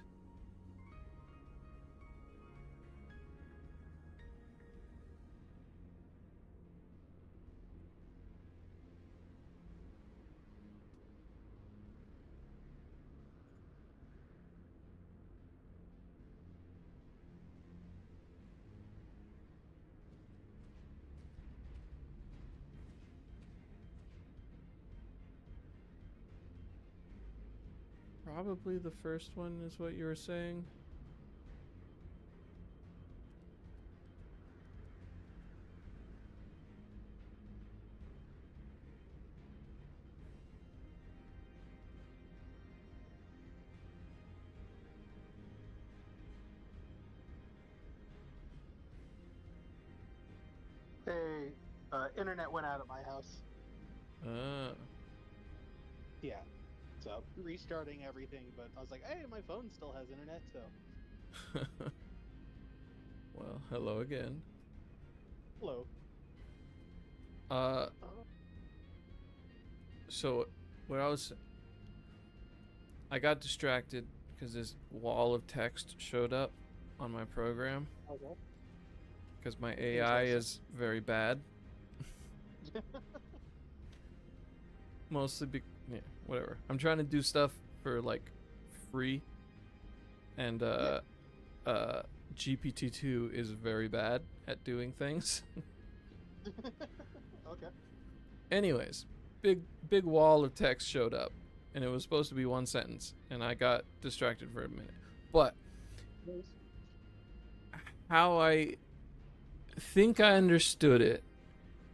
Probably the first one is what you were saying. Hey, internet went out at my house. Ah. Yeah. So, restarting everything, but I was like, hey, my phone still has internet, so... Well, hello again. Hello. So what I got distracted because this wall of text showed up on my program Okay. because my AI is very bad. Mostly yeah, whatever. I'm trying to do stuff for like free, and GPT-2 is very bad at doing things. Okay. Anyways, big wall of text showed up, and it was supposed to be 1 sentence, and I got distracted for a minute. But how I think I understood it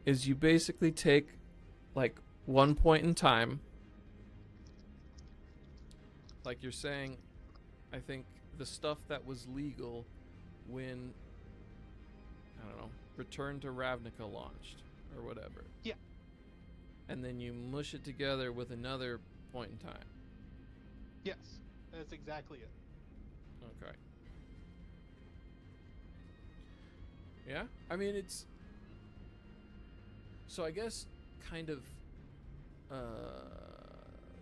is you basically take like 1 point in time, like you're saying, I think the stuff that was legal when, I don't know, Return to Ravnica launched or whatever. Yeah. And then you mush it together with another point in time. Yes, that's exactly it. Okay. Yeah? I mean, it's... So I guess kind of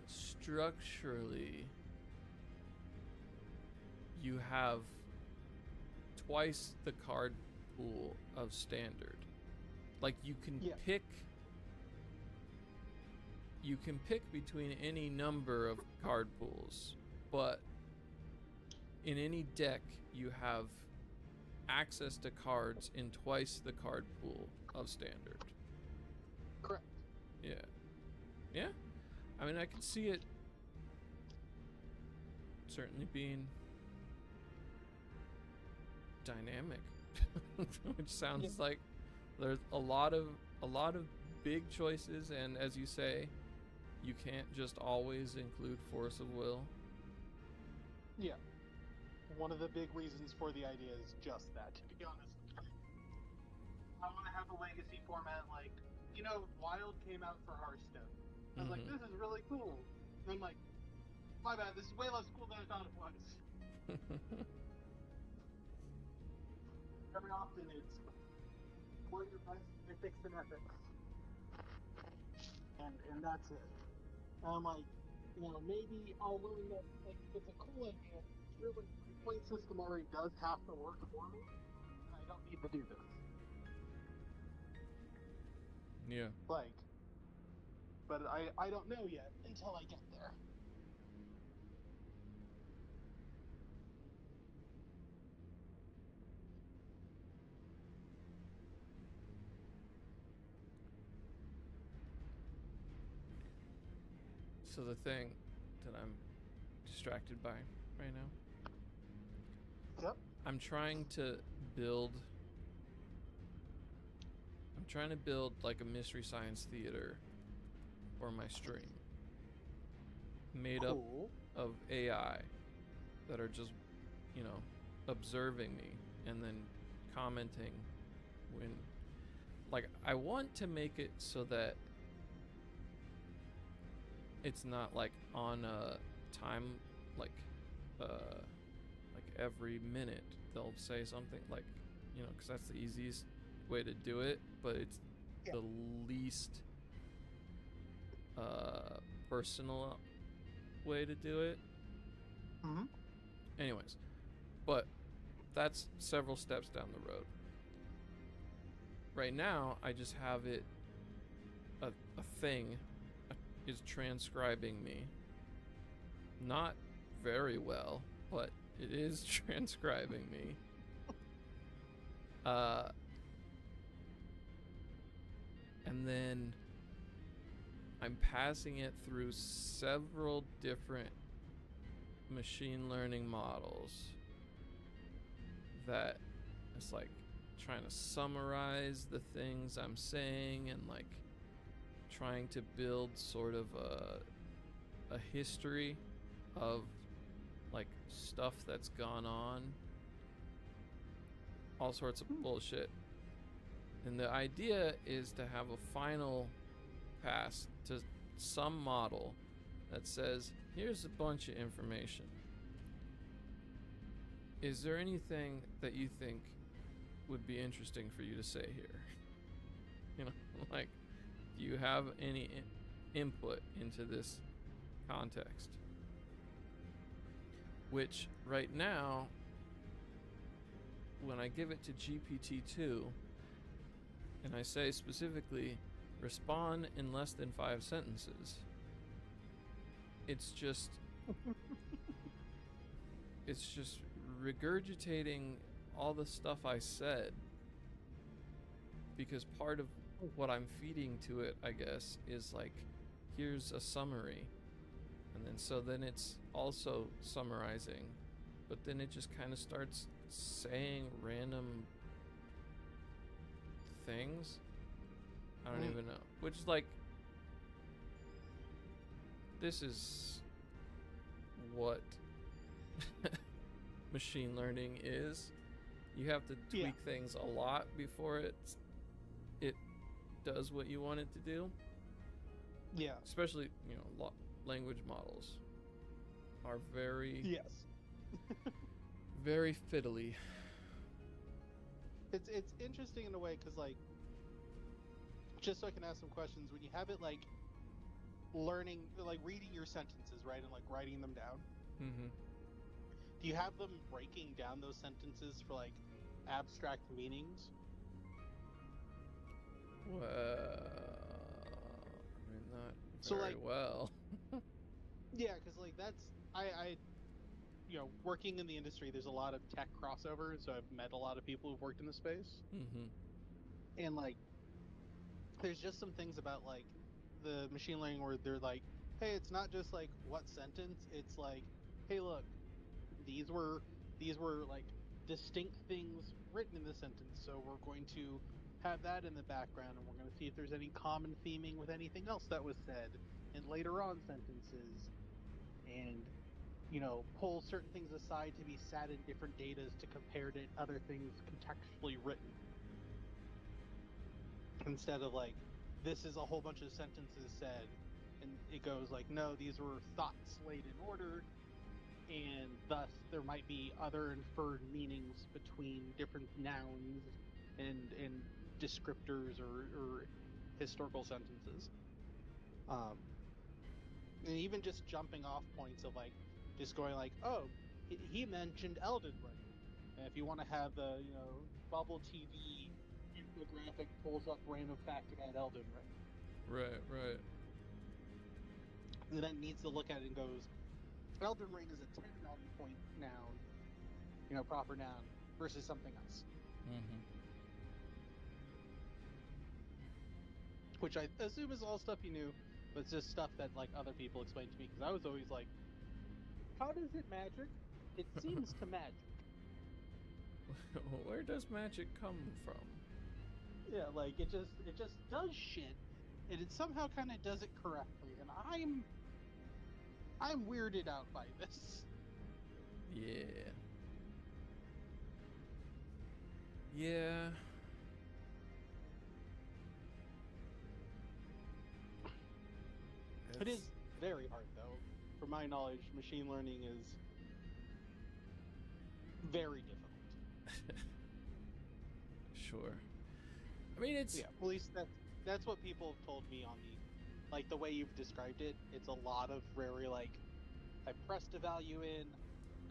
structurally you have twice the card pool of standard. Like you can pick between any number of card pools, but in any deck you have access to cards in twice the card pool of standard. Correct. Yeah. Yeah? I mean, I can see it certainly being dynamic, which sounds like there's a lot of big choices, and as you say, you can't just always include force of will. Yeah. One of the big reasons for the idea is just that, to be honest. I want to have a legacy format like, Wild came out for Hearthstone. I was like, this is really cool. And I'm like, my bad, this is way less cool than I thought it was. Every often it's what are your best mythics and epics. And that's it. And I'm like, maybe I'll learn that like it's a cool idea. Really, my point system already does have to work for me, and I don't need to do this. Yeah. But I don't know yet until I get there. So the thing that I'm distracted by right now. Yep. I'm trying to build like a mystery science theater for my stream. Made up of AI that are just, observing me and then commenting when like I want to make it so that it's not like on a time like every minute they'll say something like, because that's the easiest way to do it, but it's the least personal way to do it. Anyways, but that's several steps down the road. Right now I just have it a thing is transcribing me, not very well, but it is transcribing me. And then I'm passing it through several different machine learning models that it's like trying to summarize the things I'm saying and like trying to build sort of a history of like stuff that's gone on, all sorts of bullshit. And the idea is to have a final pass to some model that says, here's a bunch of information. Is there anything that you think would be interesting for you to say here? Like, do you have any input into this context? Which right now, when I give it to GPT-2 and I say specifically respond in less than 5 sentences, it's just regurgitating all the stuff I said, because part of what I'm feeding to it, I guess, is like, here's a summary, and then it's also summarizing, but then it just kind of starts saying random things. I don't even know, which is like, this is what machine learning is. You have to tweak things a lot before it does what you want it to do. Yeah. Especially, language models are very very fiddly. It's interesting in a way because, like, just so I can ask some questions, when you have it like learning, like reading your sentences, right, and like writing them down, do you have them breaking down those sentences for like abstract meanings? Well, I mean, not So, very like, well. Yeah, because like that's I working in the industry, there's a lot of tech crossover, so I've met a lot of people who've worked in the space, and like there's just some things about like the machine learning where they're like, hey, it's not just like what sentence, it's like, hey, look, these were like distinct things written in the sentence. So we're going to have that in the background, and we're going to see if there's any common theming with anything else that was said in later on sentences, and pull certain things aside to be sat in different datas to compare to other things contextually written, instead of like, this is a whole bunch of sentences said, and it goes like, no, these were thoughts laid in order, and thus there might be other inferred meanings between different nouns and descriptors or historical sentences. And even just jumping off points of like, just going like, oh, he mentioned Elden Ring. And if you want to have the, Bubble TV infographic pulls up random fact about Elden Ring. Right. And then needs to look at it and goes, Elden Ring is a 10 point noun, proper noun, versus something else. Mm-hmm. Which I assume is all stuff you knew, but it's just stuff that like other people explained to me, because I was always like, how does it magic? It seems to magic. Where does magic come from? Yeah, like it just does shit, and it somehow kind of does it correctly, and I'm weirded out by this. Yeah. It is very hard, though. From my knowledge, machine learning is very difficult. Sure. I mean, it's... Yeah, at least that's what people have told me on the way you've described it. It's a lot of very, like, I pressed a value in,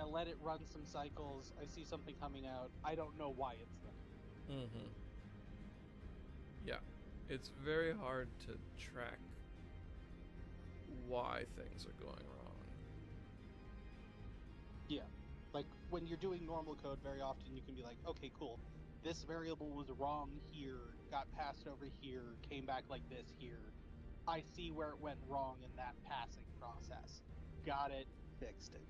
I let it run some cycles, I see something coming out, I don't know why it's there. Mm-hmm. Yeah. It's very hard to track why things are going wrong. Yeah. Like, when you're doing normal code, very often you can be like, okay, cool. This variable was wrong here, got passed over here, came back like this here. I see where it went wrong in that passing process. Got it, fixed it.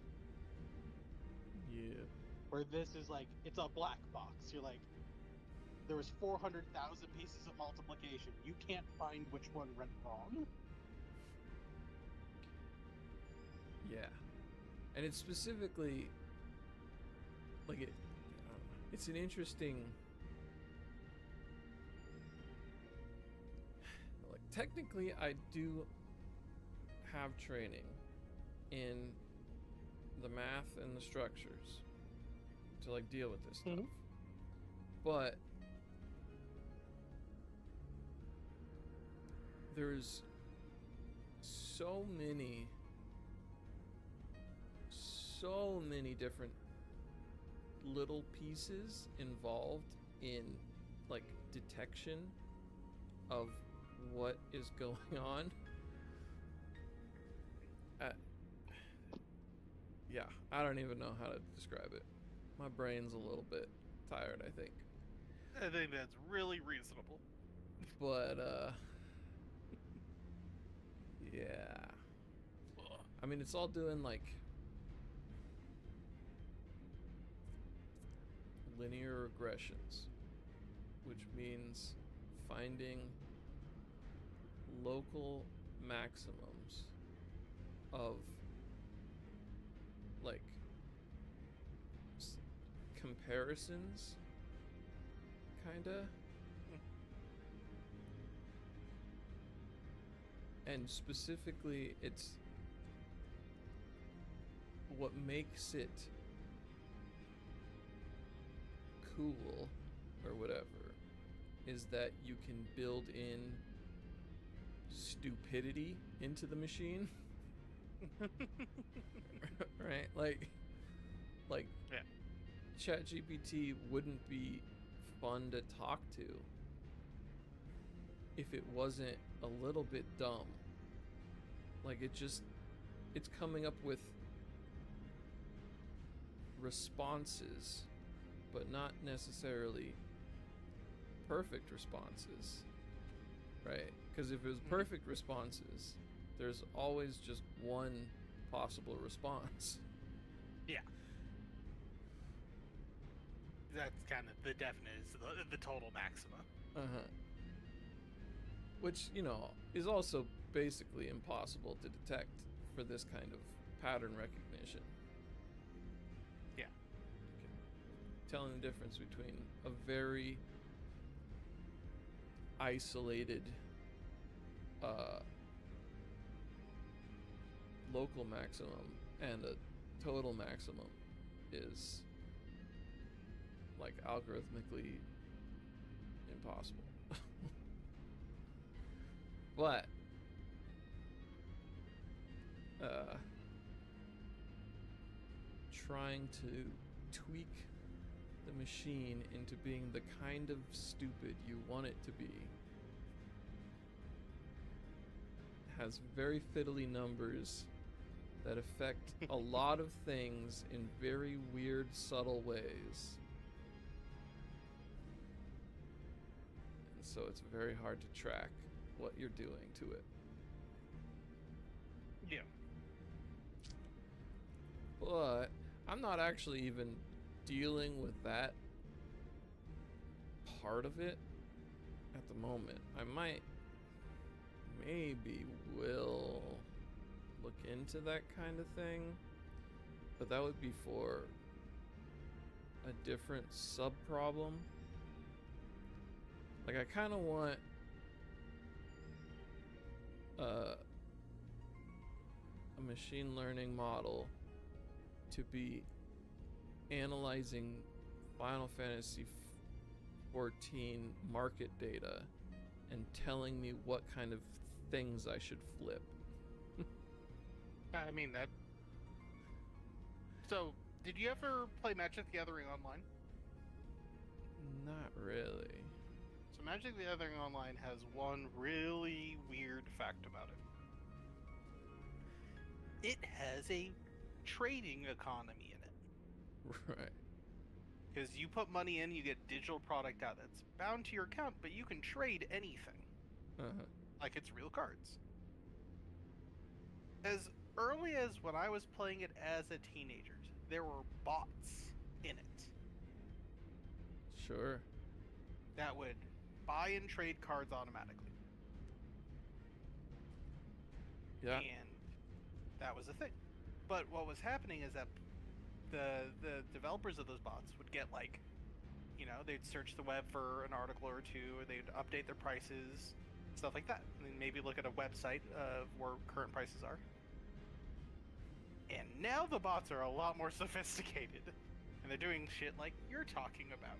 Yeah. Where this is like, it's a black box. You're like, there was 400,000 pieces of multiplication. You can't find which one went wrong. Yeah. And it's specifically, like, it's an interesting, like, technically I do have training in the math and the structures to, like, deal with this stuff. But there's so many different little pieces involved in, like, detection of what is going on. Yeah, I don't even know how to describe it. My brain's a little bit tired, I think. I think that's really reasonable. But, yeah. I mean, it's all doing, like, linear regressions, which means finding local maximums of, like, comparisons, kinda. And specifically, it's what makes it cool or whatever is that you can build in stupidity into the machine. Right? Like yeah. ChatGPT wouldn't be fun to talk to if it wasn't a little bit dumb. Like, it's coming up with responses, but not necessarily perfect responses, right? Because if it was perfect responses, there's always just one possible response. Yeah. That's kind of the definite is the total maxima. Which, you know, is also basically impossible to detect for this kind of pattern recognition. Yeah. Telling the difference between a very isolated local maximum and a total maximum is like algorithmically impossible. But trying to tweak the machine into being the kind of stupid you want it to be has very fiddly numbers that affect a lot of things in very weird, subtle ways. And so it's very hard to track what you're doing to it. Yeah. But I'm not actually even dealing with that part of it at the moment. I maybe will look into that kind of thing, but that would be for a different sub problem. Like, I kind of want a machine learning model to be analyzing Final Fantasy 14 market data and telling me what kind of things I should flip. I mean that. So, did you ever play Magic the Gathering Online? Not really. So, Magic the Gathering Online has one really weird fact about it. It has a trading economy in it. Right. Because you put money in, you get digital product out that's bound to your account, but you can trade anything. Like it's real cards. As early as when I was playing it as a teenager, there were bots in it. Sure. That would buy and trade cards automatically. Yeah. And that was a thing. But what was happening is that the developers of those bots would get like, you know, they'd search the web for an article or two, or they'd update their prices, stuff like that. And then maybe look at a website of where current prices are. And now the bots are a lot more sophisticated. And they're doing shit like you're talking about.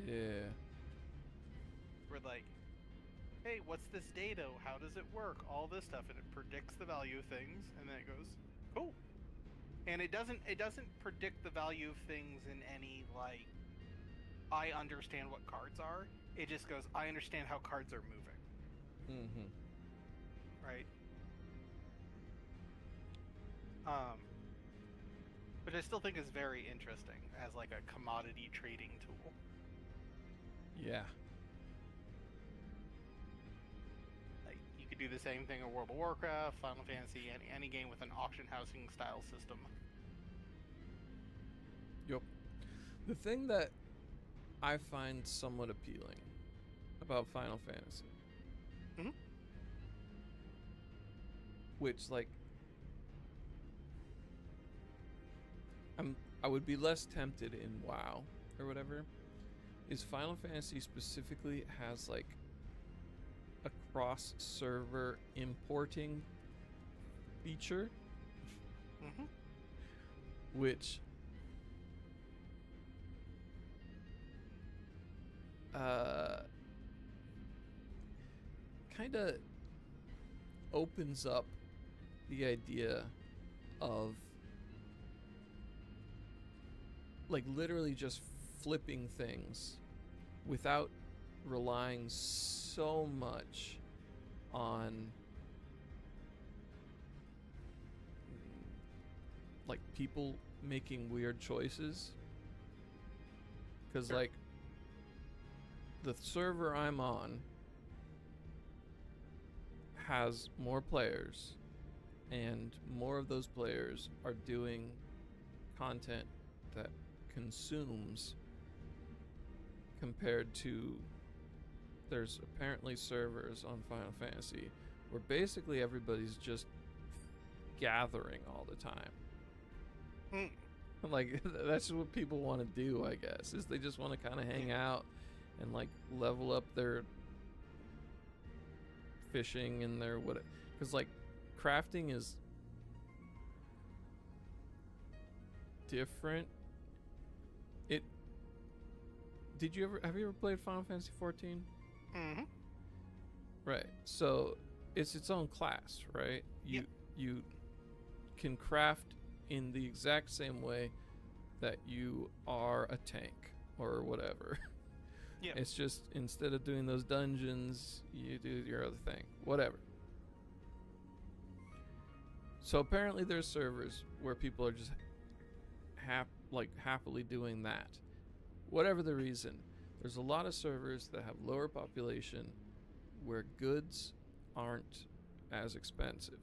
Yeah. We're like, hey, what's this data? How does it work? All this stuff, and it predicts the value of things, and then it goes, cool. And it doesn't predict the value of things in any like, I understand what cards are. It just goes, I understand how cards are moving. Right? Which I still think is very interesting as like a commodity trading tool. Yeah. Like you could do the same thing in World of Warcraft, Final Fantasy, any game with an auction housing style system. Yep. The thing that I find somewhat appealing about Final Fantasy, which like I would be less tempted in WoW or whatever, is Final Fantasy specifically has like a cross-server importing feature, which kind of opens up the idea of like literally just flipping things without relying so much on like people making weird choices, because Sure. like the server I'm on has more players, and more of those players are doing content that consumes compared to there's apparently servers on Final Fantasy where basically everybody's just gathering all the time. Like, that's just what people want to do, I guess, is they just want to kind of hang out and like level up their fishing and their what, because like crafting is different. Have you ever played Final Fantasy 14? Mm-hmm. Right. So it's its own class, right? You can craft in the exact same way that you are a tank or whatever. Yeah. It's just instead of doing those dungeons, you do your other thing. Whatever. So apparently there's servers where people are just happily doing that. Whatever the reason, there's a lot of servers that have lower population where goods aren't as expensive.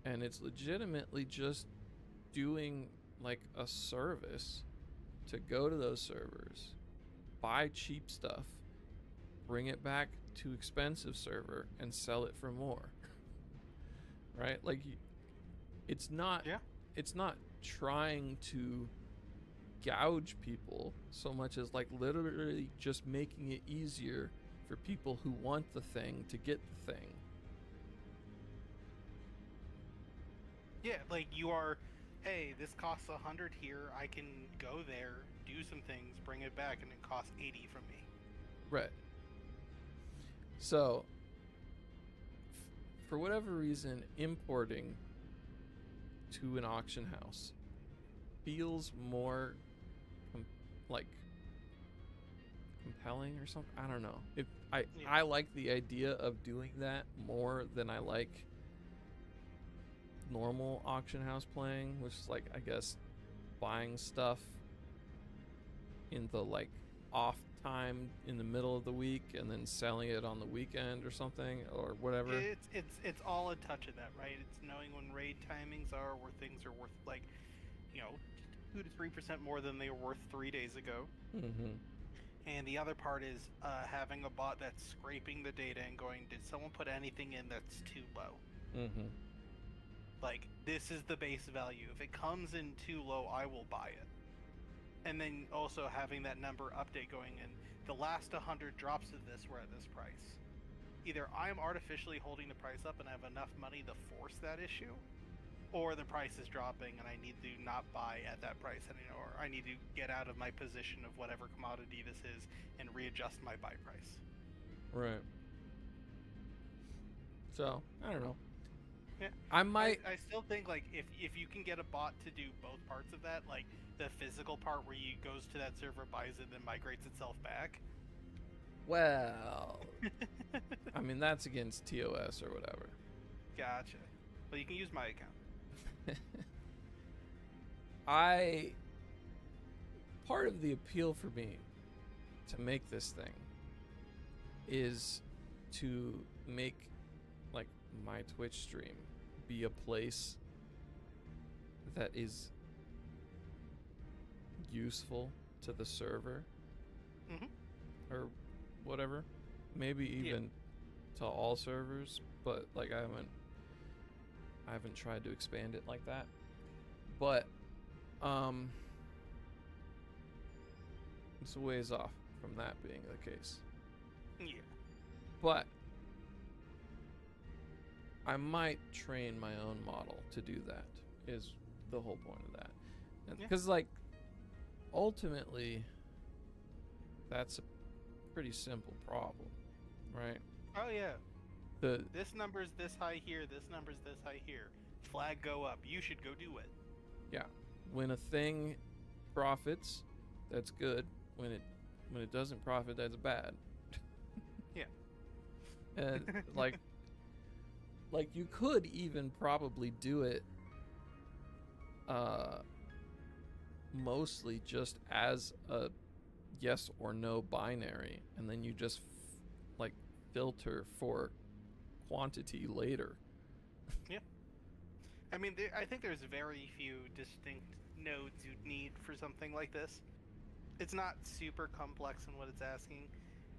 And it's legitimately just doing like a service to go to those servers, buy cheap stuff, bring it back to expensive server and sell it for more. Right? Like, it's not trying to gouge people so much as like literally just making it easier for people who want the thing to get the thing. Yeah, like you are, hey, this costs 100 here, I can go there, do some things, bring it back, and it costs 80 from me. Right. So, for whatever reason, importing to an auction house feels more compelling or something. I don't know. I like the idea of doing that more than I like normal auction house playing, which is like, I guess, buying stuff in the like off time in the middle of the week and then selling it on the weekend or something or whatever. It's all a touch of that, right? It's knowing when raid timings are, where things are worth like, 2 to 3% more than they were worth 3 days ago. Mm-hmm. And the other part is having a bot that's scraping the data and going, did someone put anything in that's too low? Mm-hmm. Like, this is the base value. If it comes in too low, I will buy it. And then also having that number update going in. The last 100 drops of this were at this price. Either I'm artificially holding the price up and I have enough money to force that issue, or the price is dropping and I need to not buy at that price anymore. Or I need to get out of my position of whatever commodity this is and readjust my buy price. Right. So, I don't know. Yeah. I still think, like, if you can get a bot to do both parts of that, like the physical part where you goes to that server, buys it, then migrates itself back. Well, I mean, that's against TOS or whatever. Gotcha. Well, you can use my account. Part of the appeal for me to make this thing is to make like my Twitch stream be a place that is useful to the server. Mm-hmm. Or whatever, maybe even to all servers, but like I haven't tried to expand it like that. But it's a ways off from that being the case. Yeah. But I might train my own model to do that, is the whole point of that. Because like ultimately that's a pretty simple problem, right? Oh yeah. This number's this high here, this number's this high here. Flag go up. You should go do it. Yeah. When a thing profits, that's good. When it doesn't profit, that's bad. Yeah. And like you could even probably do it mostly just as a yes or no binary, and then you just like filter for quantity later. Yeah. I mean, I think there's very few distinct nodes you'd need for something like this. It's not super complex in what it's asking.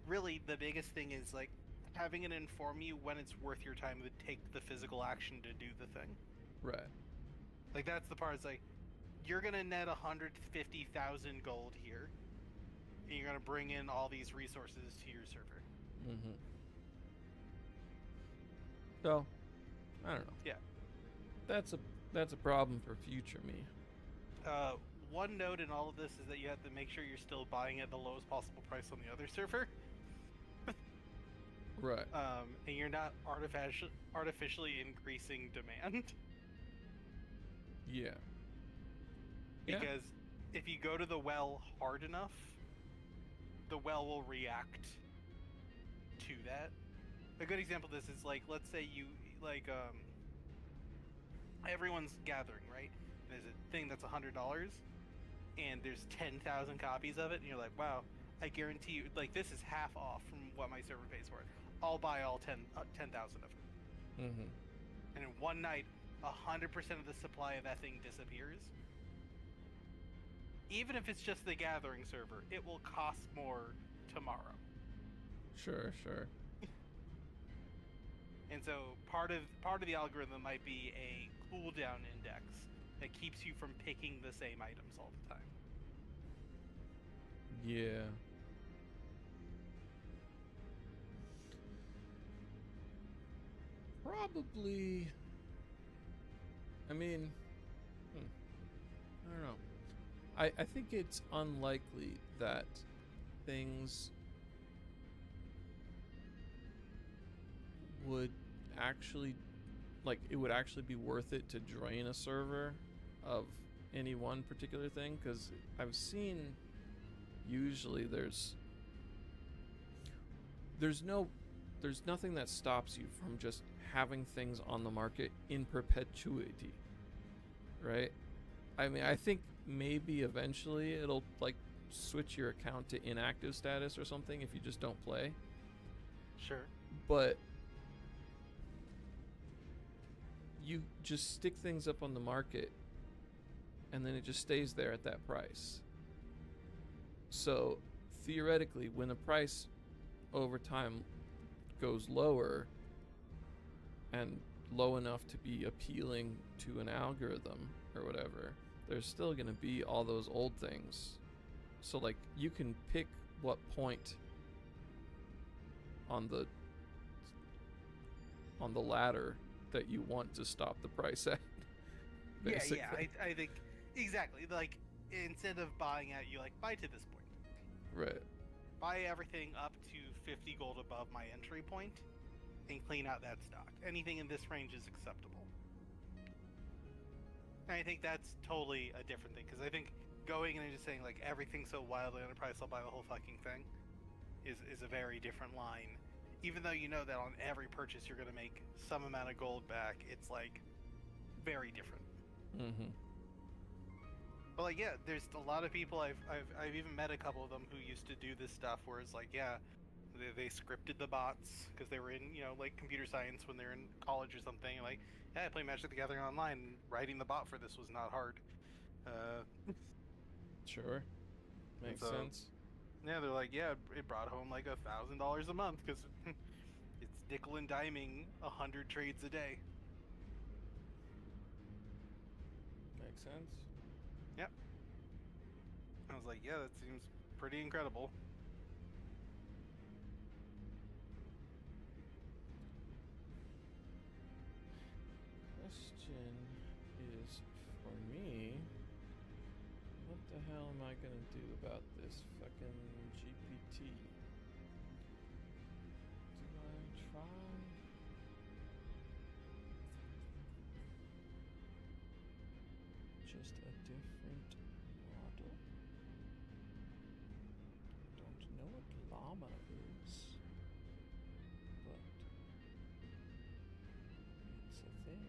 Really, the biggest thing is like having it inform you when it's worth your time to take the physical action to do the thing. Right. Like that's the part. It's like you're gonna net 150,000 gold here, and you're gonna bring in all these resources to your server. Mm-hmm. So, I don't know. Yeah. That's a problem for future me. One note in all of this is that you have to make sure you're still buying at the lowest possible price on the other server. Right. And you're not artificially increasing demand. Yeah. Because if you go to the well hard enough, the well will react to that. A good example of this is like, let's say you like everyone's gathering, right? There's a thing that's $100, and there's 10,000 copies of it, and you're like, wow, I guarantee you, like this is half off from what my server pays for it. I'll buy all 10,000 of it. Mm-hmm. And in one night, 100% of the supply of that thing disappears. Even if it's just the gathering server, it will cost more tomorrow. Sure. And so part of the algorithm might be a cooldown index that keeps you from picking the same items all the time. Yeah. Probably. I mean, I don't know. I think it's unlikely that things would actually, like, it would actually be worth it to drain a server of any one particular thing, because I've seen usually there's nothing that stops you from just having things on the market in perpetuity, right? I mean, I think maybe eventually it'll like switch your account to inactive status or something if you just don't play. Sure. But you just stick things up on the market and then it just stays there at that price. So theoretically, when the price over time goes lower and low enough to be appealing to an algorithm or whatever, there's still going to be all those old things. So like you can pick what point on the ladder that you want to stop the price at. Basically. Yeah, I think exactly. Like instead of buying at, you like buy to this point. Right. Buy everything up to 50 gold above my entry point and clean out that stock. Anything in this range is acceptable. And I think that's totally a different thing, because I think going and just saying like everything's so wildly underpriced, I'll buy the whole fucking thing is a very different line. Even though you know that on every purchase you're going to make some amount of gold back, it's like very different. Mm-hmm. But like, yeah, there's a lot of people I've even met a couple of them who used to do this stuff where it's like, yeah, they scripted the bots because they were in, you know, like computer science when they're in college or something. Like, yeah, I play Magic the Gathering online, and writing the bot for this was not hard. Sure. Makes sense. Yeah, they're like, yeah, it brought home like $1,000 a month because it's nickel and diming 100 trades a day. Makes sense. Yep. I was like, yeah, that seems pretty incredible. Question is, for me, what the hell am I gonna do about this fucking GPT? Do I try? Just a different model? Don't know what llama is, but it's a thing.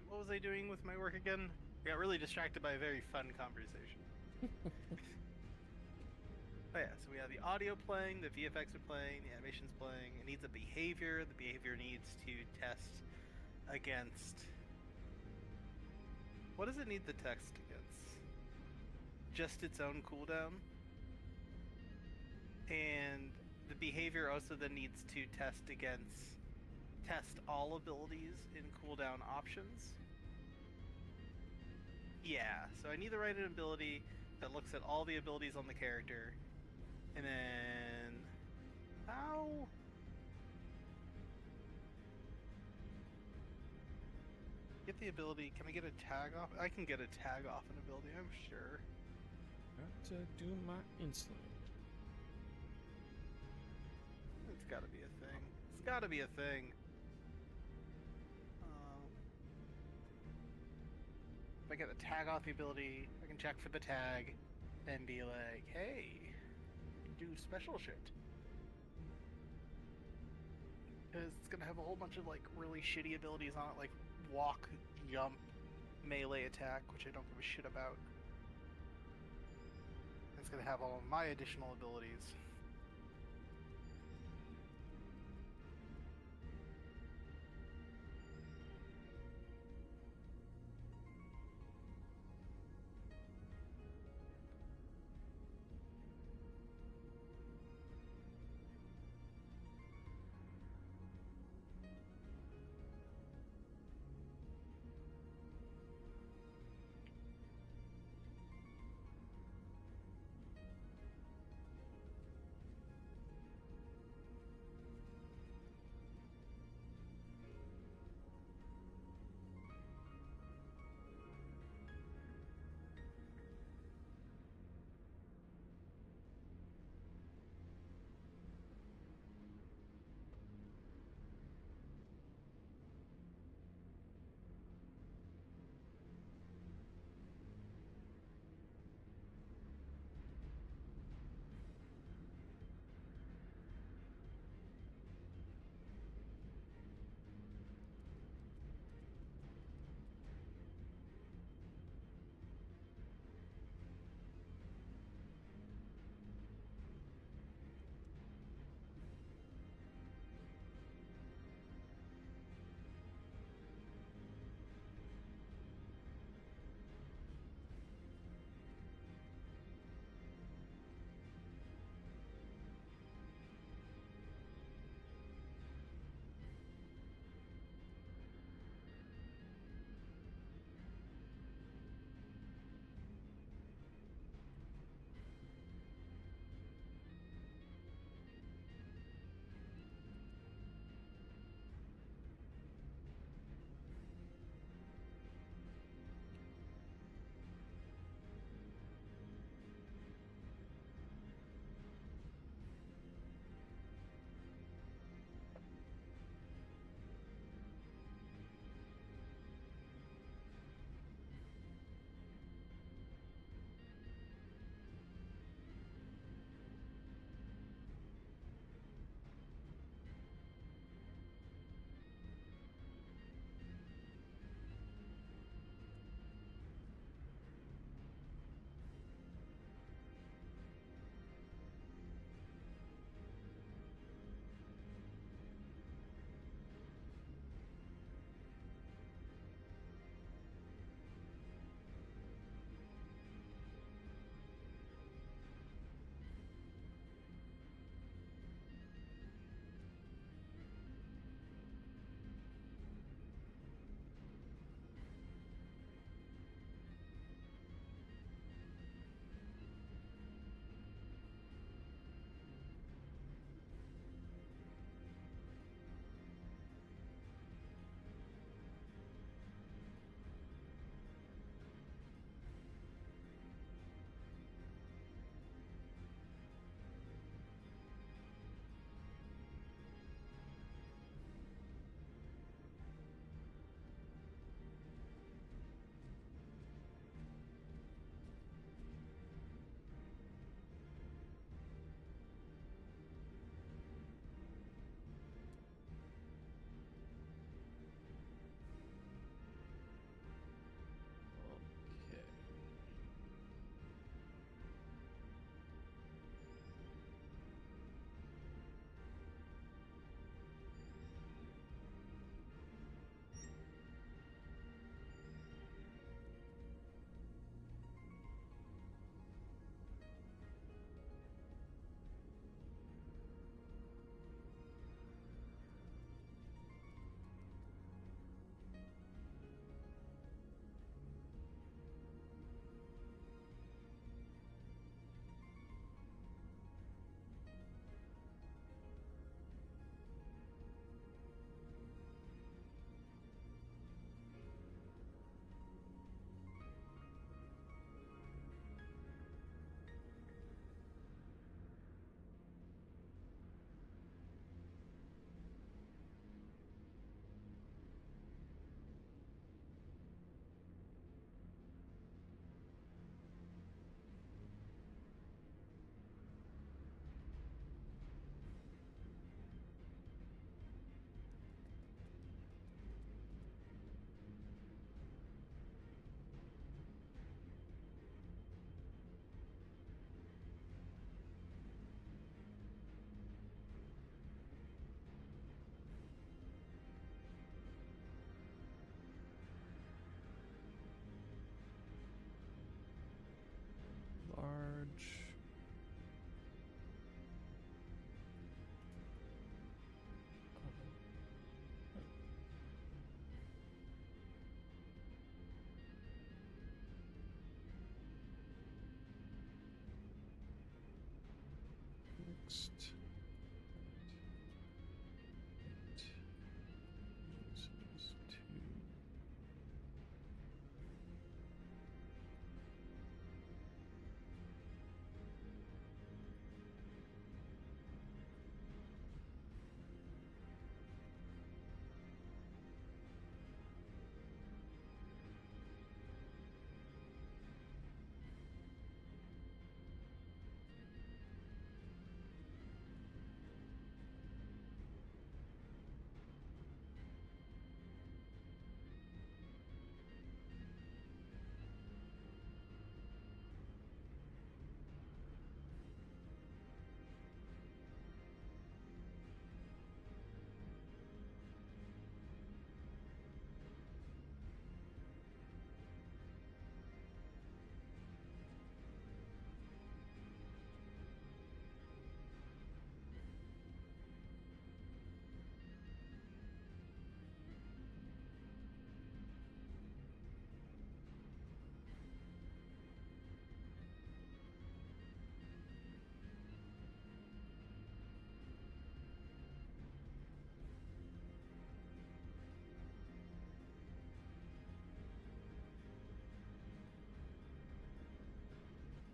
What was I doing with my work again? I got really distracted by a very fun conversation. Oh yeah, so we have the audio playing, the VFX are playing, the animation's playing. It needs a behavior. The behavior needs to test against... What does it need the text against? Just its own cooldown? And the behavior also then needs to test all abilities in cooldown options. Yeah, so I need to write an ability that looks at all the abilities on the character. And then... How? Get the ability, can I get a tag off? I can get a tag off an ability, I'm sure. Got to do my insulin. It's gotta be a thing. It's gotta be a thing. If I get the tag off the ability, I can check for the tag and be like, hey, do special shit. Because it's gonna have a whole bunch of like really shitty abilities on it, like walk, jump, melee attack, which I don't give a shit about. It's gonna have all of my additional abilities. East. Uses 2.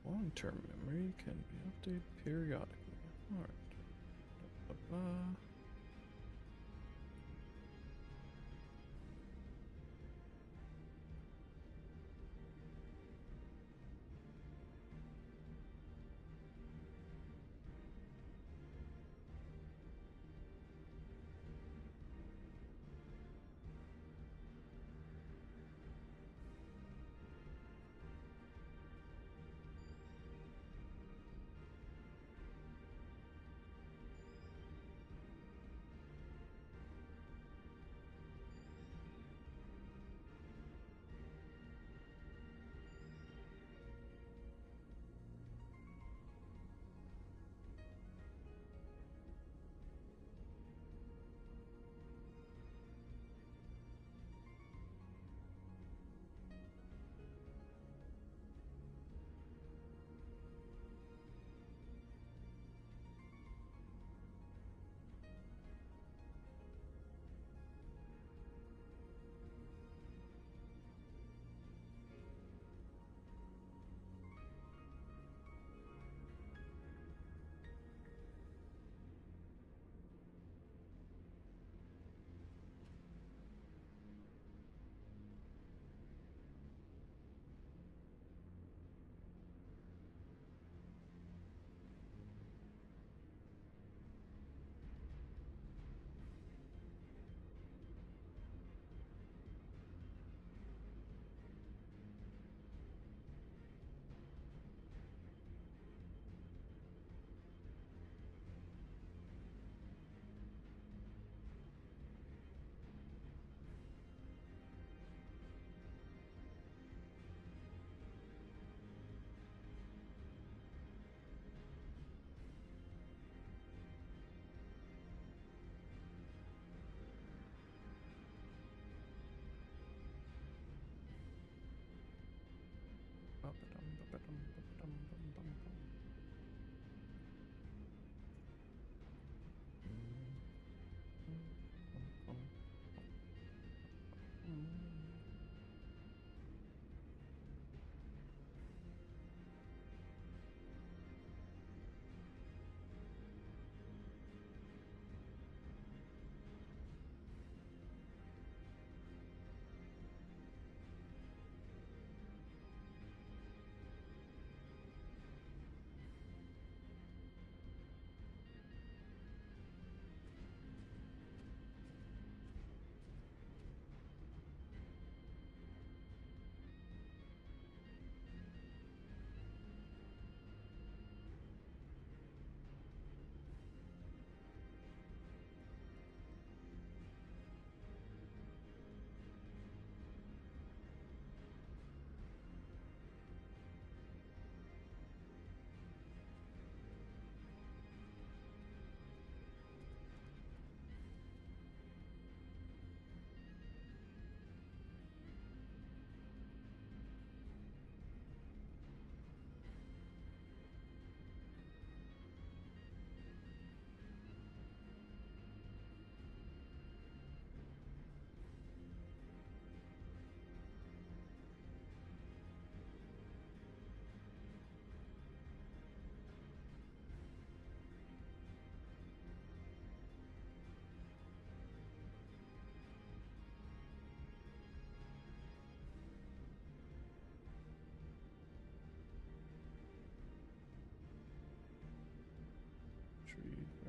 Long-term memory can be updated periodically. Alright. Ba-ba-ba.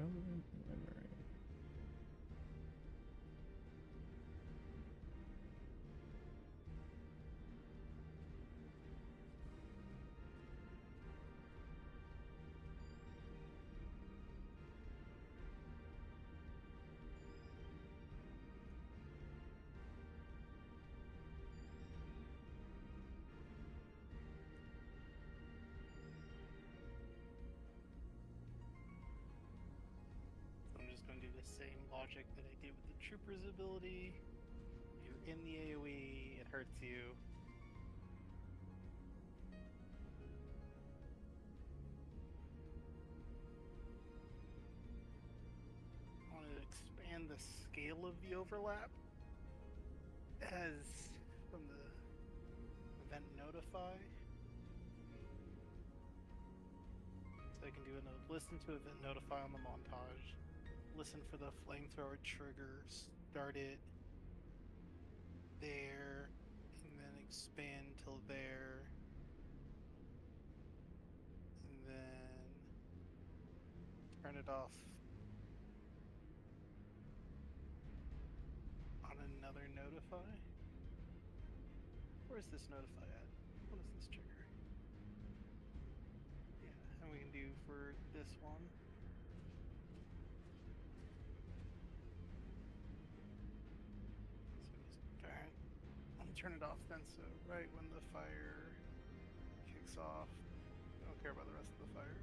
relevant memory. So I'm just going to do the same logic that I did with the Trooper's ability. You're in the AoE, it hurts you. I want to expand the scale of the overlap as from the event notify. So I can do listen to event notify on the montage, listen for the flamethrower trigger, start it there, and then expand till there, and then turn it off on another notify. Where's this notify at? What is this trigger? Yeah, and we can do for this one. So just turn it off then, so right when the fire kicks off, I don't care about the rest of the fire.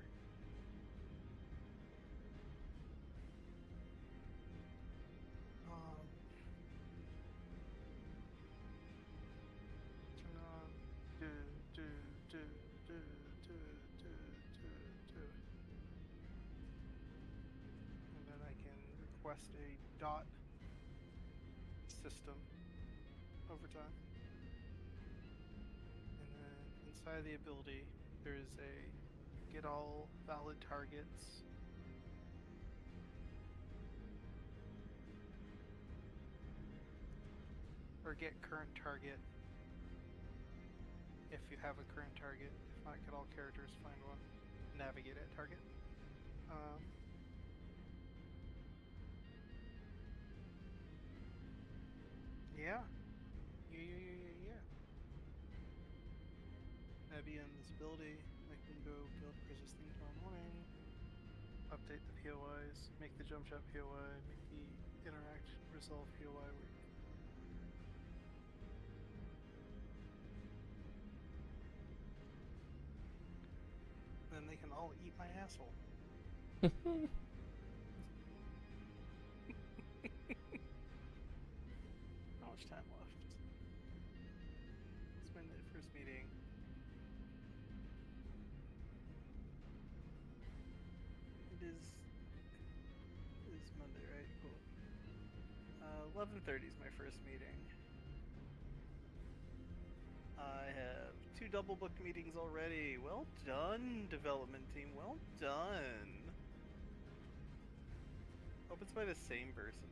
Turn on and then I can request a dot system over time. And then inside the ability, there is a get all valid targets. Or get current target if you have a current target. If not, get all characters, find one. Navigate at target. Yeah. That'd be in this ability. I can go build persisting tomorrow morning. Update the POIs. Make the jump shot POI. Make the interact resolve POI work. Then they can all eat my asshole. How much time left? It's my first meeting. It is Monday, right? Cool. 11:30 is my first meeting. I have 2 double booked meetings already. Well done, development team. Well done. Hope it's by the same person.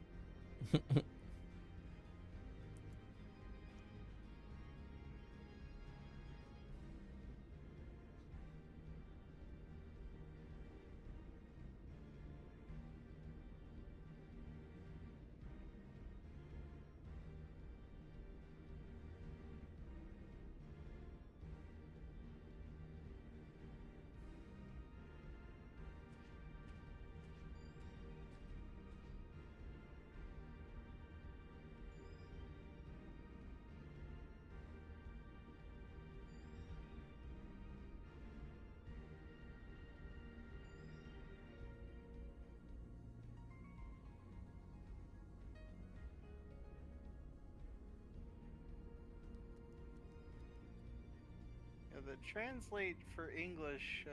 The translate for English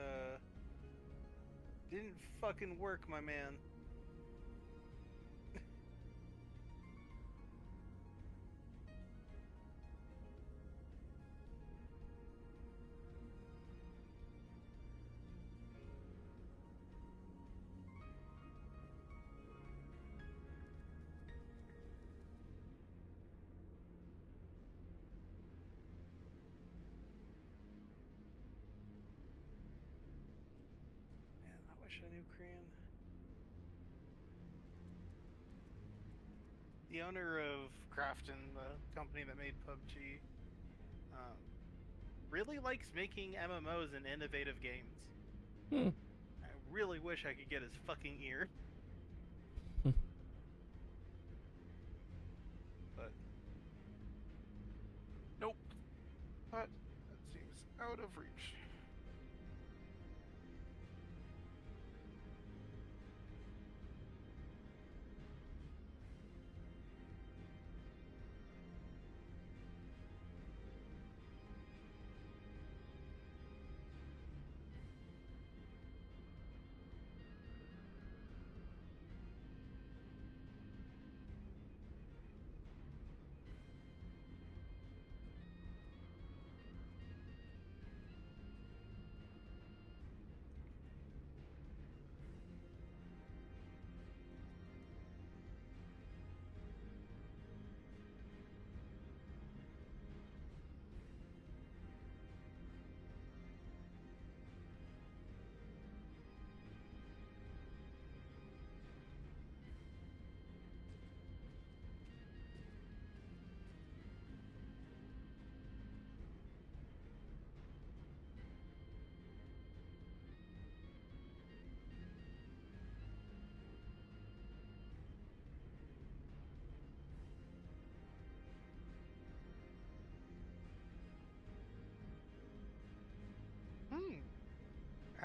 didn't fucking work, my man. Man, I wish I knew Korean. the owner of Krafton, the company that made PUBG, um, really likes making MMOs and innovative games. Hmm. I really wish I could get his fucking ear. But nope. But that seems out of reach.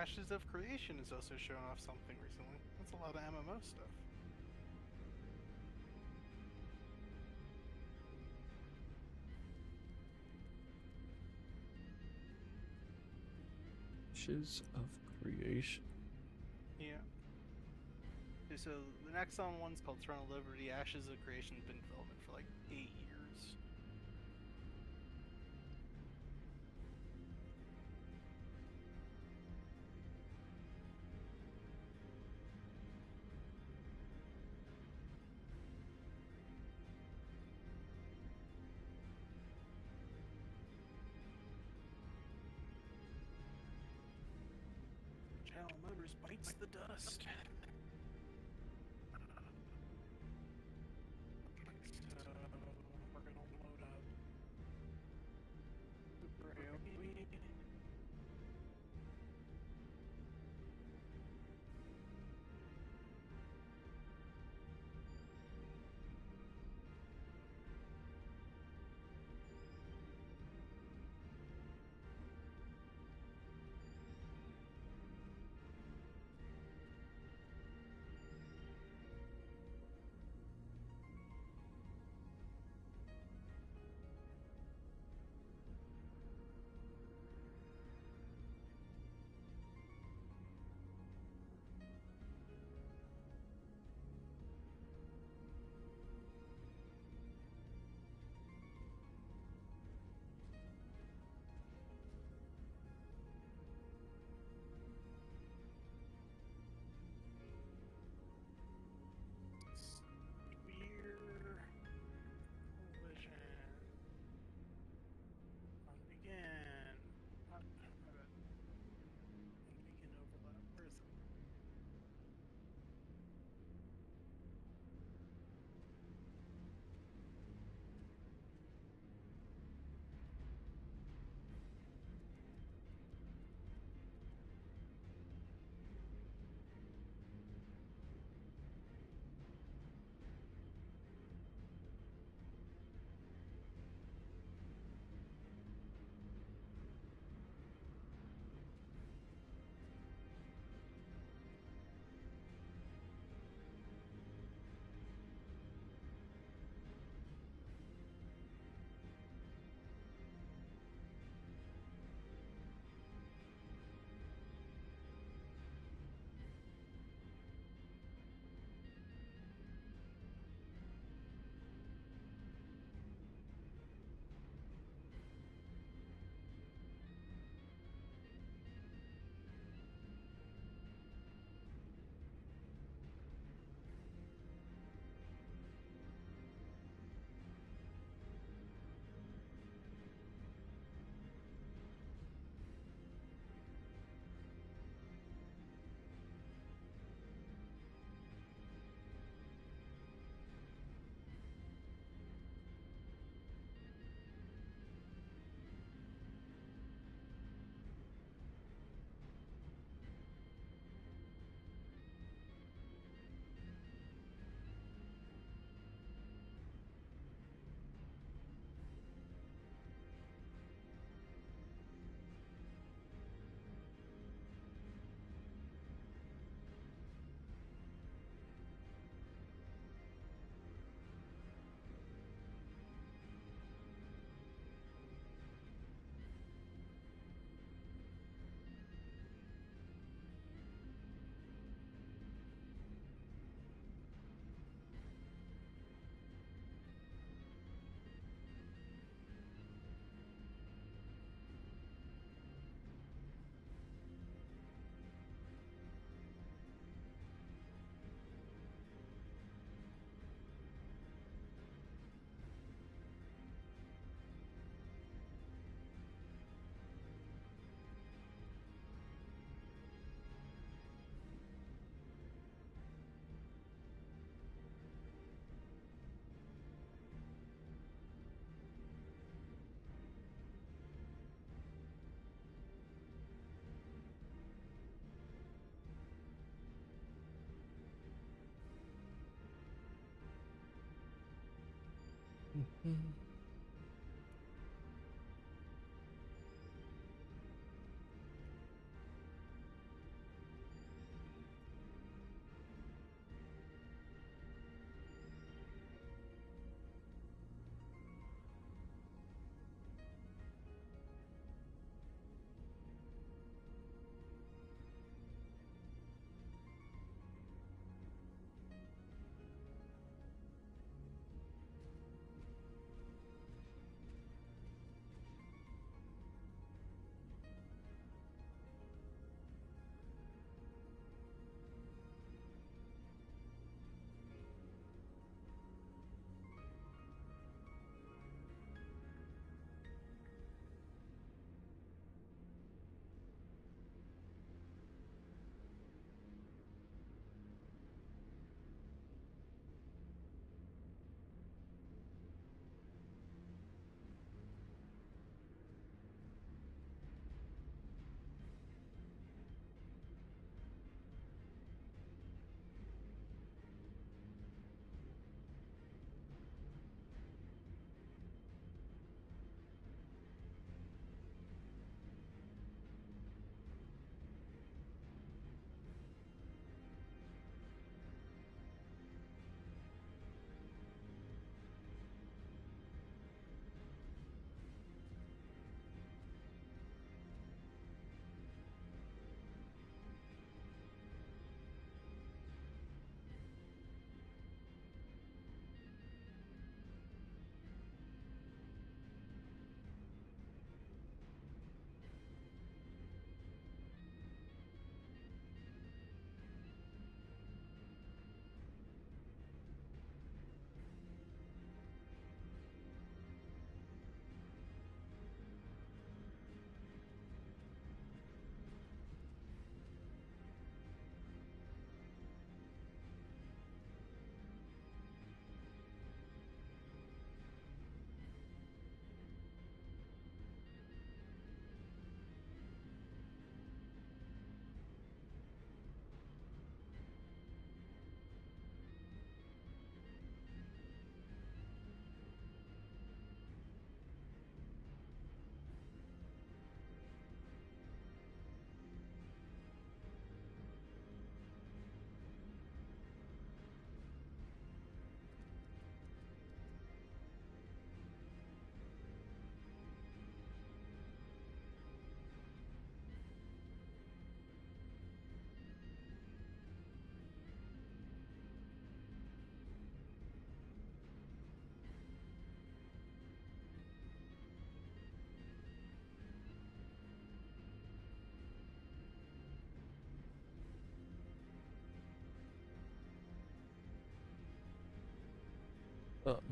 Ashes of Creation has also shown off something recently. That's a lot of MMO stuff. Ashes of Creation. Yeah. Okay, so the next one's called Throne of Liberty. Ashes of Creation's been in development for like 8 years. General Motors bites the dust. So we're gonna load up the Braille.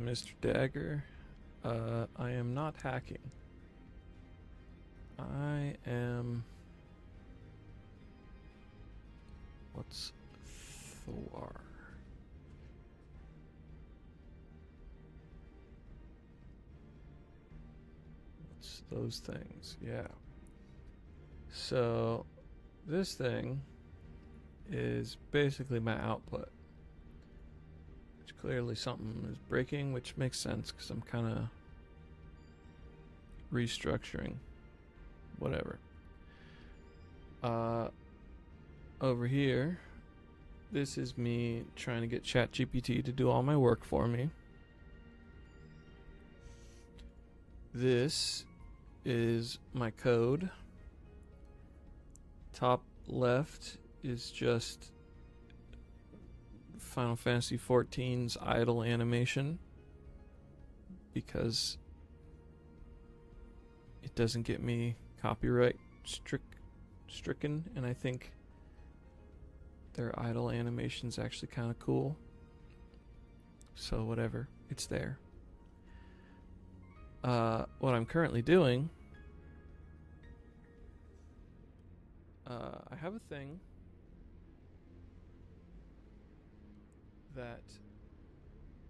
Mr. Dagger, I am not hacking. I am... What's Thor? What's those things? Yeah. So, this thing is basically my output. Which clearly something is breaking, which makes sense because I'm kind of restructuring. Whatever. Over here, this is me trying to get ChatGPT to do all my work for me. This is my code. Top left is just Final Fantasy XIV's idle animation because it doesn't get me copyright stricken, and I think their idle animation's actually kind of cool. So whatever, it's there. What I'm currently doing, I have a thing that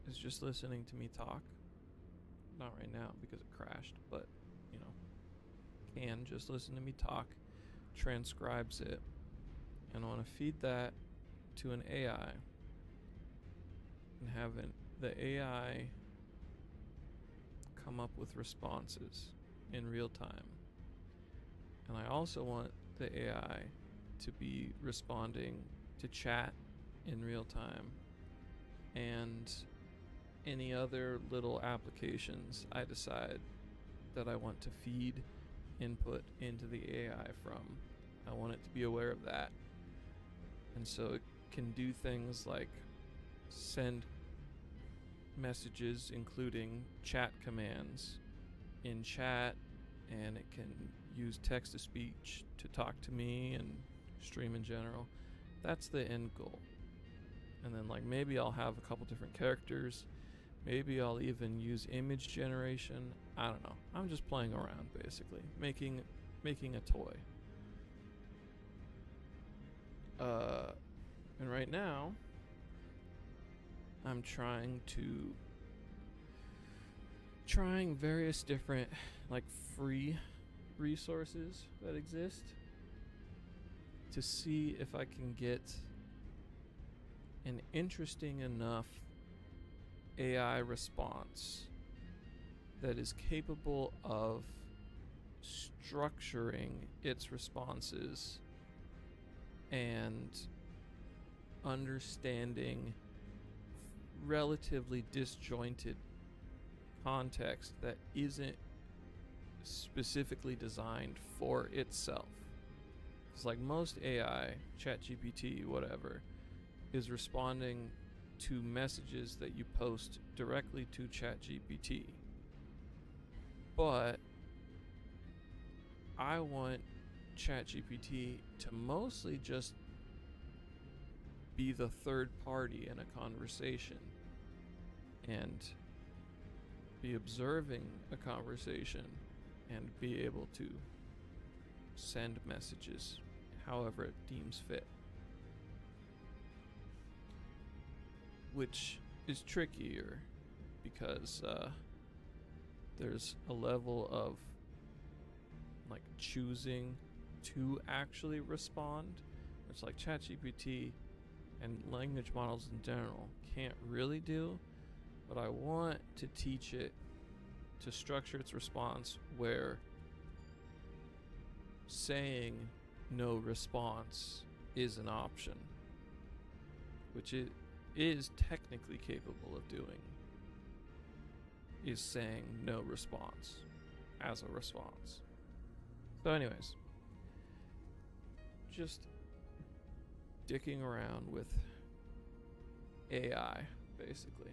is just listening to me talk. Not right now because it crashed, but you know, can just listen to me talk, transcribes it, and I want to feed that to an AI and have the AI come up with responses in real time. And I also want the AI to be responding to chat in real time and any other little applications I decide that I want to feed input into the AI from. I want it to be aware of that. And so it can do things like send messages, including chat commands, in chat, and it can use text to speech to talk to me and stream in general. That's the end goal. And then like maybe I'll have a couple different characters. Maybe I'll even use image generation. I don't know. I'm just playing around, basically, making a toy. And right now I'm trying various different like free resources that exist to see if I can get an interesting enough AI response that is capable of structuring its responses and understanding relatively disjointed context that isn't specifically designed for itself. It's like most AI, ChatGPT, whatever, is responding to messages that you post directly to ChatGPT. But I want ChatGPT to mostly just be the third party in a conversation and be observing a conversation and be able to send messages however it deems fit. Which is trickier because there's a level of like choosing to actually respond, which like ChatGPT and language models in general can't really do. But I want to teach it to structure its response where saying no response is an option, which it is technically capable of doing, is saying no response as a response. So anyways, just dicking around with AI, basically.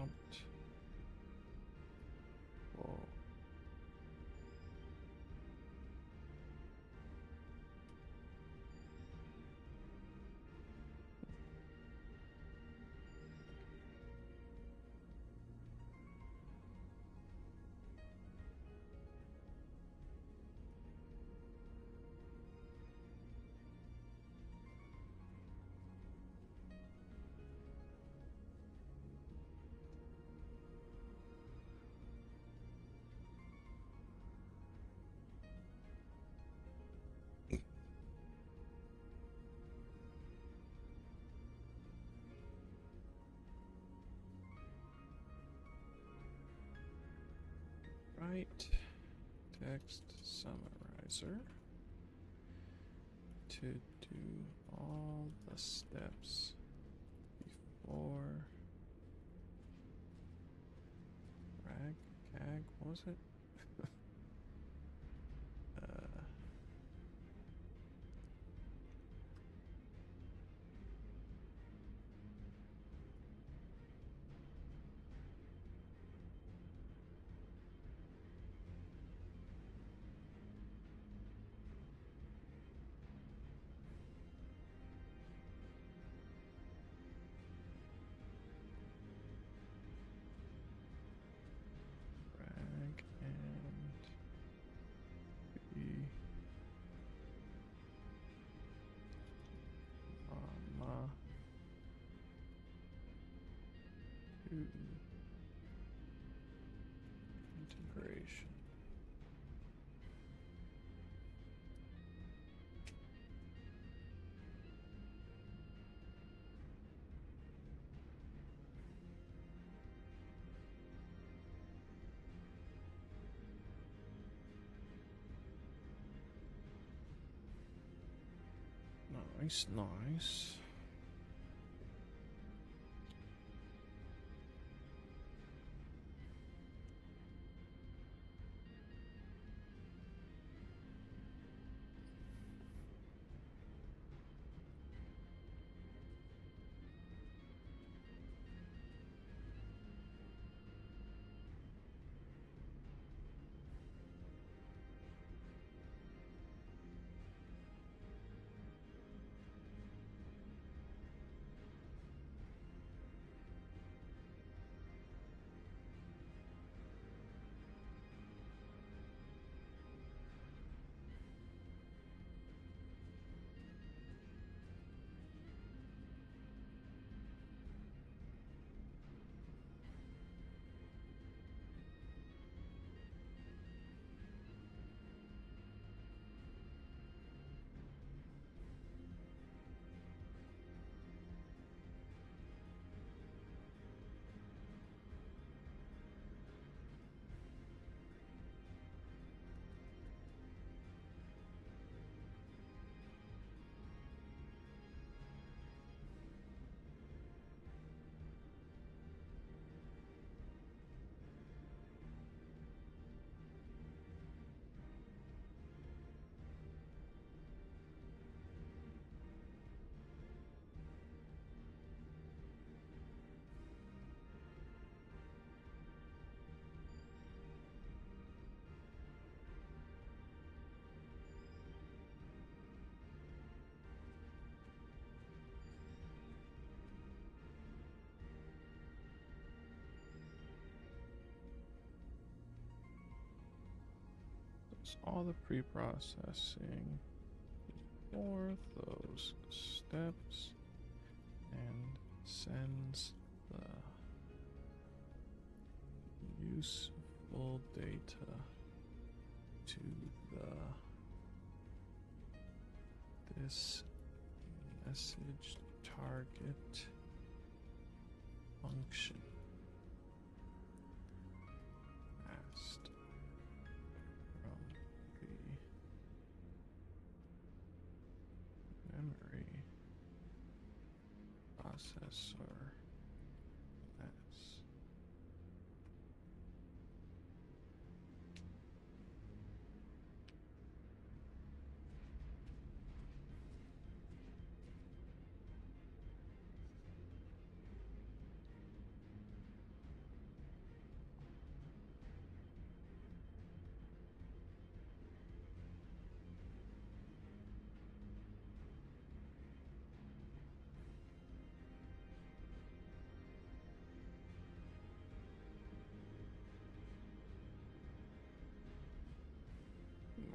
not. Whoa. Right, text summarizer to do all the steps before rag gag, what was it? Rag and be mama to integration. Nice, nice. All the pre-processing for those steps and sends the useful data to this message target function. Asked from the memory processor as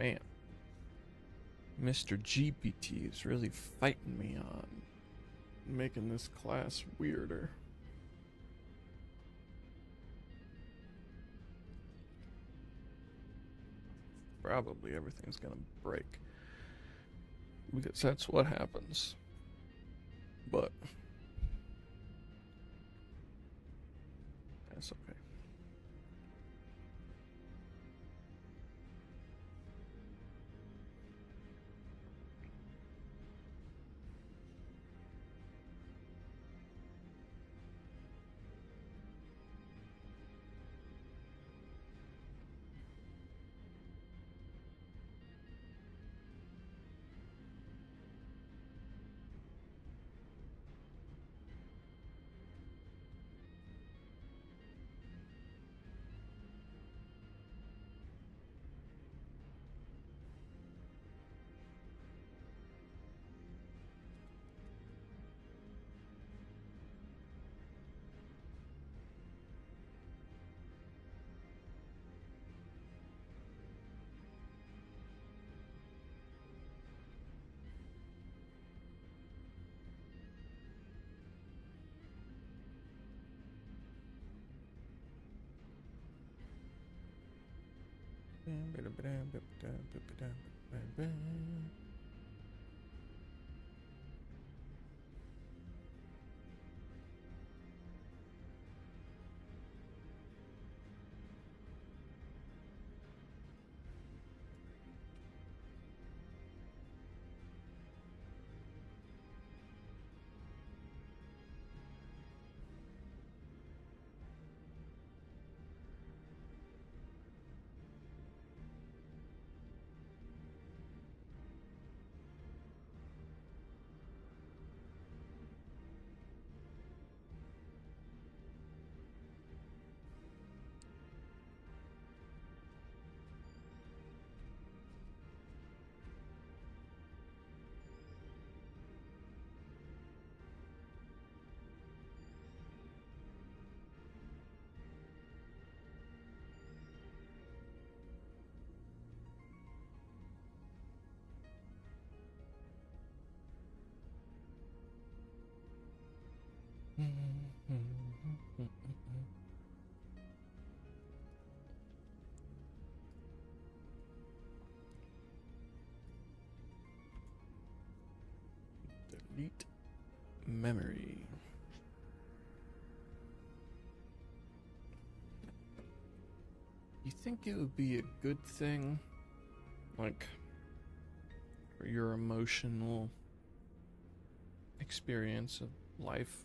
Man, Mr. GPT is really fighting me on making this class weirder. Probably everything's gonna break, because that's what happens. But that's okay. Delete memory. You think it would be a good thing, like, for your emotional experience of life,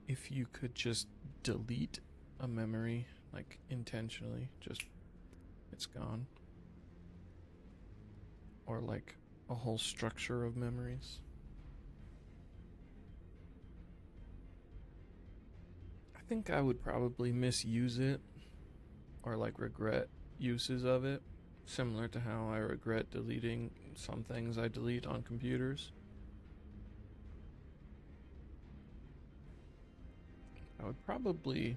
if you could just delete a memory, like, intentionally, just, it's gone? Or, like, a whole structure of memories? I think I would probably misuse it, or like regret uses of it, similar to how I regret deleting some things I delete on computers. I would probably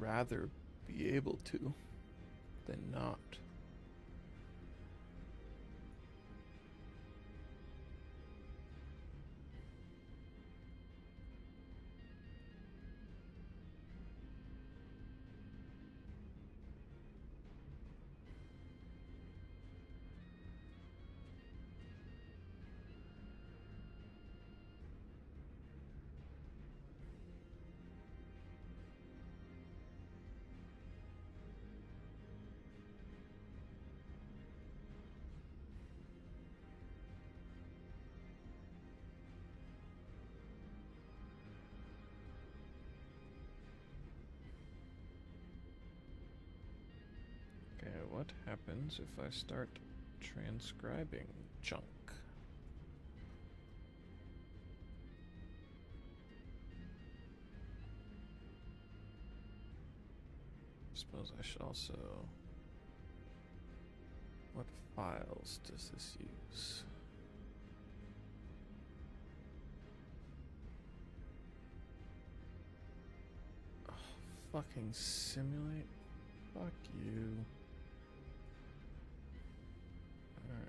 rather be able to than not. Okay, what happens if I start transcribing junk? Suppose I should also... What files does this use? Oh, fucking simulate. Fuck you. Alright.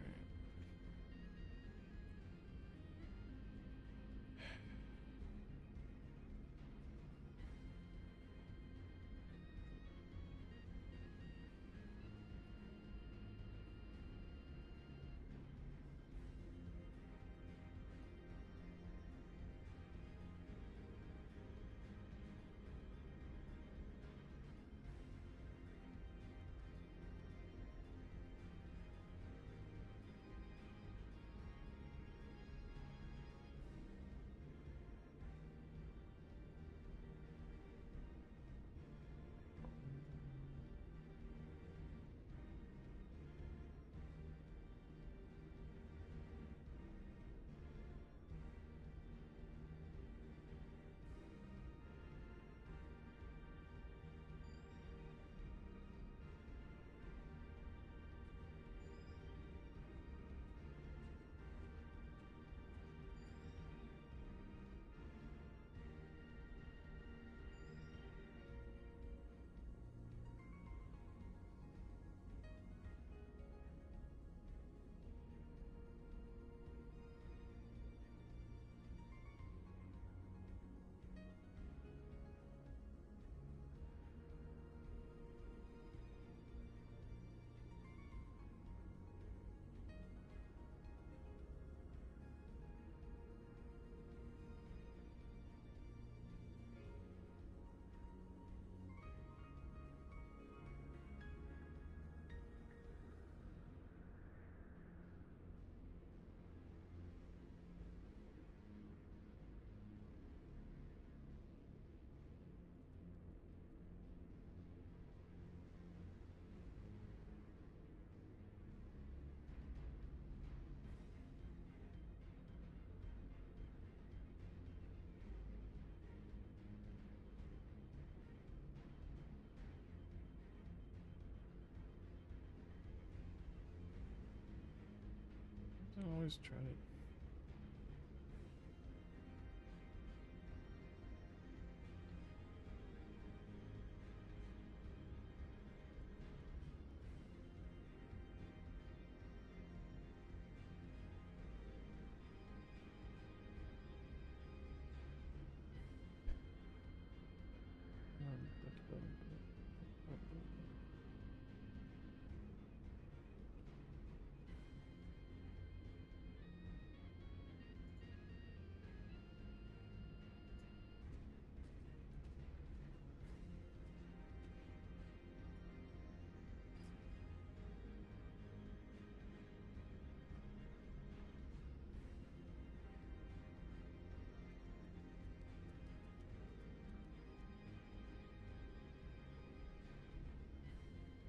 I always try to.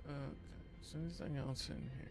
Okay, is there anything else in here?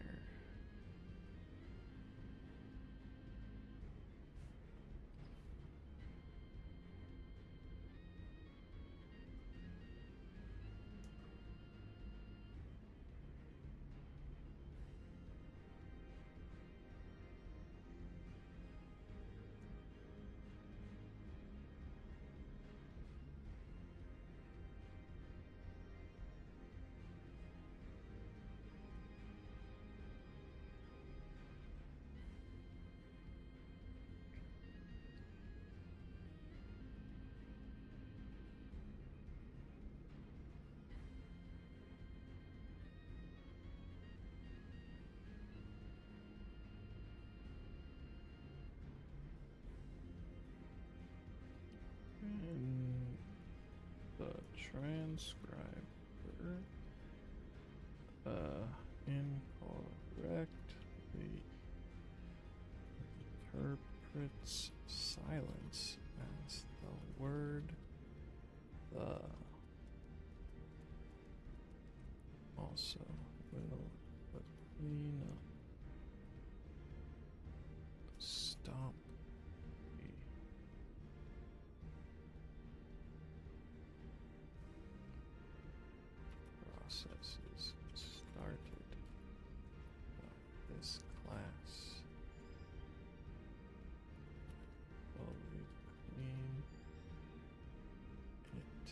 In the transcriber, incorrectly interprets silence as the word the. Also will clean up. Stop. Processes started by this class. Fully clean it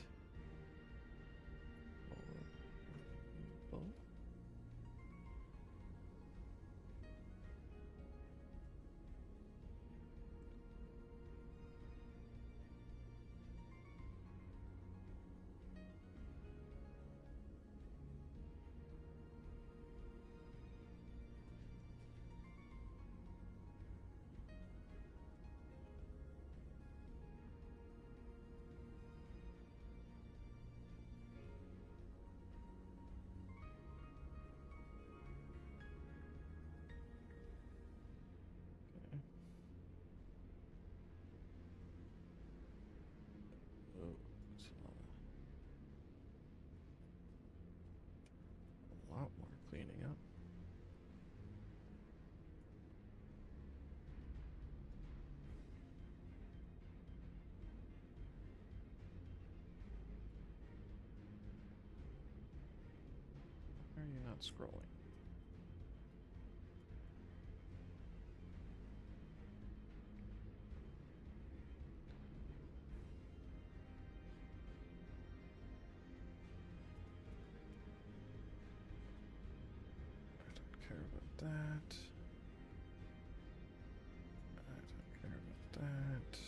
not scrolling. I don't care about that. I don't care about that.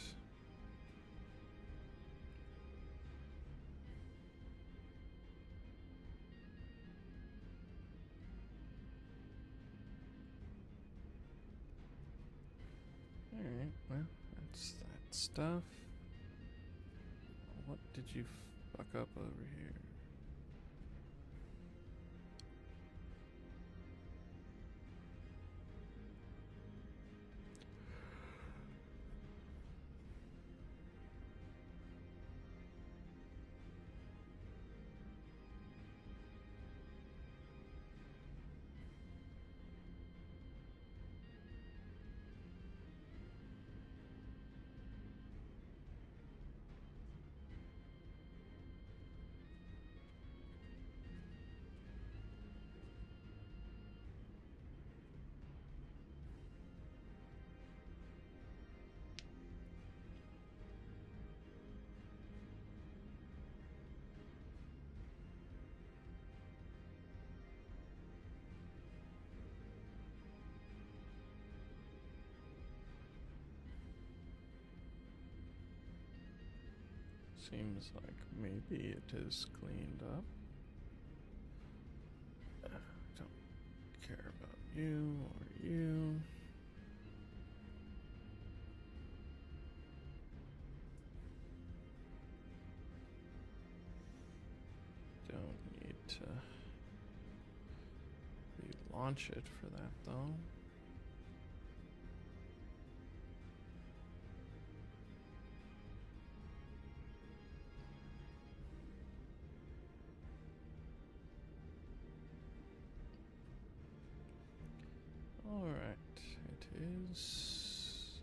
Alright, well, that's that stuff. What did you fuck up over here? Seems like maybe it is cleaned up. Don't care about you or you. Don't need to relaunch it for that though. Alright, it is.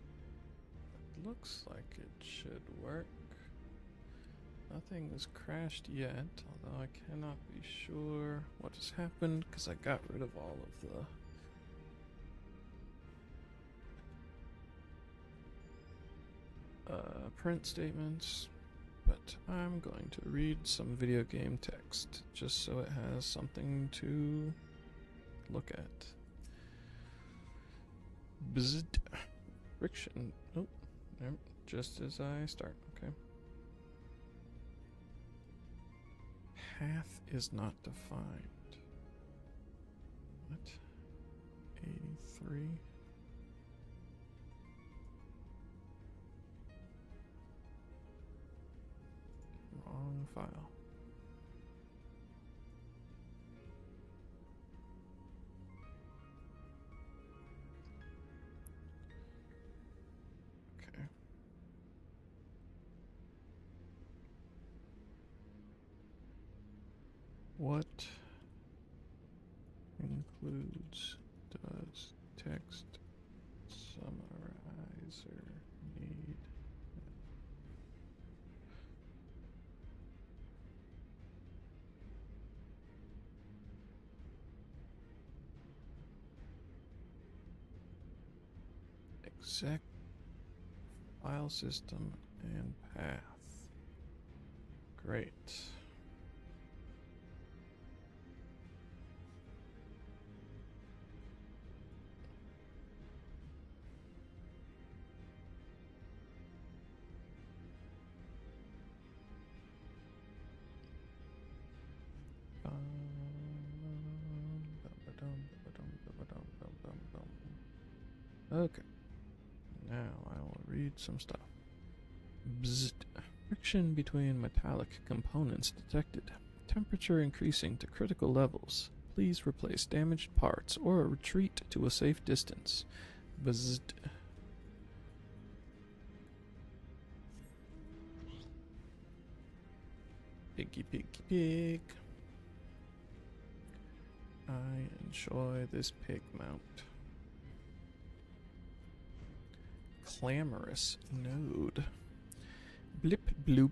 It looks like it should work. Nothing has crashed yet, although I cannot be sure what has happened because I got rid of all of the print statements. But I'm going to read some video game text just so it has something to look at. Bzzzt. Friction. Nope. Nope. Just as I start. Okay. Path is not defined. What? 83. Wrong file. Okay. What includes does text summarizer need? Exec file system and path. Great. Okay. Now I will read some stuff. Bzzzt. Friction between metallic components detected. Temperature increasing to critical levels. Please replace damaged parts or retreat to a safe distance. Bzzzt. Piggy, piggy, pig. I enjoy this pig mount. Clamorous node. Blip bloop.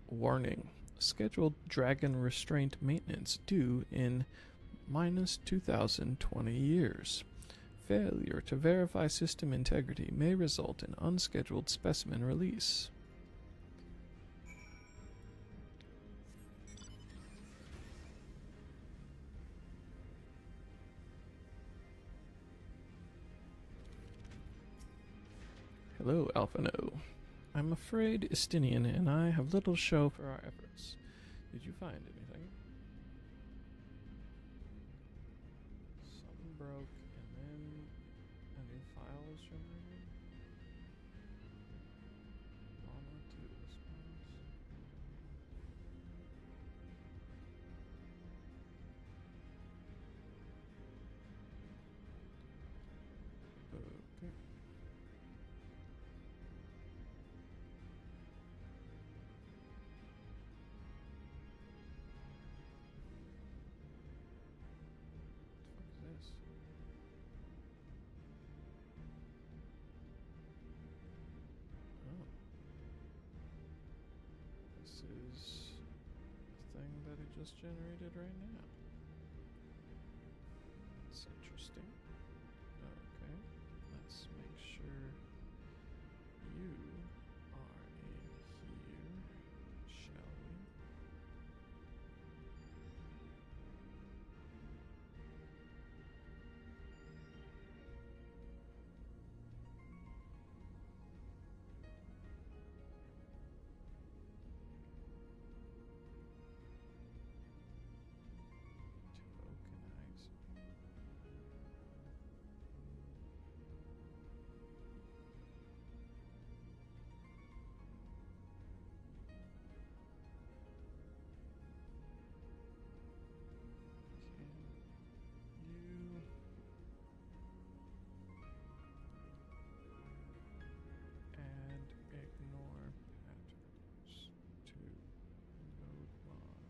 Warning. Scheduled dragon restraint maintenance due in minus 2020 years. Failure to verify system integrity may result in unscheduled specimen release. Hello, Alphino. I'm afraid Istinian and I have little to show for our efforts. Did you find anything? Something broke, and then a new file was generated. Mama 2 response. Okay. This. Oh. This is the thing that it just generated right now. It's interesting. Okay. Let's make sure you are in here, shall we? Tokenize. Can you add ignore patterns to nodemod.json?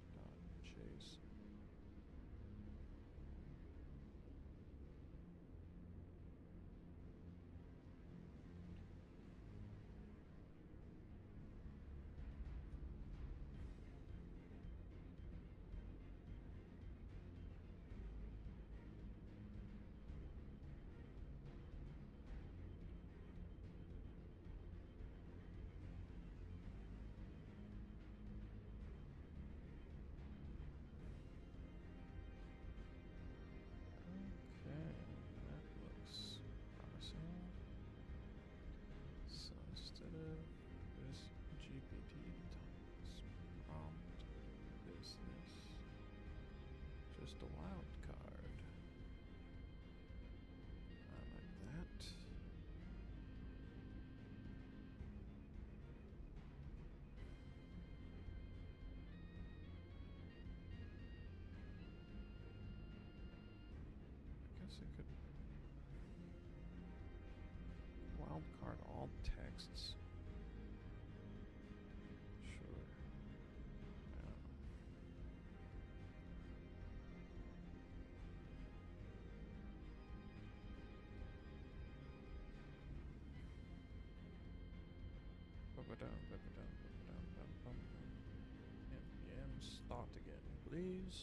Okay, that looks promising. So instead of this GPT times prompt business, just a wild card. I like that. I guess it could wildcard all texts. Sure. I don't know. NPM start again, please.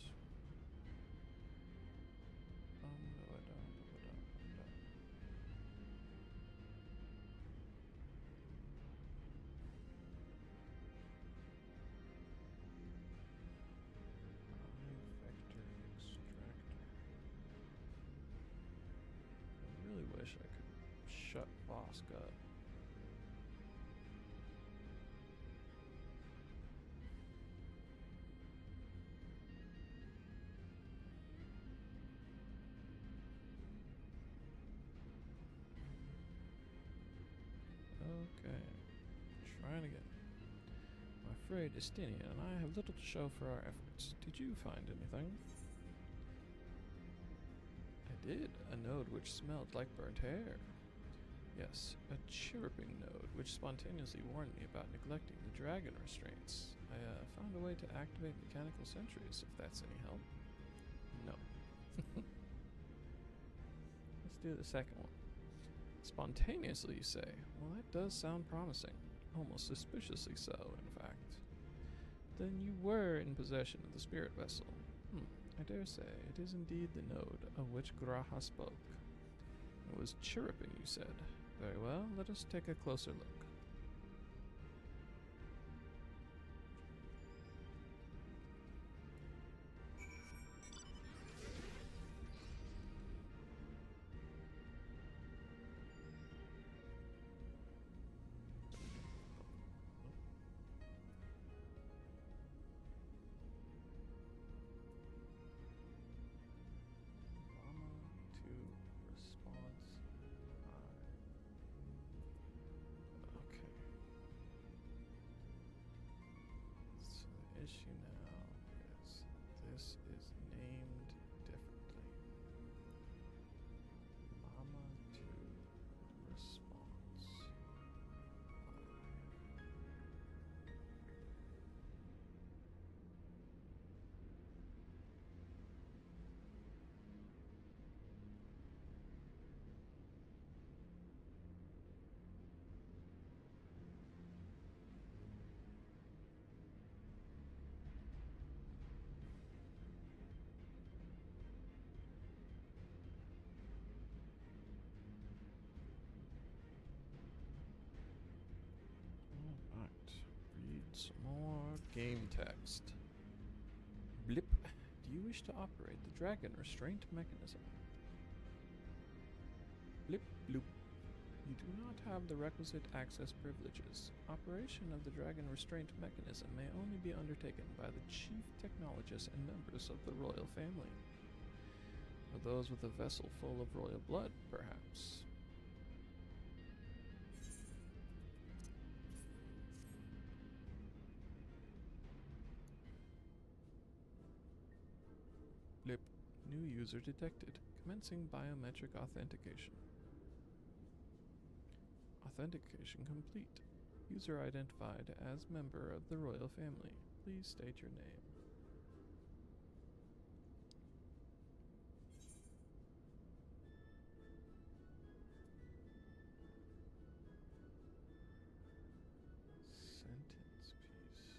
Vector extractor. I really wish I could shut Bosk up. Okay, trying again. I'm afraid Istinian and I have little to show for our efforts. Did you find anything? I did. A node which smelled like burnt hair. Yes, a chirruping node which spontaneously warned me about neglecting the dragon restraints. I found a way to activate mechanical sentries, if that's any help. No. Let's do the second one. Spontaneously, you say? Well, that does sound promising. Almost suspiciously so, in fact. Then you were in possession of the spirit vessel. I dare say it is indeed the node of which Graha spoke. It was chirruping, you said. Very well, let us take a closer look. Issue now is this is named differently. Mama to response. Alright, read some more game text. Blip. Do you wish to operate the dragon restraint mechanism? Blip bloop. You do not have the requisite access privileges. Operation of the dragon restraint mechanism may only be undertaken by the chief technologists and members of the royal family. Or those with a vessel full of royal blood, perhaps. Blip. New user detected. Commencing biometric authentication. Authentication complete. User identified as member of the royal family. Please state your name. Sentence piece.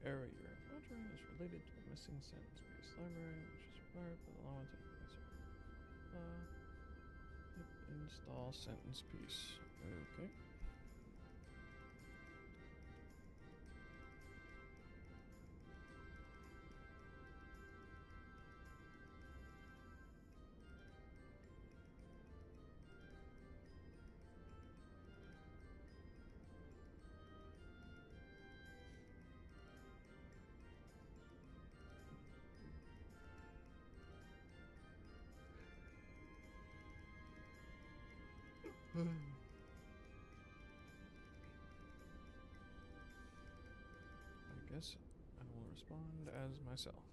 The error you're encountering is related to a missing sentence piece library, which is required for the law to install sentence piece. Okay. I guess I will respond as myself.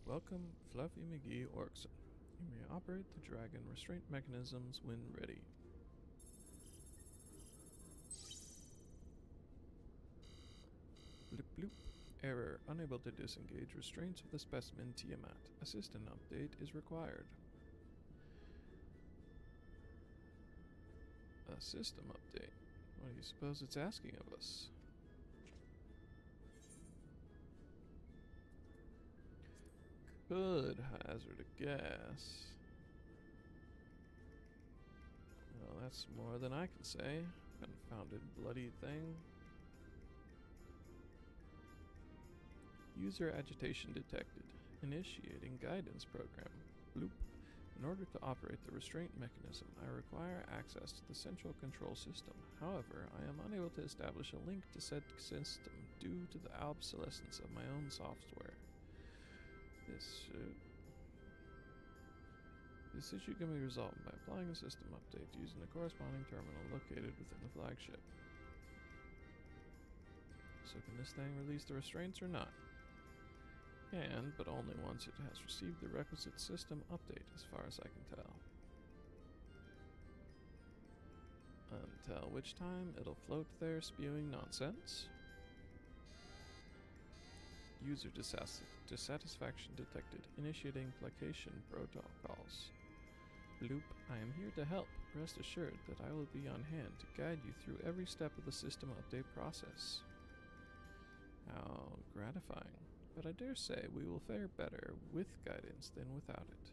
Welcome, Fluffy McGee Orkson. You may operate the dragon restraint mechanisms when ready. Blip bloop. Error. Unable to disengage restraints of the specimen Tiamat. A system update is required. A system update? What do you suppose it's asking of us? Could hazard a guess. Well, that's more than I can say. Confounded bloody thing. User agitation detected. Initiating guidance program. Bloop. In order to operate the restraint mechanism, I require access to the central control system. However, I am unable to establish a link to said system due to the obsolescence of my own software. This This issue can be resolved by applying a system update using the corresponding terminal located within the flagship. So can this thing release the restraints or not? Can, but only once it has received the requisite system update, as far as I can tell. Until which time it'll float there spewing nonsense. User dissatisfaction detected. Initiating placation protocols. Bloop, I am here to help. Rest assured that I will be on hand to guide you through every step of the system update process. How gratifying. But I dare say we will fare better with guidance than without it.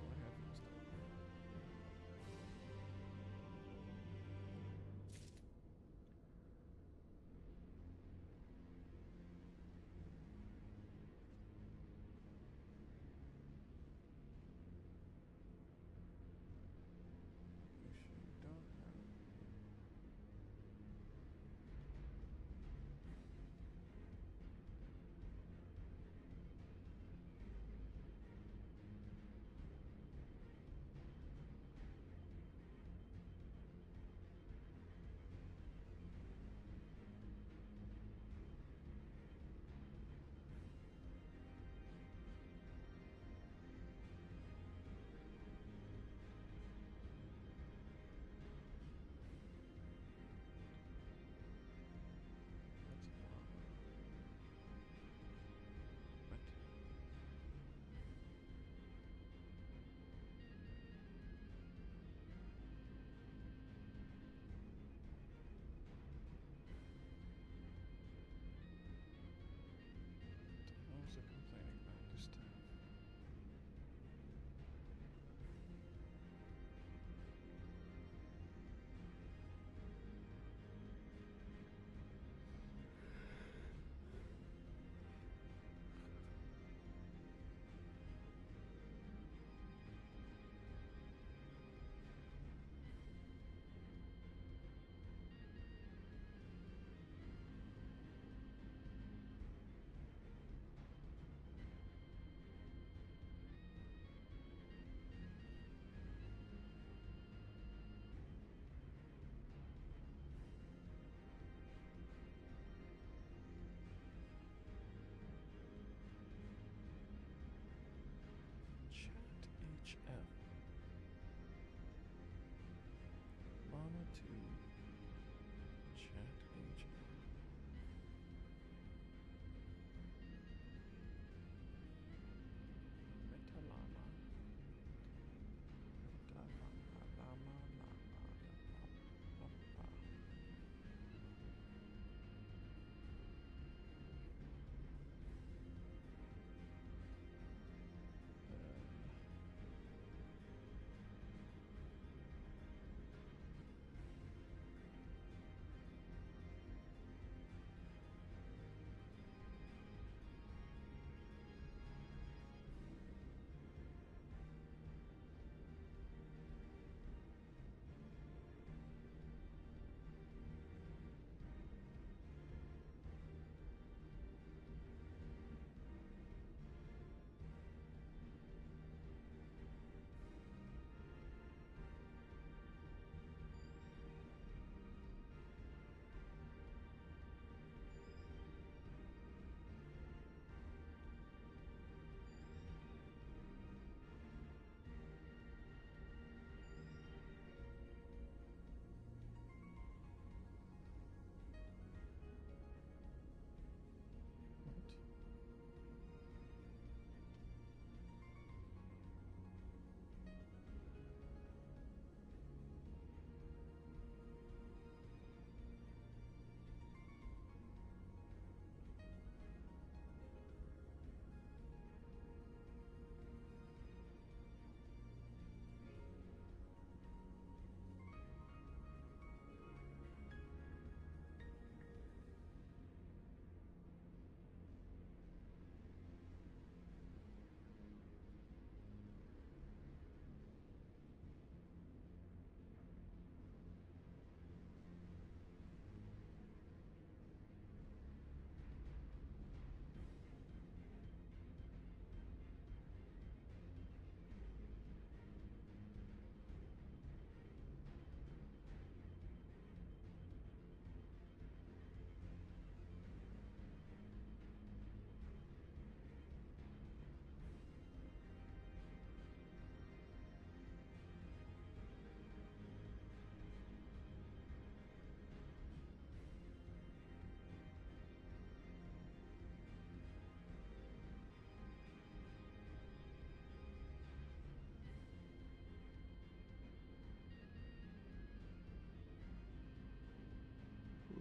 What happens then? Issue don't have.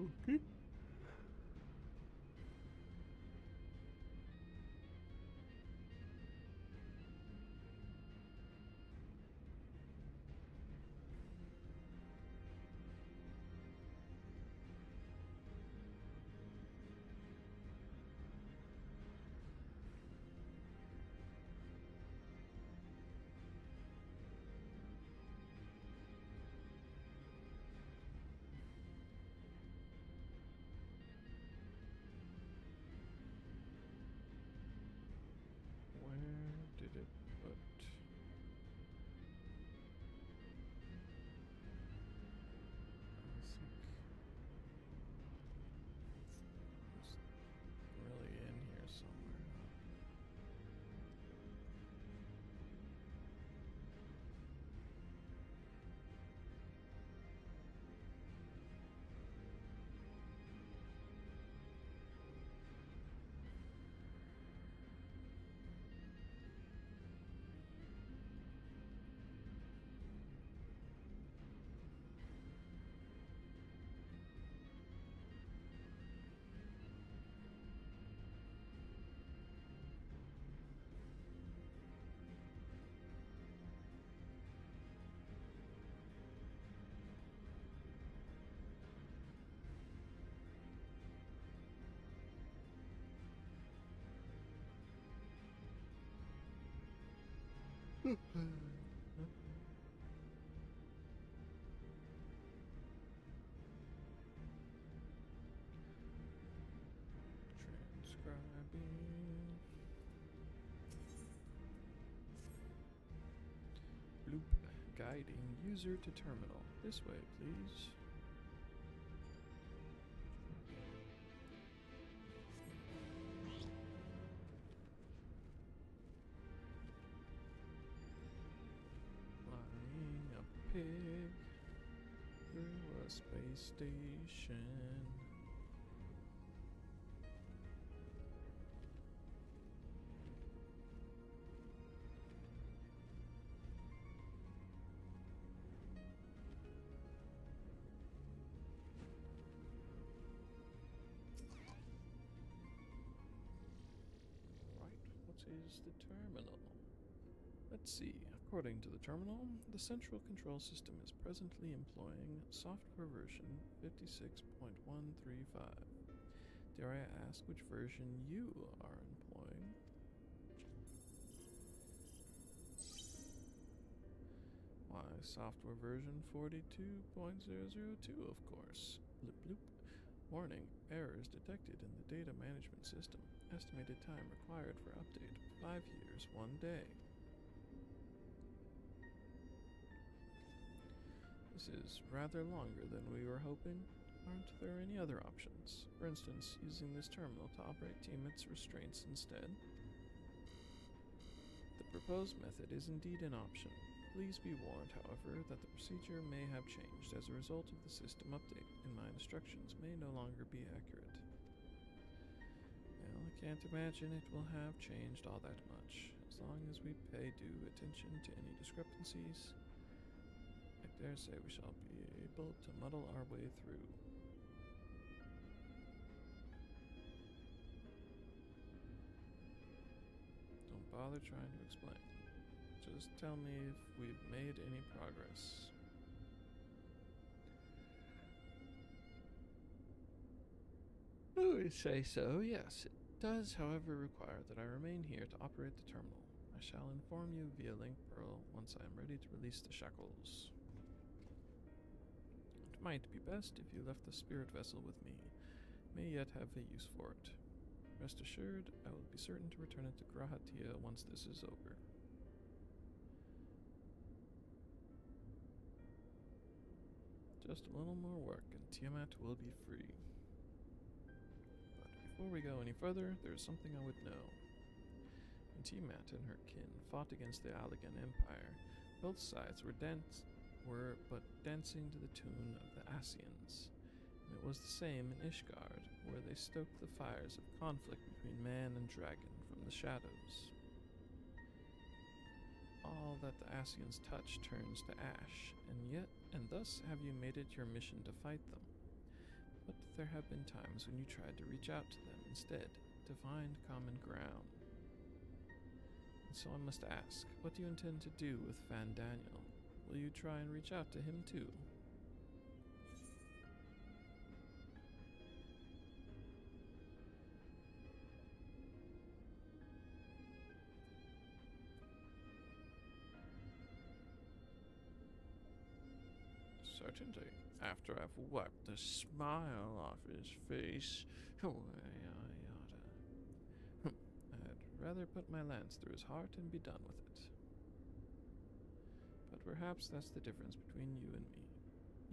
Okay. Where did it put? It's really in here somewhere. Transcribing. Bloop. Guiding user to terminal. This way, please. Flying a pig through a space station. What is the terminal? Let's see. According to the terminal, the central control system is presently employing software version 56.135. Dare I ask which version you are employing? Why, software version 42.002, of course. Bloop bloop. Warning, errors detected in the data management system. Estimated time required for update, 5 years, 1 day. This is rather longer than we were hoping. Aren't there any other options? For instance, using this terminal to operate Tiamat's restraints instead? The proposed method is indeed an option. Please be warned, however, that the procedure may have changed as a result of the system update, and my instructions may no longer be accurate. Well, I can't imagine it will have changed all that much, as long as we pay due attention to any discrepancies. I dare say we shall be able to muddle our way through. Don't bother trying to explain. Just tell me if we've made any progress. I would say so, yes. It does, however, require that I remain here to operate the terminal. I shall inform you via link Pearl once I am ready to release the shackles. It might be best if you left the spirit vessel with me. May yet have a use for it. Rest assured, I will be certain to return it to Grahatia once this is over. Just a little more work and Tiamat will be free. But before we go any further, there is something I would know. When Tiamat and her kin fought against the Allagan Empire, both sides were but dancing to the tune of the Asians. And it was the same in Ishgard, where they stoked the fires of conflict between man and dragon from the shadows. All that the Asians touch turns to ash, and thus have you made it your mission to fight them. but there have been times when you tried to reach out to them instead, to find common ground. And so I must ask, what do you intend to do with Fan Daniel? Will you try and reach out to him too? Certainly, after I've wiped the smile off his face. I'd rather put my lance through his heart and be done with it. But perhaps that's the difference between you and me.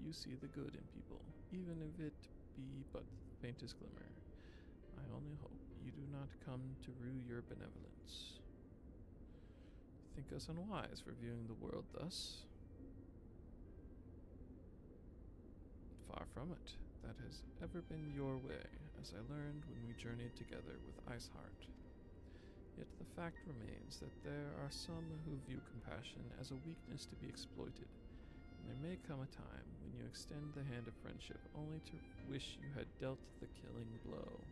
You see the good in people, even if it be but the faintest glimmer. I only hope you do not come to rue your benevolence. Think us unwise for viewing the world thus? Far from it. That has ever been your way, as I learned when we journeyed together with Iceheart. Yet the fact remains that there are some who view compassion as a weakness to be exploited, and there may come a time when you extend the hand of friendship only to wish you had dealt the killing blow.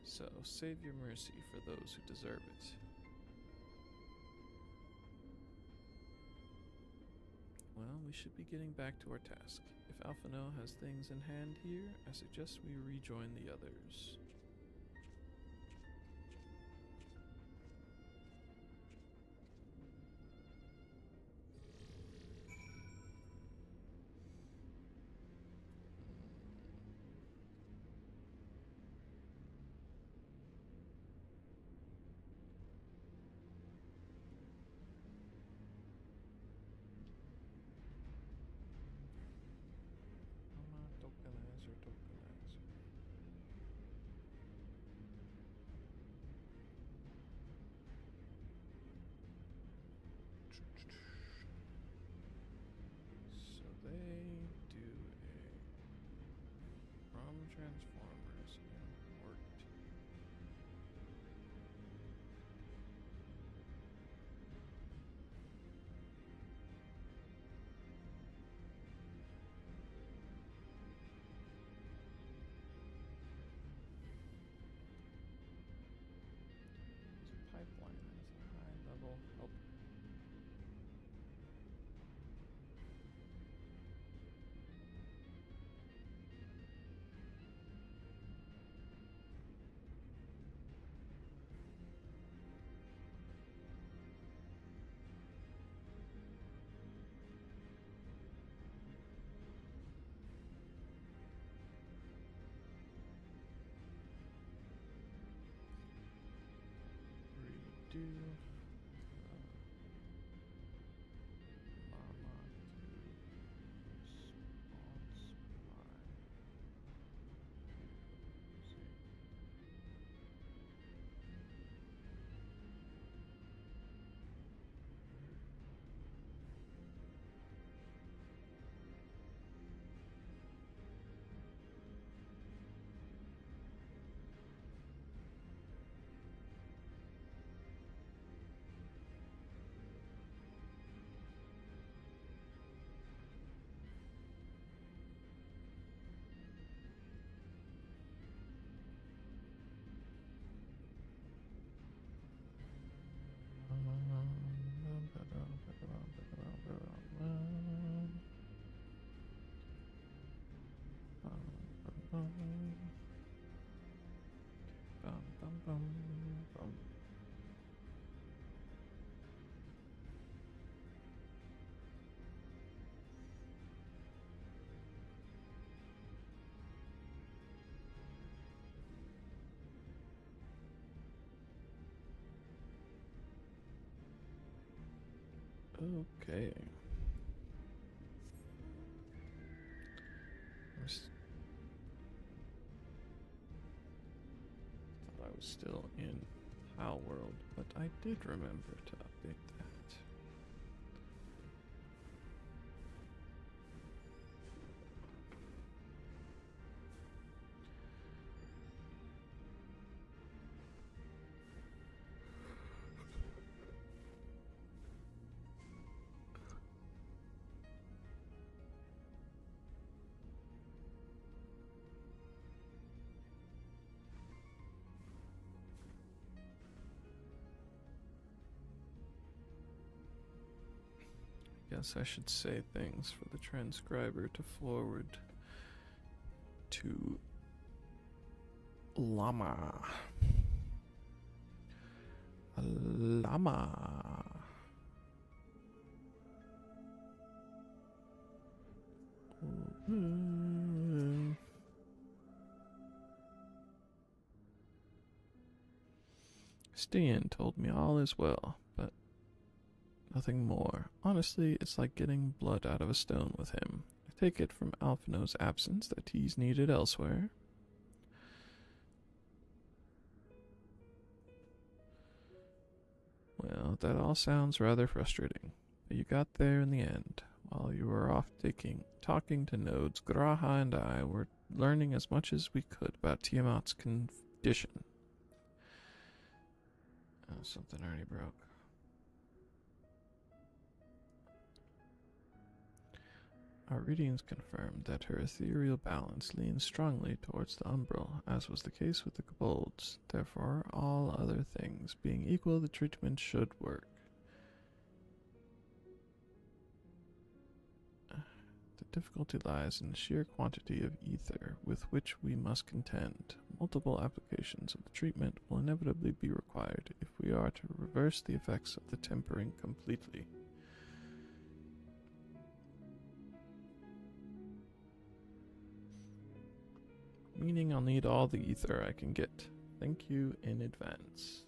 So save your mercy for those who deserve it. Well, we should be getting back to our task. If Alphino has things in hand here, I suggest we rejoin the others. Tokenizer. So they do from Transformers import. Pipeline has a high level help. Redo Mama response Okay. Thought I was still in palworld, but I did remember to update that. guess I should say things for the transcriber to forward to Llama. Llama. Stian told me all is well, but nothing more. Honestly, it's like getting blood out of a stone with him. I take it from Alphino's absence that he's needed elsewhere. Well, that all sounds rather frustrating, but you got there in the end. While you were off talking to nodes, Graha and I were learning as much as we could about Tiamat's condition. Oh, something already broke. Our readings confirmed that her ethereal balance leans strongly towards the umbral, as was the case with the kobolds. Therefore, all other things being equal, the treatment should work. The difficulty lies in the sheer quantity of ether with which we must contend. Multiple applications of the treatment will inevitably be required if we are to reverse the effects of the tempering completely. Meaning I'll need all the ether I can get. Thank you in advance.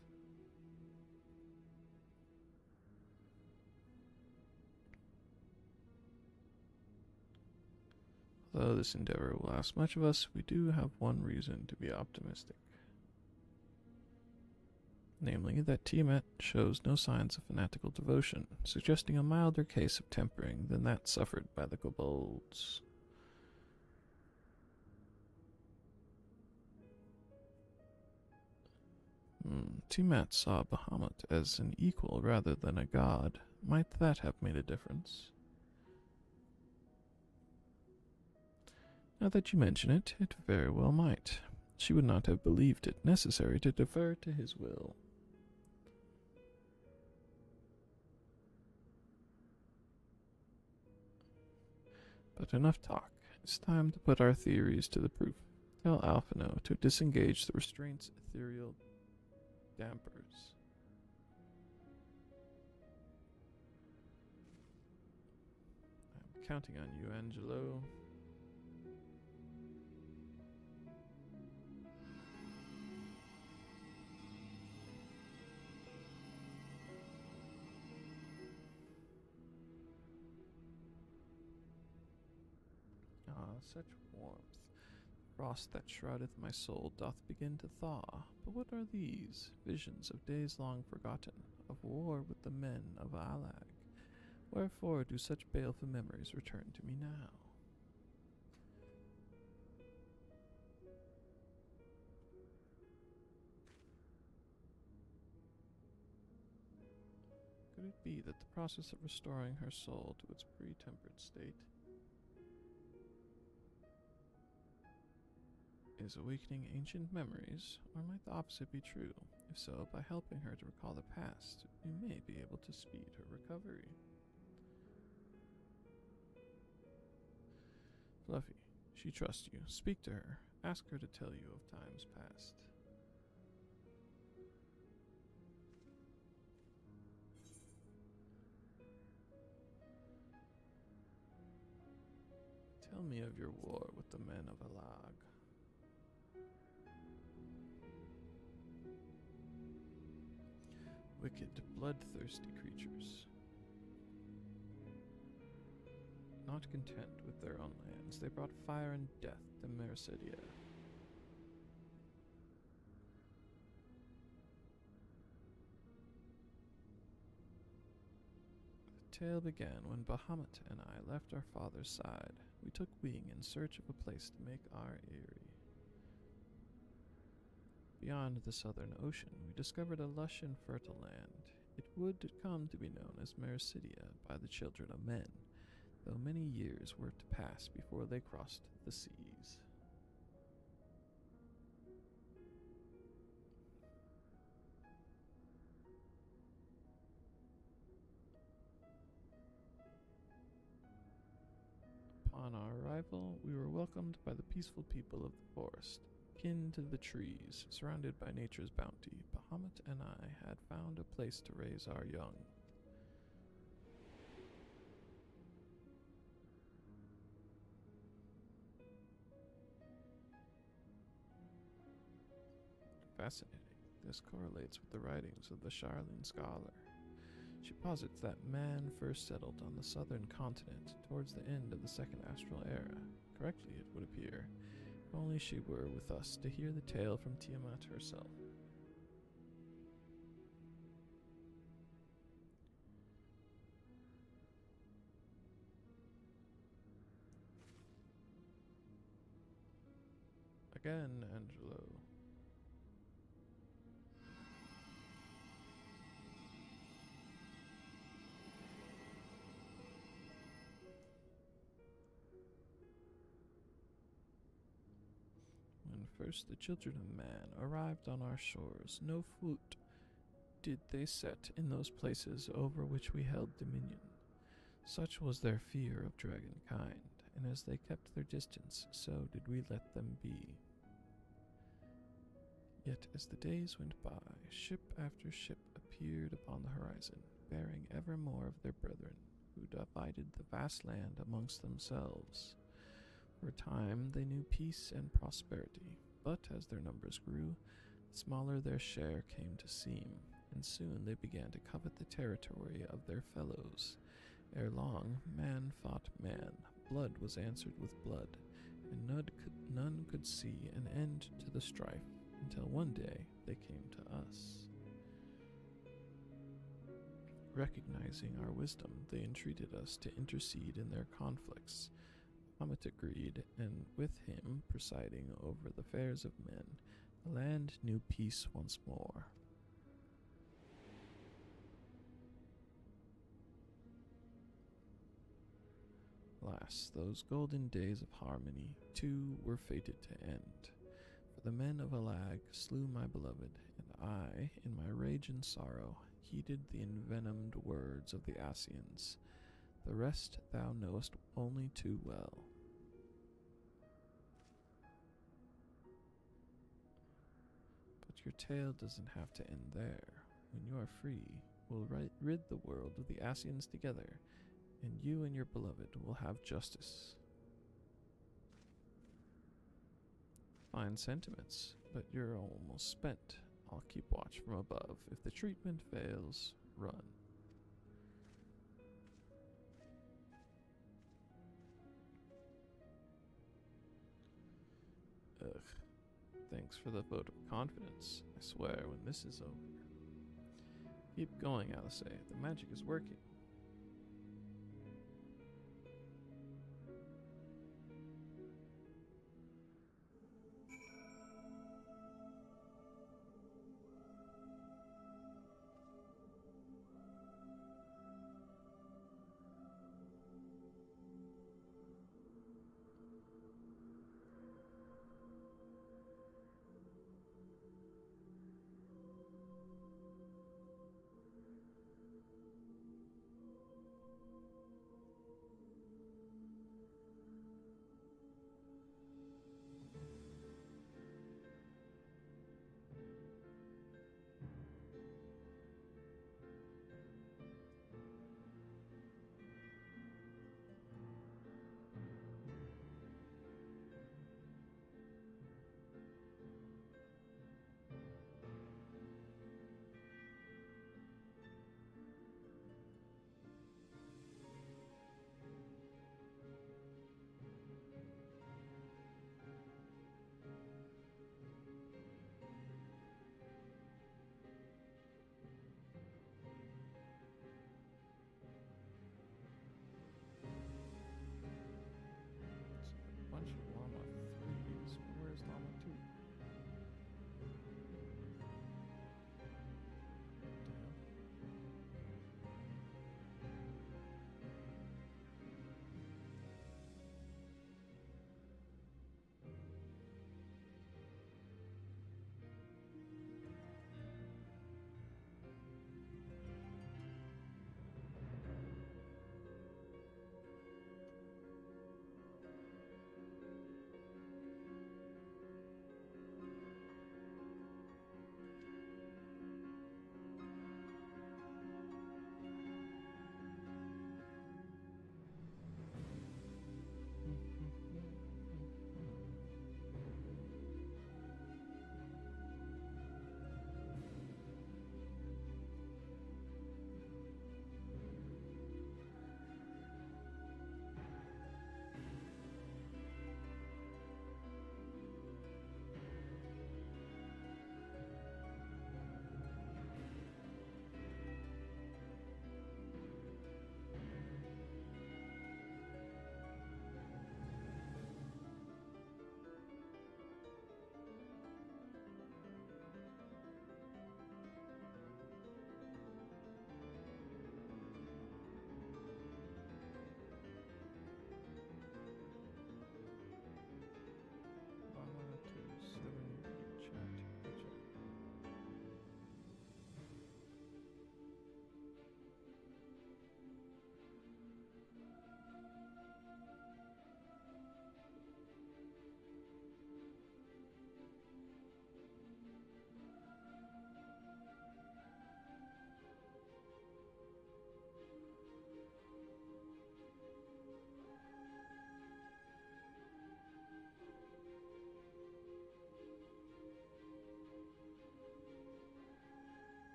Although this endeavor will ask much of us, we do have one reason to be optimistic. Namely, that Tiamat shows no signs of fanatical devotion, suggesting a milder case of tempering than that suffered by the kobolds. Tiamat saw Bahamut as an equal rather than a god. Might that have made a difference? Now that you mention it, it very well might. She would not have believed it necessary to defer to his will. But enough talk. It's time to put our theories to the proof. Tell Alphino to disengage the restraint's ethereal dampers. I'm counting on you, Angelo. Such warmth. Frost that shroudeth my soul doth begin to thaw. But what are these? Visions of days long forgotten, of war with the men of Alag. Wherefore do such baleful memories return to me now? Could it be that the process of restoring her soul to its pre-tempered state is awakening ancient memories, or might the opposite be true? If so, by helping her to recall the past, we may be able to speed her recovery. Fluffy, she trusts you. Speak to her. Ask her to tell you of times past. Tell me of your war with the men of Alag. Wicked, bloodthirsty creatures. Not content with their own lands, they brought fire and death to Mercedia. The tale began when Bahamut and I left our father's side. We took wing in search of a place to make our eyrie. Beyond the southern ocean, we discovered a lush and fertile land. It would come to be known as Mercidia by the children of men, though many years were to pass before they crossed the seas. arrival, we were welcomed by the peaceful people of the forest. Kin to the trees, surrounded by nature's bounty, Bahamut and I had found a place to raise our young. Fascinating. This correlates with the writings of the Charlene scholar. She posits that man first settled on the southern continent towards the end of the Second Astral Era. Correctly, it would appear. If only she were with us to hear the tale from Tiamat herself. Again, Angelo. When first the children of man arrived on our shores, no foot did they set in those places over which we held dominion. Such was their fear of dragonkind, and as they kept their distance, so did we let them be. Yet as the days went by, ship after ship appeared upon the horizon, bearing ever more of their brethren, who divided the vast land amongst themselves. For a time they knew peace and prosperity, but as their numbers grew, smaller their share came to seem, and soon they began to covet the territory of their fellows. Ere long, man fought man, blood was answered with blood, and none could see an end to the strife, until one day they came to us. Recognizing our wisdom, they entreated us to intercede in their conflicts. Bahamut agreed, and with him presiding over the affairs of men, the land knew peace once more. Alas, those golden days of harmony, too, were fated to end. For the men of Alag slew my beloved, and I, in my rage and sorrow, heeded the envenomed words of the Asians. The rest thou knowest only too well. But your tale doesn't have to end there. When you are free, we'll rid the world of the Asians together, and you and your beloved will have justice. Fine sentiments, but you're almost spent. I'll keep watch from above. If the treatment fails, run. Ugh. Thanks for the vote of confidence. I swear, when this is over. Keep going, Alice. The magic is working.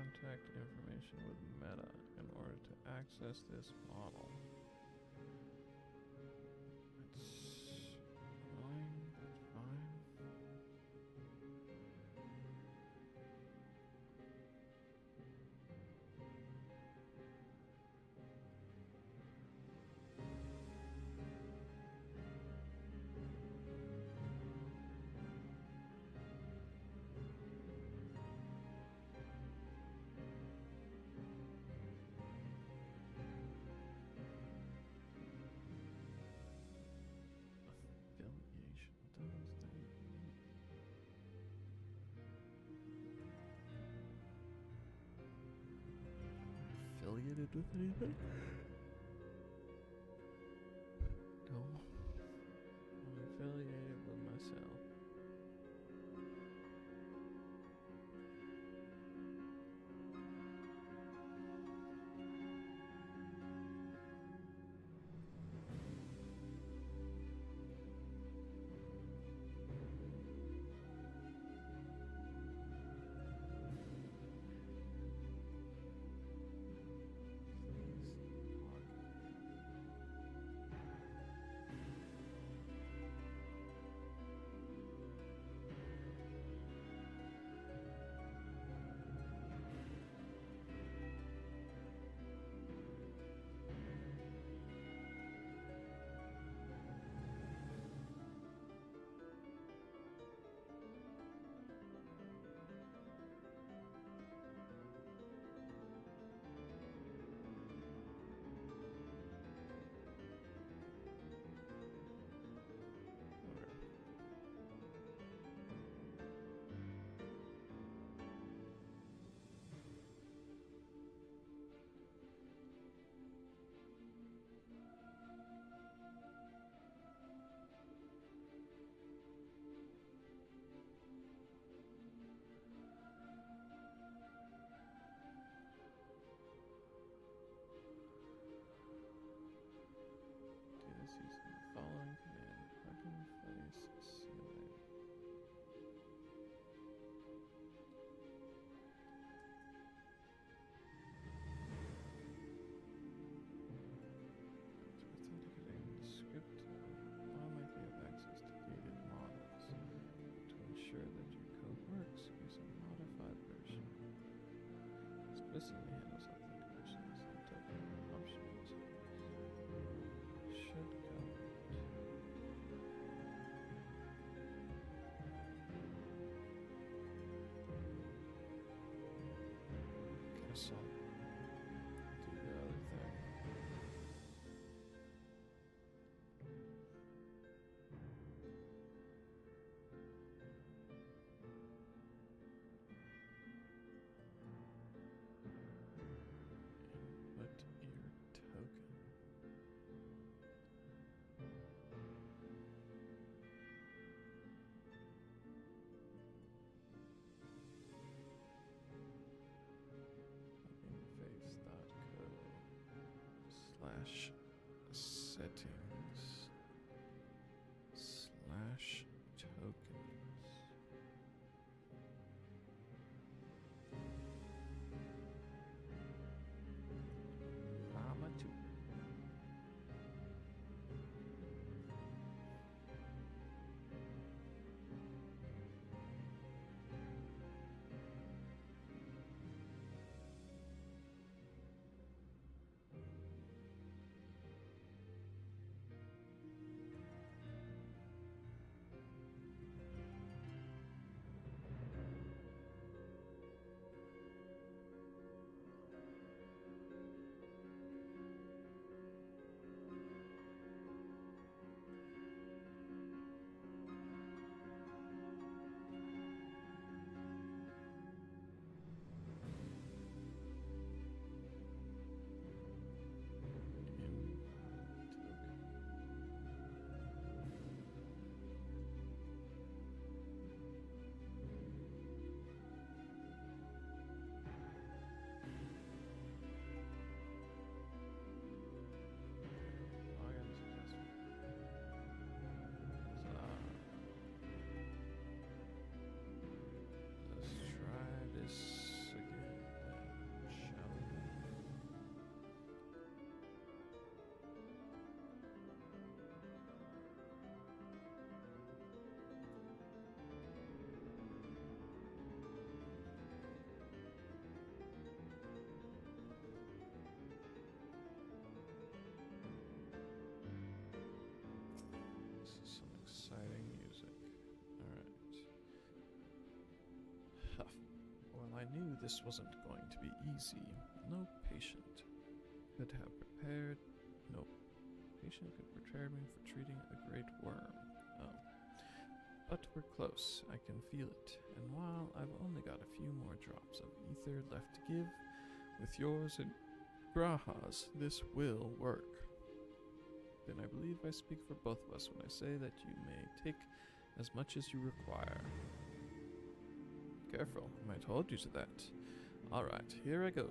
Contact information with Meta in order to access this model. It's annoying, but fine. Affiliation. What the hell does that mean? Affiliated with anything? No. I'm affiliated with myself. Do this using the following command. Plug in face ceiling. It's authenticating the script automatically have access to gated models. To ensure that your code works, use a modified version. Explicitly handles authentications and token options. Should cover it. Guess I'll do the other thing. Input your token. Interface.co/settings/tokens. Llama 2. Tough. Well, I knew this wasn't going to be easy. No patient could have prepared. No patient could prepare me for treating a great worm. Oh. But we're close. I can feel it. And while I've only got a few more drops of ether left to give, with yours and Graha's, this will work. Then I believe I speak for both of us when I say that you may take as much as you require. Careful, I might hold you to that. Alright, here I go.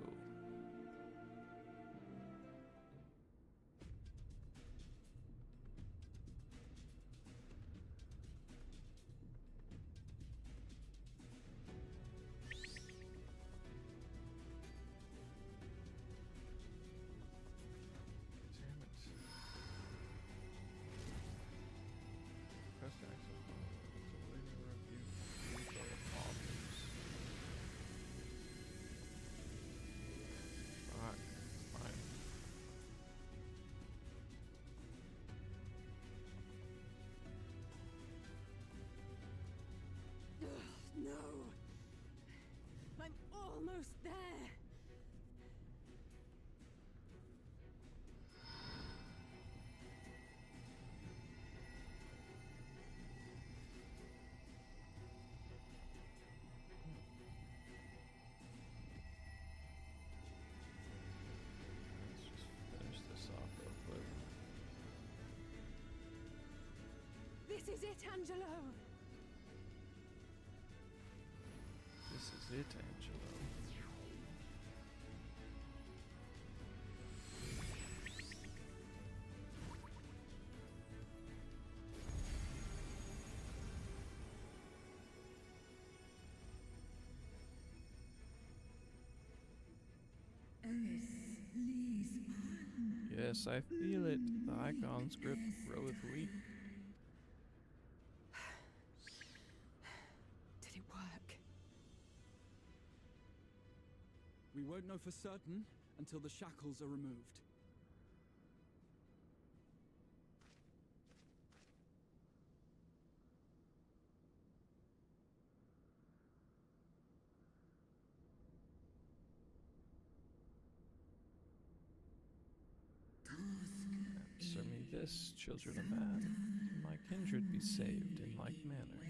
No! I'm almost there! Let's just finish this off real quick. This is it, Angelo! This is it, Angelo. Yes, I feel it. The icon's grip groweth weak. Did it work? We won't know for certain until the shackles are removed. Answer me this, children of man. Can my kindred be saved in like manner?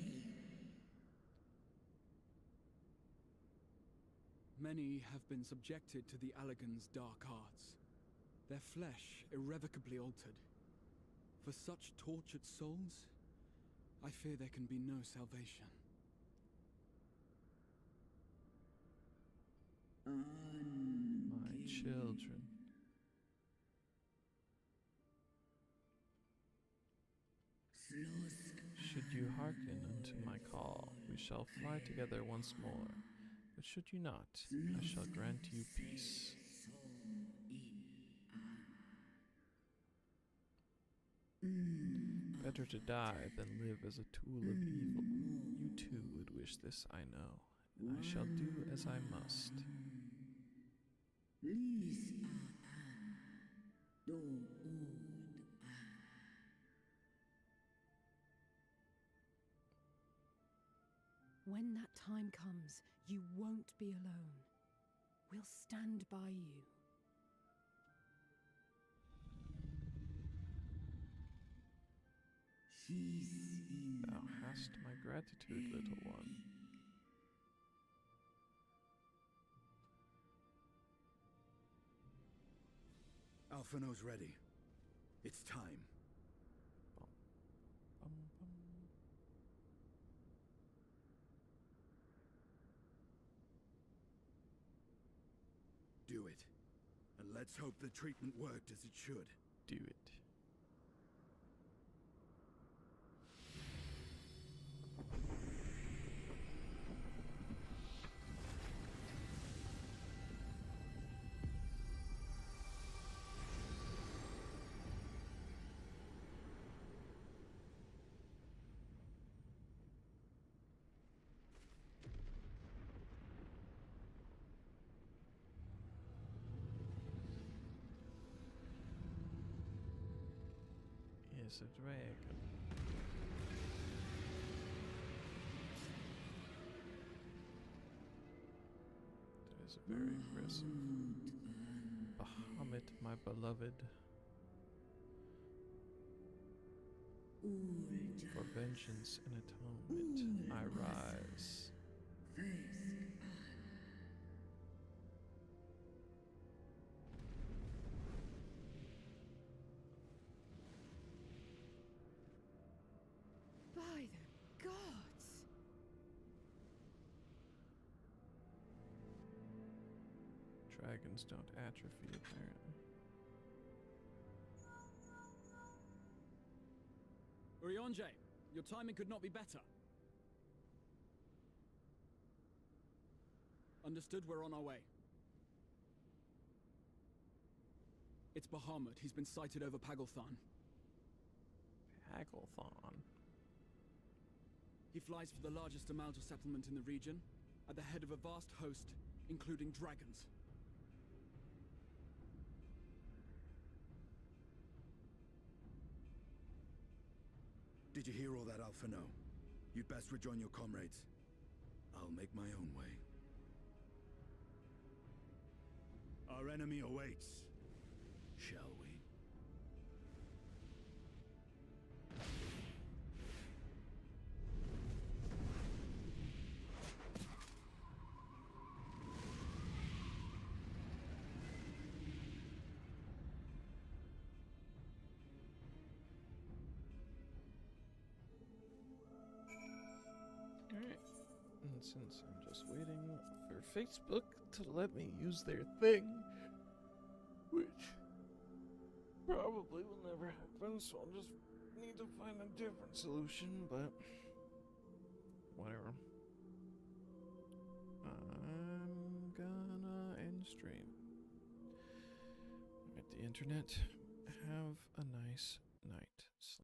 Many have been subjected to the Allegan's dark arts, their flesh irrevocably altered. For such tortured souls, I fear there can be no salvation. My children. Should you hearken unto my call, we shall fly together once more. But should you not, I shall grant you peace. Better to die than live as a tool of evil. You too would wish this, I know, and I shall do as I must. When that time comes, you won't be alone. We'll stand by you. Thou hast my gratitude, little one. Alphino's ready. It's time. Bum, bum, bum. Do it. And let's hope the treatment worked as it should. Do it. Is a dragon. is very aggressive. Bahamut, my beloved. For vengeance and atonement, I rise. By the gods! Dragons don't atrophy, apparently. Urianje, your timing could not be better. Understood, we're on our way. It's Bahamut. He's been sighted over Pagalthan. Pagalthon. He flies for the largest Amalta settlement in the region, at the head of a vast host, including dragons. Did you hear all that, Alphino? You'd best rejoin your comrades. I'll make my own way. Our enemy awaits. Shall we? Alright. And since I'm just waiting for Facebook to let me use their thing, which probably will never happen, so I'll just need to find a different solution, but whatever. I'm gonna end stream. At the internet, have a nice night.